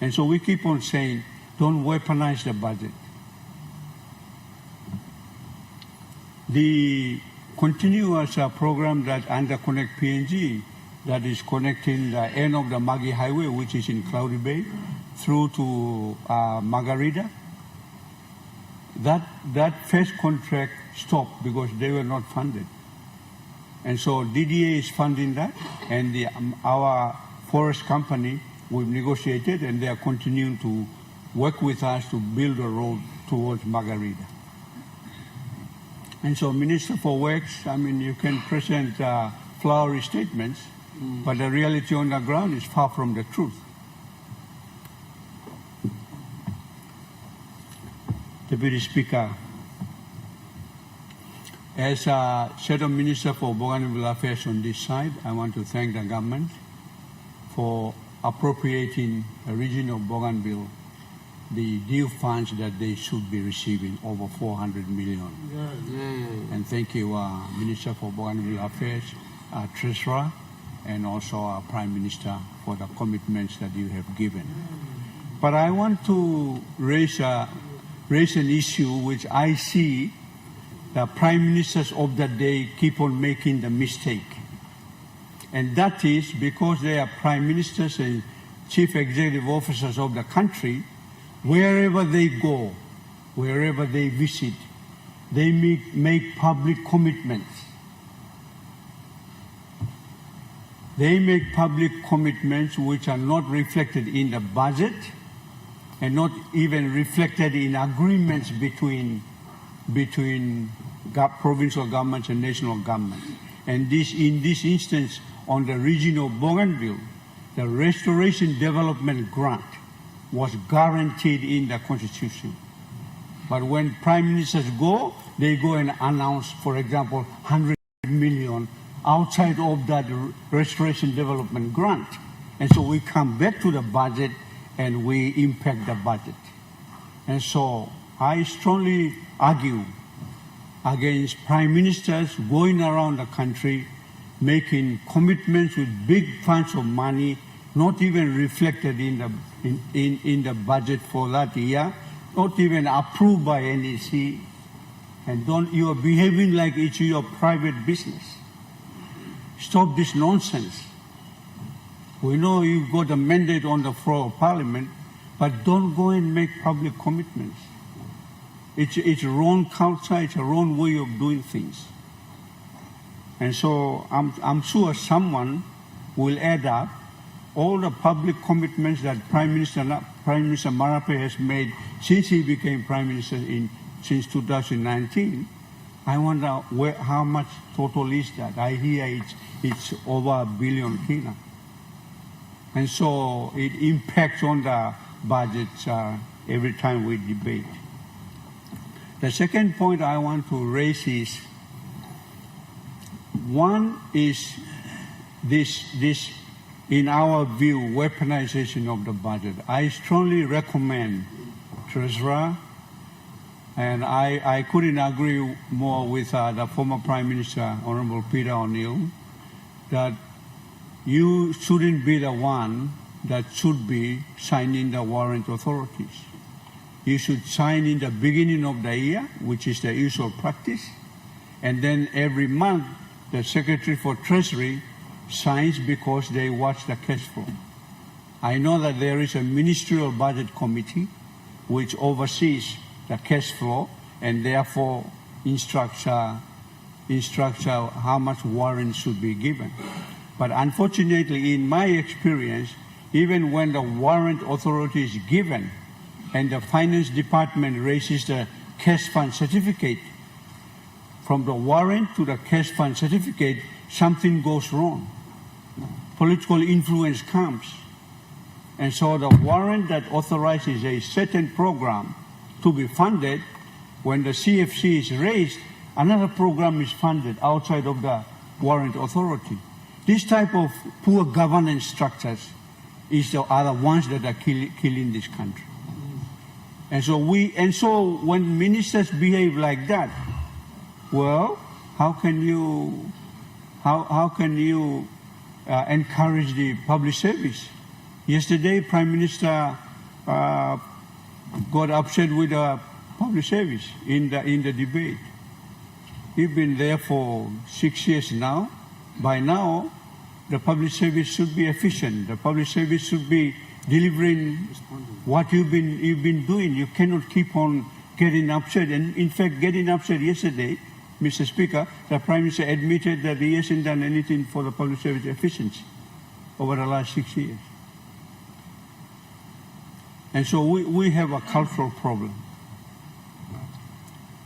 And so we keep on saying, don't weaponize the budget. The continuous program that under Connect PNG, that is connecting the end of the Magi Highway, which is in Cloudy Bay, through to Margarita, that first contract stopped because they were not funded. And so DDA is funding that, and our forest company, we've negotiated, and they are continuing to work with us to build a road towards Margarita. And so, Minister for Works, I mean, you can present flowery statements, but the reality on the ground is far from the truth. Deputy Speaker, as Shadow Minister for Bougainville Affairs on this side, I want to thank the government for appropriating the region of Bougainville the due funds that they should be receiving, over 400 million. And thank you, Minister for Bougainville Affairs, Treasurer, and also our Prime Minister for the commitments that you have given. But I want to raise an issue which I see the Prime Ministers of the day keep on making the mistake. And that is because they are Prime Ministers and Chief Executive Officers of the country, wherever they go, wherever they visit, they make public commitments. They make public commitments which are not reflected in the budget and not even reflected in agreements between provincial governments and national governments. And in this instance, on the region of Bougainville, the restoration development grant was guaranteed in the Constitution. But when prime ministers go, they go and announce, for example, 100 million outside of that restoration development grant. And so we come back to the budget and we impact the budget. And so I strongly argue against prime ministers going around the country making commitments with big funds of money, not even reflected in the budget for that year, not even approved by NEC, and you are behaving like it's your private business. Stop this nonsense. We know you've got a mandate on the floor of Parliament, but don't go and make public commitments. It's a wrong culture, it's a wrong way of doing things. And so I'm sure someone will add up all the public commitments that Prime Minister Marape has made since he became Prime Minister since 2019. I wonder how much total is that. I hear it's over $1 billion kina. And so it impacts on the budgets every time we debate. The second point I want to raise is, one is this, in our view, weaponization of the budget. I strongly recommend, Treasurer, and I couldn't agree more with the former Prime Minister, Honorable Peter O'Neill, that you shouldn't be the one that should be signing the warrant authorities. You should sign in the beginning of the year, which is the usual practice, and then every month the Secretary for Treasury signs because they watch the cash flow. I know that there is a ministerial budget committee which oversees the cash flow and therefore instructs how much warrant should be given. But unfortunately, in my experience, even when the warrant authority is given and the Finance Department raises the cash fund certificate, from the warrant to the cash fund certificate, something goes wrong. Political influence comes. And so the warrant that authorizes a certain program to be funded, when the CFC is raised, another program is funded outside of the warrant authority. This type of poor governance structures are the ones that are killing this country. And so when ministers behave like that, well, how can you encourage the public service? Yesterday, Prime Minister got upset with the public service in the debate. He's been there for 6 years now. By now, the public service should be efficient. The public service should be delivering what you've been doing. You cannot keep on getting upset. And in fact, getting upset yesterday, Mr. Speaker, the Prime Minister admitted that he hasn't done anything for the public service efficiency over the last 6 years. And so we have a cultural problem.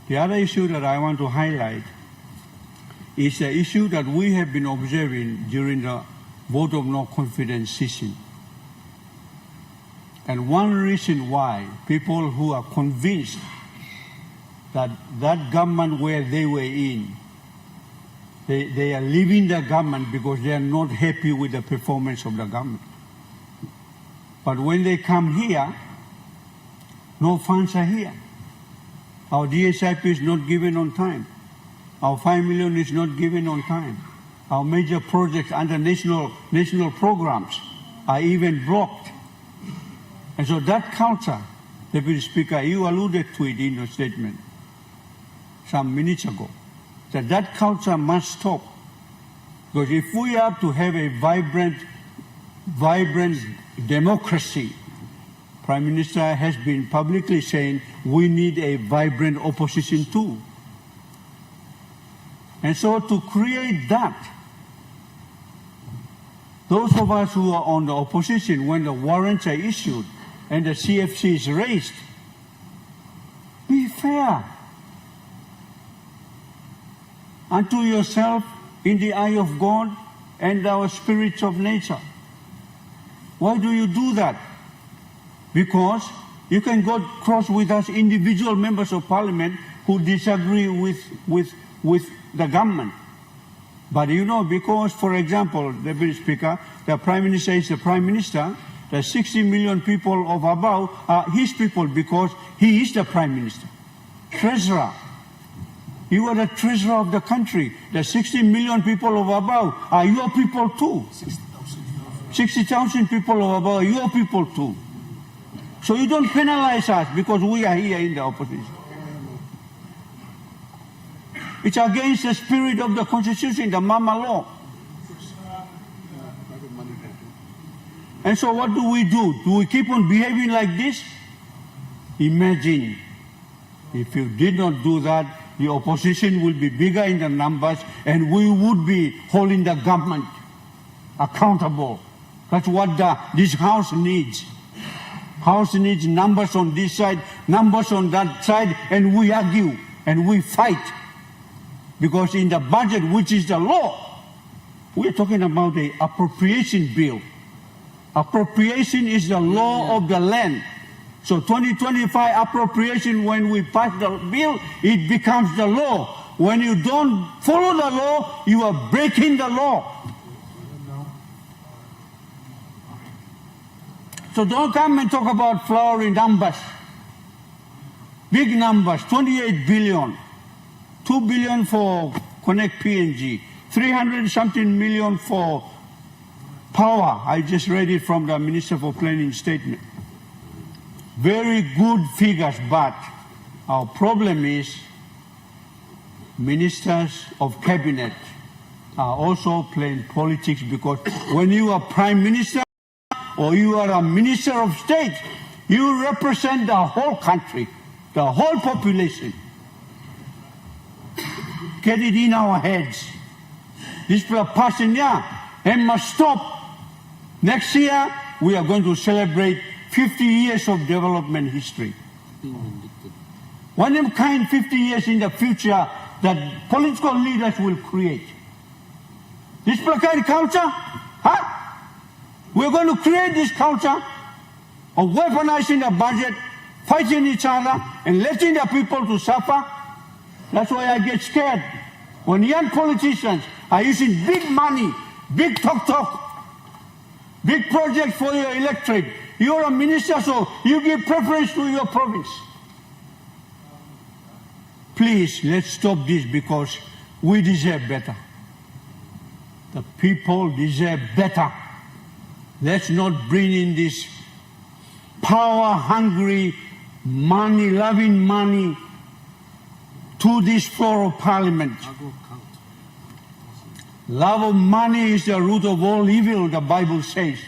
The other issue that I want to highlight is the issue that we have been observing during the vote of no confidence session. And one reason why people who are convinced that that government where they were in, they are leaving the government because they are not happy with the performance of the government. But when they come here, no funds are here. Our DSIP is not given on time. Our 5 million is not given on time. Our major projects under national programs are even blocked. And so that culture, Deputy Speaker, you alluded to it in your statement some minutes ago, that culture must stop. Because if we are to have a vibrant democracy, Prime Minister has been publicly saying we need a vibrant opposition too. And so to create that, those of us who are on the opposition, when the warrants are issued and the CFC is raised, be fair. unto yourself in the eye of God and our spirits of nature. Why do you do that? Because you can go cross with us individual members of parliament who disagree with the government. But you know, because, for example, Deputy Speaker, the Prime Minister is the Prime Minister, the 60 million people of above are his people because he is the Prime Minister. Treasurer. You are the treasurer of the country. The 60 million people of above are your people too. 60,000 people of above are your people too. So you don't penalize us because we are here in the opposition. It's against the spirit of the Constitution, the Mama Law. And so what do? Do we keep on behaving like this? Imagine if you did not do that, the opposition will be bigger in the numbers and we would be holding the government accountable. That's what this House needs. House needs numbers on this side, numbers on that side, and we argue and we fight. Because in the budget, which is the law, we're talking about the appropriation bill. Appropriation is the law of the land. So 2025 appropriation, when we pass the bill, it becomes the law. When you don't follow the law, you are breaking the law. So don't come and talk about flowery numbers. Big numbers, 28 billion. 2 billion for Connect PNG, 300-something million for power. I just read it from the Minister for Planning statement. Very good figures, but our problem is ministers of cabinet are also playing politics, because when you are Prime Minister or you are a Minister of State, you represent the whole country, the whole population. Get it in our heads. This person here, it must stop. Next year, we are going to celebrate 50 years of development history. One of kind 50 years in the future that political leaders will create. This kind of culture, huh? We're going to create this culture of weaponizing the budget, fighting each other, and letting the people to suffer. That's why I get scared when young politicians are using big money, big talk, big projects for your electorate. You're a minister, so you give preference to your province. Please, let's stop this, because we deserve better. The people deserve better. Let's not bring in this power-hungry, money-loving money to this floor of parliament. Love of money is the root of all evil, the Bible says.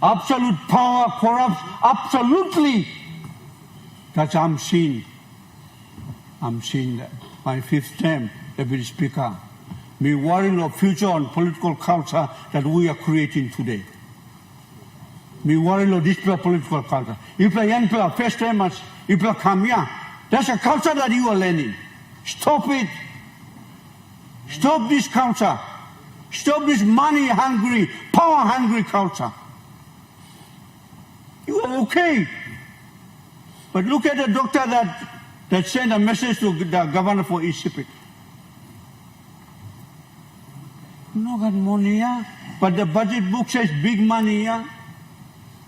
Absolute power corrupts absolutely. That's I'm seeing that. My 5th term, Deputy Speaker. Me worrying of future and political culture that we are creating today. Me worrying of this political culture. If the young people, first timers, if they come here, that's a culture that you are learning. Stop it. Stop this culture. Stop this money-hungry, power-hungry culture. You are okay. But look at the doctor that sent a message to the governor for East Sepik. No got money here, but the budget book says big money here.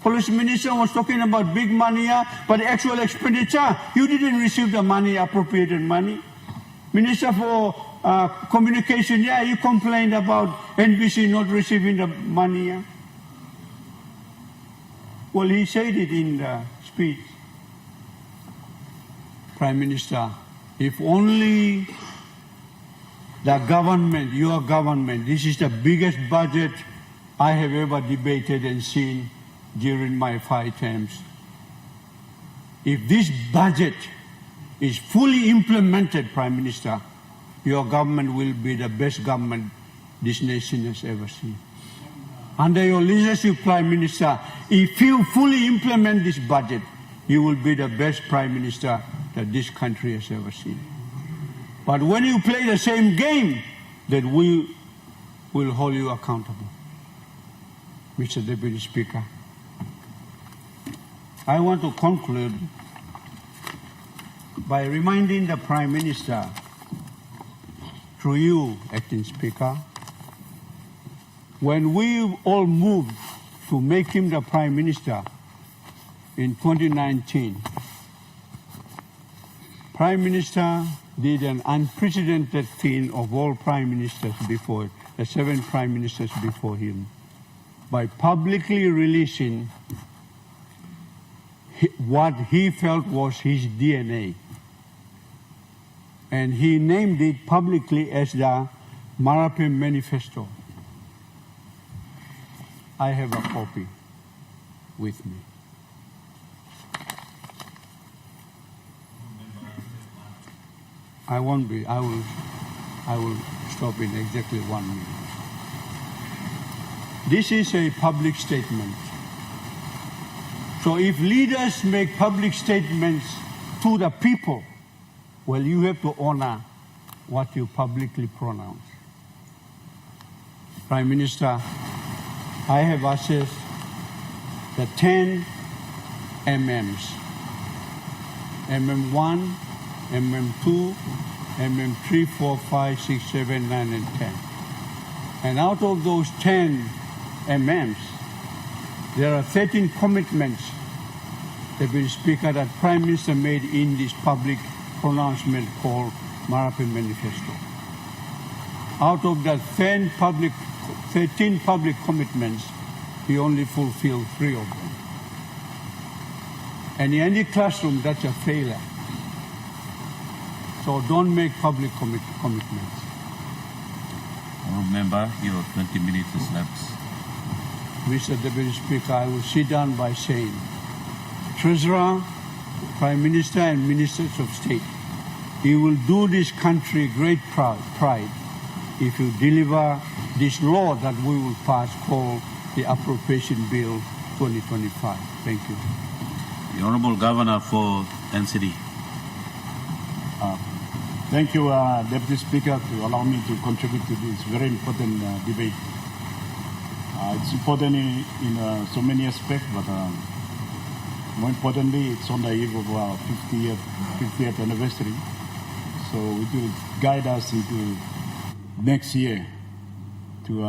Police minister was talking about big money here, but the actual expenditure, you didn't receive the money, appropriated money. Minister for communication, yeah, you complained about NBC not receiving the money here. Well, he said it in the speech. Prime Minister, if only the government, your government, this is the biggest budget I have ever debated and seen during my 5 terms. If this budget is fully implemented, Prime Minister, your government will be the best government this nation has ever seen. Under your leadership, Prime Minister, if you fully implement this budget, you will be the best Prime Minister that this country has ever seen. But when you play the same game, then we will hold you accountable. Mr. Deputy Speaker, I want to conclude by reminding the Prime Minister, through you, Acting Speaker, when we all moved to make him the Prime Minister in 2019, Prime Minister did an unprecedented thing of all Prime Ministers before, the 7 Prime Ministers before him, by publicly releasing what he felt was his DNA. And he named it publicly as the Marape Manifesto. I have a copy with me. I will stop in exactly 1 minute. This is a public statement. So if leaders make public statements to the people, well, you have to honor what you publicly pronounce. Prime Minister, I have assessed the 10 MMs, MM1, MM2, MM3, 4, 5, 6, 7, 9, and 10. And out of those 10 MMs, there are 13 commitments, Deputy Speaker, that Prime Minister made in this public pronouncement called Marape Manifesto. Out of the 13 public commitments, he only fulfilled 3 of them. And in any classroom, that's a failure. So don't make public commitments. Honourable Member, your 20 minutes is left. Mr. Deputy Speaker, I will sit down by saying, Treasurer, Prime Minister and Ministers of State, you will do this country great pride if you deliver this law that we will pass called the Appropriation Bill 2025. Thank you. The Honourable Governor for NCD. Thank you, Deputy Speaker, to allow me to contribute to this very important debate. It's important in so many aspects, but more importantly, it's on the eve of our 50th anniversary. So it will guide us into next year to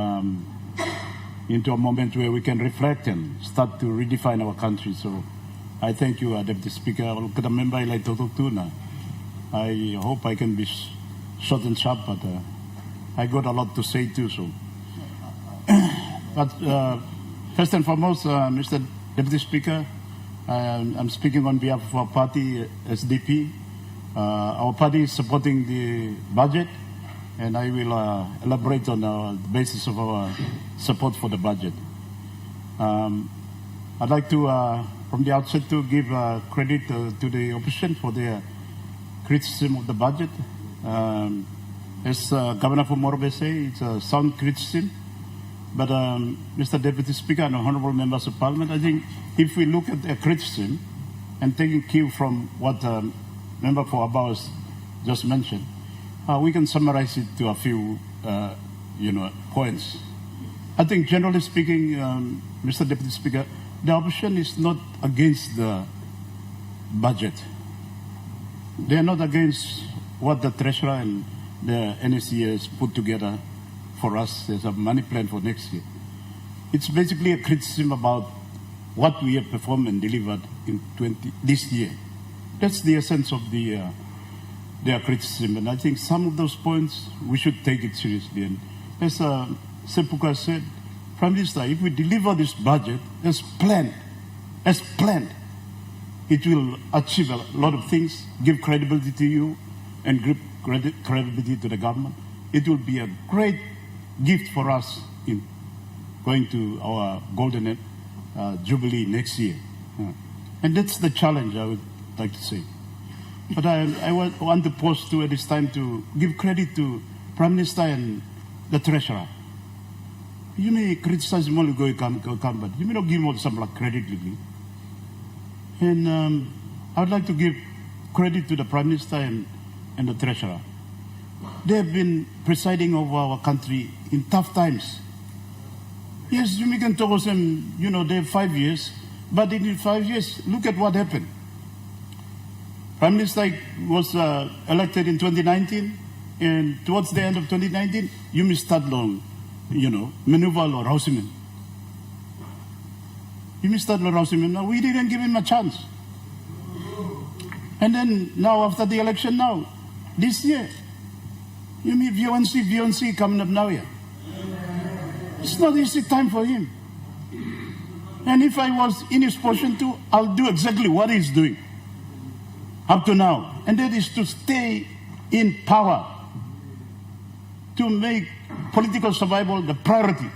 into a moment where we can reflect and start to redefine our country. So I thank you, Deputy Speaker. I hope I can be short and sharp, but I got a lot to say too. So, but first and foremost, Mr. Deputy Speaker, I'm speaking on behalf of our party, SDP. Our party is supporting the budget, and I will elaborate on the basis of our support for the budget. I'd like to, from the outset, to give credit to the opposition for their criticism of the budget. As Governor from Morobe said, it's a sound criticism. But Mr. Deputy Speaker and honorable members of Parliament, I think if we look at the criticism and taking cue from what Member for Abao just mentioned, we can summarize it to a few points. I think generally speaking, Mr. Deputy Speaker, the opposition is not against the budget. They are not against what the Treasurer and the NSC has put together for us as a money plan for next year. It's basically a criticism about what we have performed and delivered in this year. That's the essence of their criticism. And I think some of those points, we should take it seriously. And as Sepuka said, Prime Minister, if we deliver this budget as planned, it will achieve a lot of things, give credibility to you, and give credibility to the government. It will be a great gift for us in going to our golden jubilee next year. And that's the challenge, I would like to say. But I want to pause too at this time to give credit to Prime Minister and the Treasurer. You may criticize more, but you may not give more some credit. And I would like to give credit to the Prime Minister and the Treasurer. They've been presiding over our country in tough times. Yes, we can talk about them, they have 5 years, but in 5 years, look at what happened. Prime Minister was elected in 2019, and towards the end of 2019, you start long, maneuver or Houseman. You start long Houseman. Now, we didn't give him a chance. And then now, after the election now, this year, you mean VONC coming up now here. It's not easy time for him. And if I was in his position too, I'll do exactly what he's doing up to now. And that is to stay in power, to make political survival the priority.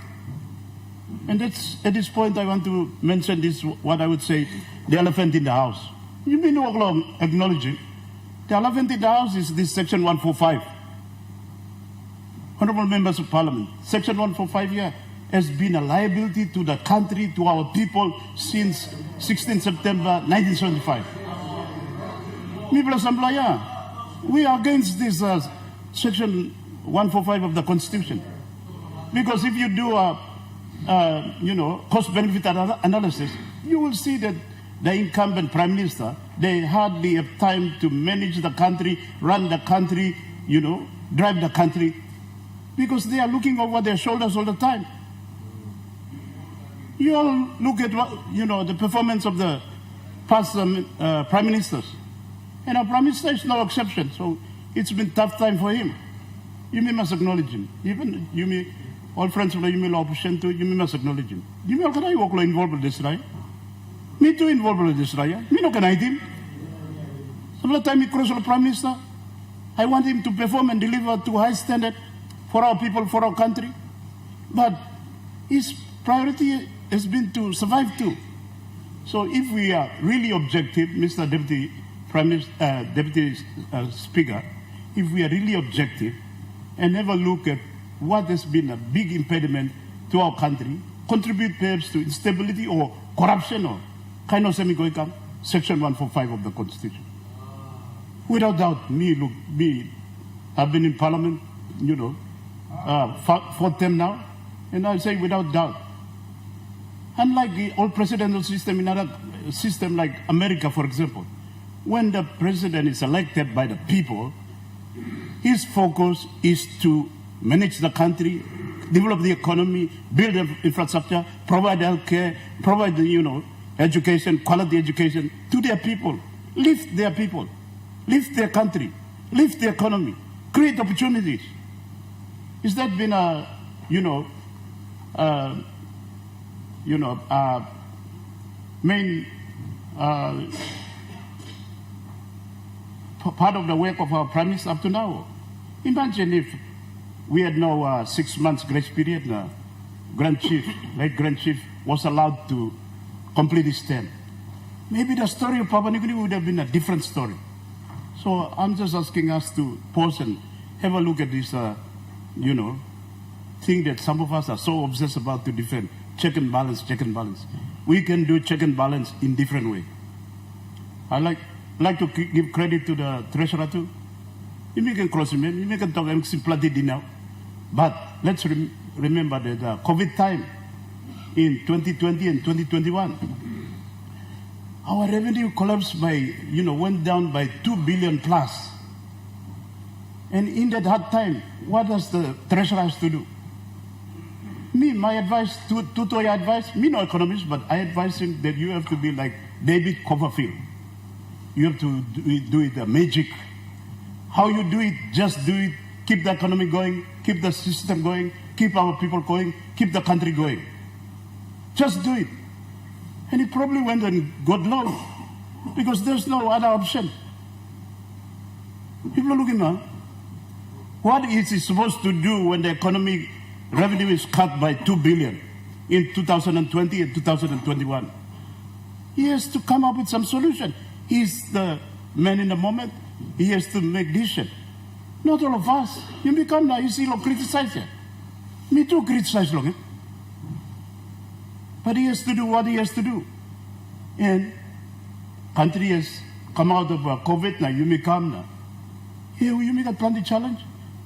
And that's, at this point, I want to mention this, what I would say, the elephant in the house. You may no longer acknowledge it. The elephant in the house is this Section 145. Honorable Members of Parliament, Section 145 here has been a liability to the country, to our people since 16 September 1975. We are against this Section 145 of the Constitution. Because if you do a cost-benefit analysis, you will see that the incumbent Prime Minister, they hardly have time to manage the country, run the country, drive the country, because they are looking over their shoulders all the time. You all look at the performance of the past Prime Ministers. And our Prime Minister is no exception, so it's been a tough time for him. You must acknowledge him. Even all friends of the opposition too, you must acknowledge him. You may involved with this, right? Me too involved with this, right? Me no can hide him. So the time he crosses the Prime Minister, I want him to perform and deliver to high standard for our people, for our country. But his priority has been to survive too. So if we are really objective, Mr. Deputy Prime Minister, Deputy Speaker, if we are really objective and never look at what has been a big impediment to our country, contribute perhaps to instability or corruption or kind of semi-goikam, Section 145 of the Constitution. Without doubt, I've been in Parliament, 4th term now, and I say without doubt. Unlike the old presidential system in other system like America, for example, when the president is elected by the people, his focus is to manage the country, develop the economy, build the infrastructure, provide health care, provide education, quality education to their people, lift their people, lift their country, lift the economy, create opportunities. Is that been a, main part of the work of our Prime Minister up to now? Imagine if we had no 6 months grace period, late Grand Chief was allowed to complete his term. Maybe the story of Papua New Guinea would have been a different story. So I'm just asking us to pause and have a look at this, thing that some of us are so obsessed about to defend. Check and balance, check and balance. We can do check and balance in different way. I like to give credit to the Treasurer too. You can cross him, you can talk simply now. But let's remember that COVID time in 2020 and 2021, our revenue collapsed by, went down by 2 billion plus. And in that hard time, what does the Treasurer have to do? My advice, to your advice, me no economist, but I advise him that you have to be like David Copperfield. You have to do it a magic. How you do it, just do it. Keep the economy going, keep the system going, keep our people going, keep the country going. Just do it. And he probably went and got loan because there's no other option. People are looking now. What is he supposed to do when the economy revenue is cut by 2 billion in 2020 and 2021? He has to come up with some solution. He's the man in the moment. He has to make decision. Not all of us. You become now, you see, criticize it. Me too criticize long. But he has to do what he has to do. And country has come out of COVID now. You may come now. Here, you may get plenty challenge.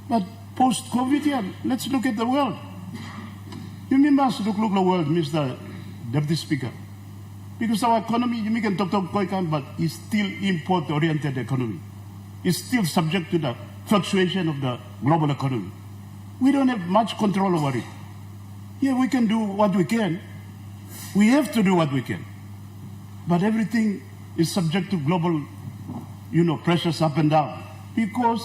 But post-COVID, yeah, let's look at the world. You must look the world, Mr. Deputy Speaker. Because our economy, you can talk, but it's still import-oriented economy. It's still subject to the fluctuation of the global economy. We don't have much control over it. Yeah, we can do what we can. We have to do what we can. But everything is subject to global, pressures up and down. Because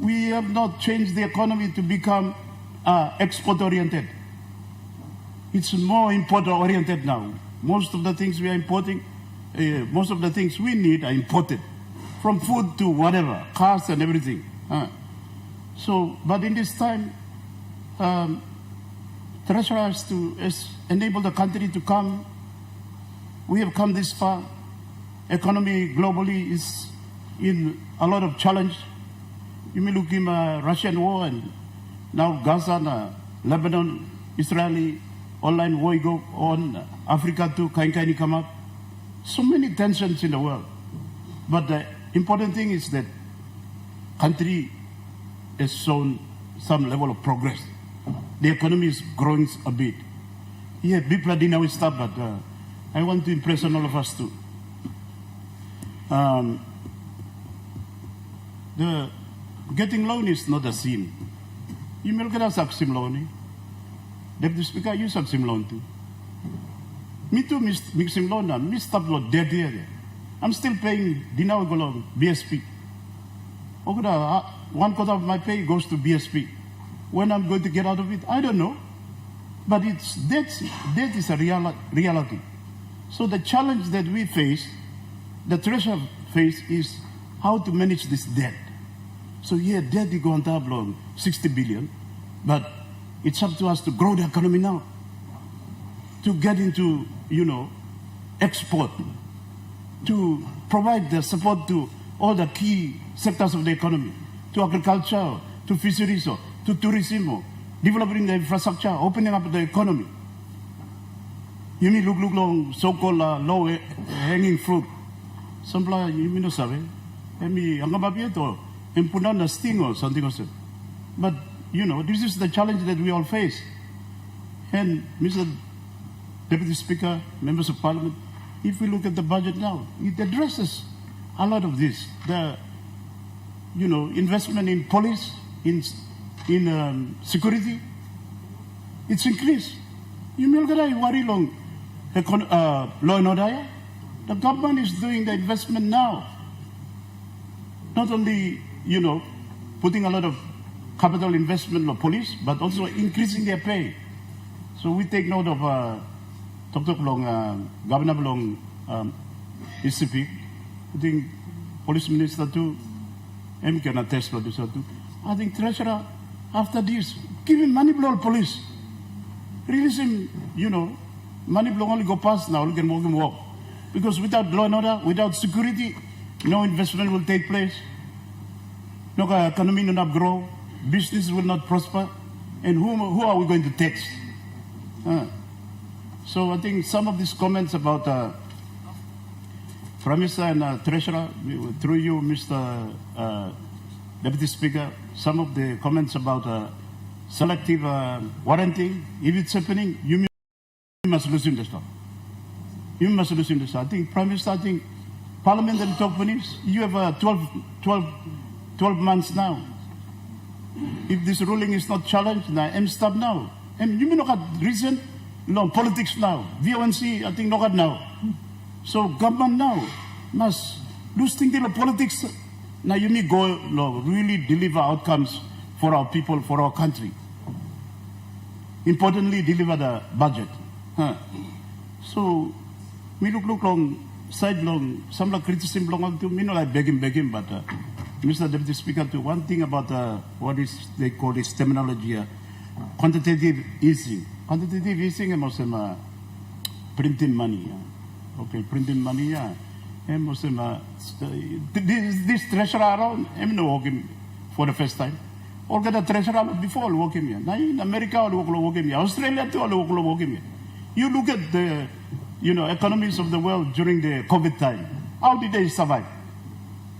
we have not changed the economy to become export-oriented. It's more import-oriented now. Most of the things we are importing, most of the things we need are imported. From food to whatever, cars and everything. But in this time, Treasurer has to enable the country to come. We have come this far. Economy globally is in a lot of challenge. You may look in Russian war and now Gaza, Lebanon, Israeli, online war go on, Africa too, kain come up. So many tensions in the world. But the important thing is that country has shown some level of progress. The economy is growing a bit. Yeah, people didn't know stuff, but I want to impress on all of us too. The getting loan is not a sin. You may get a sim loan. Deputy Speaker, you have sim loan too. Me too, sim loan. Me stop loan dead here. I'm still paying dinner loan BSP. Okay, 1/4 of my pay goes to BSP. When I'm going to get out of it, I don't know. But debt is a reality. So the challenge that we face, the Treasurer face, is how to manage this debt. So yeah, debt is going to have 60 billion, but it's up to us to grow the economy now, to get into, export, to provide the support to all the key sectors of the economy, to agriculture, to fisheries, to tourism, developing the infrastructure, opening up the economy. You mean look long so-called low-hanging fruit. Sampla you mean no sabe. Emi angababieto impuna na sting or something or so. But this is the challenge that we all face. And Mr. Deputy Speaker, members of Parliament, if we look at the budget now, it addresses a lot of this. The investment in police, in security, it's increased. You may worry long law and order. The government is doing the investment now. Not only, putting a lot of capital investment in police, but also increasing their pay. So we take note of Governor Long ECP. I think Police Minister too, M can attest to this too. I think Treasurer, after this, give him money blow police. Release him, money blow only go past now, we can walk. Because without law and order, without security, no investment will take place. No economy will not grow, business will not prosper, and who are we going to tax? So I think some of these comments about Prime Minister and Treasurer, through you, Mr. Deputy Speaker, some of the comments about selective warranting, if it's happening, you must listen to stuff. You must listen to stuff. I think Prime Minister, I think Parliament and companies, you have 12 months now. If this ruling is not challenged, I'm stop now. And you may not have reason, politics now. VONC, I think not now. So government now must lose thinking of politics. Now you may go really deliver outcomes for our people, for our country. Importantly, deliver the budget. So we look long, side long, some criticism long to me, not like begging, but Mr. Deputy Speaker, to one thing about what is they call this terminology, quantitative easing. Quantitative easing is printing money. Okay, printing money. This treasurer around, I'm not working for the first time. Or get a treasurer before working here. Now in America, I'll working here. Australia too, I'll working here. You look at the economies of the world during the COVID time. How did they survive?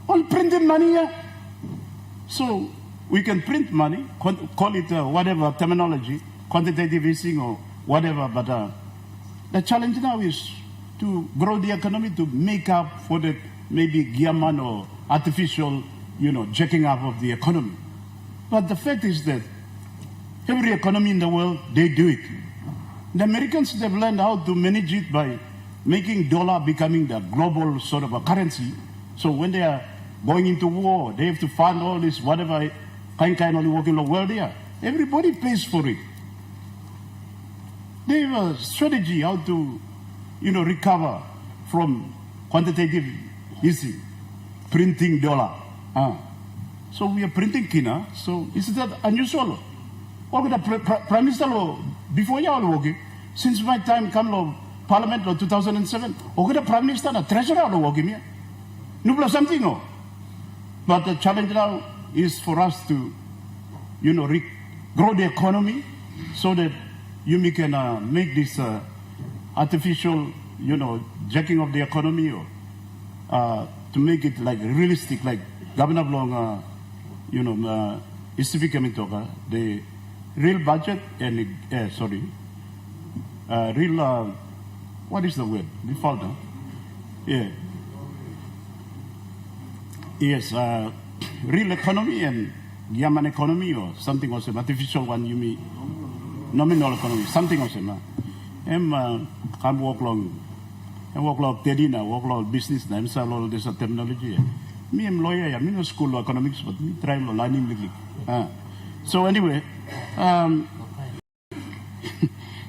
All printing money here. So We can print money, call it whatever terminology, quantitative easing or whatever, but the challenge now is to grow the economy to make up for the maybe Giaman or artificial, jacking up of the economy. But the fact is that every economy in the world, they do it. The Americans, they've learned how to manage it by making dollar becoming the global sort of a currency. So when they are going into war, they have to fund all this, whatever kind only working in the world there. Everybody pays for it. They have a strategy how to, recover from quantitative easing, printing dollar. So we are printing kina. So is that unusual? Or the Prime Minister before you are working, since my time come law Parliament law 2007, or the Prime Minister the Treasurer are working here. No something no. But the challenge now is for us to, grow the economy so that you can make this artificial, jacking of the economy or to make it like realistic, like Governor Blong, the real budget and, real, what is the word? Default, huh? Yeah. Yes, real economy and Yaman economy or something also, artificial one, you mean nominal economy, something also. Come walk long. I walk long Tedina, walk long business, I'm sell all this terminology. Me, I'm lawyer, I'm in school of economics, but me try learning. So anyway,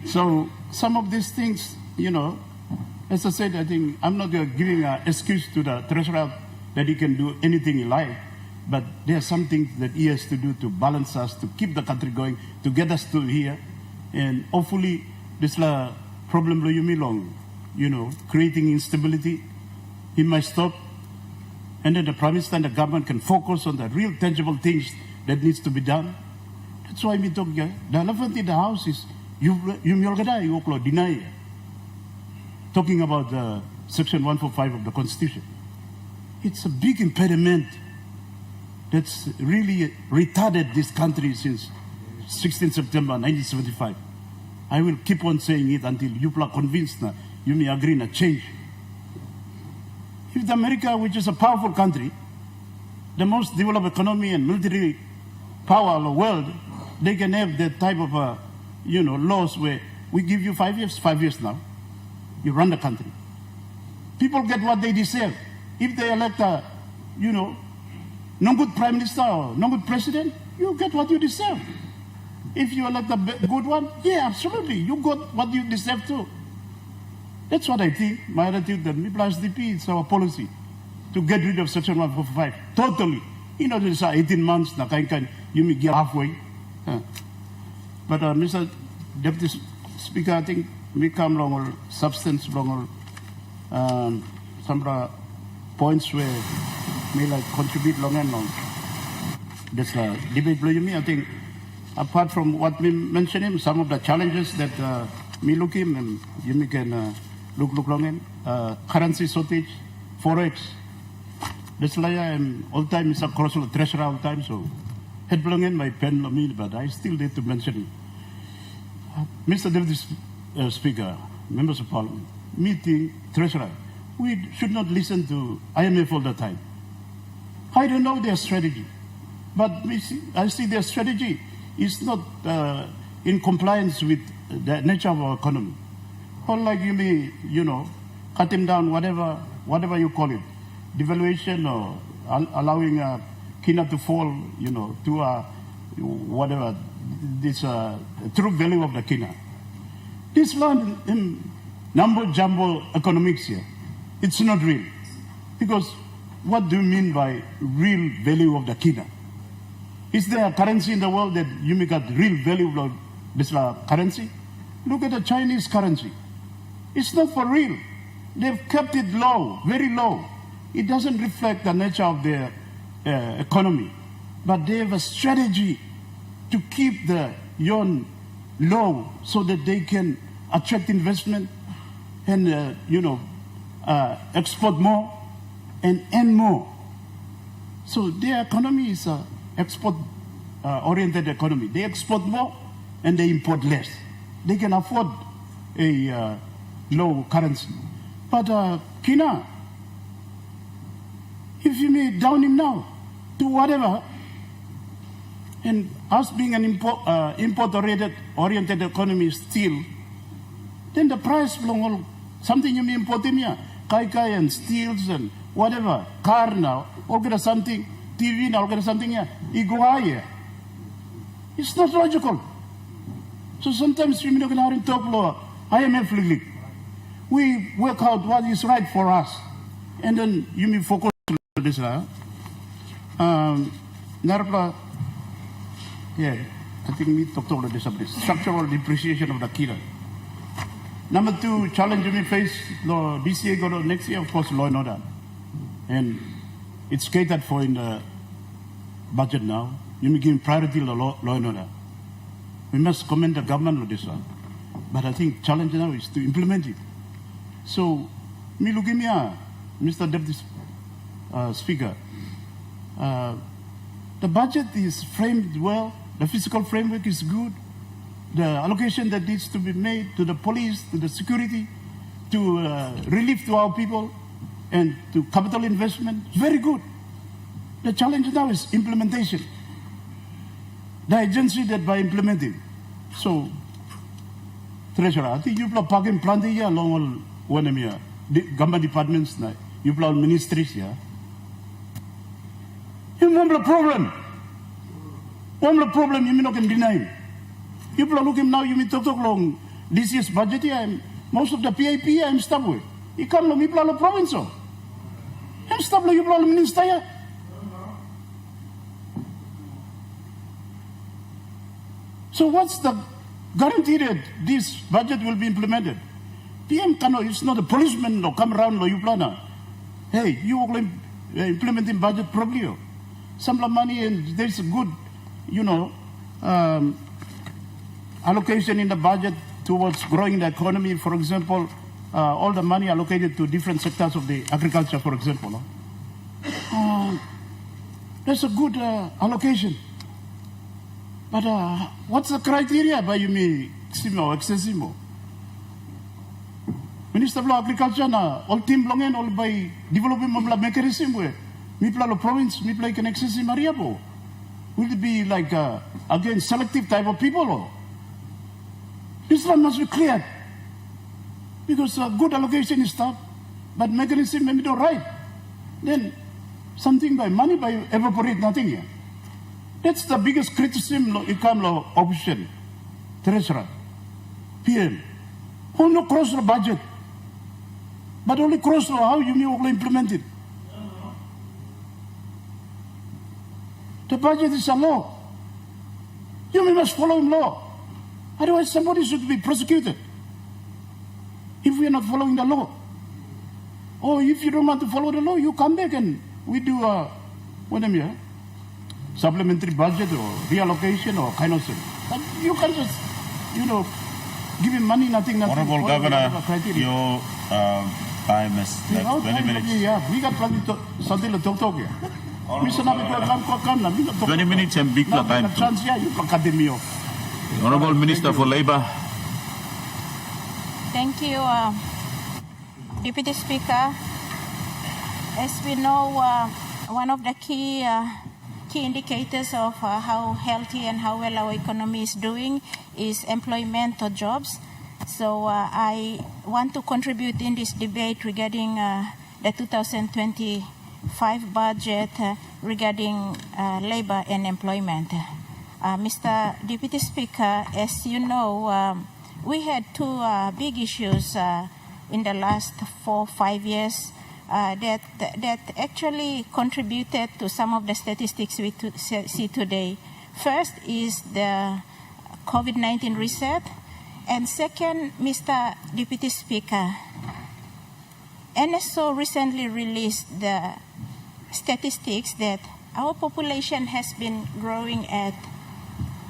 so some of these things, as I said, I think I'm not giving an excuse to the treasurer that he can do anything he likes, but there are some things that he has to do to balance us, to keep the country going, to get us to here, and hopefully this problem you me long, creating instability, he might stop, and then the Prime Minister and the government can focus on the real tangible things that needs to be done. That's why we talk here. The elephant in the house is you deny talking about the Section 145 of the Constitution. It's a big impediment that's really retarded this country since 16 September 1975. I will keep on saying it until you are convinced that you may agree on a change. If the America, which is a powerful country, the most developed economy and military power of the world, they can have that type of, laws where we give you 5 years now, you run the country. People get what they deserve. If they elect a, no good prime minister or no good president, you get what you deserve. If you elect a good one, yeah, absolutely, you got what you deserve too. That's what I think. My attitude that me plus DP, it's our policy to get rid of Section 145 totally. There's 18 months, you may get halfway. But Mr. Deputy Speaker, I think we come along substance along some points where may contribute long and long. That's a debate below me. I think apart from what we mentioned, some of the challenges that me look in and you can look long in currency shortage, forex. That's why I'm all time is a cross of treasurer all time. So head belong in my pen on me, but I still need to mention it. Mr. Deputy Speaker, members of Parliament, meeting treasurer. We should not listen to IMF all the time. I don't know their strategy, but I see their strategy is not in compliance with the nature of our economy. Unlike you may, cutting down whatever you call it, devaluation or allowing kina to fall, to whatever this true value of the kina. This land in number jumbo economics here, it's not real. Because what do you mean by real value of the kina? Is there a currency in the world that you make a real value of this currency? Look at the Chinese currency. It's not for real. They've kept it low, very low. It doesn't reflect the nature of their economy. But they have a strategy to keep the yuan low so that they can attract investment and, export more and earn more. So their economy is export oriented economy. They export more and they import less. They can afford a low currency. But Kina, if you may down him now to whatever, and us being an import-oriented economy still, then the price belong all something you may import him here, kai and steels and whatever, car now, all get something, TV now, all get something here, you go higher. It's not logical. So sometimes we can talk law. IMF league. We work out what is right for us, and then you may focus on this. Narpla, yeah, I think we talked about this. Structural depreciation of the killer. Number two, challenge we face this year, go to next year, of course, law and order, and it's catered for in the budget now. You may give priority to law and order. We must commend the government on this one. But I think challenge now is to implement it. So, me look at me, Mr. Deputy Speaker. The budget is framed well. The fiscal framework is good. The allocation that needs to be made to the police, to the security, to relief to our people, and to capital investment, very good. The challenge now is implementation. The agency that by implementing. So, Treasurer, I think you plug in planting here along all one of your government departments, you plug ministries here. You have a problem. One problem you may not can deny. You look him now, you may talk long this year's budget here, and most of the PIP I'm stuck with. You come to me, plan province. I'm stuck with you, plan minister here. So what's the guarantee that this budget will be implemented? PM cannot, it's not a policeman no come around no you plan. Hey, you will implementing budget properly. Some money and there's a good, allocation in the budget towards growing the economy. For example, all the money allocated to different sectors of the agriculture, for example. That's a good allocation. But what's the criteria by you mean excessive? Minister of Agriculture na all team belongin all by developing of mechanism where me play province, me play an excessive area po. Will it be like again selective type of people or? This one must be cleared because good allocation is tough, but mechanism may be not right. Then something by money by evaporate nothing here. That's the biggest criticism it comes to opposition, Treasurer, PM. Who no cross the budget, but only cross the how you may implement it. The budget is a law. You must follow law. Otherwise, somebody should be prosecuted if we are not following the law. Or if you don't want to follow the law, you come back and we do supplementary budget or reallocation or kind of thing. But you can just, give him money, nothing. Honorable Governor, your time is like 20 minutes. Yeah, we got plenty something to talk here. 20 minutes and big time. Honorable Minister for Labour. Thank you, Deputy Speaker. As we know, one of the key indicators of how healthy and how well our economy is doing is employment or jobs. So I want to contribute in this debate regarding the 2025 budget regarding labor and employment. Mr. Deputy Speaker, as you know, we had two big issues in the last 4 or 5 years that actually contributed to some of the statistics we see today. First is the COVID-19 reset, and second, Mr. Deputy Speaker, NSO recently released the statistics that our population has been growing at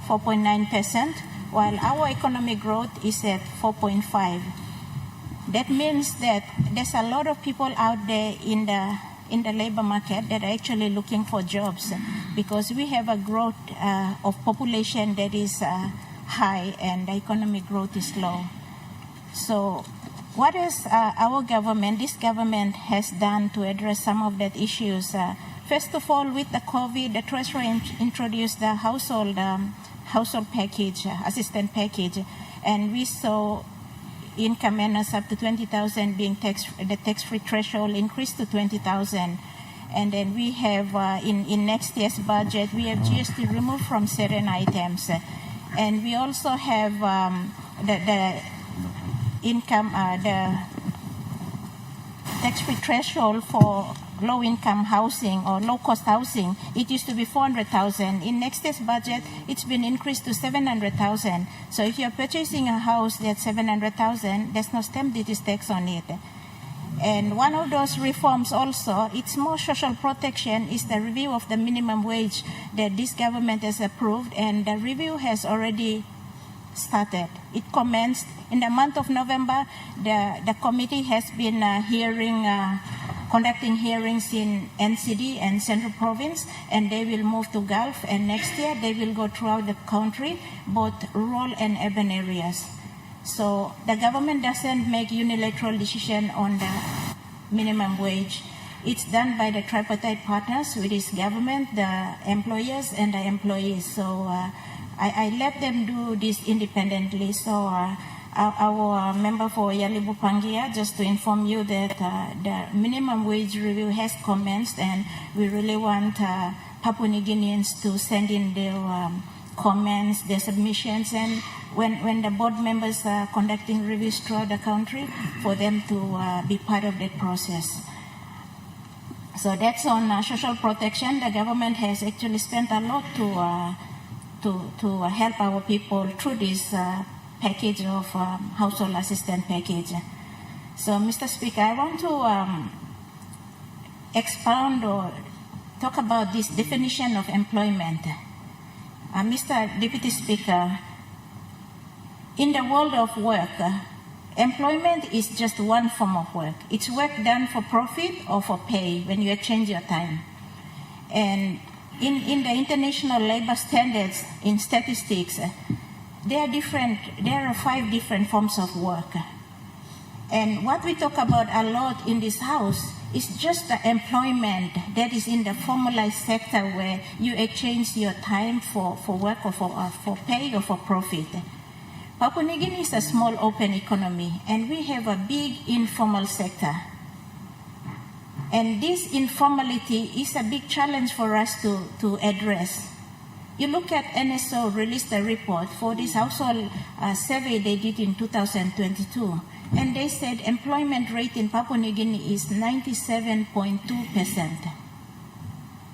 4.9%, while our economic growth is at 4.5%. That means that there's a lot of people out there in the in the labor market that are actually looking for jobs, because we have a growth of population that is high and the economic growth is low. So what is our government, this government has done to address some of that issues? First of all, with the COVID, the Treasury introduced the household package, assistance package, and we saw income earners up to 20,000 being the tax-free threshold increased to 20,000. And then we have, in next year's budget, we have GST removed from certain items. And we also have the income, the tax-free threshold for low-income housing or low-cost housing. It used to be 400,000. In next year's budget, it's been increased to 700,000. So if you're purchasing a house that's 700,000, there's no stamp duty tax on it. And one of those reforms also, it's more social protection, is the review of the minimum wage that this government has approved, and the review has already started. It commenced in the month of November. The committee has been conducting hearings in NCD and Central Province, and they will move to Gulf, and next year they will go throughout the country, both rural and urban areas. So the government doesn't make unilateral decision on the minimum wage. It's done by the tripartite partners, which is government, the employers, and the employees. So I let them do this independently. So our member for Yalibu Pangia, just to inform you that the minimum wage review has commenced, and we really want Papua New Guineans to send in their comments, their submissions, and when the board members are conducting reviews throughout the country, for them to be part of that process. So that's on social protection. The government has actually spent a lot to help our people through this package of household assistance package. So, Mr. Speaker, I want to expound or talk about this definition of employment. Mr. Deputy Speaker, in the world of work, employment is just one form of work. It's work done for profit or for pay when you exchange your time. And in the international labor standards, in statistics, there are 5 different forms of work. And what we talk about a lot in this house is just the employment that is in the formalized sector, where you exchange your time for work or for pay or for profit. Papua New Guinea is a small open economy, and we have a big informal sector. And this informality is a big challenge for us to address. You look at NSO released a report for this household survey they did in 2022, and they said employment rate in Papua New Guinea is 97.2%.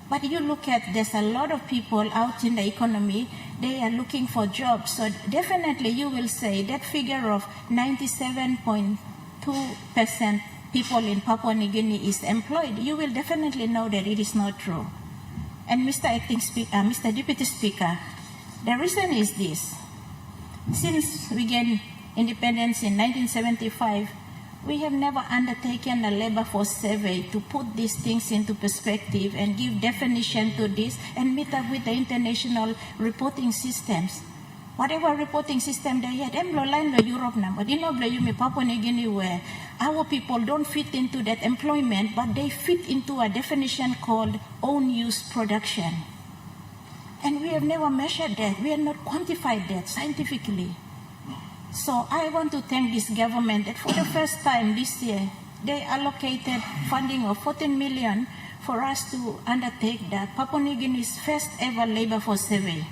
But you look at, there's a lot of people out in the economy, they are looking for jobs. So definitely you will say that figure of 97.2% people in Papua New Guinea is employed. You will definitely know that it is not true. And Mr. Deputy Speaker, the reason is this. Since we gained independence in 1975, we have never undertaken a labor force survey to put these things into perspective and give definition to this and meet up with the international reporting systems. Whatever reporting system they had, Europe number, Papua New Guinea, where our people don't fit into that employment, but they fit into a definition called own use production. And we have never measured that. We have not quantified that scientifically. So I want to thank this government that for the first time this year, they allocated funding of 14 million for us to undertake the Papua New Guinea's first ever labor force survey.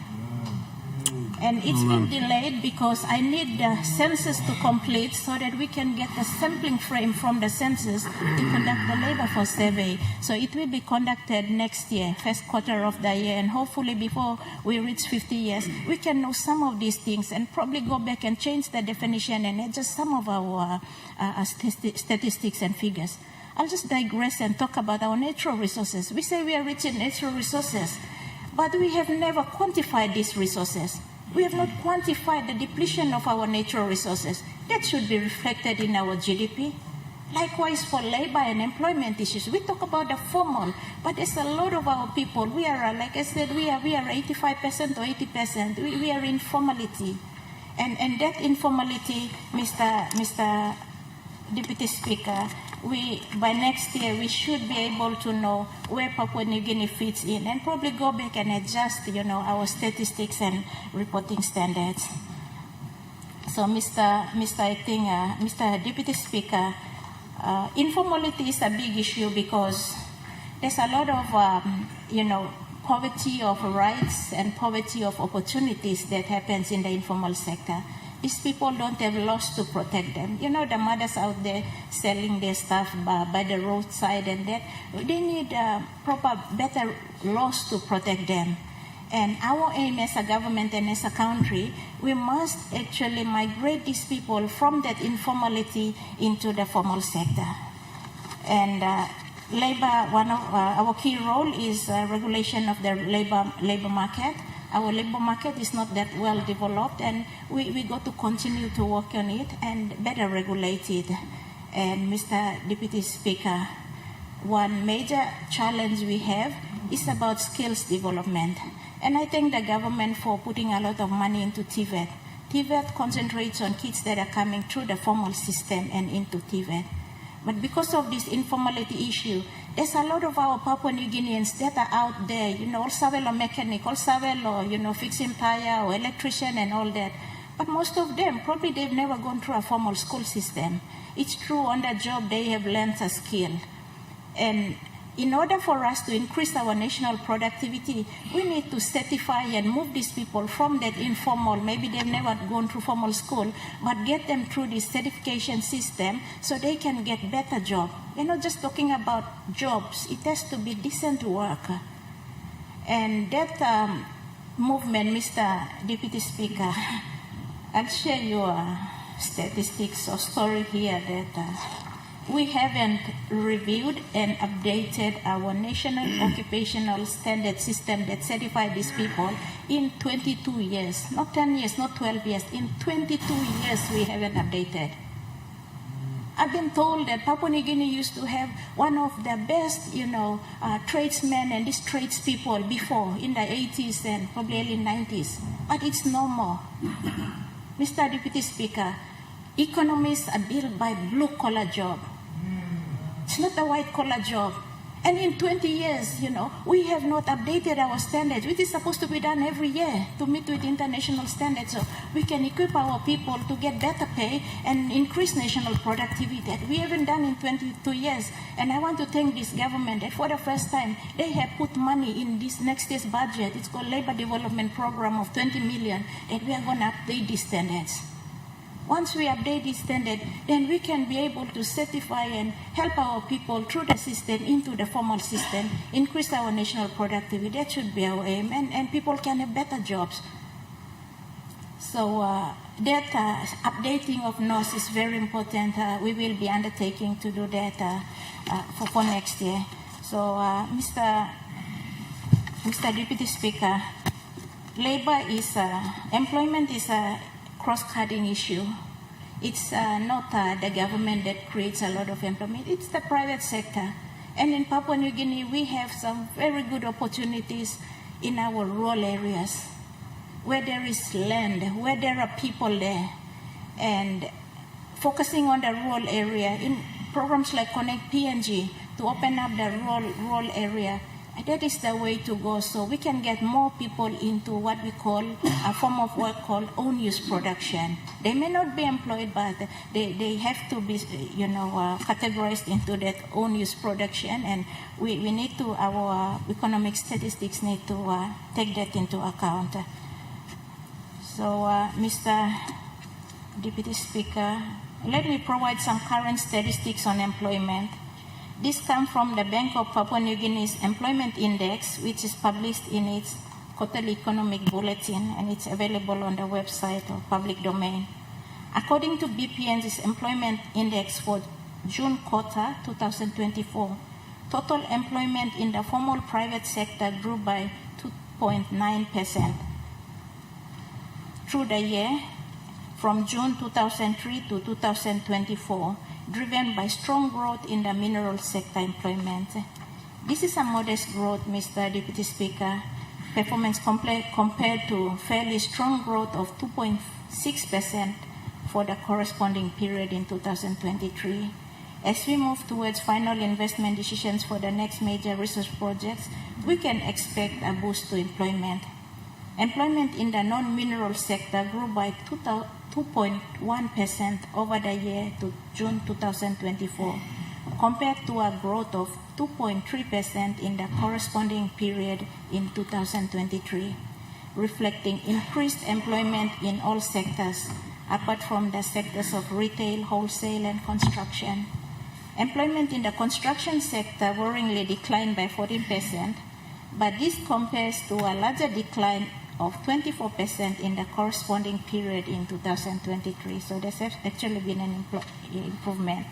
And it's been delayed because I need the census to complete so that we can get a sampling frame from the census to conduct the labor force survey. So it will be conducted next year, first quarter of the year, and hopefully before we reach 50 years, we can know some of these things and probably go back and change the definition and adjust some of our statistics and figures. I'll just digress and talk about our natural resources. We say we are rich in natural resources, but we have never quantified these resources. We have not quantified the depletion of our natural resources. That should be reflected in our GDP. Likewise for labor and employment issues, we talk about the formal, but there's a lot of our people, we are, like I said, we are 85% or 80%, we are informality. And that informality, Mr. Deputy Speaker, by next year, we should be able to know where Papua New Guinea fits in and probably go back and adjust, our statistics and reporting standards. So, Mr. Deputy Speaker, informality is a big issue because there's a lot of, poverty of rights and poverty of opportunities that happens in the informal sector. These people don't have laws to protect them. The mothers out there selling their stuff by the roadside and that, they need proper, better laws to protect them. And our aim as a government and as a country, we must actually migrate these people from that informality into the formal sector. And labor, one of our key role is regulation of the labor market. Our labor market is not that well developed, and we got to continue to work on it and better regulate it. And Mr. Deputy Speaker, one major challenge we have is about skills development. And I thank the government for putting a lot of money into TVET. TVET concentrates on kids that are coming through the formal system and into TVET. But because of this informality issue, there's a lot of our Papua New Guineans that are out there, all savel or mechanic, all savel or, fixing tire or electrician and all that. But most of them, probably they've never gone through a formal school system. It's true, on the job they have learned a skill. And in order for us to increase our national productivity, we need to certify and move these people from that informal, maybe they've never gone through formal school, but get them through this certification system so they can get better job. We're not just talking about jobs, it has to be decent work. And that movement, Mr. Deputy Speaker, I'll share your statistics or story here that we haven't reviewed and updated our national occupational standard system that certifies these people in 22 years. Not 10 years, not 12 years. In 22 years, we haven't updated. I've been told that Papua New Guinea used to have one of the best, tradesmen and these tradespeople before, in the 80s and probably early 90s. But it's no more. Mr. Deputy Speaker, economies are built by blue-collar job. It's not a white-collar job. And in 20 years, we have not updated our standards, which is supposed to be done every year to meet with international standards. So we can equip our people to get better pay and increase national productivity that we haven't done in 22 years. And I want to thank this government that for the first time, they have put money in this next year's budget. It's called Labor Development Program of 20 million that we are going to update these standards. Once we update this standard, then we can be able to certify and help our people through the system into the formal system, increase our national productivity. That should be our aim, and people can have better jobs. So that updating of NOS is very important. We will be undertaking to do that for next year. So, Mr. Deputy Speaker, employment is a cross-cutting issue. It's not the government that creates a lot of employment, it's the private sector. And in Papua New Guinea, we have some very good opportunities in our rural areas, where there is land, where there are people there. And focusing on the rural area, in programs like Connect PNG, to open up the rural area, that is the way to go, so we can get more people into what we call a form of work called own use production. They may not be employed, but they have to be, categorized into that own use production, and we need to, our economic statistics need to take that into account. So, Mr. Deputy Speaker, let me provide some current statistics on employment. This comes from the Bank of Papua New Guinea's Employment Index, which is published in its quarterly economic bulletin, and it's available on the website of public domain. According to BPN's Employment Index for June quarter 2024, total employment in the formal private sector grew by 2.9%. Through the year, from June 2003 to 2024, driven by strong growth in the mineral sector employment. This is a modest growth, Mr. Deputy Speaker, performance compared to fairly strong growth of 2.6% for the corresponding period in 2023. As we move towards final investment decisions for the next major research projects, we can expect a boost to employment. Employment in the non-mineral sector grew by 2.1% over the year to June 2024, compared to a growth of 2.3% in the corresponding period in 2023, reflecting increased employment in all sectors, apart from the sectors of retail, wholesale, and construction. Employment in the construction sector worryingly declined by 14%, but this compares to a larger decline of 24% in the corresponding period in 2023. So there's actually been an improvement.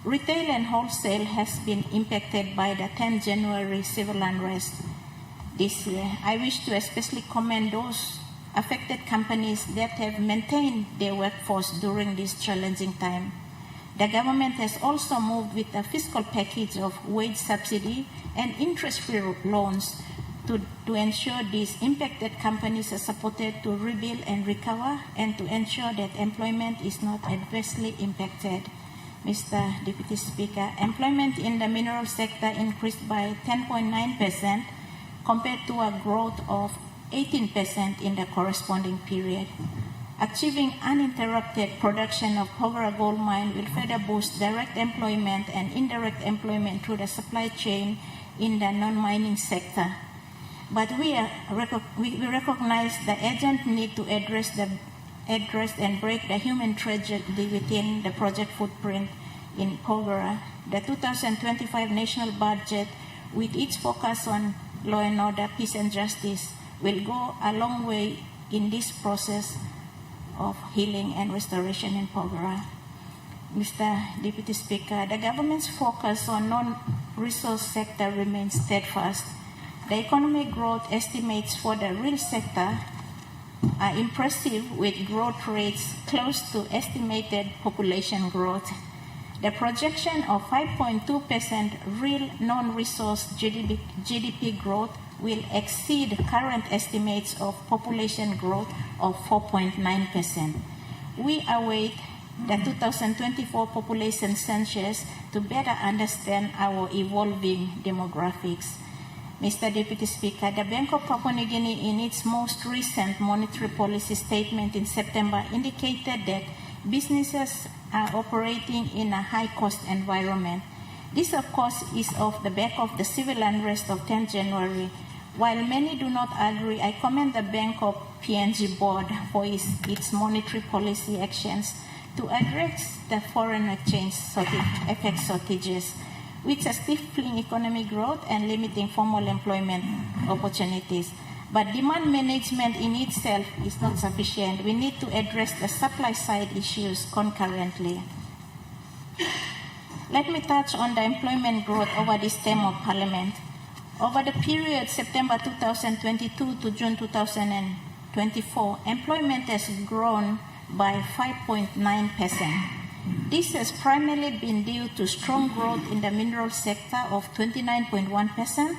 Retail and wholesale has been impacted by the 10 January civil unrest this year. I wish to especially commend those affected companies that have maintained their workforce during this challenging time. The government has also moved with a fiscal package of wage subsidy and interest-free loans to ensure these impacted companies are supported to rebuild and recover, and to ensure that employment is not adversely impacted. Mr. Deputy Speaker, employment in the mineral sector increased by 10.9% compared to a growth of 18% in the corresponding period. Achieving uninterrupted production of Porgera gold mine will further boost direct employment and indirect employment through the supply chain in the non-mining sector. But we recognize the urgent need to address and break the human tragedy within the project footprint in Porgera. The 2025 national budget, with its focus on law and order, peace and justice, will go a long way in this process of healing and restoration in Porgera. Mr. Deputy Speaker, the government's focus on non-resource sector remains steadfast. The economic growth estimates for the real sector are impressive, with growth rates close to estimated population growth. The projection of 5.2% real non-resource GDP growth will exceed current estimates of population growth of 4.9%. We await the 2024 population census to better understand our evolving demographics. Mr. Deputy Speaker, the Bank of Papua New Guinea, in its most recent monetary policy statement in September, indicated that businesses are operating in a high-cost environment. This, of course, is off the back of the civil unrest of 10 January. While many do not agree, I commend the Bank of PNG board for its monetary policy actions to address the foreign exchange FX shortages, which are stifling economic growth and limiting formal employment opportunities. But demand management in itself is not sufficient. We need to address the supply side issues concurrently. Let me touch on the employment growth over this term of Parliament. Over the period September 2022 to June 2024, employment has grown by 5.9%. This has primarily been due to strong growth in the mineral sector of 29.1%,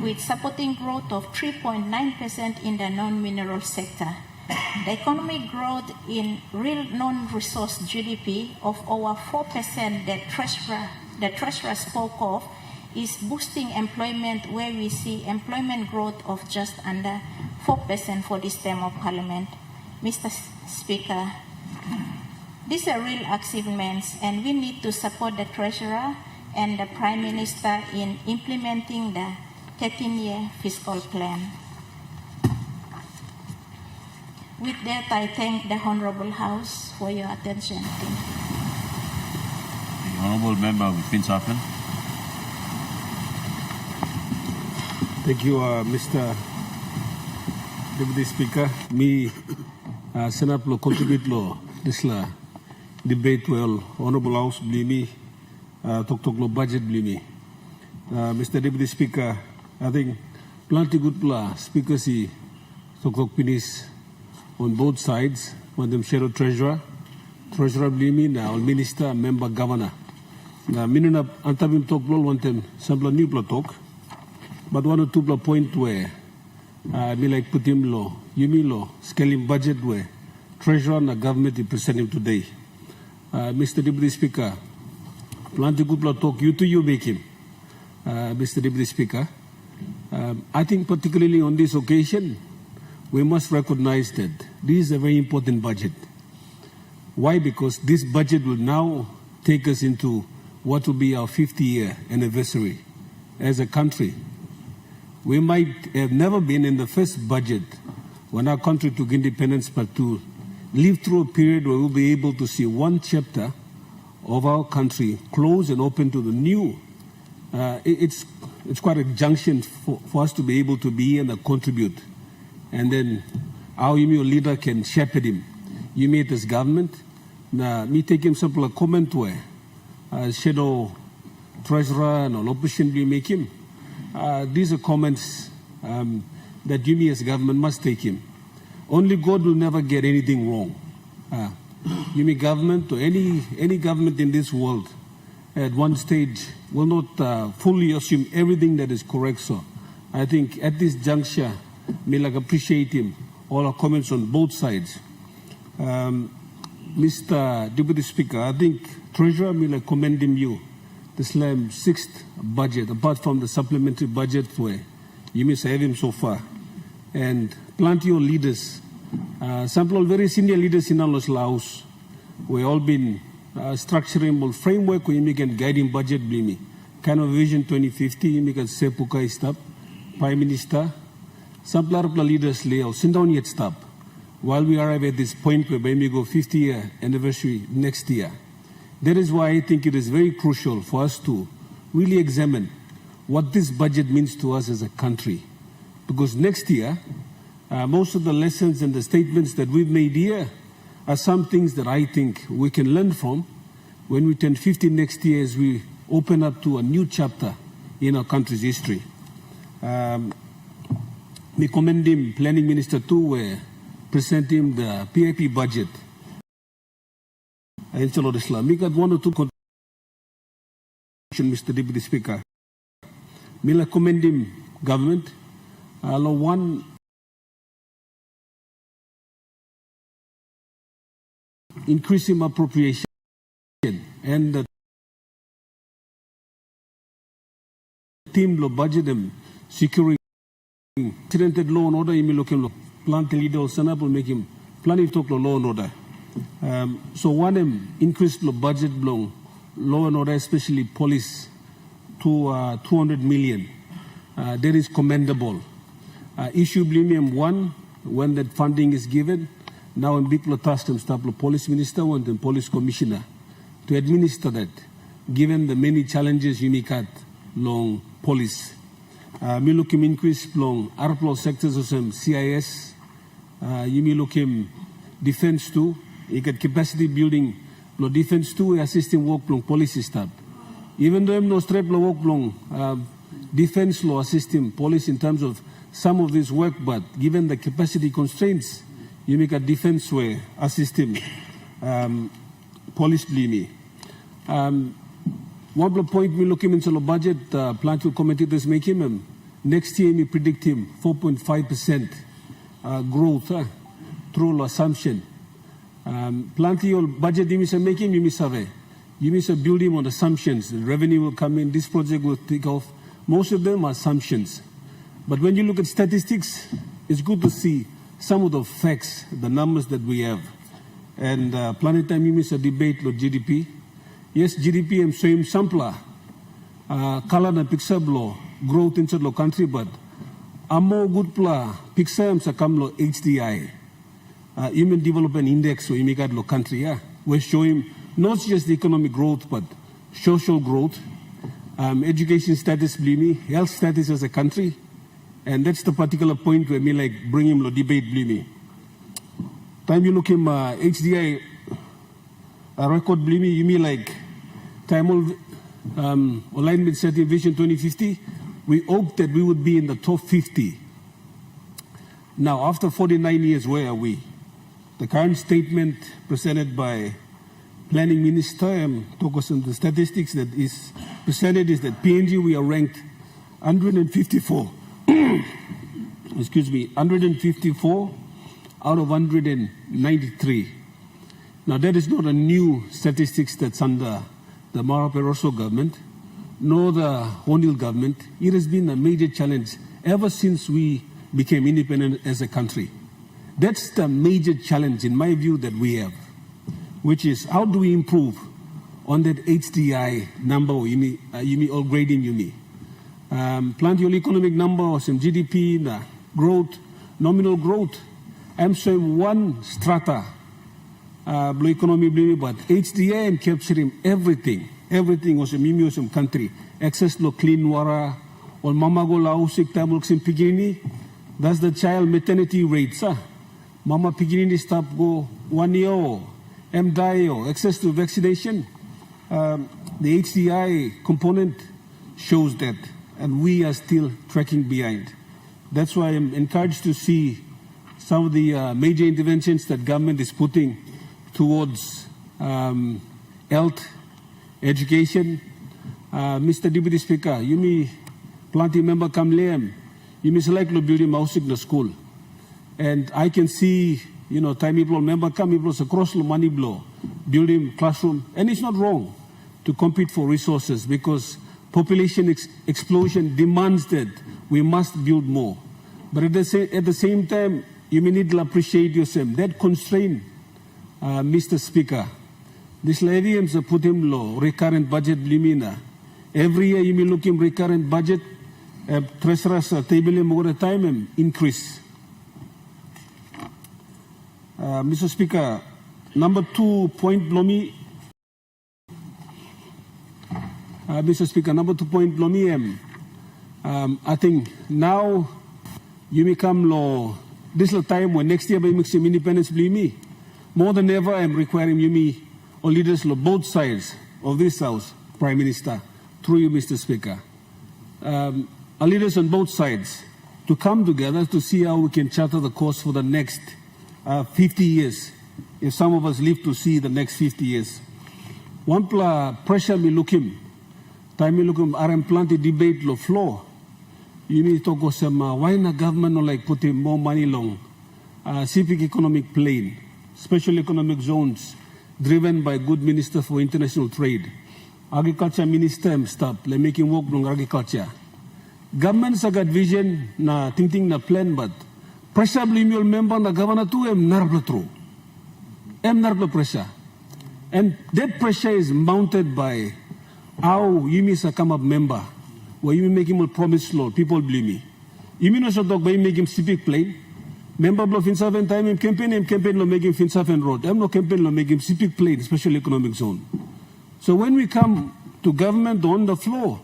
with supporting growth of 3.9% in the non-mineral sector. The economic growth in real non-resource GDP of over 4% that the Treasurer spoke of is boosting employment, where we see employment growth of just under 4% for this term of Parliament. Mr. Speaker, these are real achievements, and we need to support the Treasurer and the Prime Minister in implementing the 13-year fiscal plan. With that, I thank the Honourable House for your attention. Thank you. The Honourable Member with Finsafen. Thank you, Mr. Deputy Speaker. Me, Senate lo contribute lo this la debate well Honourable House blimi talk lo budget blimi. Mr. Deputy Speaker, I think plenty good pla speaker si talk finish on both sides. one them shadow treasurer blimi na all minister member governor. Na minuna antabim talk lol one them sample new talk, but one or two point where me like put him law, Yumi law, scaling budget where treasurer and the government is presenting today. Mr. Deputy Speaker, plenty good talk you make him, Mr. Deputy Speaker. I think particularly on this occasion, we must recognize that this is a very important budget. Why? Because this budget will now take us into what will be our 50-year anniversary as a country. We might have never been in the first budget when our country took independence, but to live through a period where we'll be able to see one chapter of our country close and open to the new. It's quite a junction for us to be able to be and contribute. And then our leader can shepherd him. You meet as government. Now, me take him simple a comment where shadow treasurer and all opposition we make him. These are comments that you as government must take him. Only God will never get anything wrong. Government or any government in this world at one stage will not fully assume everything that is correct. So I think at this juncture, me like appreciate him, all our comments on both sides. Mr. Deputy Speaker, I think Treasurer, me like commend him you. This sixth budget, apart from the supplementary budget where you may have him so far. And plenty of leaders, some very senior leaders in our Laos, we all been structuring a framework where you can guide in budget, blimi. Kind of Vision 2050, you can say Pukai stop, Prime Minister, some leaders lay sit down yet stop. While we arrive at this point where we go 50-year anniversary next year. That is why I think it is very crucial for us to really examine what this budget means to us as a country. Because next year, most of the lessons and the statements that we've made here are some things that I think we can learn from when we turn 50 next year as we open up to a new chapter in our country's history. We commend him, Planning Minister too, where present him the PIP budget. We got one or two contributions, Mr. Deputy Speaker. We commend him, government. One, increasing appropriation and the team lo budget them securing accidented law and order. You may look him plant leader or son will make him planning talk law and order. So one increased the budget belong law and order, especially police, to 200 million. That is commendable. Issue blame one when that funding is given. Now in big task them stop the police minister and the police commissioner to administer that, given the many challenges you make at long police. Me look him increase long ARPLO sectors of some CIS. You may look him defense too. You get capacity building, lo defense too, assisting work long police staff. Even though I'm no strap lo work long defense law assisting police in terms of some of this work, but given the capacity constraints, you make a defense way assist him. Police blame one point we look him into the budget, plan to committee this make him next year we predict him 4.5% growth through assumption. Plenty of budget you miss making, you miss survey. You miss build him on assumptions. The revenue will come in, this project will take off. Most of them are assumptions. But when you look at statistics, it's good to see some of the facts, the numbers that we have. And planet time you miss a debate with GDP. Yes, GDP am same sampler. Color na picture blow growth inside the country, but amo good pla picture am sakam lo HDI. Human Development Index, so you got lo country, yeah. We're showing not just the economic growth, but social growth, education status, health status as a country. And that's the particular point where me like bring him lo debate, Time you look him HDI record, you mean like time alignment setting Vision 2050. We hoped that we would be in the top 50. Now, after 49 years, where are we? the current statement presented by Planning Minister talks on the statistics that is presented is that PNG we are ranked 154. Excuse me, 154 out of 193. Now that is not a new statistics that's under the Mara Peroso government, nor the O'Neill government. It has been a major challenge ever since we became independent as a country. That's the major challenge, in my view, that we have, which is how do we improve on that HDI number, or or grading YUMI. Plant economic number or some GDP, growth, nominal growth. I'm saying one strata, blue economy, but HDI am capturing everything was a some country. Access to clean water, or mama go lausik tabuk sim pigini. That's the child maternity rates. Mama pigini stop go 1 year, MDI, access to vaccination. The HDI component shows that, and we are still tracking behind. That's why I'm encouraged to see some of the major interventions that government is putting towards health, education. Mr. Deputy Speaker, you may planting member come lem, you may select to build a mouse in the school. And I can see, time people member come, people across the money blow, building classroom, and it's not wrong to compete for resources because population explosion demands that we must build more. But at the same time, you may need to appreciate yourself. That constraint, Mr. Speaker, this leviums are put him low, recurrent budget blimina. Every year you may look in recurrent budget, treasurer's table more time increase. Mr. Speaker, number 2 point Blomi. Mr. Speaker, number 2 point Blomi. I think now you may come law. This is the time when next year by mixing independence Blimi. More than ever, I am requiring you or leaders of both sides of this House, Prime Minister, through you, Mr. Speaker, our leaders on both sides to come together to see how we can charter the course for the next 50 years, if some of us live to see the next 50 years. One pressure me look him, time me look him, RM planted debate lo floor. You need to go some, why the government not like putting more money long, civic economic plane, special economic zones, driven by good minister for international trade. Agriculture minister stop, like making work on agriculture. Government sa got vision na thinking na plan, but pressure blimul member na governor tu narblo true. Narblo pressure. And that pressure is mounted by how you miss a come up member, where you make him a promise law, people blame me. You mean also talk by make him civic plane. Member of Finsafen time him campaign lo make him Finsafen road. I'm no campaign lo make him civic plane, special economic zone. So when we come to government on the floor,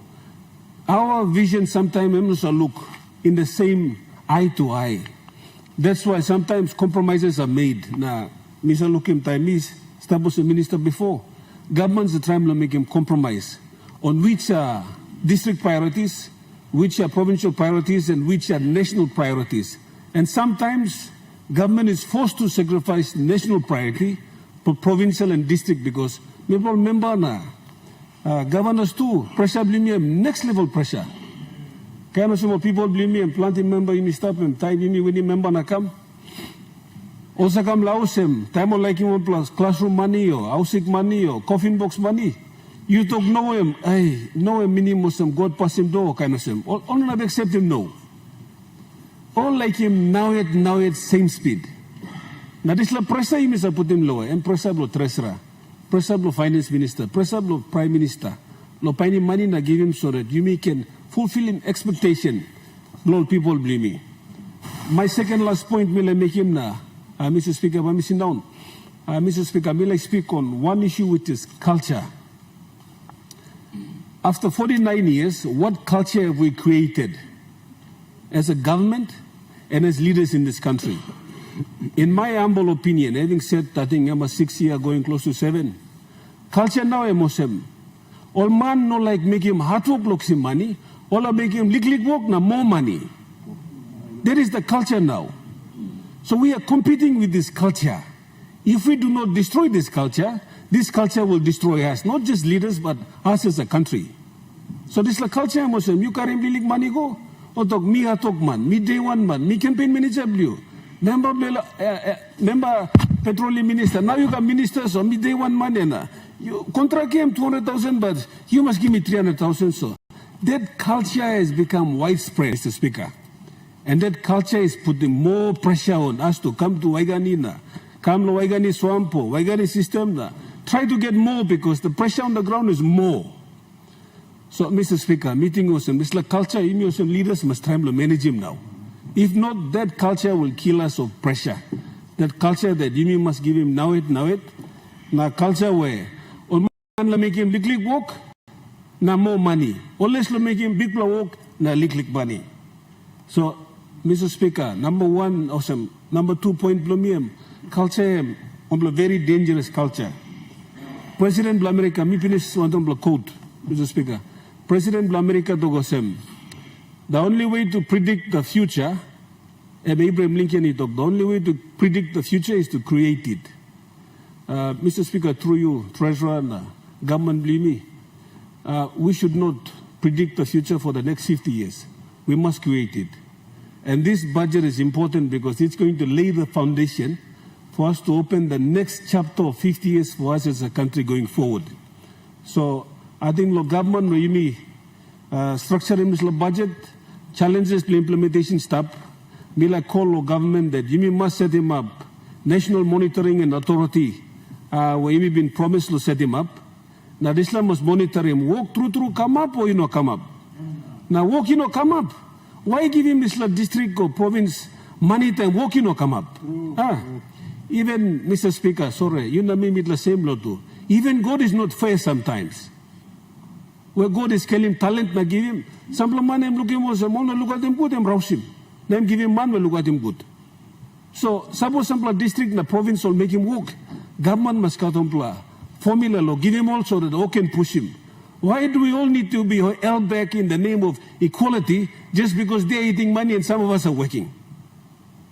our vision sometimes look in the same eye to eye. That's why sometimes compromises are made. Now, Mr. Lukim time is established a minister before. Governments are trying to make him compromise on which are district priorities, which are provincial priorities, and which are national priorities. And sometimes government is forced to sacrifice national priority for provincial and district because people remember na governors too pressure blame me next level pressure. Kaya some people blame me and planting member you stop him time me when you member na come. Also come lausem time like him plus classroom money or housing money or coffin box money. You talk know him, hey, know him minimum some God pass him door kind of him. All not accept him no. All like him now at same speed. Now this la pressure him is put him lower and pressure lo treasurer. Pressure lo finance minister, pressure lo prime minister, lo pay him money na give him so that you can fulfill him expectation. Lord people blame me. My second last point will make him na, Mr. Speaker, I'm missing down. Mr. Speaker, I will speak on one issue which is culture. After 49 years, what culture have we created as a government and as leaders in this country? In my humble opinion, having said, I think I'm a 6 year going close to 7, culture now is Muslim. All man no like make him hard work looks him money, all make him lick work na more money. That is the culture now. So we are competing with this culture. If we do not destroy this culture will destroy us, not just leaders, but us as a country. So this la culture mo sem, you karim bilik money go, otok mi hatok man, mi day one man, mi campaign manager blue, member petroleum minister, now you got ministers or mi day one man na. You contract him 200,000, but you must give me 300,000. So that culture has become widespread, Mr. Speaker. And that culture is putting more pressure on us to come to Waigani na, come to Waigani Swampo, Waigani system na. Try to get more because the pressure on the ground is more. So, Mr. Speaker, meeting us and this culture, leaders must try to manage him now. If not, that culture will kill us of pressure. That culture that you must give him now it. Na culture where on man make him big walk, na more money. Always make him big walk, na lick money. So, Mr. Speaker, number one, awesome. Number 2 point, culture, on a very dangerous culture. President of America, me finish one quote, Mr. Speaker. President of America Togosem. The only way to predict the future, and Abraham Lincoln he talked, the only way to predict the future is to create it. Mr. Speaker, through you, Treasurer and government believe me, we should not predict the future for the next 50 years. We must create it. And this budget is important because it's going to lay the foundation for us to open the next chapter of 50 years for us as a country going forward. So I think the government will structure in this budget, challenges the implementation step. Me like call the government that you must set him up, national monitoring and authority, where you been promised to set him up. Now this must monitor him, walk through, come up or come up. Now walk come up. Why give him this district or province money time walk come up? Even Mr. Speaker, sorry, you know me with the same law too. Even God is not fair sometimes. Where God is killing talent, na give him. Some man am looking was look at him good and rouse him. Then give him man will look at him good. So suppose some district na province will make him work. Government must cut on formula law, give him also that all can push him. Why do we all need to be held back in the name of equality just because they're eating money and some of us are working?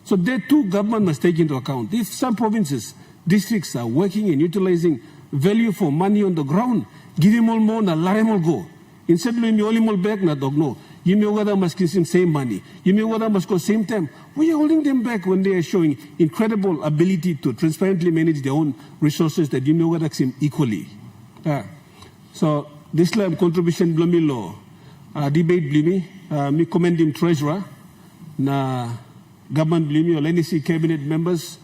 So that too government must take into account. If some provinces, districts are working and utilizing value for money on the ground, give him all more, na let him all go. Instead of me all back, na dog no. You may whether must give him same money. You may whether must go same time. We are holding them back when they are showing incredible ability to transparently manage their own resources that you may whether seem equally. So this lab contribution blumi law debate blimi me commend him treasurer na government blimi or NEC cabinet members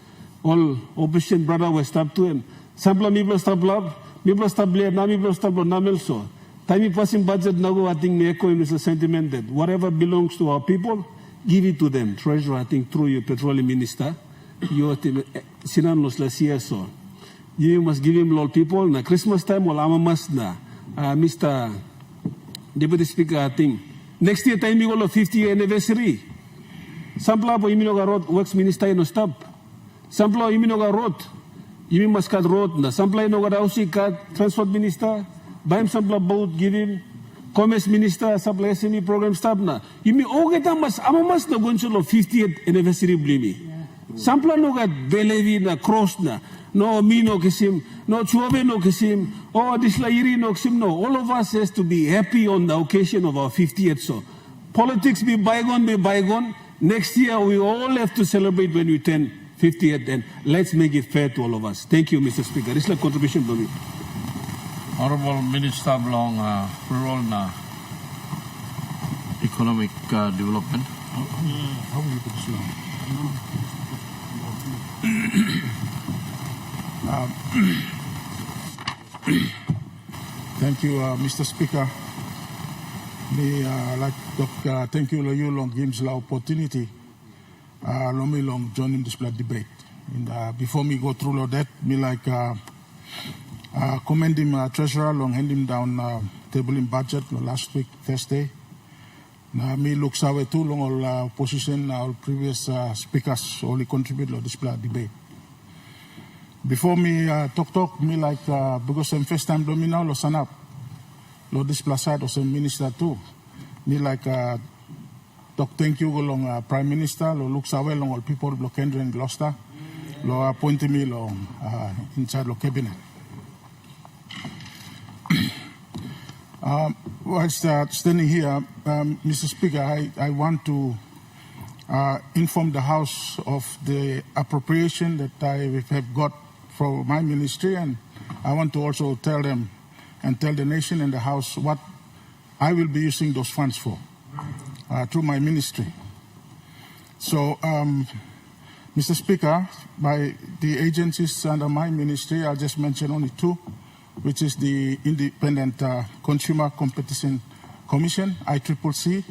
all opposition brother were stop to him. Sampla mi blo stop lab, mi blo stop blab, na mi blo stop lo namel so. Time passing budget now I think me echo him is a sentiment that whatever belongs to our people, give it to them. Treasurer, I think through your petroleum minister, you sinan los la so. You must give him all people na Christmas time or amamas na. Mr. Deputy Speaker, I think next year time you go 50th anniversary. Sampla po iminoga road works minister no stop. Sampla iminoga road. Imi must cut road na. Sampla inoga dausi cut transport minister. Baim sampla boat give him. Commerce minister sampla SME program stop na. Imi ogeta mas amamas na gonsulo 50th anniversary blimi. Sampla noga belevi na cross na. No me no kisim, no chuabe no kisim, oh this lairi no kisim no. All of us has to be happy on the occasion of our 50th. So politics be bygone. Next year we all have to celebrate when we turn 50th and let's make it fair to all of us. Thank you, Mr. Speaker. This is a contribution to me. Honorable Minister Blong, Rural na Economic Development. How will you put this long? Thank you, Mr. Speaker. Thank you, long gives the opportunity. Long me long joining this debate. And before me go through all that, me commend him treasurer long hand him down table in budget last week Thursday. Me looks away too long all opposition all previous speakers only contribute to this debate. Before me talk me because I'm first time doing now lo sanap lo displaced or some minister too. Me talk thank you long Prime Minister lo looks away long all people lo Kendra and Gloucester lo appointed me lo inside lo cabinet. Whilst standing here, Mr. Speaker, I want to inform the House of the appropriation that I have got for my ministry, and I want to also tell them and tell the nation and the House what I will be using those funds for through my ministry. So, Mr. Speaker, by the agencies under my ministry, I'll just mention only two, which is the Independent Consumer Competition Commission, ICCC,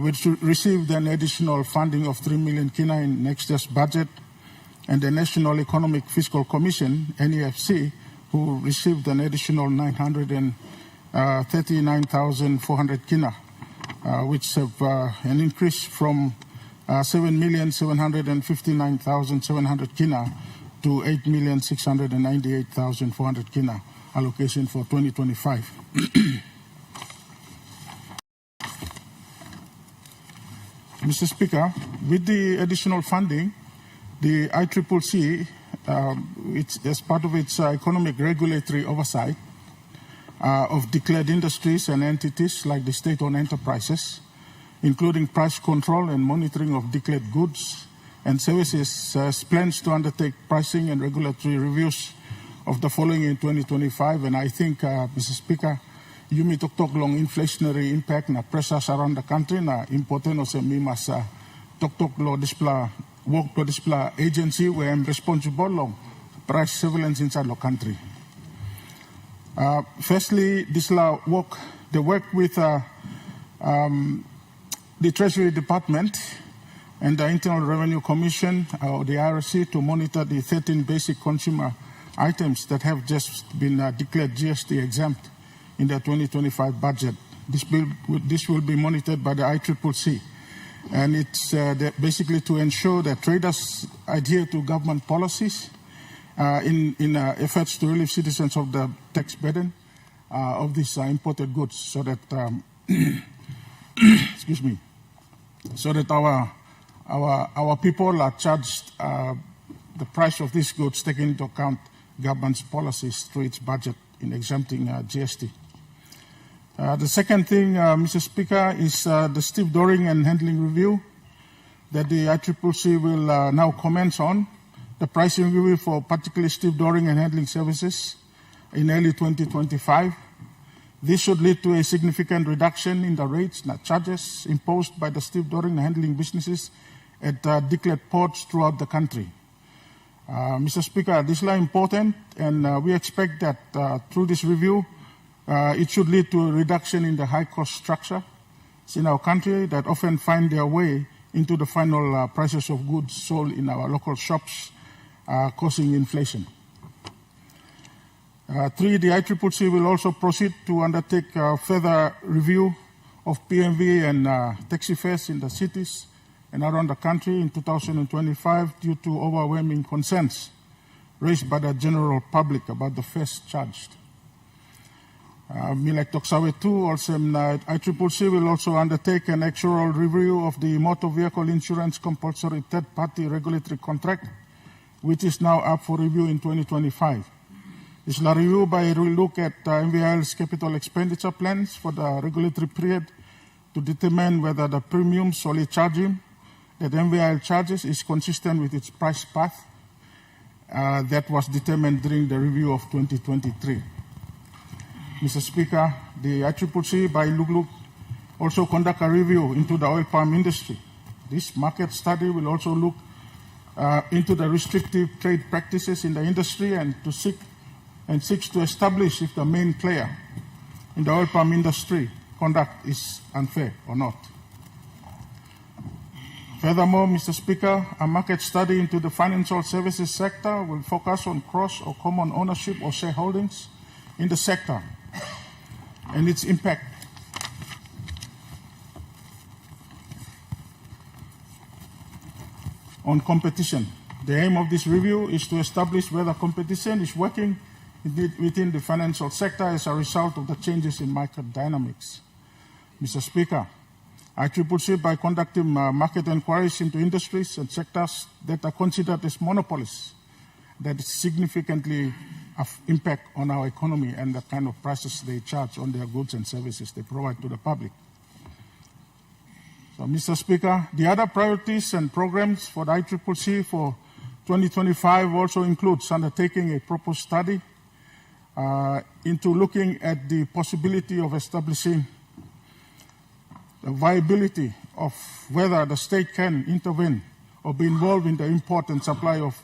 which received an additional funding of 3 million kina in next year's budget, and the National Economic Fiscal Commission, NEFC, who received an additional 939,400 kina, which have an increase from 7,759,700 kina to 8,698,400 kina allocation for 2025. Mr. Speaker, with the additional funding, the ICCC, as part of its economic regulatory oversight of declared industries and entities like the state-owned enterprises, including price control and monitoring of declared goods and services, plans to undertake pricing and regulatory reviews of the following in 2025. And I think, Mr. Speaker, you may talk long inflationary impact na pressures around the country na important also me mas talk lo display work to display agency where I'm responsible long price surveillance inside the country. Firstly, this work with the Treasury Department and the Internal Revenue Commission, or the IRC, to monitor the 13 basic consumer items that have just been declared GST exempt in the 2025 budget. This will be monitored by the ICCC, and it's basically to ensure that traders adhere to government policies in efforts to relieve citizens of the tax burden of these imported goods, so that excuse me, so that our people are charged the price of these goods, taking into account government's policies through its budget in exempting GST. The second thing, Mr. Speaker, is the stevedoring and handling review that the ICCC will now commence on. The pricing review for particularly stevedoring and handling services in early 2025. This should lead to a significant reduction in the rates and charges imposed by the stevedoring and handling businesses at declared ports throughout the country. Mr. Speaker, this is important, and we expect that through this review, it should lead to a reduction in the high-cost structure in our country that often find their way into the final prices of goods sold in our local shops, causing inflation. Three, the ICCC will also proceed to undertake further review of PMV and taxi fares in the cities and around the country in 2025 due to overwhelming concerns raised by the general public about the fares charged. Milek Toksawe 2, also ICCC will also undertake an actual review of the motor vehicle insurance compulsory third-party regulatory contract, which is now up for review in 2025. This will review by a look at MVIL's capital expenditure plans for the regulatory period to determine whether the premium solely charging that MVIL charges is consistent with its price path that was determined during the review of 2023. Mr. Speaker, the ICCC by Luglook also conduct a review into the oil palm industry. This market study will also look into the restrictive trade practices in the industry and seeks to establish if the main player in the oil palm industry conduct is unfair or not. Furthermore, Mr. Speaker, a market study into the financial services sector will focus on cross or common ownership or shareholdings in the sector and its impact on competition. The aim of this review is to establish whether competition is working within the financial sector as a result of the changes in market dynamics. Mr. Speaker, ICCC, by conducting market inquiries into industries and sectors that are considered as monopolies, that significantly impact on our economy and the kind of prices they charge on their goods and services they provide to the public. So, Mr. Speaker, the other priorities and programs for the ICCC for 2025 also includes undertaking a proposed study into looking at the possibility of establishing the viability of whether the state can intervene or be involved in the import and supply of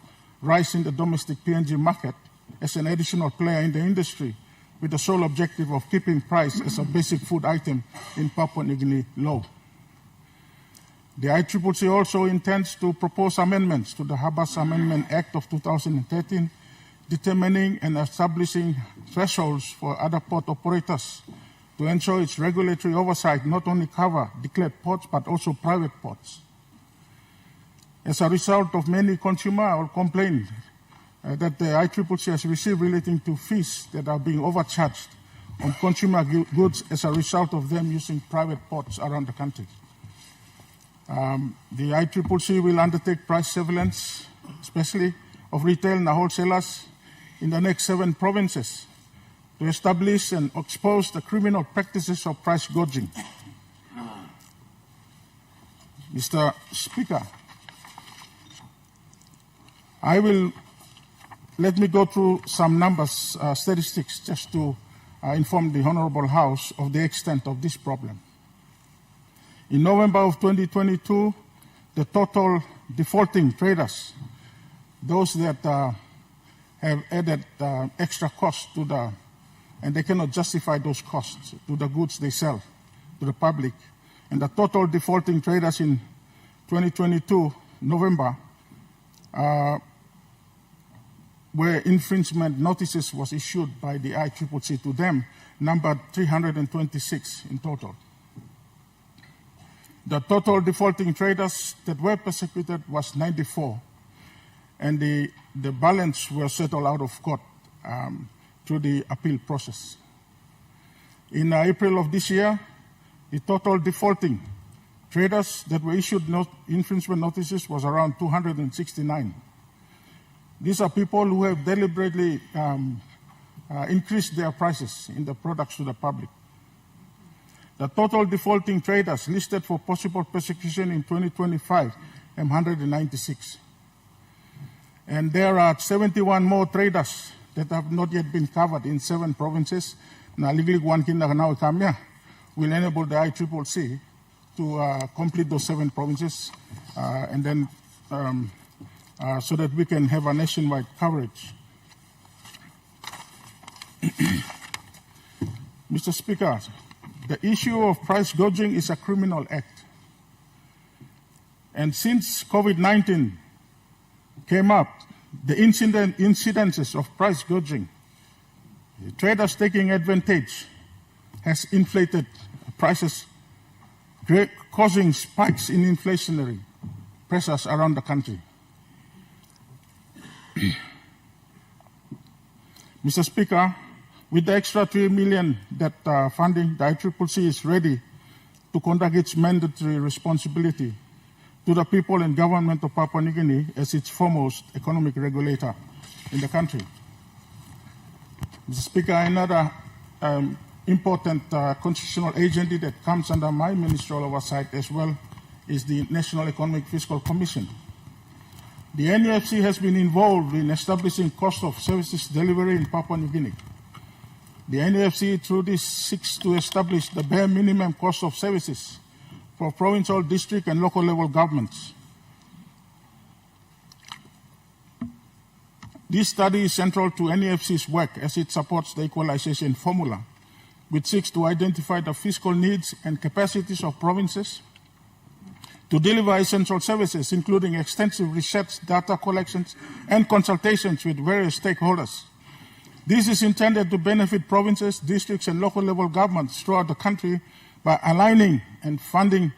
rice in the domestic PNG market as an additional player in the industry, with the sole objective of keeping price as a basic food item in Papua New Guinea low. The ICCC also intends to propose amendments to the Habas Amendment Act of 2013, determining and establishing thresholds for other port operators to ensure its regulatory oversight not only cover declared ports but also private ports. As a result of many consumer complaints that the ICCC has received relating to fees that are being overcharged on consumer goods as a result of them using private ports around the country. The ICCC will undertake price surveillance, especially of retail and wholesalers, in the next 7 provinces to establish and expose the criminal practices of price gouging. Mr. Speaker, let me go through some numbers, statistics, just to inform the Honorable House of the extent of this problem. In November of 2022, the total defaulting traders, those that have added extra costs to and they cannot justify those costs to the goods they sell to the public, and the total defaulting traders in 2022, November, where infringement notices was issued by the ICCC to them, numbered 326 in total. The total defaulting traders that were persecuted was 94, and the balance were settled out of court through the appeal process. In April of this year, the total defaulting traders that were issued infringement notices was around 269. These are people who have deliberately increased their prices in the products to the public. The total defaulting traders listed for possible persecution in 2025 are 196. And there are 71 more traders that have not yet been covered in 7 provinces. Now, legally, one will enable the ICCC to complete those 7 provinces and then so that we can have a nationwide coverage. Mr. Speaker, the issue of price gouging is a criminal act. And since COVID-19 came up, the incidences of price gouging, traders taking advantage, has inflated prices, causing spikes in inflationary pressures around the country. Mr. Speaker, with the extra $3 million that funding, the ICCC is ready to conduct its mandatory responsibility to the people and government of Papua New Guinea as its foremost economic regulator in the country. Mr. Speaker, another important constitutional agency that comes under my ministerial oversight as well is the National Economic Fiscal Commission. The NEFC has been involved in establishing cost of services delivery in Papua New Guinea. The NEFC, through this, seeks to establish the bare minimum cost of services for provincial, district, and local level governments. This study is central to NEFC's work as it supports the equalization formula, which seeks to identify the fiscal needs and capacities of provinces to deliver essential services, including extensive research, data collections, and consultations with various stakeholders. This is intended to benefit provinces, districts, and local level governments throughout the country by aligning funding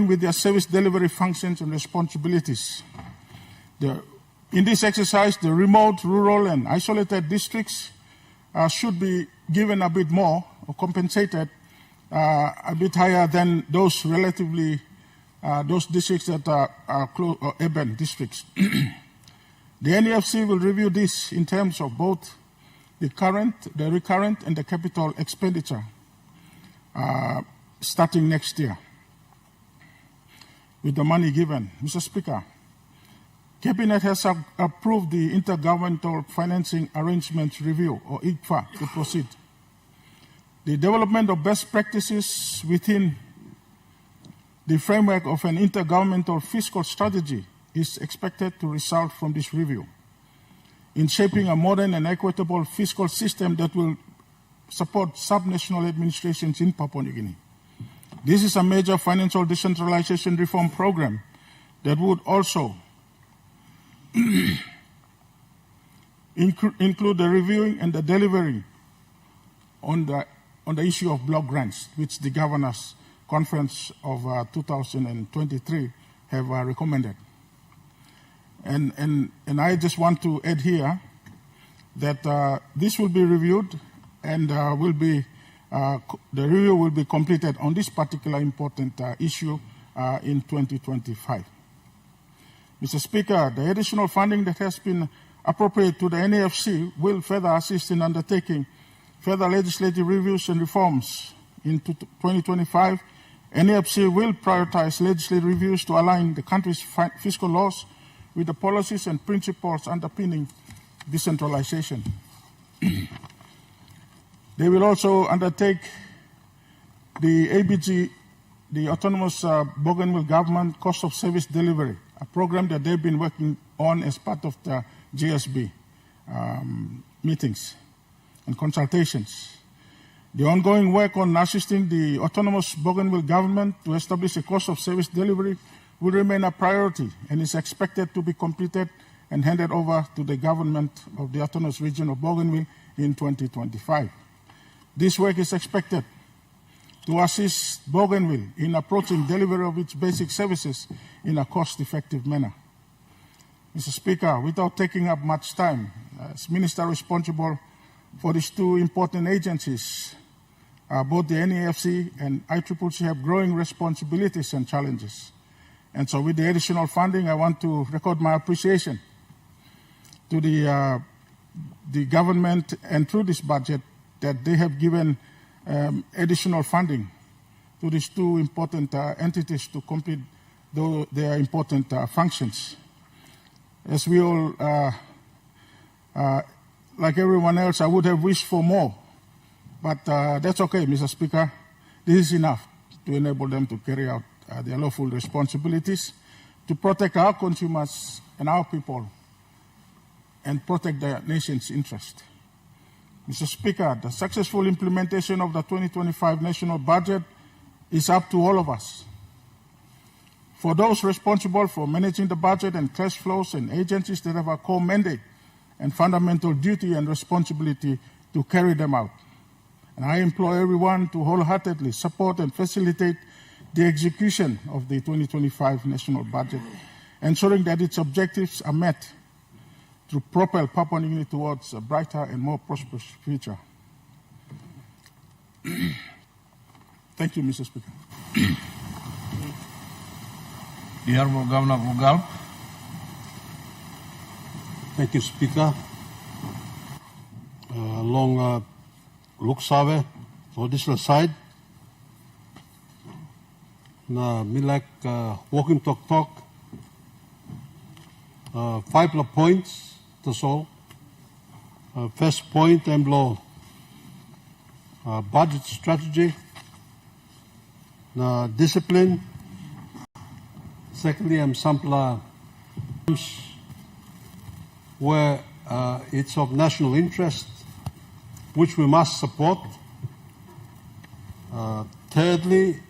with their service delivery functions and responsibilities. In this exercise, the remote, rural, and isolated districts should be given a bit more or compensated a bit higher than those relatively, those districts that are close, or urban districts. The NEFC will review this in terms of both the current, the recurrent, and the capital expenditure starting next year with the money given. Mr. Speaker, Cabinet has approved the Intergovernmental Financing Arrangements Review, or IGFA, to proceed. The development of best practices within the framework of an intergovernmental fiscal strategy is expected to result from this review in shaping a modern and equitable fiscal system that will support subnational administrations in Papua New Guinea. This is a major financial decentralization reform program that would also include the reviewing and the delivering on the issue of block grants, which the Governors' Conference of 2023 have recommended. And I just want to add here that this will be reviewed and the review will be completed on this particular important issue in 2025. Mr. Speaker, the additional funding that has been appropriated to the NAFC will further assist in undertaking further legislative reviews and reforms. In 2025, NAFC will prioritize legislative reviews to align the country's fiscal laws with the policies and principles underpinning decentralization. They will also undertake the ABG, the Autonomous Bougainville Government Cost of Service Delivery, a program that they've been working on as part of the GSB meetings and consultations. The ongoing work on assisting the Autonomous Bougainville Government to establish a cost of service delivery will remain a priority and is expected to be completed and handed over to the government of the Autonomous Region of Bougainville in 2025. This work is expected to assist Bougainville in approaching delivery of its basic services in a cost-effective manner. Mr. Speaker, without taking up much time, as Minister responsible for these two important agencies, both the NEFC and ICCC have growing responsibilities and challenges. And so with the additional funding, I want to record my appreciation to the government and through this budget that they have given additional funding to these two important entities to complete their important functions. As we all, like everyone else, I would have wished for more, but that's okay, Mr. Speaker. This is enough to enable them to carry out their lawful responsibilities to protect our consumers and our people and protect the nation's interest. Mr. Speaker, the successful implementation of the 2025 national budget is up to all of us. For those responsible for managing the budget and cash flows and agencies that have a core mandate and fundamental duty and responsibility to carry them out. And I implore everyone to wholeheartedly support and facilitate the execution of the 2025 national budget, ensuring that its objectives are met to propel Papua New Guinea towards a brighter and more prosperous future. Thank you, Mr. Speaker. The Honourable Governor of Ugal. Thank you, Speaker. Long Luk Save, for this side. Na milak walking talk. 5 points to solve. First point, I'm budget strategy. Na discipline. Secondly, I'm sampler where it's of national interest, which we must support. Thirdly,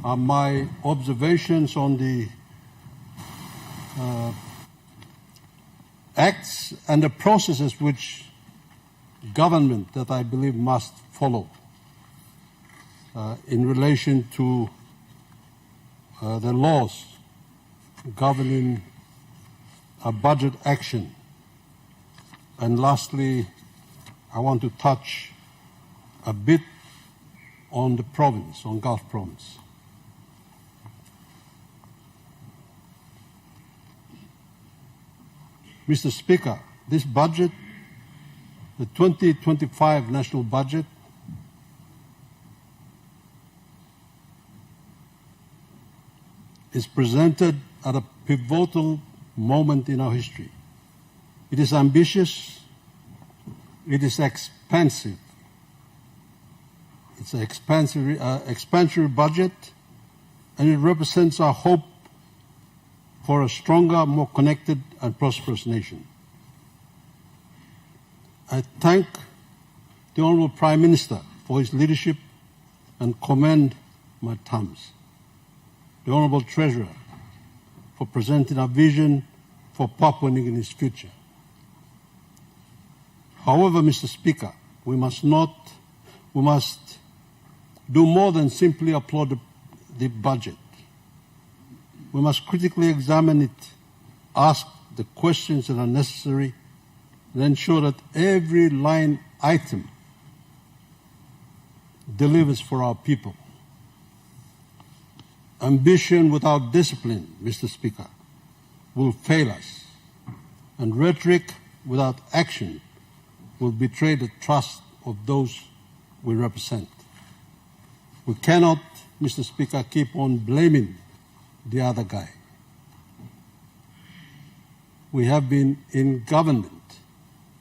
my observations on the acts and the processes which government that I believe must follow in relation to the laws governing a budget action. And lastly, I want to touch a bit on the province, on Gulf Province. Mr. Speaker, this budget, the 2025 national budget, is presented at a pivotal moment in our history. It is ambitious, it is expansive. It's an expansionary budget, and it represents our hope for a stronger, more connected and prosperous nation. I thank the Honourable Prime Minister for his leadership and commend my thumbs. The Honourable Treasurer for presenting a vision for Papua New Guinea's future. However, Mr. Speaker, we must do more than simply applaud the budget. We must critically examine it, ask the questions that are necessary, and ensure that every line item delivers for our people. Ambition without discipline, Mr. Speaker, will fail us, and rhetoric without action will betray the trust of those we represent. We cannot, Mr. Speaker, keep on blaming the other guy. We have been in government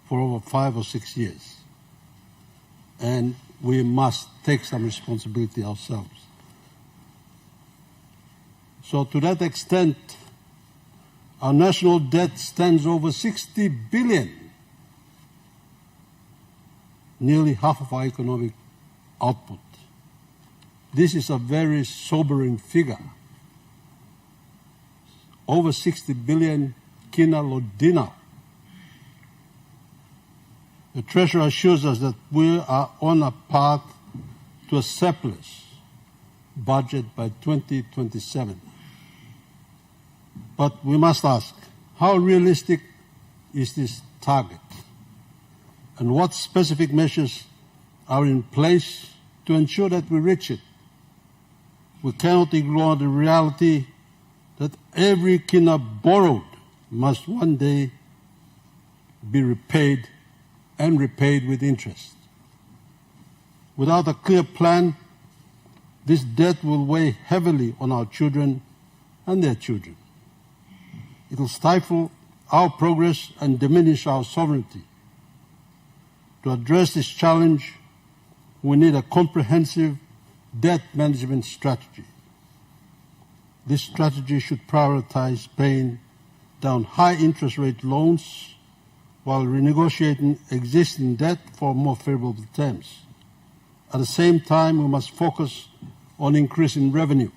for over 5 or 6 years, and we must take some responsibility ourselves. So to that extent, our national debt stands over 60 billion, nearly half of our economic output. This is a very sobering figure. Over 60 billion kina lodina. The Treasurer assures us that we are on a path to a surplus budget by 2027. But we must ask, how realistic is this target? And what specific measures are in place to ensure that we reach it? We cannot ignore the reality that every kina borrowed must one day be repaid, and repaid with interest. Without a clear plan, this debt will weigh heavily on our children and their children. It will stifle our progress and diminish our sovereignty. To address this challenge, we need a comprehensive debt management strategy. This strategy should prioritize paying down high interest rate loans while renegotiating existing debt for more favorable terms. At the same time, we must focus on increasing revenue,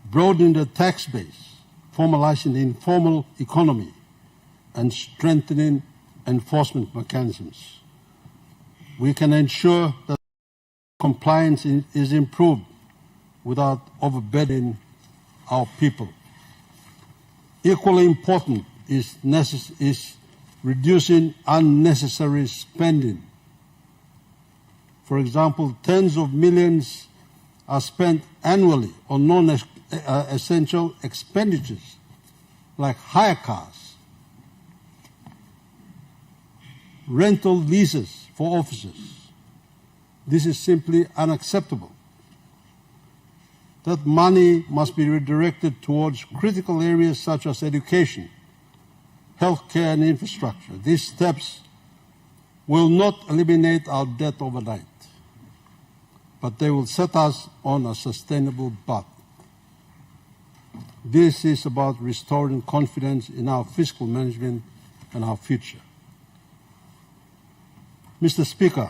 broadening the tax base, formalizing the informal economy, and strengthening enforcement mechanisms. We can ensure that compliance is improved without overburdening our people. Equally important is reducing unnecessary spending. For example, tens of millions are spent annually on non-essential expenditures like hire cars, rental leases for offices. This is simply unacceptable. That money must be redirected towards critical areas such as education, healthcare, and infrastructure. These steps will not eliminate our debt overnight, but they will set us on a sustainable path. This is about restoring confidence in our fiscal management and our future. Mr. Speaker,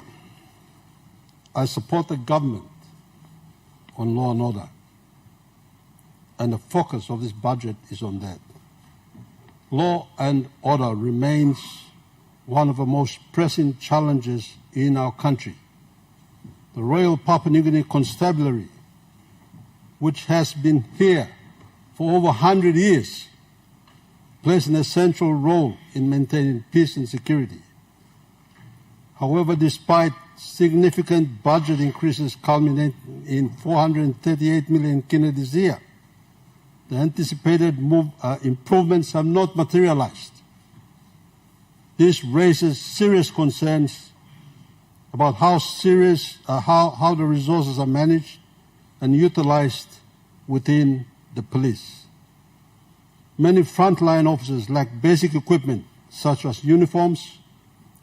I support the government on law and order, and the focus of this budget is on that. Law and order remains one of the most pressing challenges in our country. The Royal Papua New Guinea Constabulary, which has been here for over 100 years, plays an essential role in maintaining peace and security. However, despite significant budget increases culminate in 438 million kina this year. The anticipated improvements have not materialized. This raises serious concerns about how the resources are managed and utilized within the police. Many frontline officers lack basic equipment such as uniforms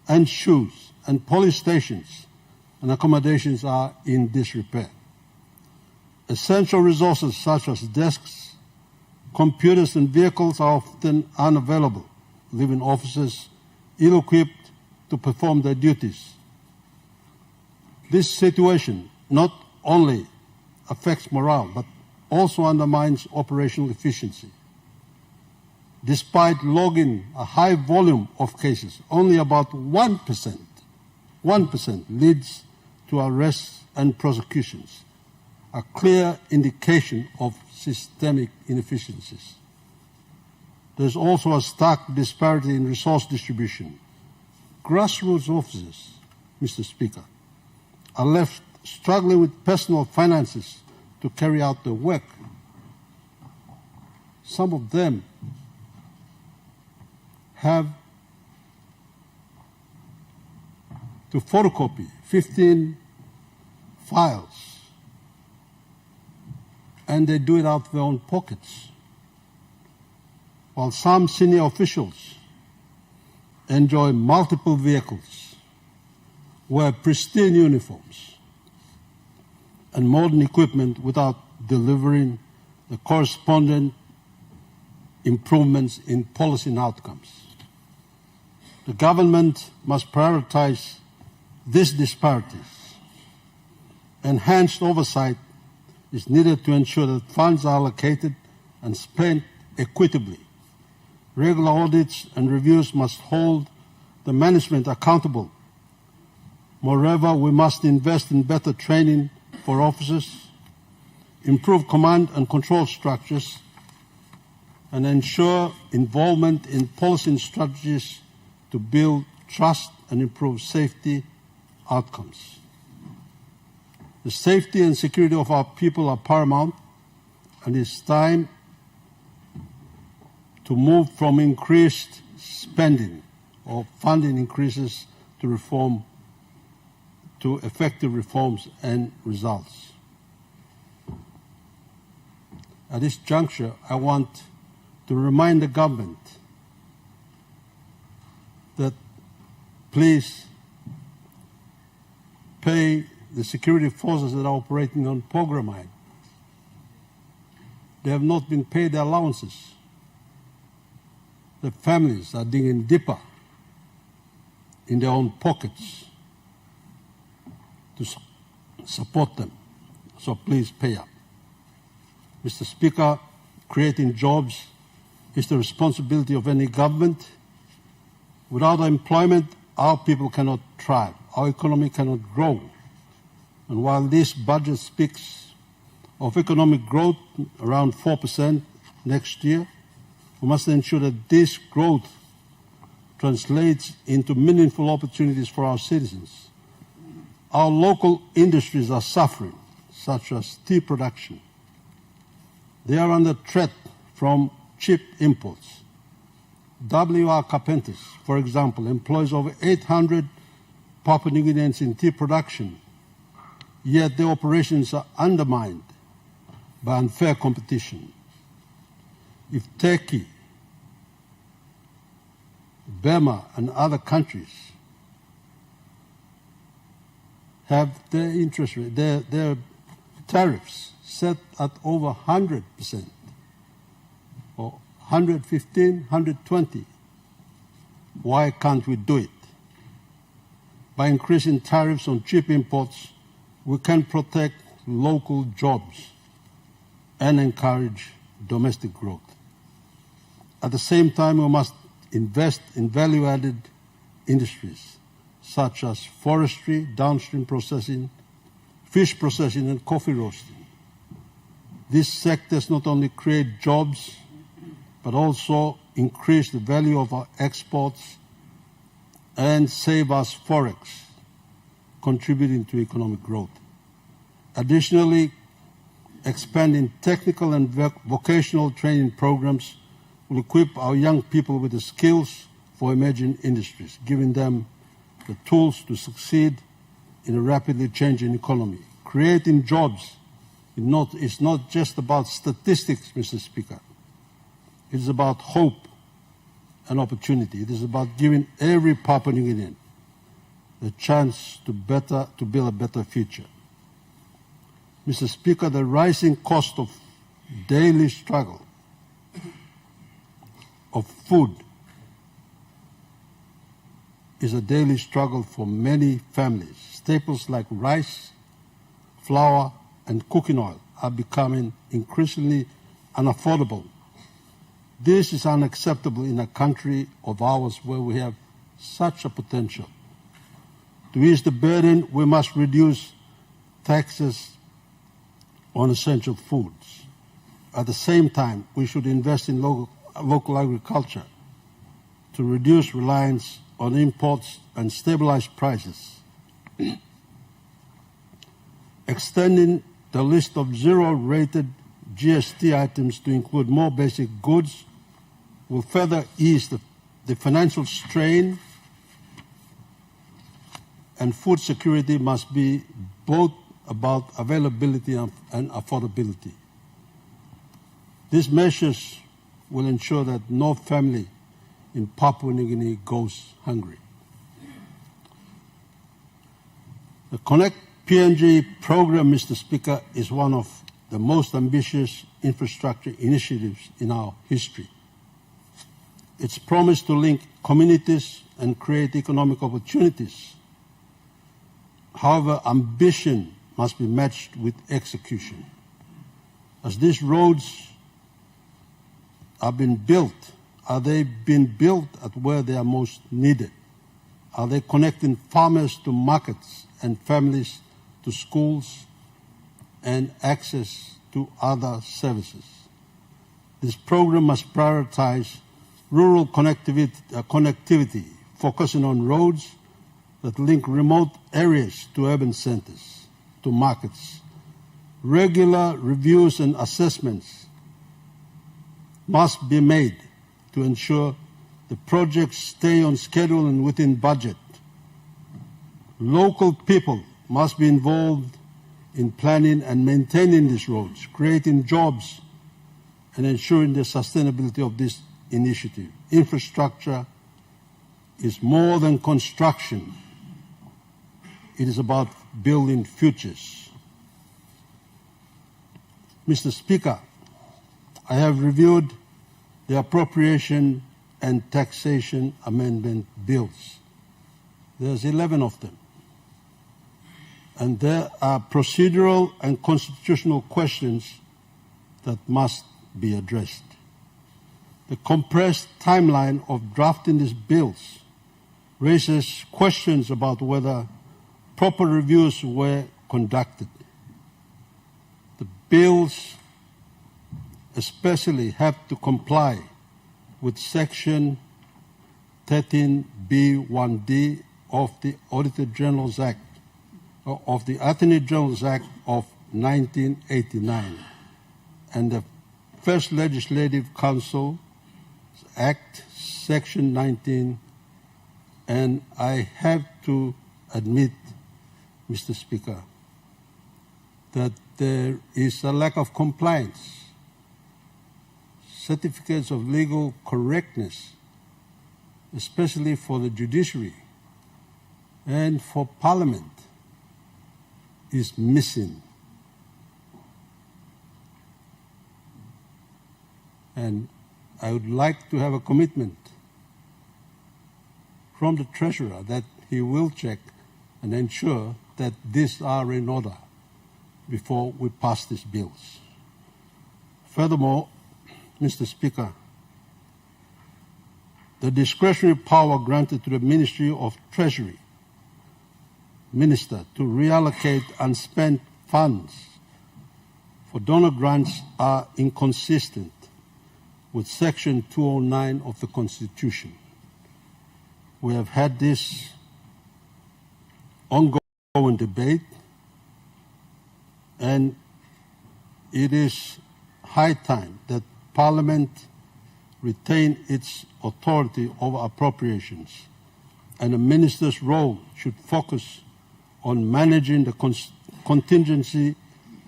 and shoes, and police stations and accommodations are in disrepair. Essential resources such as desks, computers, and vehicles are often unavailable, leaving officers ill-equipped to perform their duties. This situation not only affects morale, but also undermines operational efficiency. Despite logging a high volume of cases, only about 1% leads to arrests and prosecutions, a clear indication of systemic inefficiencies. There's also a stark disparity in resource distribution. Grassroots officers, Mr. Speaker, are left struggling with personal finances to carry out their work. Some of them have to photocopy 15 files, and they do it out of their own pockets. While some senior officials enjoy multiple vehicles, wear pristine uniforms and modern equipment without delivering the corresponding improvements in policy and outcomes. The government must prioritize these disparities. Enhanced oversight is needed to ensure that funds are allocated and spent equitably. Regular audits and reviews must hold the management accountable. Moreover, we must invest in better training for officers, improve command and control structures, and ensure involvement in policy and strategies to build trust and improve safety outcomes. The safety and security of our people are paramount, and it's time to move from increased spending or funding increases to effective reforms and results. At this juncture, I want to remind the government that please pay the security forces that are operating on Pogramite. They have not been paid their allowances. The families are digging deeper in their own pockets to support them. So please pay up. Mr. Speaker, creating jobs is the responsibility of any government. Without employment, our people cannot thrive. Our economy cannot grow. And while this budget speaks of economic growth around 4% next year, we must ensure that this growth translates into meaningful opportunities for our citizens. Our local industries are suffering, such as tea production. They are under threat from cheap imports. WR Carpenters, for example, employs over 800 Papua New Guineans in tea production, yet their operations are undermined by unfair competition. If Turkey, Burma, and other countries have their interest rate, their tariffs set at over 100%, or 115, 120, why can't we do it? By increasing tariffs on cheap imports, we can protect local jobs and encourage domestic growth. At the same time, we must invest in value-added industries such as forestry, downstream processing, fish processing, and coffee roasting. These sectors not only create jobs, but also increase the value of our exports and save us forex, contributing to economic growth. Additionally, expanding technical and vocational training programs will equip our young people with the skills for emerging industries, giving them the tools to succeed in a rapidly changing economy. Creating jobs is not just about statistics, Mr. Speaker. It is about hope and opportunity. It is about giving every Papua New Guinean the chance to build a better future. Mr. Speaker, the rising cost of daily struggle of food is a daily struggle for many families. Staples like rice, flour, and cooking oil are becoming increasingly unaffordable. This is unacceptable in a country of ours where we have such a potential. To ease the burden, we must reduce taxes on essential foods. At the same time, we should invest in local agriculture to reduce reliance on imports and stabilize prices. Extending the list of zero-rated GST items to include more basic goods will further ease the financial strain, and food security must be both about availability and affordability. These measures will ensure that no family in Papua New Guinea goes hungry. The Connect PNG program, Mr. Speaker, is one of the most ambitious infrastructure initiatives in our history. Its promise to link communities and create economic opportunities. However, ambition must be matched with execution. As these roads are being built, are they being built at where they are most needed? Are they connecting farmers to markets and families to schools and access to other services? This program must prioritize rural connectivity, focusing on roads that link remote areas to urban centers, to markets. Regular reviews and assessments must be made to ensure the projects stay on schedule and within budget. Local people must be involved in planning and maintaining these roads, creating jobs, and ensuring the sustainability of this initiative. Infrastructure is more than construction. It is about building futures. Mr. Speaker, I have reviewed the appropriation and taxation amendment bills. There's 11 of them. And there are procedural and constitutional questions that must be addressed. The compressed timeline of drafting these bills raises questions about whether proper reviews were conducted. The bills especially have to comply with Section 13B1D of the Auditor General's Act, of the Attorney General's Act of 1989, and the First Legislative Council Act, Section 19, and I have to admit, Mr. Speaker, that there is a lack of compliance. Certificates of legal correctness, especially for the judiciary and for Parliament, is missing. And I would like to have a commitment from the Treasurer that he will check and ensure that these are in order before we pass these bills. Furthermore, Mr. Speaker, the discretionary power granted to the Ministry of Treasury Minister to reallocate unspent funds for donor grants are inconsistent with Section 209 of the Constitution. We have had this ongoing ongoing debate, and it is high time that Parliament retain its authority over appropriations, and the minister's role should focus on managing the contingency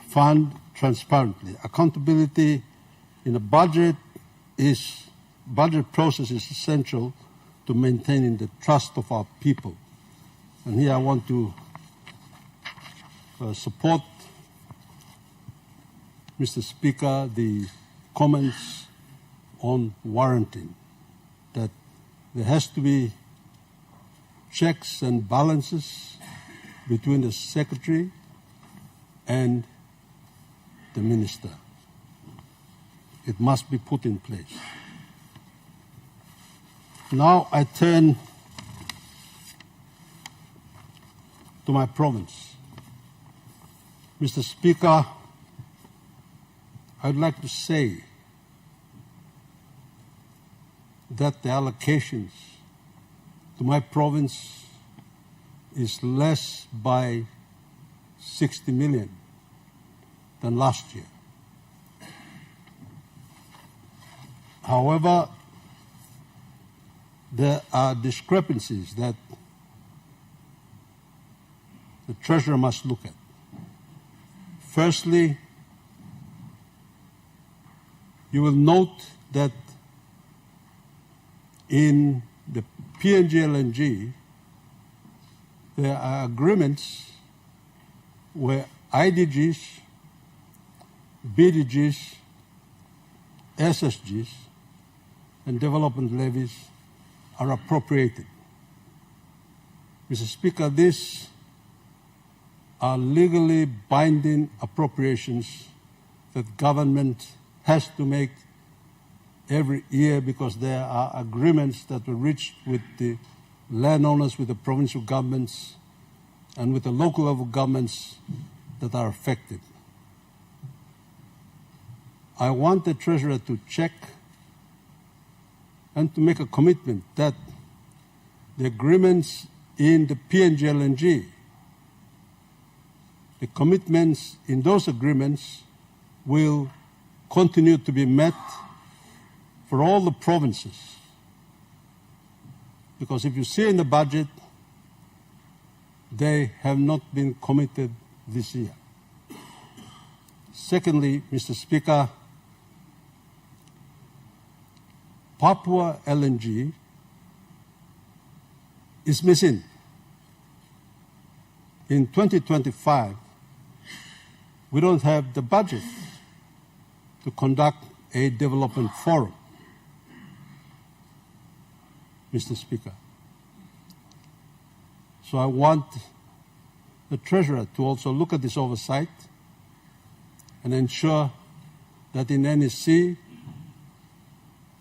fund transparently. Accountability in the budget process is essential to maintaining the trust of our people. And here I want to support, Mr. Speaker, the comments on warranting, that there has to be checks and balances between the Secretary and the Minister. It must be put in place. Now I turn to my province. Mr. Speaker, I'd like to say that the allocations to my province is less by 60 million than last year. However, there are discrepancies that the Treasurer must look at. Firstly, you will note that in the PNG LNG, there are agreements where IDGs, BDGs, SSGs, and development levies are appropriated. Mr. Speaker, these are legally binding appropriations that government has to make every year because there are agreements that were reached with the landowners, with the provincial governments, and with the local level governments that are affected. I want the Treasurer to check and to make a commitment that the agreements in the PNG LNG, the commitments in those agreements will continue to be met for all the provinces. Because if you see in the budget, they have not been committed this year. Secondly, Mr. Speaker, Papua LNG is missing. In 2025, we don't have the budget to conduct a development forum, Mr. Speaker. So I want the Treasurer to also look at this oversight and ensure that in NEC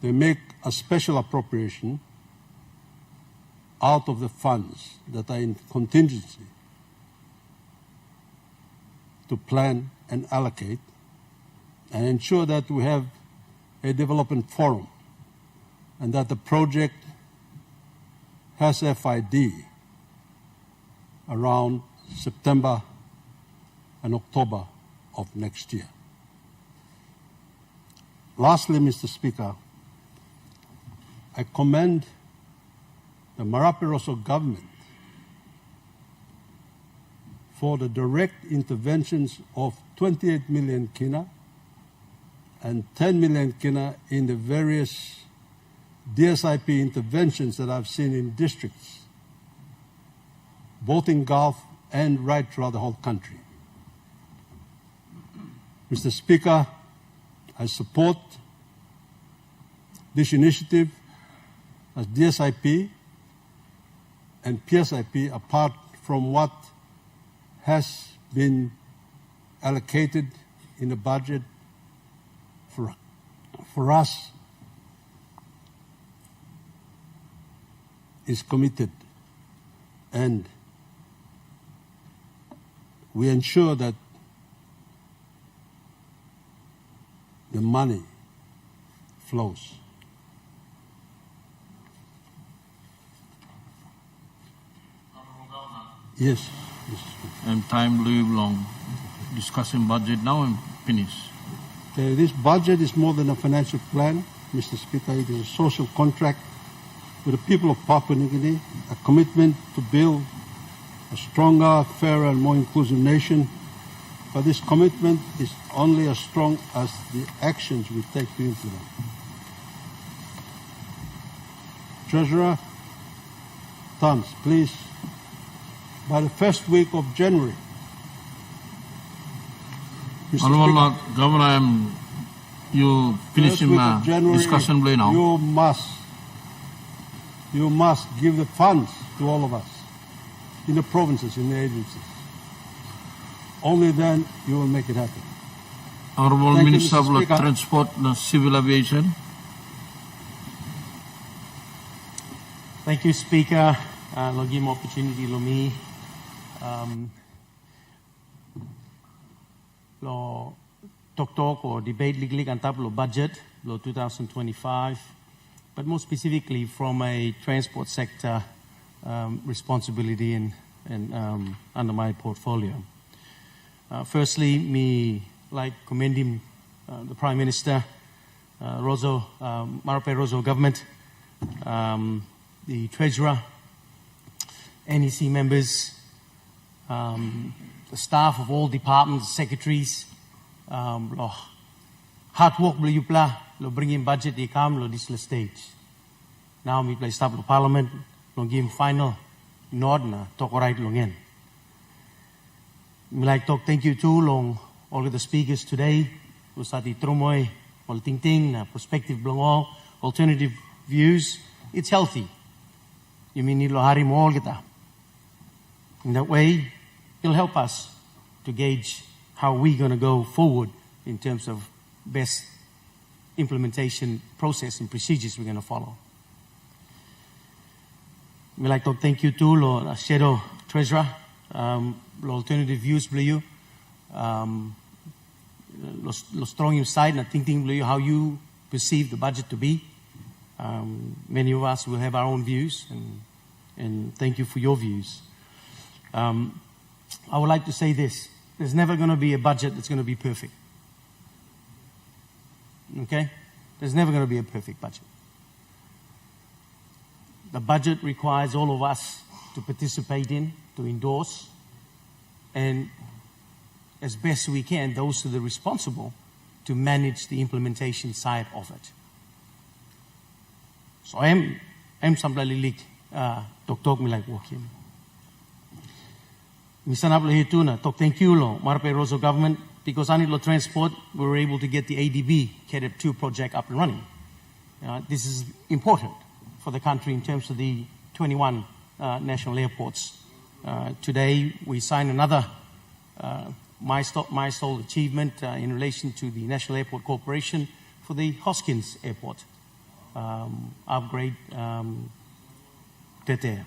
they make a special appropriation out of the funds that are in contingency to plan and allocate, and ensure that we have a development forum and that the project has FID around September and October of next year. Lastly, Mr. Speaker, I commend the Marape-Rosso government for the direct interventions of 28 million kina and 10 million kina in the various DSIP interventions that I've seen in districts, both in Gulf and right throughout the whole country. Mr. Speaker, I support this initiative as DSIP and PSIP, apart from what has been allocated in the budget for us, is committed, and we ensure that the money flows. Yes, And time live long. Discussing budget now and finish. This budget is more than a financial plan, Mr. Speaker. It is a social contract with the people of Papua New Guinea, a commitment to build a stronger, fairer, and more inclusive nation. But this commitment is only as strong as the actions we take to implement. Treasurer, Tans, please, by the first week of January. Honorable Governor, you finishing discussion play now. You must give the funds to all of us in the provinces, in the agencies. Only then you will make it happen. Honorable Thank Minister you, of Mr. Speaker. Transport and Civil Aviation. Thank you, Speaker. I'll give me opportunity, Lomi. Lo talk or debate legally on top of budget, lo 2025, but more specifically from a transport sector responsibility and under my portfolio. Firstly, me like commending the Prime Minister, Marape Rozo government, the Treasurer, NEC members, the staff of all departments, secretaries, lo hard work beli yupla, lo bring in budget di kam lo this stage. Now we play staff of Parliament, lo give final nod na talk right longen. Me like talk thank you too long all of the speakers today. Lo sati tromoy, all ting ting na perspective belong all alternative views. It's healthy. You mean lo hari mo all kita. In that way, it'll help us to gauge how we're going to go forward in terms of best implementation process and procedures we're going to follow. We'd like to thank you too, Lord Shadow Treasurer, Lord Alternative Views, Blue, Lord Strong Inside, and thinking, Blue, how you perceive the budget to be. Many of us will have our own views, and thank you for your views. I would like to say this. There's never going to be a budget that's going to be perfect. Okay? There's never going to be a perfect budget. The budget requires all of us to participate in, to endorse, and as best we can, those who are responsible to manage the implementation side of it. So I'm somebody like talk me like walking. Misanablo here too na talk thank you lo Marape Rozo government because I need lo transport we were able to get the ADB KEDEP 2 project up and running. This is important for the country in terms of the 21 national airports. Today we signed another milestone achievement in relation to the National Airport Corporation for the Hoskins Airport upgrade there.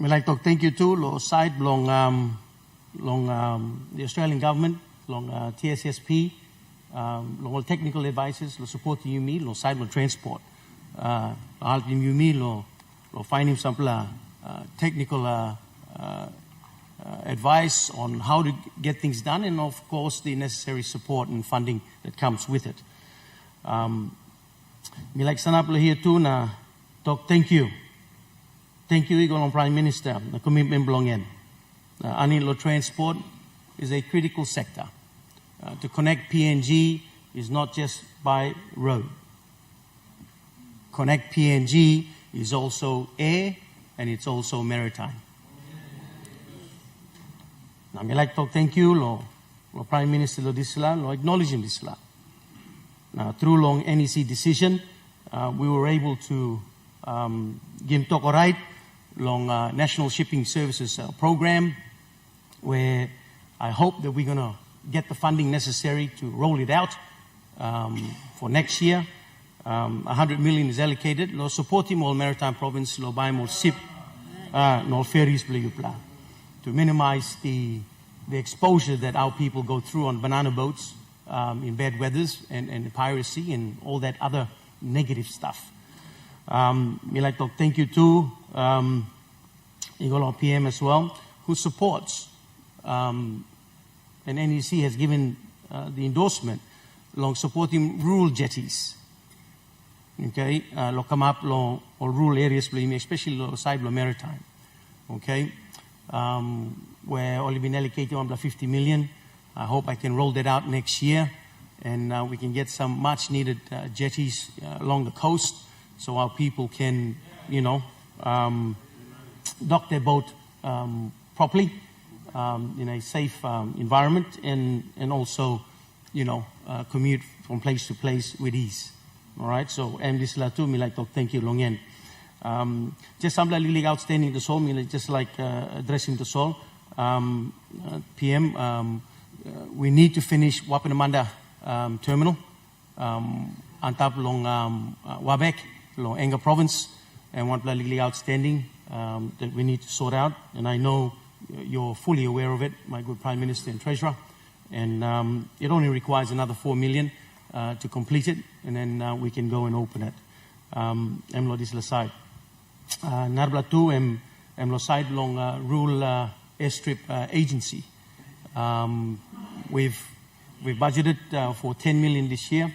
Me like to thank you too, lo side long the Australian government, long TSSP, long all technical advices, lo support you me, lo side lo transport, help you me lo finding some technical advice on how to get things done, and of course the necessary support and funding that comes with it. Me like sanapla here too na talk thank you. Thank you, Igor Prime Minister. The commitment belong in. Anilo transport is a critical sector. To connect PNG is not just by road. Connect PNG is also air and it's also maritime. Now, I like to thank you, Lo Prime Minister Lo Disla, Lo acknowledging Disla. Now, through long NEC decision, we were able to give talk right long National Shipping Services program, where I hope that we're going to get the funding necessary to roll it out for next year. 100 million is allocated. Lo supporting all maritime province, lo buy more ship, no ferries, to minimize the exposure that our people go through on banana boats in bad weathers and piracy and all that other negative stuff. Me like to thank you too Igolo PM as well, who supports, and NEC has given the endorsement along supporting rural jetties. Okay, lo come up lo or rural areas, especially lo side lo maritime. Okay, where only been allocated on the 50 million. I hope I can roll that out next year, and we can get some much needed jetties along the coast, so our people can, dock their boat properly in a safe environment, and also, commute from place to place with ease. All right, so this latu me like to thank you longen. Just some really outstanding the soul, me just like addressing the soul. PM, we need to finish Wapenamanda terminal, antap long Wabek, long Enga province, and one really outstanding that we need to sort out. And I know you're fully aware of it, my good Prime Minister and Treasurer. And it only requires another 4 million to complete it, and then we can go and open it. Emlo dis side. Narbla 2 emlo side long rural airstrip agency. We've budgeted for 10 million this year,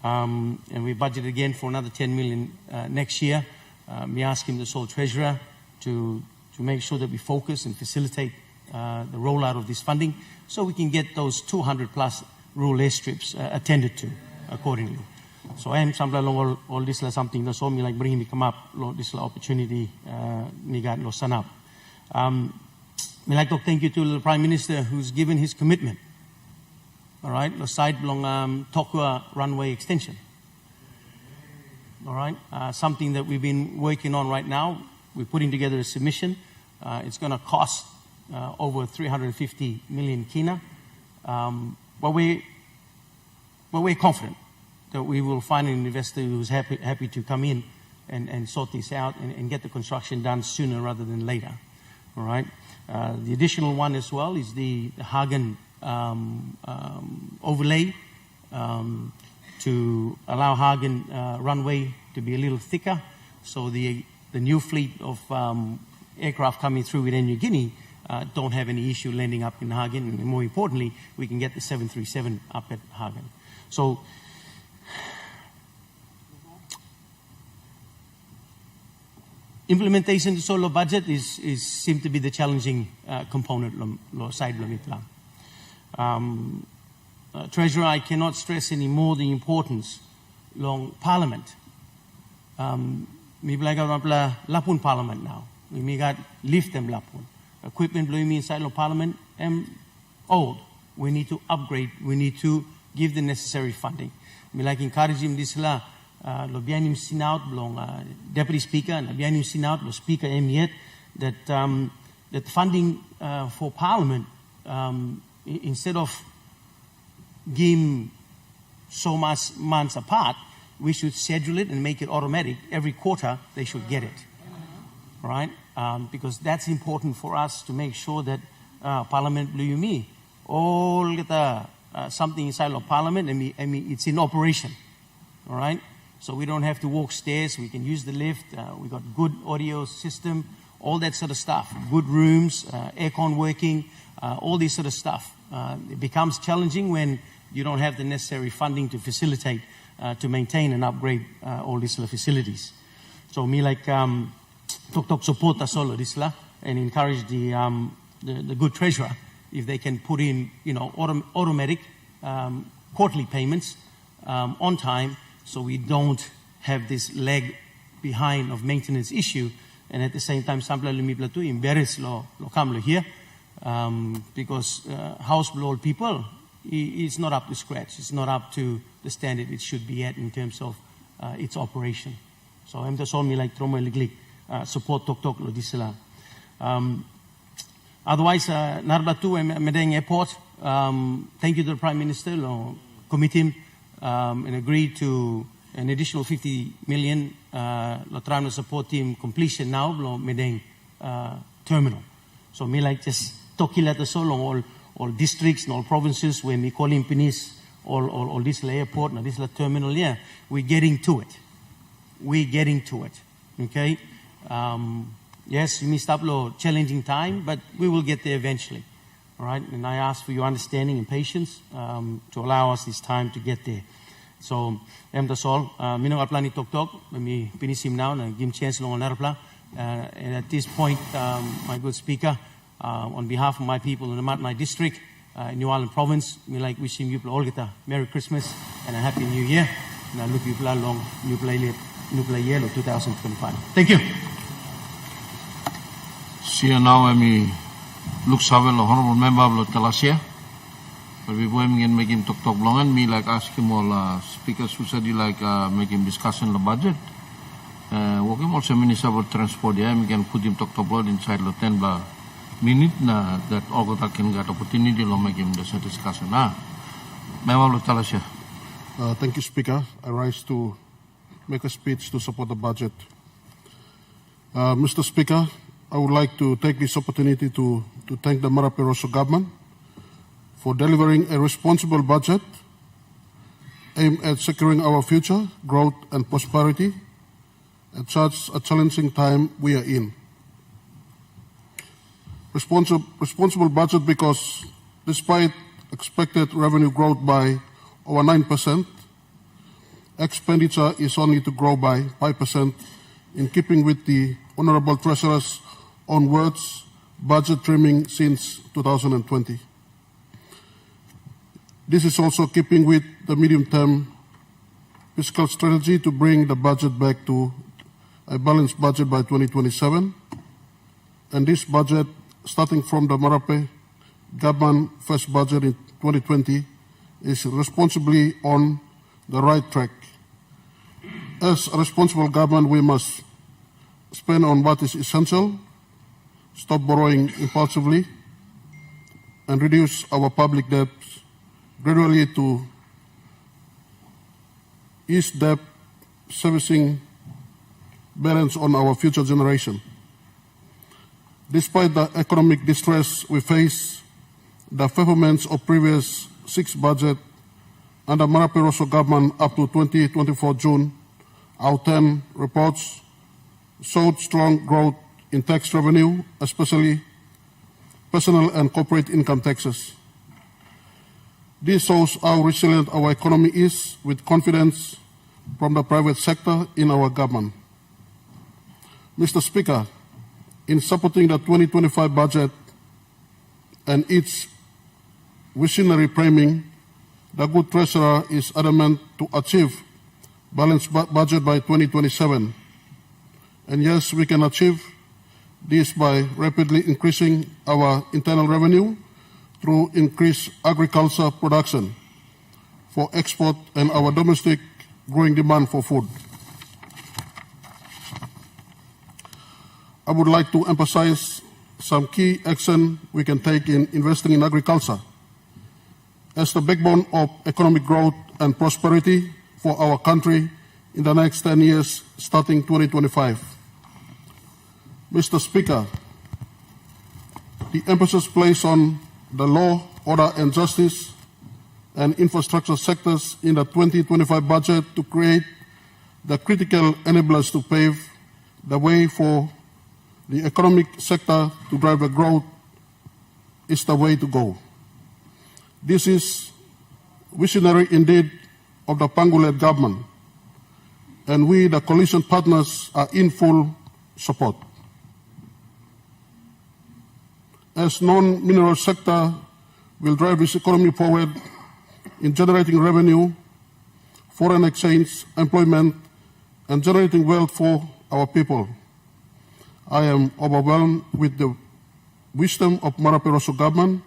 and we budgeted again for another 10 million next year. Me asking the sole treasurer to make sure that we focus and facilitate the rollout of this funding, so we can get those 200 plus rural airstrips attended to accordingly. So I am along all this something that saw me like bringing me come up this opportunity me got lo sun up. Me like to thank you to the Prime Minister who's given his commitment. All right, the side along Tokua runway extension. All right, something that we've been working on right now. We're putting together a submission. It's going to cost over 350 million kina. But we're confident that we will find an investor who's happy to come in and sort this out and get the construction done sooner rather than later. All right. The additional one as well is the Hagen overlay to allow Hagen runway to be a little thicker, so the new fleet of aircraft coming through with New Guinea don't have any issue landing up in Hagen, and more importantly, we can get the 737 up at Hagen. So implementation of the solo budget seems to be the challenging component side of Treasurer, I cannot stress any more the importance long Parliament. We got lapun Parliament now. We got lift them lapun. Equipment blowing me inside of Parliament old. We need to upgrade. We need to give the necessary funding. We like encouraging this la lo bianim sin out belong Deputy Speaker and bianim sin out lo Speaker yet that that funding for Parliament instead of giving so much months apart, we should schedule it and make it automatic. Every quarter they should get it, right? Because that's important for us to make sure that Parliament blue me all the something inside of Parliament and it's in operation, all right? So we don't have to walk stairs. We can use the lift. We got good audio system, all that sort of stuff. Good rooms, aircon working, all this sort of stuff. It becomes challenging when you don't have the necessary funding to facilitate, to maintain and upgrade all these facilities. So me like talk support us all this and encourage the good treasurer if they can put in automatic quarterly payments on time, so we don't have this lag behind of maintenance issue, and at the same time sample lumibla to embarrass lo kamlo here because house blow people it's not up to scratch. It's not up to the standard it should be at in terms of its operation. So I'm just on me like trauma legally support tok lo disela. Otherwise, Narbatu and Medang Airport. Thank you to the Prime Minister. Commit him and agreed to an additional 50 million. Trying to support him completion now. Medang terminal. So me like just talking letter so long all districts and all provinces where we call him Pinis or this airport and this terminal. Yeah, we're getting to it. We're getting to it. Okay. yes, we missed up a challenging time, but we will get there eventually. All right, and I ask for your understanding and patience to allow us this time to get there. So, that's all. Minong aplani tok let me finish him now and give him chance long on and at this point, my good speaker, on behalf of my people in the Matnai district, in New Ireland province, we like wishing you all get a Merry Christmas and a Happy New Year. And I look you long New Year of 2025. Thank you. See you now, me look savel honorable member of Talasia. But before we can make him talk long and me like ask him all speakers who said you like make him discussing the budget. Working also Minister of Transport, yeah, we can put him talk long inside the 10 minute na that all can get opportunity to make him the discussion. Member of Talasia. Thank you, Speaker. I rise to make a speech to support the budget. Mr. Speaker, I would like to take this opportunity to thank the Marape Rosso government for delivering a responsible budget aimed at securing our future, growth and prosperity at such a challenging time we are in. Responsible budget because despite expected revenue growth by over 9%, expenditure is only to grow by 5% in keeping with the Honourable Treasurer's own words, budget trimming since 2020. This is also keeping with the medium-term fiscal strategy to bring the budget back to a balanced budget by 2027. And this budget, starting from the Marape government first budget in 2020, is responsibly on the right track. As a responsible government, we must spend on what is essential, stop borrowing impulsively, and reduce our public debt gradually to ease debt servicing balance on our future generation. Despite the economic distress we face, the performance of previous 6 budget under Marape Rosso government up to 2024 June, our 10 reports showed strong growth in tax revenue, especially personal and corporate income taxes. This shows how resilient our economy is, with confidence from the private sector in our government. Mr. Speaker, in supporting the 2025 budget and its visionary framing, the good treasurer is adamant to achieve balanced budget by 2027. And yes, we can achieve this by rapidly increasing our internal revenue through increased agriculture production for export and our domestic growing demand for food. I would like to emphasize some key action we can take in investing in agriculture as the backbone of economic growth and prosperity for our country in the next 10 years, starting 2025. Mr. Speaker, the emphasis placed on the law, order and justice and infrastructure sectors in the 2025 budget to create the critical enablers to pave the way for the economic sector to drive the growth is the way to go. This is visionary indeed of the Pangu-led government, and we, the coalition partners, are in full support. As non-mineral sector will drive this economy forward in generating revenue, foreign exchange, employment, and generating wealth for our people. I am overwhelmed with the wisdom of Marape Rosso government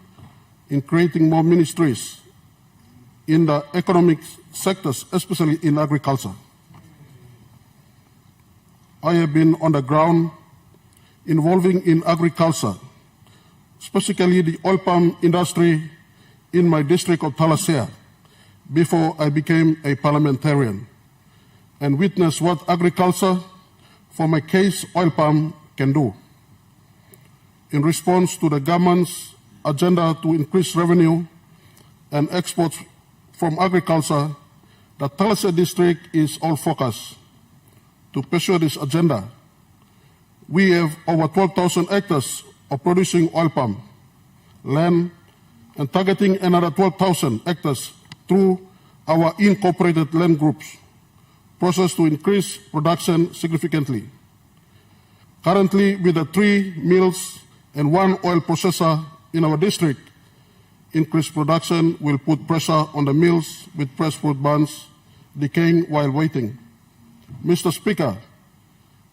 in creating more ministries in the economic sectors, especially in agriculture. I have been on the ground involving in agriculture, specifically the oil palm industry in my district of Talasea before I became a parliamentarian, and witnessed what agriculture, for my case oil palm, can do. In response to the government's agenda to increase revenue and exports from agriculture, the Talasea district is all focused to pursue this agenda. We have over 12,000 hectares of producing oil palm land and targeting another 12,000 hectares through our incorporated land groups, process to increase production significantly. Currently, with the 3 mills and 1 oil processor in our district, increased production will put pressure on the mills with fresh fruit buns decaying while waiting. Mr. Speaker,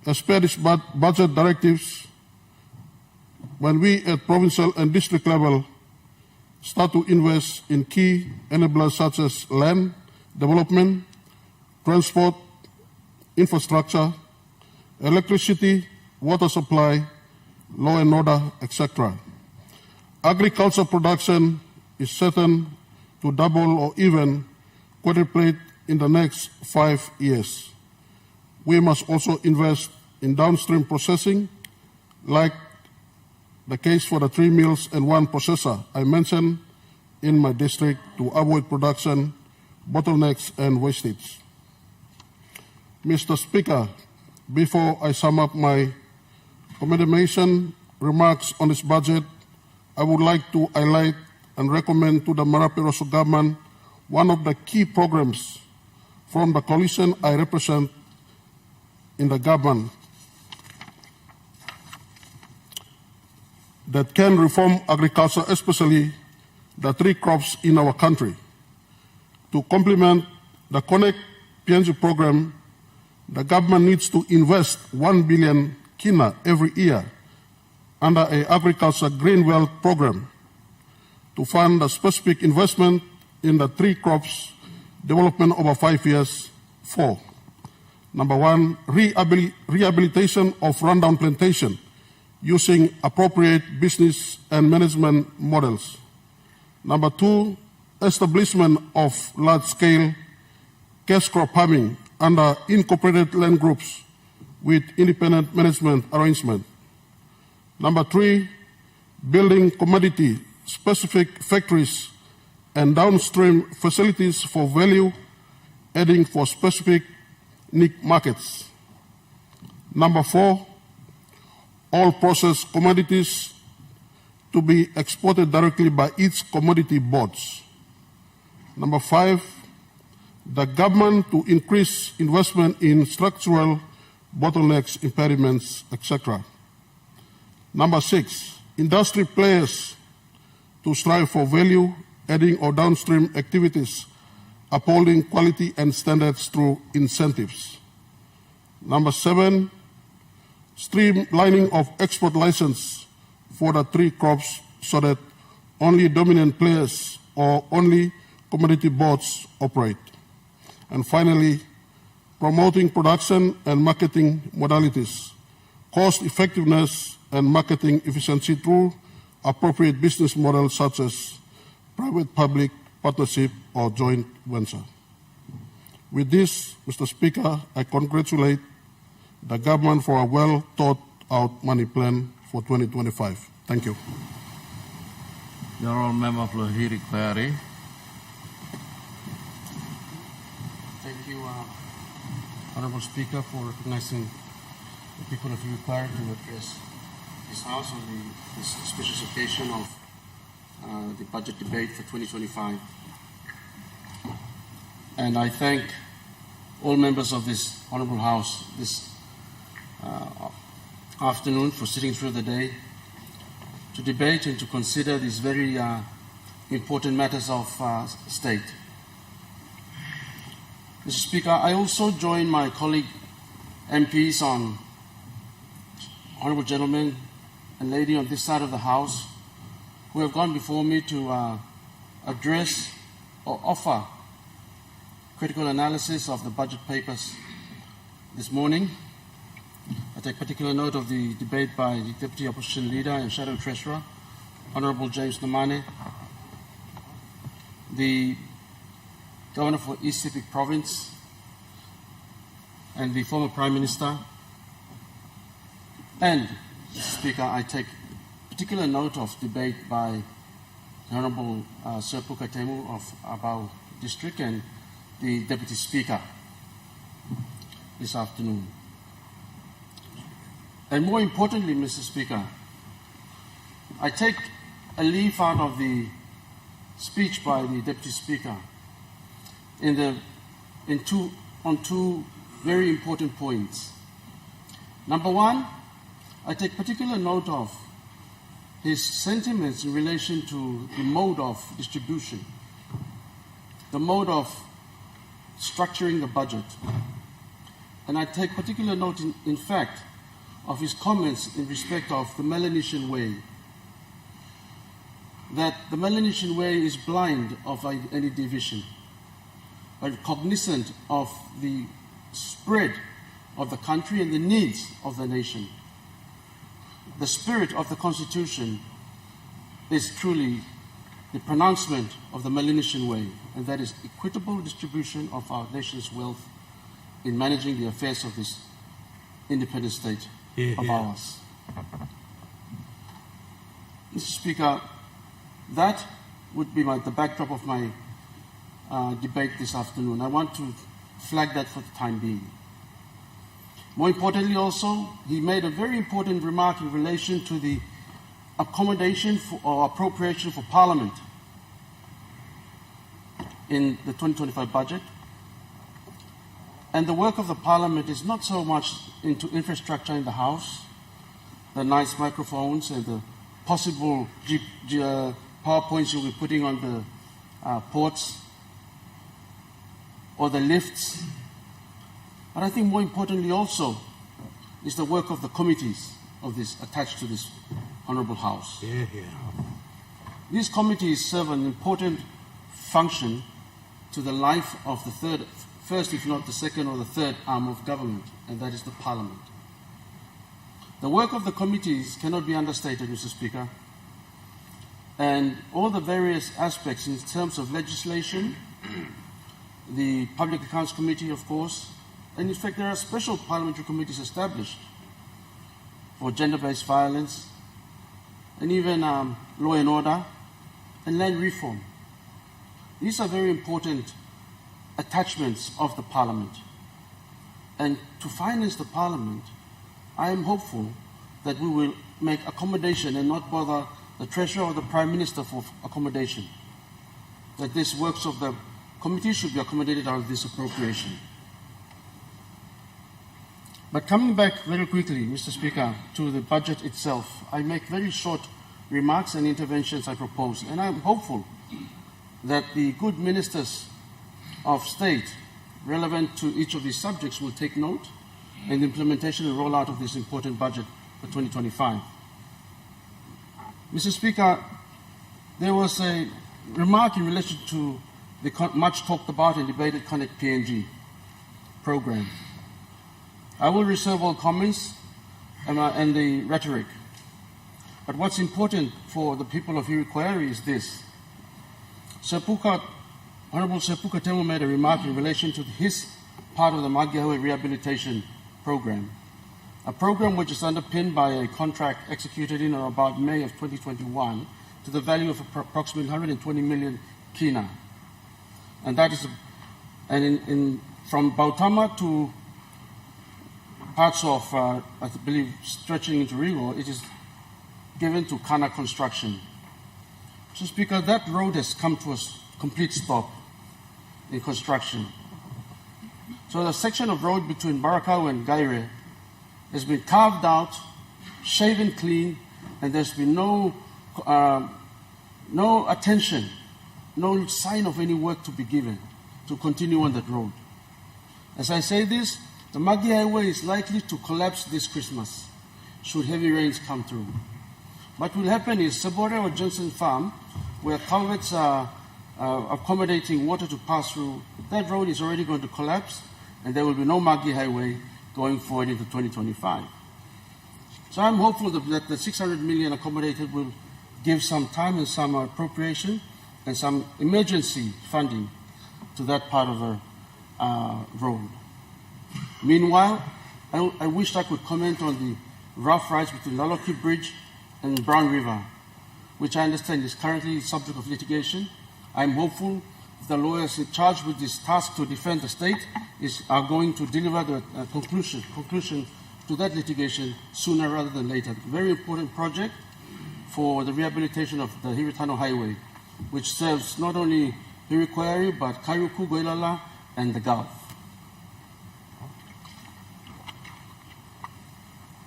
as per these budget directives, when we at provincial and district level start to invest in key enablers such as land development, transport, infrastructure, electricity, water supply, law and order, etc. Agriculture production is certain to double or even quadruple in the next 5 years. We must also invest in downstream processing, like the case for the 3 mills and 1 processor I mentioned in my district, to avoid production bottlenecks and wastage. Mr. Speaker, before I sum up my commendation remarks on this budget, I would like to highlight and recommend to the Marape Rosso government one of the key programs from the coalition I represent in the government that can reform agriculture, especially the 3 crops in our country. To complement the Connect PNG program, the government needs to invest 1 billion kina every year under an agriculture green wealth program to fund the specific investment in the 3 crops development over 5 years for: number 1, rehabilitation of rundown plantation using appropriate business and management models. Number 2, establishment of large-scale cash crop farming under incorporated land groups with independent management arrangement. Number 3, building commodity-specific factories and downstream facilities for value adding for specific niche markets. Number 4, all processed commodities to be exported directly by each commodity boards. Number 5, the government to increase investment in structural bottlenecks, impediments, etc. Number 6, industry players to strive for value adding or downstream activities, upholding quality and standards through incentives. Number 7, streamlining of export license for the 3 crops so that only dominant players or only commodity boards operate. And finally, promoting production and marketing modalities, cost effectiveness and marketing efficiency through appropriate business models such as private-public partnership or joint venture. With this, Mr. Speaker, I congratulate the government for a well-thought-out money plan for 2025. Thank you. The Honourable Member for Hiri Kayari. Thank you, Honourable Speaker, for recognizing the people of Hiri to address this House on this special occasion of the budget debate for 2025. And I thank all members of this Honourable House this afternoon for sitting through the day to debate and to consider these very important matters of state. Mr. Speaker, I also join my colleague MPs on honourable gentlemen and lady on this side of the House who have gone before me to address or offer critical analysis of the budget papers this morning. I take particular note of the debate by the Deputy Opposition Leader and Shadow Treasurer, Honourable James Namane, the Governor for East Sepik Province, and the former Prime Minister. And, Mr. Speaker, I take particular note of debate by the Honourable Sir Pukatemu of Abau District and the Deputy Speaker this afternoon. And more importantly, Mr. Speaker, I take a leaf out of the speech by the Deputy Speaker on two very important points. Number one, I take particular note of his sentiments in relation to the mode of distribution, the mode of structuring the budget. And I take particular note, in fact, of his comments in respect of the Melanesian way, that the Melanesian way is blind of any division, but cognizant of the spread of the country and the needs of the nation. The spirit of the Constitution is truly the pronouncement of the Melanesian way, and that is equitable distribution of our nation's wealth in managing the affairs of this independent state of ours. Mr. Speaker, that would be the backdrop of my debate this afternoon. I want to flag that for the time being. More importantly also, he made a very important remark in relation to the accommodation or appropriation for Parliament in the 2025 budget. And the work of the Parliament is not so much into infrastructure in the House, the nice microphones and the possible PowerPoints you'll be putting on the ports or the lifts. But I think more importantly also is the work of the committees of this attached to this Honourable House. These committees serve an important function to the life of the first, if not the second or the third arm of government, and that is the Parliament. The work of the committees cannot be understated, Mr. Speaker, and all the various aspects in terms of legislation, the Public Accounts Committee, of course, and in fact there are special parliamentary committees established for gender-based violence, and even law and order, and land reform. These are very important attachments of the Parliament. And to finance the Parliament, I am hopeful that we will make accommodation and not bother the Treasurer or the Prime Minister for accommodation, that this works of the committee should be accommodated out of this appropriation. But coming back very quickly, Mr. Speaker, to the budget itself, I make very short remarks and interventions I propose, and I'm hopeful that the good ministers of state relevant to each of these subjects will take note in the implementation and rollout of this important budget for 2025. Mr. Speaker, there was a remark in relation to the much talked about and debated Connect PNG program. I will reserve all comments and the rhetoric. But what's important for the people of Iriquari is this. Honourable Sir Puka Temu made a remark in relation to his part of the Magiawe Rehabilitation Program, a program which is underpinned by a contract executed in or about May of 2021 to the value of approximately 120 million kina. And that is, from Bautama to parts of, I believe, stretching into Rigo, it is given to Kana Construction. So, Speaker, that road has come to a complete stop in construction. So the section of road between Barakau and Gaire has been carved out, shaven clean, and there's been no attention, no sign of any work to be given to continue on that road. As I say this, the Magi Highway is likely to collapse this Christmas should heavy rains come through. What will happen is Sabore or Johnson Farm, where culverts are accommodating water to pass through, that road is already going to collapse, and there will be no Magi Highway going forward into 2025. So I'm hopeful that the 600 million accommodated will give some time and some appropriation and some emergency funding to that part of the road. Meanwhile, I wish I could comment on the rough rides between Laloki Bridge and Brown River, which I understand is currently subject of litigation. I'm hopeful the lawyers charged with this task to defend the state are going to deliver the conclusion to that litigation sooner rather than later. Very important project for the rehabilitation of the Hiritano Highway, which serves not only Hirikwari, but Kairuku, Goilala, and the Gulf.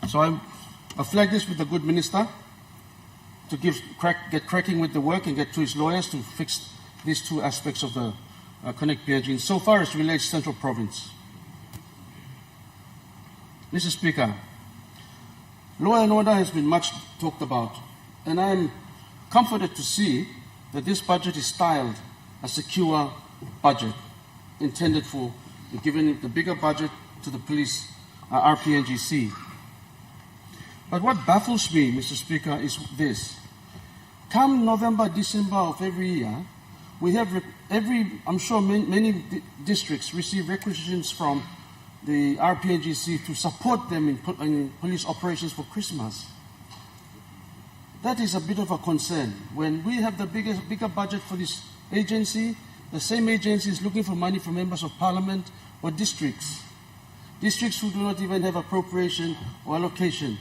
So I flag this with the good minister to get cracking with the work and get to his lawyers to fix these two aspects of the Connect PNG. So far as relates Central Province. Mr. Speaker, law and order has been much talked about, and I am comforted to see that this budget is styled a secure budget intended for giving the bigger budget to the police, RPNGC. But what baffles me, Mr. Speaker, is this. Come November, December of every year, we have I'm sure many districts receive requisitions from the RPNGC to support them in police operations for Christmas. That is a bit of a concern. When we have the bigger budget for this agency, the same agency is looking for money from members of parliament or districts. Districts who do not even have appropriation or allocation,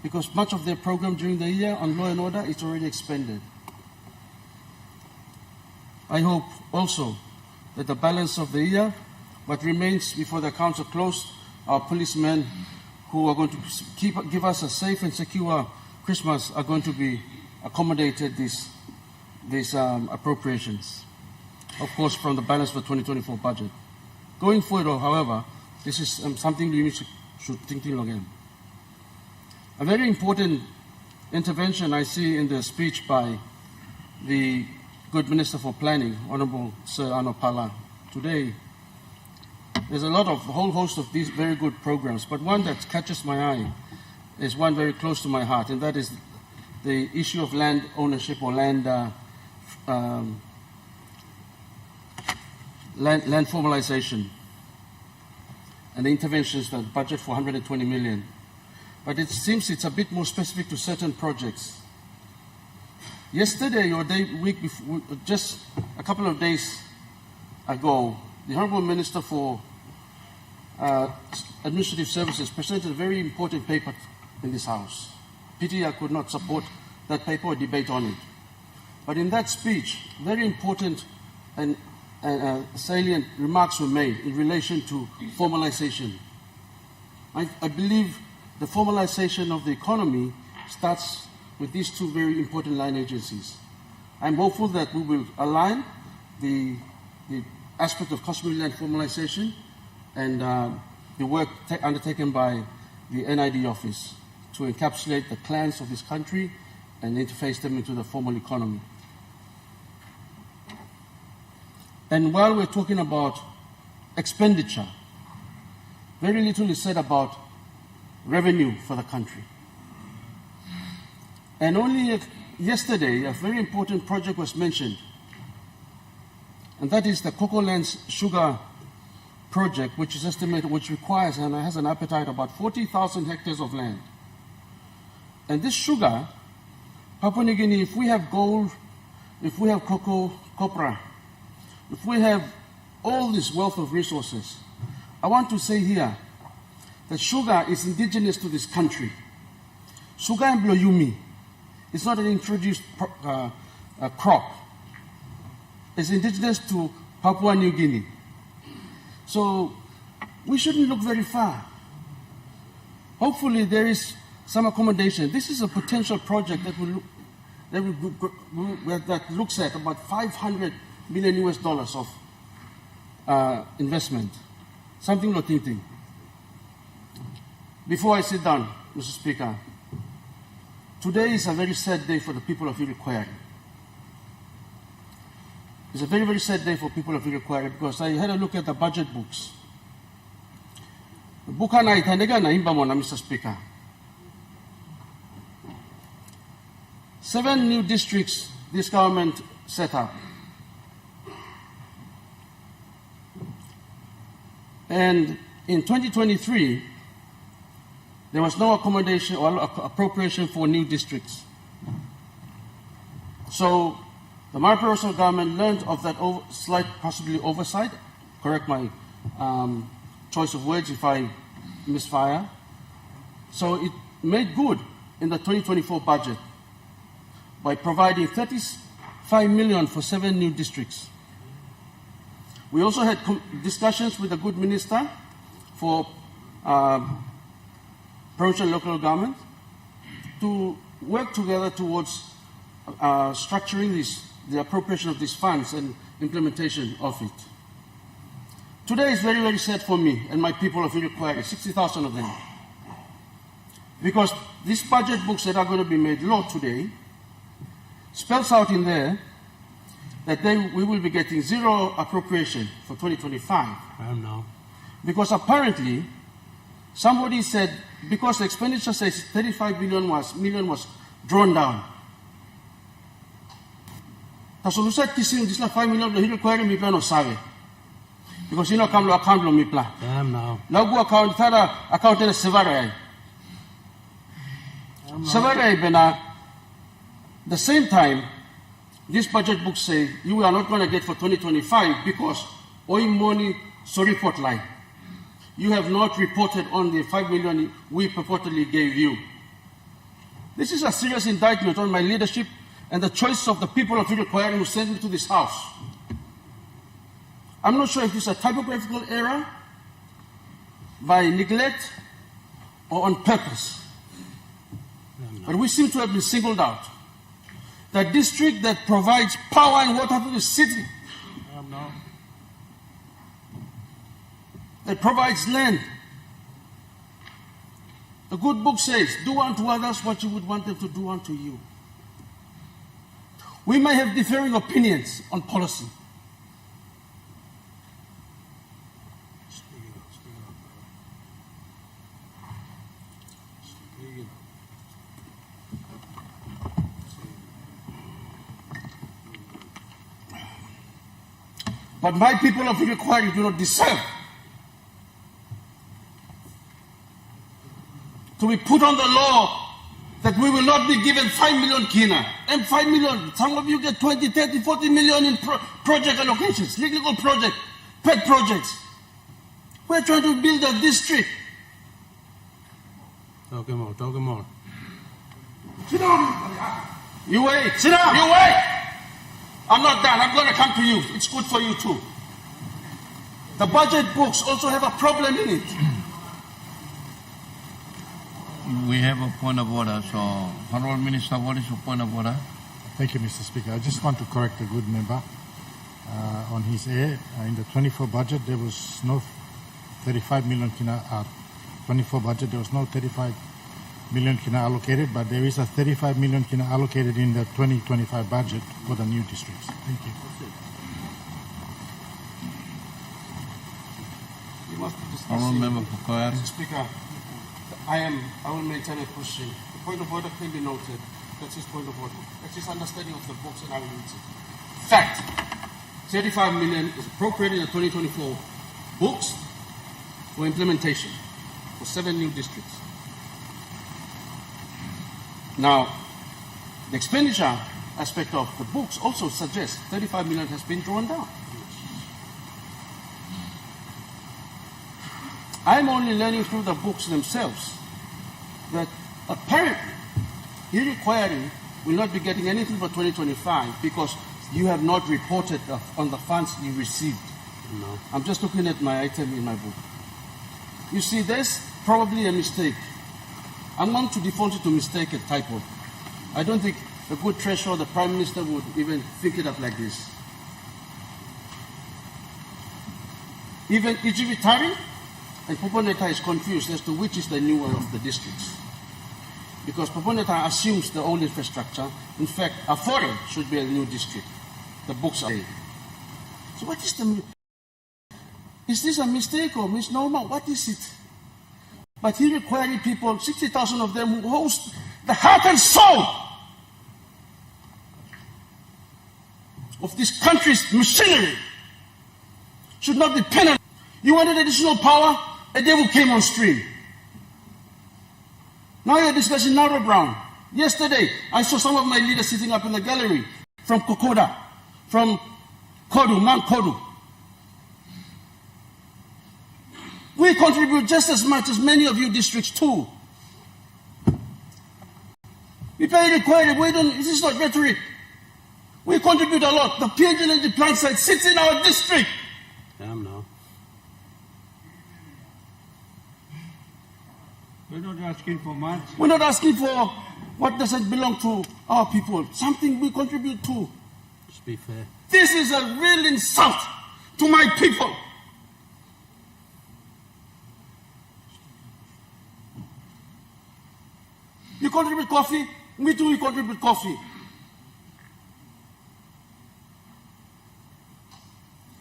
because much of their program during the year on law and order is already expended. I hope also that the balance of the year, what remains before the accounts are closed, our policemen who are going to give us a safe and secure Christmas are going to be accommodated these appropriations, of course, from the balance of the 2024 budget. Going forward, however, this is something we should think again. A very important intervention I see in the speech by the good Minister for Planning, Honorable Sir Ano Pala, today. There's a whole host of these very good programs, but one that catches my eye is one very close to my heart, and that is the issue of land ownership or land formalization and the interventions that budget for 120 million. But it seems it's a bit more specific to certain projects. Yesterday or week before, just a couple of days ago, the Honorable Minister for Administrative Services presented a very important paper in this House. Pity I could not support that paper or debate on it. But in that speech, very important and salient remarks were made in relation to formalization. I believe the formalization of the economy starts with these two very important line agencies. I'm hopeful that we will align the aspect of customary land formalization and the work undertaken by the NID office to encapsulate the clans of this country and interface them into the formal economy. And while we're talking about expenditure, very little is said about revenue for the country. And only yesterday, a very important project was mentioned, and that is the Cocoa Lands Sugar Project, which is estimated, which requires and has an appetite about 40,000 hectares of land. And this sugar, Papua New Guinea, if we have gold, if we have cocoa, copra, if we have all this wealth of resources, I want to say here that sugar is indigenous to this country. Sugar and bloyumi is not an introduced crop. It's indigenous to Papua New Guinea. So we shouldn't look very far. Hopefully there is some accommodation. This is a potential project that looks at about $500 million US of investment. Something worth thinking. Before I sit down, Mr. Speaker, today is a very sad day for the people of Hirikwari. It's a very, very sad day for people of Hirikwari because I had a look at the budget books. Buka na itandega na imba mona, Mr. Speaker. 7 new districts this government set up. And in 2023, there was no accommodation or appropriation for new districts. So the Mariporoso government learned of that slight, possibly oversight. Correct my choice of words if I misfire. So it made good in the 2024 budget by providing 35 million for 7 new districts. We also had discussions with the good minister for provincial local government to work together towards structuring the appropriation of these funds and implementation of it. Today is very, very sad for me and my people of Iroquois, 60,000 of them. Because these budget books that are going to be made law today spells out in there that we will be getting zero appropriation for 2025. I don't know. Because apparently, somebody said, because the expenditure says 35 million was drawn down. Tasulusa kising disla 5 million lo hilo kwere mi plano sabe. Because you know come lo account lo mi plan. Damn now. Lagu account tada account na sevara. Sevara bena. The same time, this budget book say you are not going to get for 2025 because oi money sorry report line. You have not reported on the 5 million we purportedly gave you. This is a serious indictment on my leadership and the choice of the people of Iroquois who sent me to this house. I'm not sure if it's a typographical error, by neglect, or on purpose. But we seem to have been singled out. The district that provides power and water to the city, that provides land. The good book says, do unto others what you would want them to do unto you. We may have differing opinions on policy. But my people of Iroquois do not deserve to be put on the law that we will not be given 5 million kina. And 5 million, some of you get 20, 30, 40 million in project allocations, legal project, pet projects. We're trying to build a district. Talk more. Sit down. You wait. Sit down. You wait. I'm not done. I'm going to come to you. It's good for you too. The budget books also have a problem in it. We have a point of order. So, Honorable Minister, what is your point of order? Thank you, Mr. Speaker. I just want to correct a good member on his air. In the 24 budget, there was no 35 million kina. 24 budget, there was no 35 million kina allocated, but there is a 35 million kina allocated in the 2025 budget for the new districts. Thank you. You must be discussing. Honorable Member for Koyari. Mr. Speaker, I will maintain a question. The point of order can be noted. That's his point of order. That's his understanding of the books, and I will read it. Fact: 35 million is appropriated in the 2024 books for implementation for 7 new districts. Now, the expenditure aspect of the books also suggests 35 million has been drawn down. I'm only learning through the books themselves that apparently Iroquois will not be getting anything for 2025 because you have not reported on the funds you received. No. I'm just looking at my item in my book. You see, there's probably a mistake. I'm going to default it to mistake and typo. I don't think a good treasurer, the Prime Minister, would even think it up like this. Even Ijibitari and Poponeta is confused as to which is the newer of the districts. Because Poponeta assumes the old infrastructure. In fact, Afore should be a new district. The books are there. So what is the... Is this a mistake or misnomer? What is it? But Iroquois people, 60,000 of them, who host the heart and soul of this country's machinery, should not be penalized. You wanted additional power, a devil came on stream. Now you're discussing Narrow Brown. Yesterday, I saw some of my leaders sitting up in the gallery from Kokoda, from Kodu, Mount Kodu. We contribute just as much as many of you districts too. We pay inquiry. We don't. This is not rhetoric. We contribute a lot. The PNG energy plant site sits in our district. Damn no. We're not asking for much. We're not asking for what doesn't belong to our people. Something we contribute to. Just be fair. This is a real insult to my people. You contribute coffee, me too, we contribute coffee.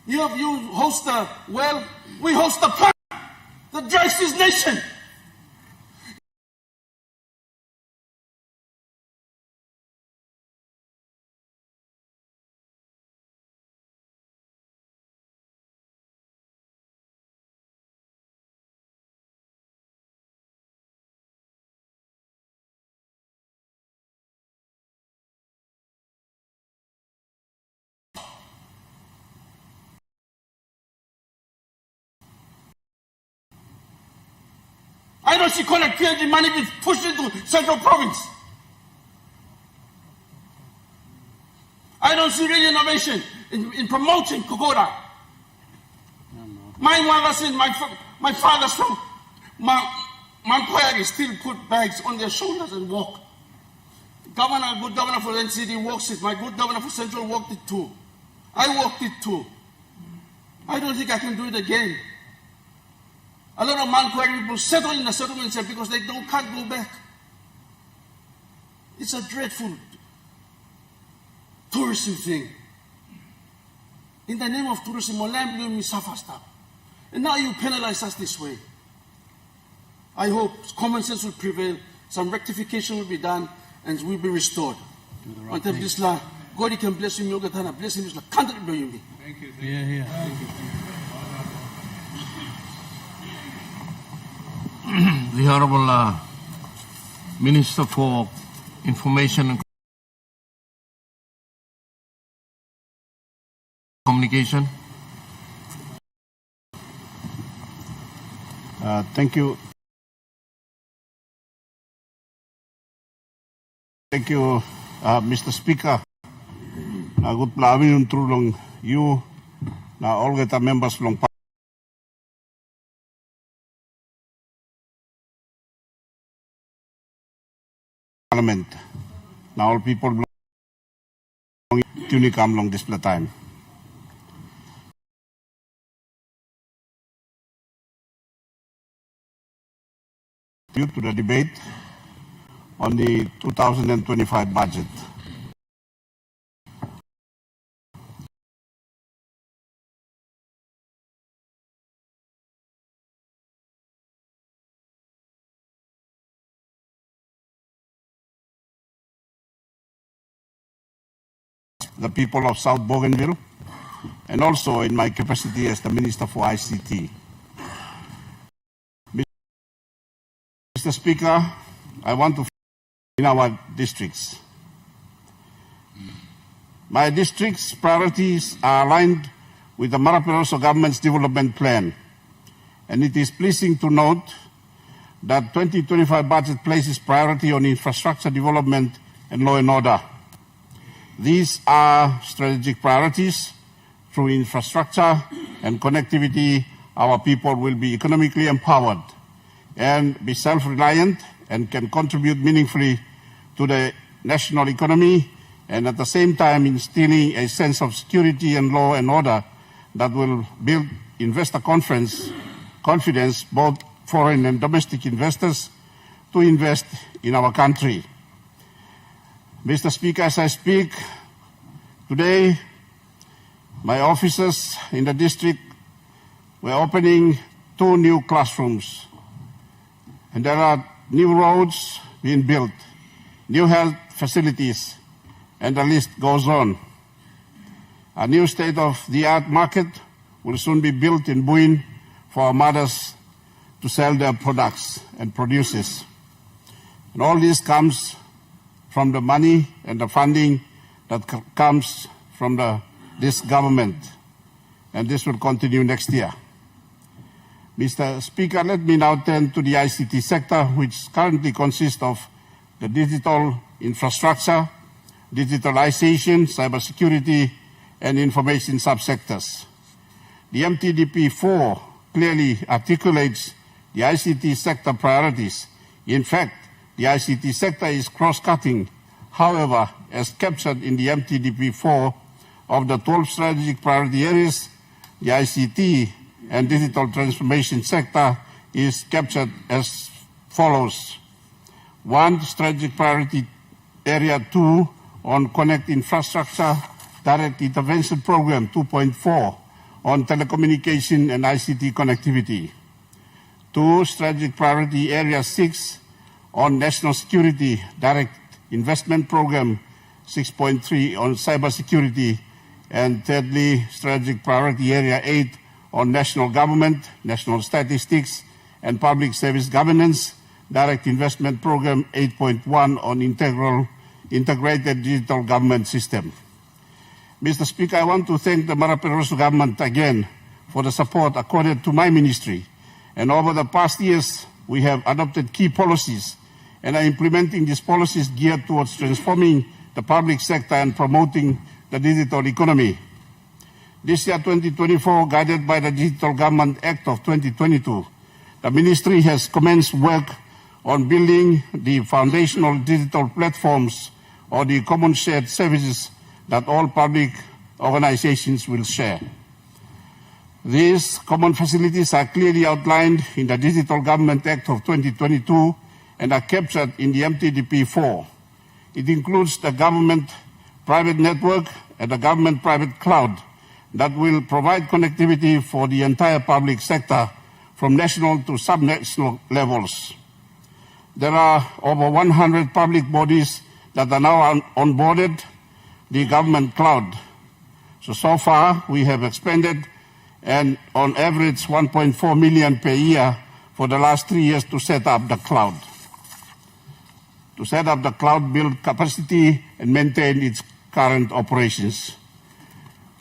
You host the well, we host the plant that drives this nation. I don't see collect PNG money be pushed into Central Province. I don't see real innovation in promoting Kokoda. My mother's in my father's from Mankoyari still put bags on their shoulders and walk. Governor, good governor for NCD walks it. My good governor for Central walked it too. I walked it too. I don't think I can do it again. A lot of Mankoyari people settle in the settlements because they can't go back. It's a dreadful tourism thing. In the name of tourism, we suffer stuff. And now you penalize us this way. I hope common sense will prevail, some rectification will be done, and will be restored. Right God can bless you, bless him. Thank you. Yeah. The Honorable Minister for Information and Communication. Thank you. Thank you, Mr. Speaker. Na good plawin tulong you na all kita members long Parliament. Now all people belong unicam long display time. Due to the debate on the 2025 budget. The people of South Bougainville, and also in my capacity as the Minister for ICT. Mr. Speaker, I want to in our districts. My district's priorities are aligned with the Maraperoso government's development plan, and it is pleasing to note that 2025 budget places priority on infrastructure development and law and order. These are strategic priorities. Through infrastructure and connectivity, our people will be economically empowered and be self-reliant and can contribute meaningfully to the national economy, and at the same time instilling a sense of security and law and order that will build investor confidence, both foreign and domestic investors, to invest in our country. Mr. Speaker, as I speak today, my officers in the district were opening 2 new classrooms, and there are new roads being built, new health facilities, and the list goes on. A new state-of-the-art market will soon be built in Buin for our mothers to sell their products and produces. And all this comes from the money and the funding that comes from this government, and this will continue next year. Mr. Speaker, let me now turn to the ICT sector, which currently consists of the digital infrastructure, digitalization, cybersecurity, and information subsectors. The MTDP4 clearly articulates the ICT sector priorities. In fact, the ICT sector is cross-cutting. However, as captured in the MTDP4 of the 12 strategic priority areas, the ICT and digital transformation sector is captured as follows. 1, strategic priority area 2 on connect infrastructure, direct intervention program 2.4 on telecommunication and ICT connectivity. 2, strategic priority area 6 on national security, direct investment program 6.3 on cybersecurity. And thirdly, strategic priority area 8 on national government, national statistics, and public service governance, direct investment program 8.1 on integrated digital government system. Mr. Speaker, I want to thank the Maraperoso government again for the support accorded to my ministry. And over the past years, we have adopted key policies and are implementing these policies geared towards transforming the public sector and promoting the digital economy. This year, 2024, guided by the Digital Government Act of 2022, the ministry has commenced work on building the foundational digital platforms or the common shared services that all public organizations will share. These common facilities are clearly outlined in the Digital Government Act of 2022 and are captured in the MTDP4. It includes the government-private network and the government-private cloud that will provide connectivity for the entire public sector from national to subnational levels. There are over 100 public bodies that are now onboarded the government cloud. So far, we have expended and on average 1.4 million per year for the last 3 years to set up the cloud. To set up the cloud, build capacity, and maintain its current operations.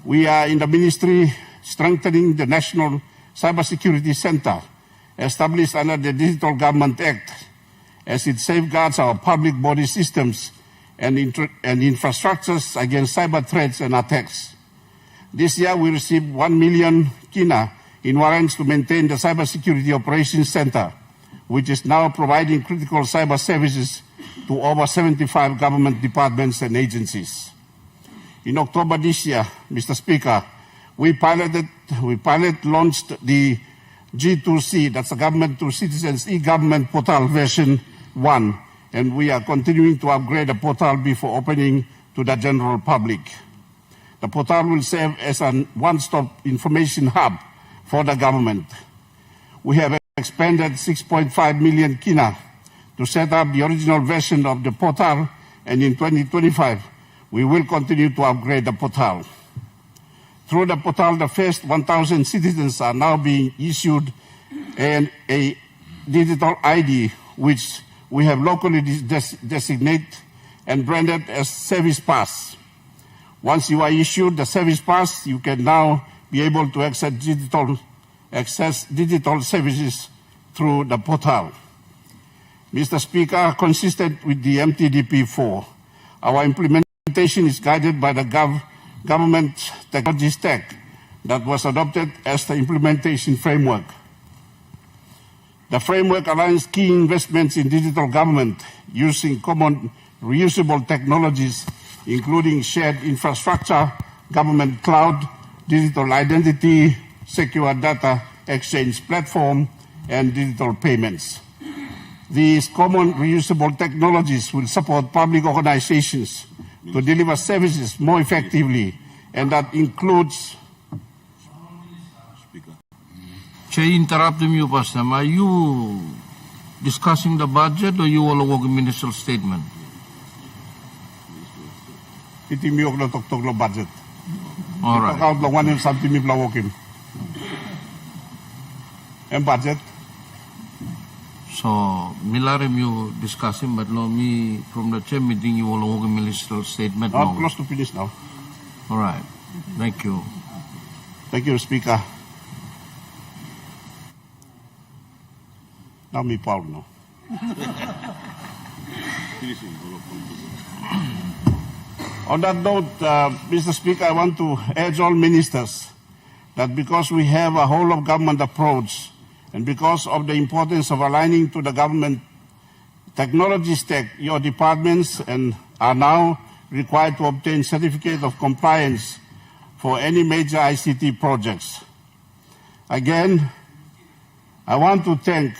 We are in the ministry strengthening the National Cybersecurity Center established under the Digital Government Act as it safeguards our public body systems and infrastructures against cyber threats and attacks. This year we received 1 million kina in warrants to maintain the Cybersecurity Operations Center, which is now providing critical cyber services to over 75 government departments and agencies. In October this year, Mr. Speaker, we launched the G2C, that's the Government to Citizens e-Government Portal version 1, and we are continuing to upgrade the portal before opening to the general public. The portal will serve as a one-stop information hub for the government. We have expended 6.5 million kina to set up the original version of the portal, and in 2025, we will continue to upgrade the portal. Through the portal, the first 1,000 citizens are now being issued a digital ID, which we have locally designated and branded as Service Pass. Once you are issued the Service Pass, you can now be able to access digital services through the portal. Mr. Speaker, consistent with the MTDP4, our implementation is guided by the government technology stack that was adopted as the implementation framework. The framework aligns key investments in digital government using common reusable technologies, including shared infrastructure, government cloud, digital identity, secure data exchange platform, and digital payments. These common reusable technologies will support public organizations to deliver services more effectively, and that includes... Chair, interrupting you, Pastor. Are you discussing the budget or you will walk a ministerial statement? Iti mi og tok lo budget. All right. Ito lo one something mi blawokim. And budget. So, milarim you discussing, but no, me from the chair meeting you will walk a ministerial statement. I'm close to finish now. All right. Thank you. Thank you, Speaker. Now me Paul no. On that note, Mr. Speaker, I want to urge all ministers that because we have a whole of government approach and because of the importance of aligning to the government technology stack, your departments are now required to obtain certificate of compliance for any major ICT projects. Again, I want to thank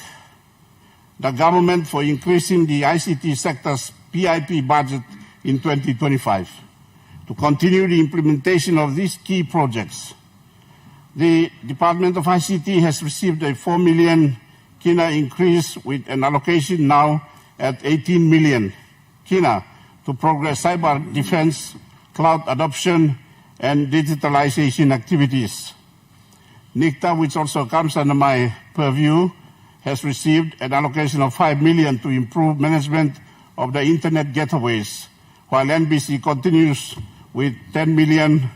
the government for increasing the ICT sector's PIP budget in 2025 to continue the implementation of these key projects. The Department of ICT has received a 4 million kina increase with an allocation now at 18 million kina to progress cyber defense, cloud adoption, and digitalization activities. NICTA, which also comes under my purview, has received an allocation of 5 million to improve management of the internet gateways, while NBC continues with 10 million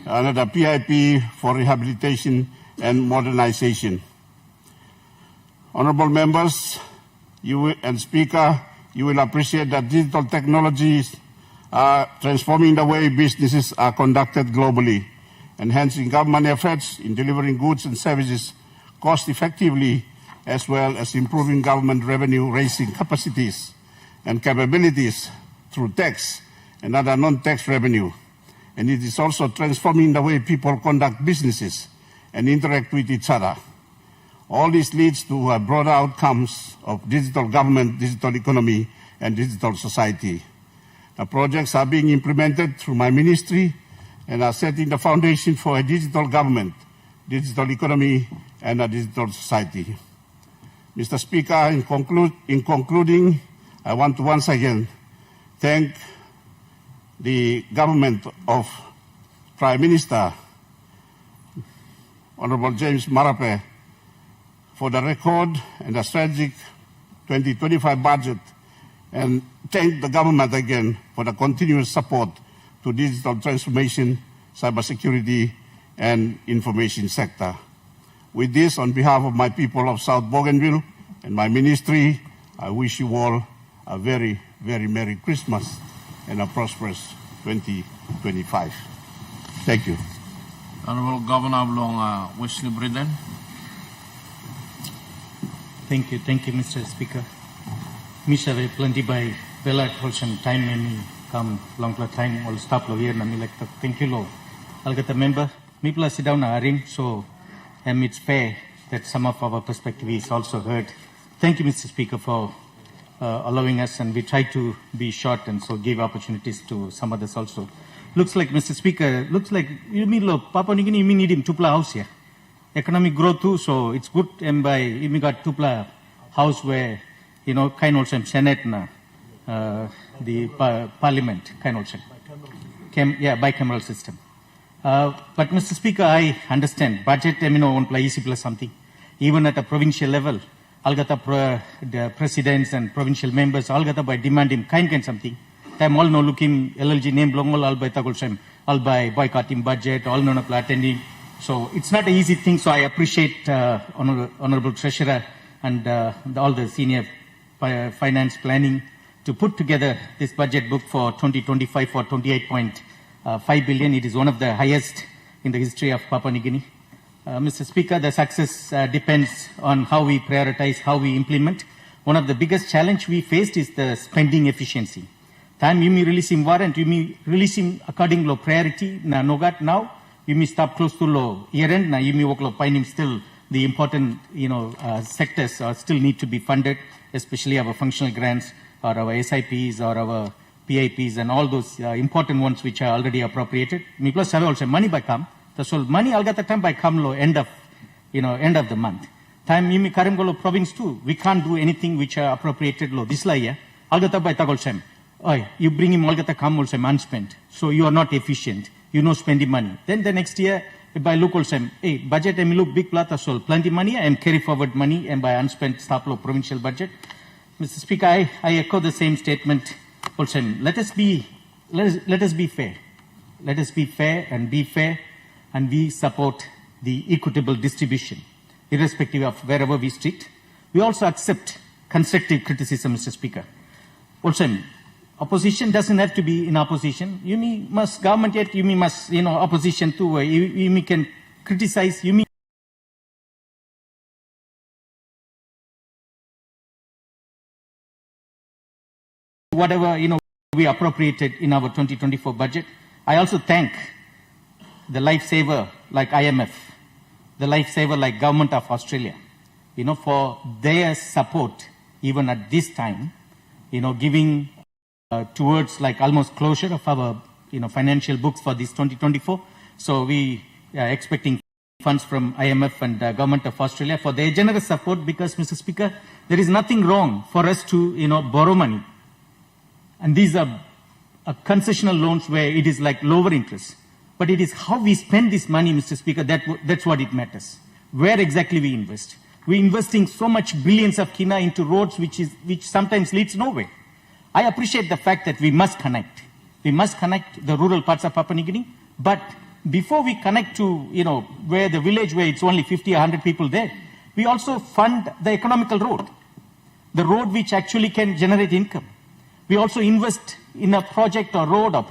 another PIP for rehabilitation and modernization. Honorable members, and Speaker, you will appreciate that digital technologies are transforming the way businesses are conducted globally, enhancing government efforts in delivering goods and services cost effectively, as well as improving government revenue-raising capacities and capabilities through tax and other non-tax revenue. And it is also transforming the way people conduct businesses and interact with each other. All this leads to broader outcomes of digital government, digital economy, and digital society. The projects are being implemented through my ministry and are setting the foundation for a digital government, digital economy, and a digital society. Mr. Speaker, in concluding, I want to once again thank the government of Prime Minister, Honorable James Marape, for the record and the strategic 2025 budget, and thank the government again for the continuous support to digital transformation, cybersecurity, and information sector. With this, on behalf of my people of South Bougainville and my ministry, I wish you all a very, very Merry Christmas and a prosperous 2025. Thank you. Honorable Governor Long Wesley Bredin. Thank you, Mr. Speaker. Misha very plenty by Bella Colson time and come long time all stop lo here na me like thank you lo. I'll get the member. Me plus sit down na ring so it's fair that some of our perspective is also heard. Thank you, Mr. Speaker, for allowing us, and we try to be short and so give opportunities to some others also. Looks like, Mr. Speaker, you mean lo Papua New Guinea you need him tupla house here. Economic growth too, so it's good and by you got tupla house where kind also Senate na the Parliament kind also. Bicameral system. But Mr. Speaker, I understand budget won't play easy plus something. Even at a provincial level, the presidents and provincial members all got by demanding kind something. Time all no looking LLG name long all by tagulsem, all by boycotting budget, all no attending. So it's not an easy thing. So I appreciate Honorable Treasurer and all the senior finance planning to put together this budget book for 2025 for 28.5 billion. It is one of the highest in the history of Papua New Guinea. Mr. Speaker, the success depends on how we prioritize, how we implement. One of the biggest challenge we faced is the spending efficiency. Time you may release him warrant, you may release him according to priority. Na nogat now, you may stop close to low year end. Na you may work lo him still the important sectors still need to be funded, especially our functional grants or our SIPs or our PIPs and all those important ones which are already appropriated. Me plus have also money by come. The so money I'll get the time by come low end of the month. Time you may karim go province too. We can't do anything which are appropriated low. This la yeah. I'll get by tagol sem. Oh, you bring him all get the come also unspent. So you are not efficient. You know spending money. Then the next year if I look also hey budget and look big plata so plenty money and carry forward money and by unspent stop low provincial budget. Mr. Speaker, I echo the same statement. Also, let us be fair. Let us be fair, and we support the equitable distribution, irrespective of wherever we sit. We also accept constructive criticism, Mr. Speaker. Also, opposition doesn't have to be in opposition. You must government yet. You must opposition too. You can criticize. You whatever we appropriated in our 2024 budget. I also thank the lifesaver like IMF, the lifesaver like Government of Australia, for their support even at this time, giving towards like almost closure of our financial books for this 2024. So we are expecting funds from IMF and Government of Australia for their generous support, because, Mr. Speaker, there is nothing wrong for us to borrow money. And these are concessional loans where it is like lower interest. But it is how we spend this money, Mr. Speaker, that's what it matters. Where exactly we invest. We're investing so much billions of kina into roads which sometimes leads nowhere. I appreciate the fact that we must connect. We must connect the rural parts of Papua New Guinea. But before we connect to, where the village where it's only 50 or 100 people there, we also fund the economical road. The road which actually can generate income. We also invest in a project or road or,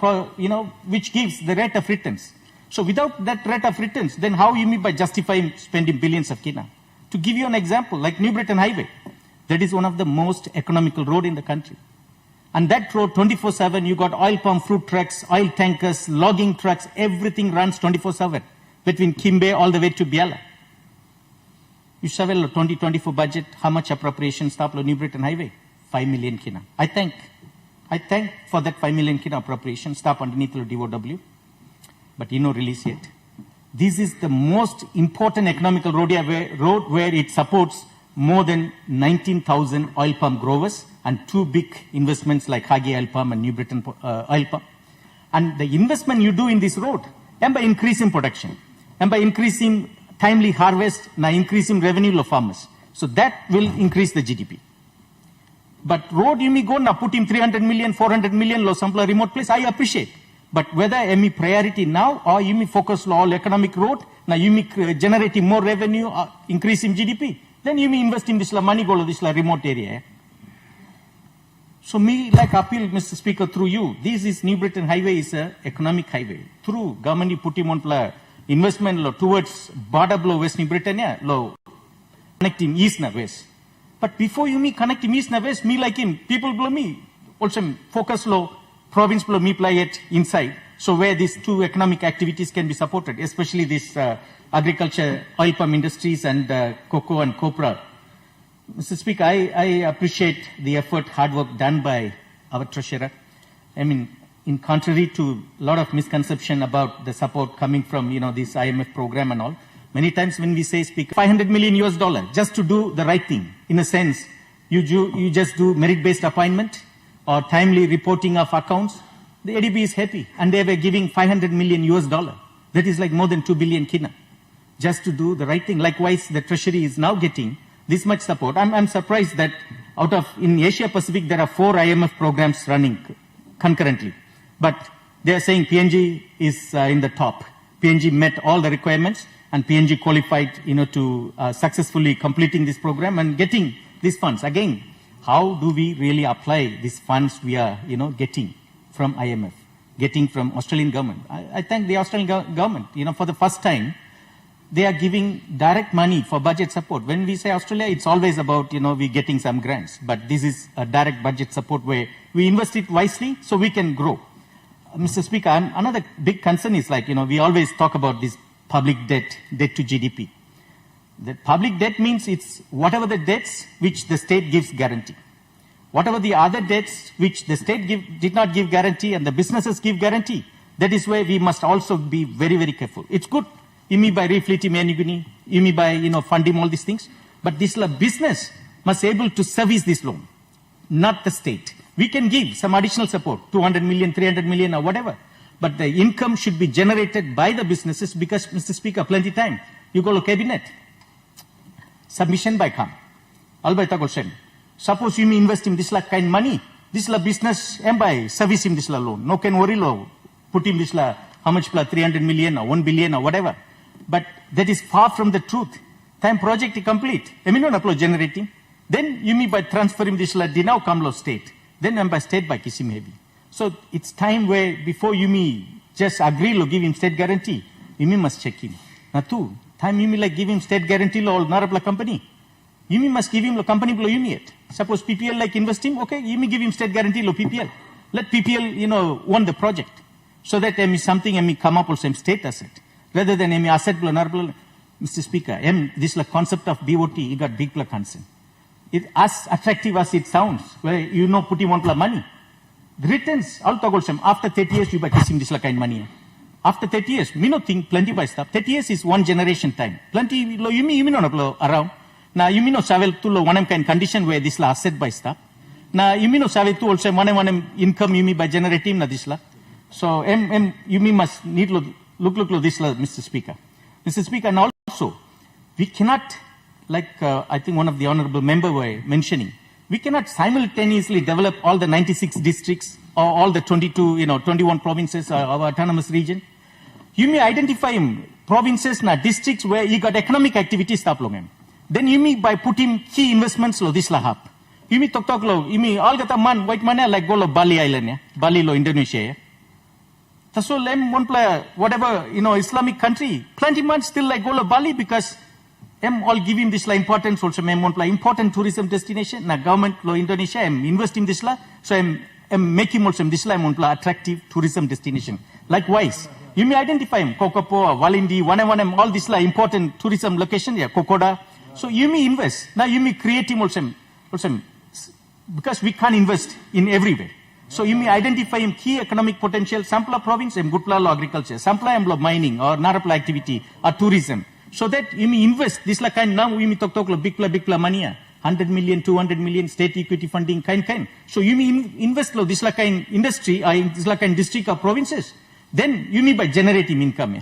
which gives the rate of returns. So without that rate of returns, then how you mean by justifying spending billions of kina? To give you an example, like New Britain Highway, that is one of the most economical road in the country. And that road, 24/7, you got oil palm fruit trucks, oil tankers, logging trucks, everything runs 24/7 between Kimbe all the way to Biala. You saw the 2024 budget, how much appropriation stop New Britain Highway? 5 million kina. I thank for that 5 million kina appropriation, stop underneath the DOW, but release yet. This is the most important economical road where it supports more than 19,000 oil palm growers and two big investments like Hagi Oil Palm and New Britain Oil Palm. And the investment you do in this road, and by increasing production, and by increasing timely harvest, now increasing revenue of farmers. So that will increase the GDP. But road you may go now put in 300 million, 400 million, low sample remote place, I appreciate. But whether any priority now or you may focus on all economic road, now you may generating more revenue, increasing GDP, then you may invest in this money go to this remote area. So me like appeal, Mr. Speaker, through you, this is New Britain Highway is a economic highway. Through government you put him on investment law towards border below West New Britannia, law connecting east and west. But before you me connect him east and west, me like him, people below me, also focus law, province below me play it inside. So where these two economic activities can be supported, especially this agriculture, oil palm industries and cocoa and copra. Mr. Speaker, I appreciate the effort, hard work done by our treasurer. I mean, in contrary to a lot of misconception about the support coming from, this IMF program and all, many times when we say, Speaker, $500 million just to do the right thing, in a sense, you just do merit-based appointment or timely reporting of accounts, the ADB is happy. And they were giving $500 million. That is like more than 2 billion kina, just to do the right thing. Likewise, the treasury is now getting this much support. I'm surprised that in Asia Pacific, there are 4 IMF programs running concurrently. But they are saying PNG is in the top. PNG met all the requirements and PNG qualified, to successfully completing this program and getting these funds. Again, how do we really apply these funds we are, getting from IMF, getting from Australian government? I thank the Australian government, for the first time, they are giving direct money for budget support. When we say Australia, it's always about, we getting some grants. But this is a direct budget support where we invest it wisely so we can grow. Mr. Speaker, another big concern is we always talk about this public debt to GDP. The public debt means it's whatever the debts which the state gives guarantee. Whatever the other debts which the state did not give guarantee and the businesses give guarantee, that is where we must also be very, very careful. It's good. You mean by refleeting Manuguni, you mean by, funding all these things. But this business must be able to service this loan, not the state. We can give some additional support, 200 million, 300 million or whatever. But the income should be generated by the businesses because, Mr. Speaker, plenty time. You go to cabinet. Submission by come. All by Tagoshen. Suppose you may invest in this kind of money, this business and by service him this loan. No can worry low. Put him this how much 300 million or 1 billion or whatever. But that is far from the truth. Time project complete. I mean, not generating. Then you mean by transferring this now come low state. then I'm by state by kisim heavy. So it's time where before you me just agree lo give him state guarantee, you me must check him. Now two, time you me like give him state guarantee lo narapla company. You me must give him lo company lo you me it. Suppose PPL like invest him, okay, you me give him state guarantee lo PPL. Let PPL, won the project. So that something come up also state asset. Rather than asset lo narapla. Mr. Speaker, this concept of BOT, it got big concern. It as attractive as it sounds, where put him on money. The returns, all togolsem, after 30 years, you buy kissing this kind money. After 30 years, me no think plenty by stuff. 30 years is one generation time. Plenty, lo, you mean no around. Now, you mean no savel to lo one kind condition where this la asset by stuff. Now, you mean no savel to also one income you mean by generating na this la. So, you mean must need look this la, Mr. Speaker. Mr. Speaker, and also, we cannot, like I think one of the honorable member were mentioning, we cannot simultaneously develop all the 96 districts or all the 21 provinces or our autonomous region. You may identify provinces na districts where you got economic activity stop long. Then you may by putting key investments lo this lahap. You may talk lo, you may all gata man white man like go lo Bali Island, yeah? Bali lo Indonesia. So one player, whatever, Islamic country, plenty months still like go to Bali because all give him this importance also, one play important tourism destination, na government lo Indonesia, invest in this la, so make him also this la, one play attractive tourism destination. Likewise, you may identify him, Kokopo, Walindi, one all this la important tourism location, yeah, Kokoda. So you may invest. Now you may create him also, because we can't invest in everywhere. So you may identify him key economic potential, Sampla province, Gutpla agriculture, Sampla mining or Narapla activity or tourism. So that you may invest this like kind now we may talk big money, 100 million, 200 million state equity funding kind. So you may invest this like kind industry or this like kind district or provinces. Then you may by generating income.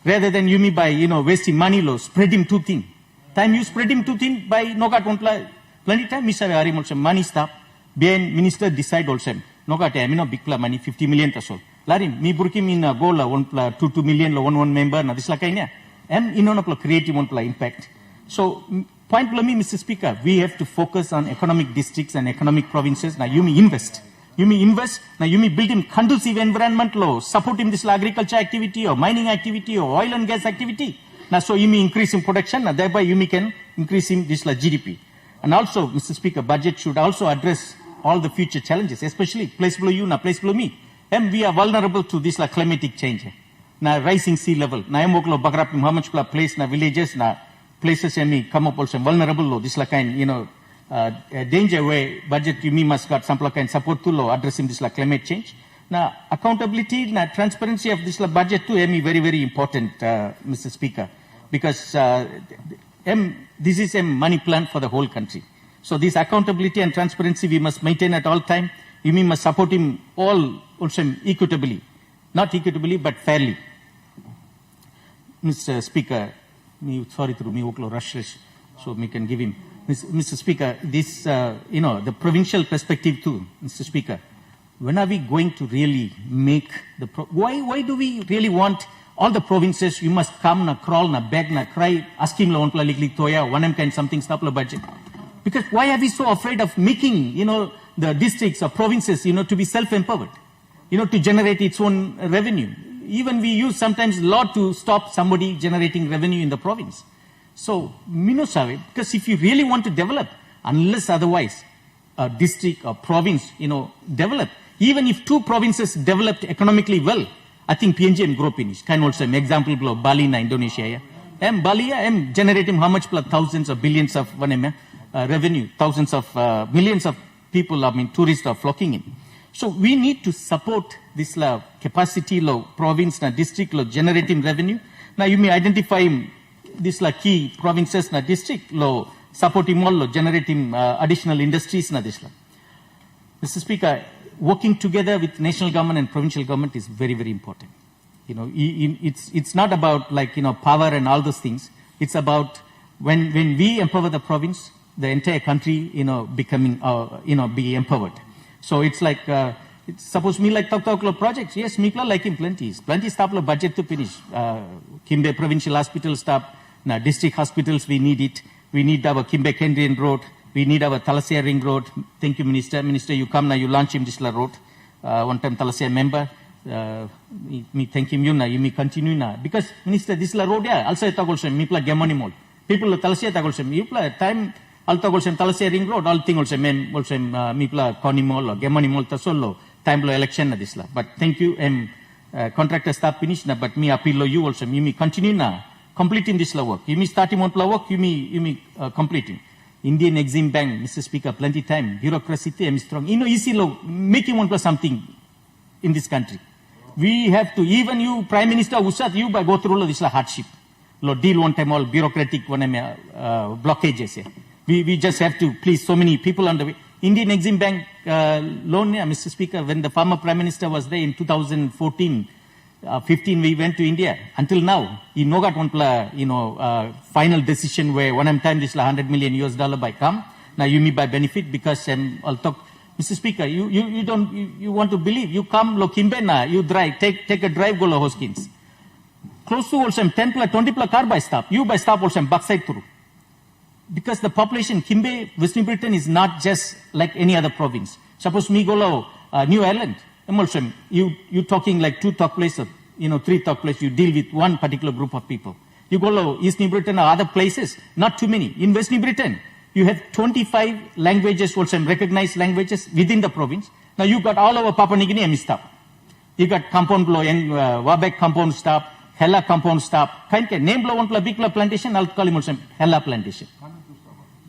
Rather than you may by wasting money spread him too thin. Time you spread him too thin by no got one plenty time Mr. also money stop. Bien minister decide also. No got big money 50 million taso. Larim me burkim in goal 2 million one member na this la kainya. Creative one impact. So point below me, Mr. Speaker, we have to focus on economic districts and economic provinces. Now you may invest. Now you may build him conducive environment law, support him this agriculture activity or mining activity or oil and gas activity. Now so you may increase in production and thereby you may can increase in this GDP. And also, Mr. Speaker, budget should also address all the future challenges, especially place below you, place below me. And we are vulnerable to this climatic change. Now rising sea level. Now I'm working bagrap how much place na villages na places come up also vulnerable this kind danger where budget you must got some kind support to addressing this climate change. Now accountability na transparency of this budget too very very important, Mr. Speaker, because this is a money plan for the whole country. So this accountability and transparency we must maintain at all time. You must support him all also equitably. Not equitably, but fairly. Mr. Speaker, sorry through me, rush, so we can give him. Mr. Speaker, this, the provincial perspective too, Mr. Speaker. When are we going to really make the, why do we really want all the provinces, you must come, na crawl, na beg, na cry, ask him, la likely toya, one kind something, stop the budget. Because why are we so afraid of making, the districts or provinces, to be self-empowered? To generate its own revenue. Even we use sometimes law to stop somebody generating revenue in the province. So, because if you really want to develop, unless otherwise, a district or province, develop, even if two provinces developed economically well, I think PNG and grow finish. Can also example blow Bali na Indonesia. Bali generating how much plus thousands of billions of revenue, thousands of millions of people, tourists are flocking in. So we need to support this capacity law, province na district law generating revenue. Now you may identify this key provinces na district law supporting all law generating additional industries na this law. Mr. Speaker, working together with national government and provincial government is very very important. It's not about power and all those things. It's about when we empower the province, the entire country becoming be empowered. So it's like, suppose me like talk projects. Yes, me like him plenty stop budget to finish. Kimbe provincial hospital stop, na district hospitals we need it. We need our Kimbe Kendrian Road, We need our Thalassia Ring Road. Thank you, Minister. Minister, you come now, you launch him this road. One time Thalassia member. Me thank him you na, you me continue na. Because Minister, this road yeah, also tagolsem, me pla gemani mol. People Thalassia tagolsem, you pla time al tagolsem Thalassia Ring Road, all thing also mem olsem me pla koni mol or gemani mol ta solo time lo election na this la. But thank you, contractor staff finish na, but me appeal lo you also, you me continue na, completing this work. You me starting on work, you me completing. Indian Exim Bank, Mr. Speaker, plenty time. Bureaucracy is strong. You know, easy lo making one plus something in this country. We have to, even you, Prime Minister, Usat, you by go through this hardship. Lo deal one time all bureaucratic one blockages. We just have to please so many people on the way. Indian Exim Bank loan, Mr. Speaker, when the former Prime Minister was there in 2014, 15, we went to India. Until now, you know got one final decision where one time this $100 million by come. Now you me by benefit because I'll talk. Mr. Speaker, you want to believe. You come, lo Kimbe na, you drive, take a drive, go lo Hoskins. Close to also 10 plus 20 plus car by stop. You by stop also backside through. Because the population, Kimbe, Western Britain is not just like any other province. Suppose me go lo New Ireland. You talking like 2 talk place or 3 talk place, you deal with one particular group of people. You go to East New Britain or other places, not too many. In West New Britain, you have 25 languages, also recognized languages within the province. Now you got all over Papua New Guinea staff. You got compound blow and Wabek compound staff, Hella compound staff. Name blow one big plantation, I'll call him also Hella plantation.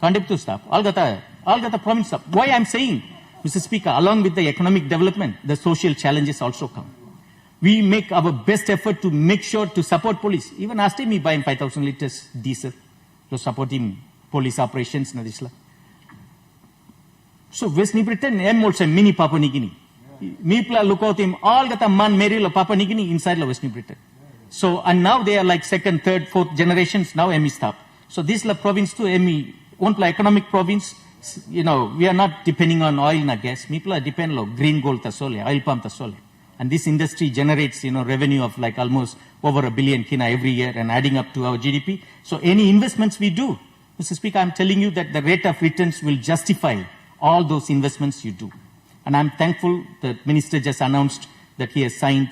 Kandiptu staff. All got the province staff. Why I'm saying, Mr. Speaker, along with the economic development, the social challenges also come. We make our best effort to make sure to support police. Even last time, me buying 5,000 liters diesel to support him police operations na disla. So West New Britain, I'm also mini Papua New Guinea. Me pla look out him all got a man Mary lo Papua New Guinea inside lo West New Britain. So and now they are like 2nd, 3rd, 4th generations now ME stop. So this la province too ME one pla economic province. We are not depending on oil and gas. People depend on green gold tasole, oil palm tasole. And this industry generates, revenue of like almost over $1 billion kina every year and adding up to our GDP. So any investments we do, Mr. Speaker, I'm telling you that the rate of returns will justify all those investments you do. And I'm thankful that Minister just announced that he has signed,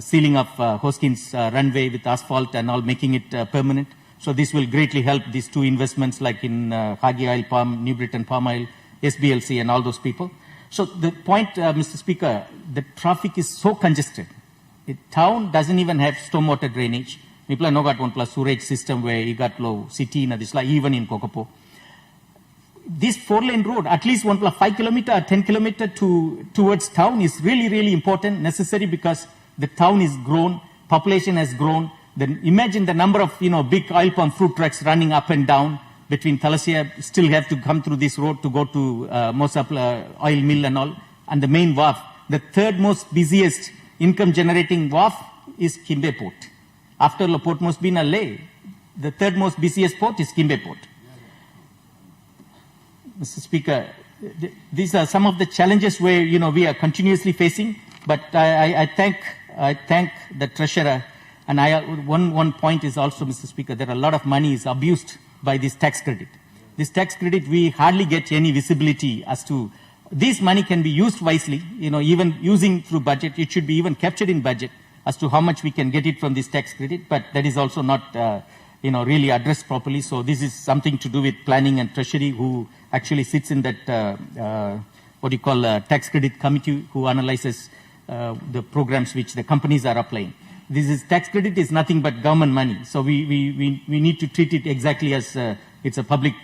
sealing of Hoskins runway with asphalt and all, making it permanent. So this will greatly help these 2 investments like in Hagi Oil Palm, New Britain Palm Oil, SBLC and all those people. So the point, Mr. Speaker, the traffic is so congested. The town doesn't even have stormwater drainage. People no got one plus sewage system where you got low city in this like even in Kokopo. This 4-lane road, at least 1 plus 5 kilometer or 10 kilometer towards town is really, really important, necessary because the town is grown, population has grown. Then imagine the number of, big oil palm fruit trucks running up and down between Thalassia, still have to come through this road to go to Mosap oil mill and all. And the main wharf, the 3rd most busiest income generating wharf is Kimbe Port. After Port Moresby and Leh, the 3rd most busiest port is Kimbe Port. Mr. Speaker, these are some of the challenges where, we are continuously facing. But I thank the Treasurer. And one point is also, Mr. Speaker, that a lot of money is abused by this tax credit. This tax credit, we hardly get any visibility as to this money can be used wisely, even using through budget. It should be even captured in budget as to how much we can get it from this tax credit. But that is also not, really addressed properly. So this is something to do with planning and treasury, who actually sits in that, tax credit committee, who analyzes the programs which the companies are applying. Tax credit is nothing but government money. So we need to treat it exactly as it's a public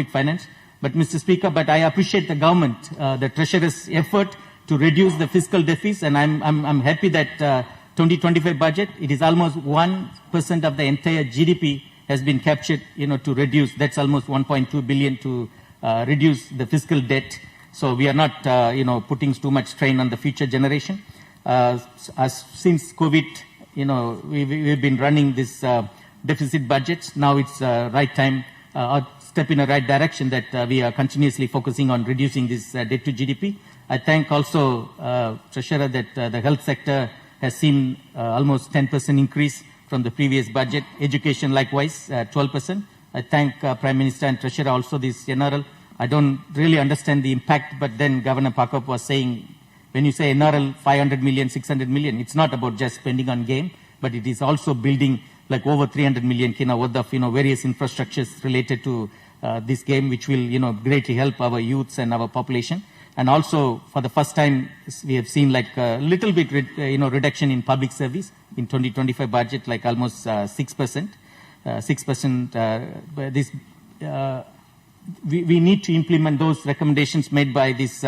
finance. But Mr. Speaker, I appreciate the government, the Treasurer's effort to reduce the fiscal deficit, and I'm happy that 2025 budget, it is almost 1% of the entire GDP has been captured, to reduce. That's almost 1.2 billion to reduce the fiscal debt. So we are not, putting too much strain on the future generation. Since COVID, we've been running this deficit budgets. Now it's right time, a step in the right direction that we are continuously focusing on reducing this debt to GDP. I thank also Treasurer that the health sector has seen almost 10% increase from the previous budget. Education likewise, 12%. I thank Prime Minister and Treasurer also this NRL. I don't really understand the impact, but then Governor Pakop was saying, when you say NRL 500 million, 600 million, it's not about just spending on game, but it is also building like over 300 million kina worth of various infrastructures related to this game, which will greatly help our youths and our population. And also, for the first time, we have seen like a little bit reduction in public service in 2025 budget, like almost 6%. 6%. This we need to implement those recommendations made by this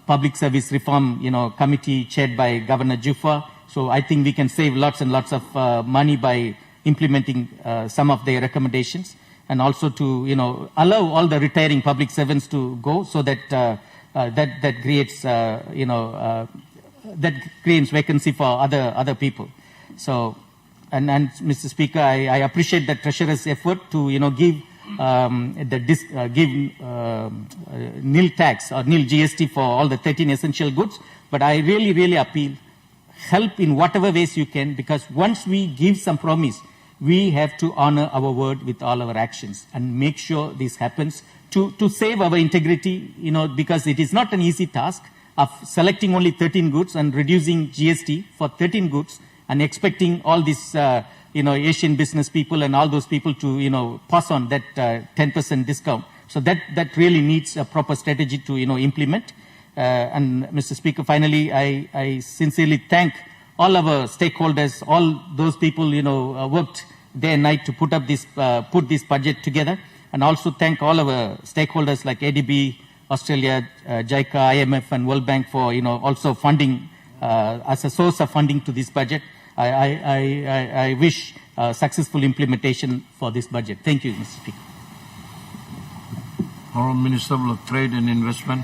public service reform committee chaired by Governor Juffa. So I think we can save lots and lots of money by implementing some of their recommendations, and also to allow all the retiring public servants to go, so that that creates that creates vacancy for other people. So and Mr. Speaker, I appreciate the Treasurer's effort to give nil tax or nil GST for all the 13 essential goods. But I really appeal, help in whatever ways you can, because once we give some promise, we have to honor our word with all our actions and make sure this happens to save our integrity, because it is not an easy task of selecting only 13 goods and reducing GST for 13 goods and expecting all these Asian business people and all those people to pass on that 10% discount. So that really needs a proper strategy to implement. And Mr. Speaker, finally, I sincerely thank all our stakeholders, all those people worked day and night to put this budget together, and also thank all our stakeholders like ADB, Australia, JICA, IMF, and World Bank for also funding as a source of funding to this budget. I wish successful implementation for this budget. Thank you, Mr. Speaker. Honourable Minister of Trade and Investment.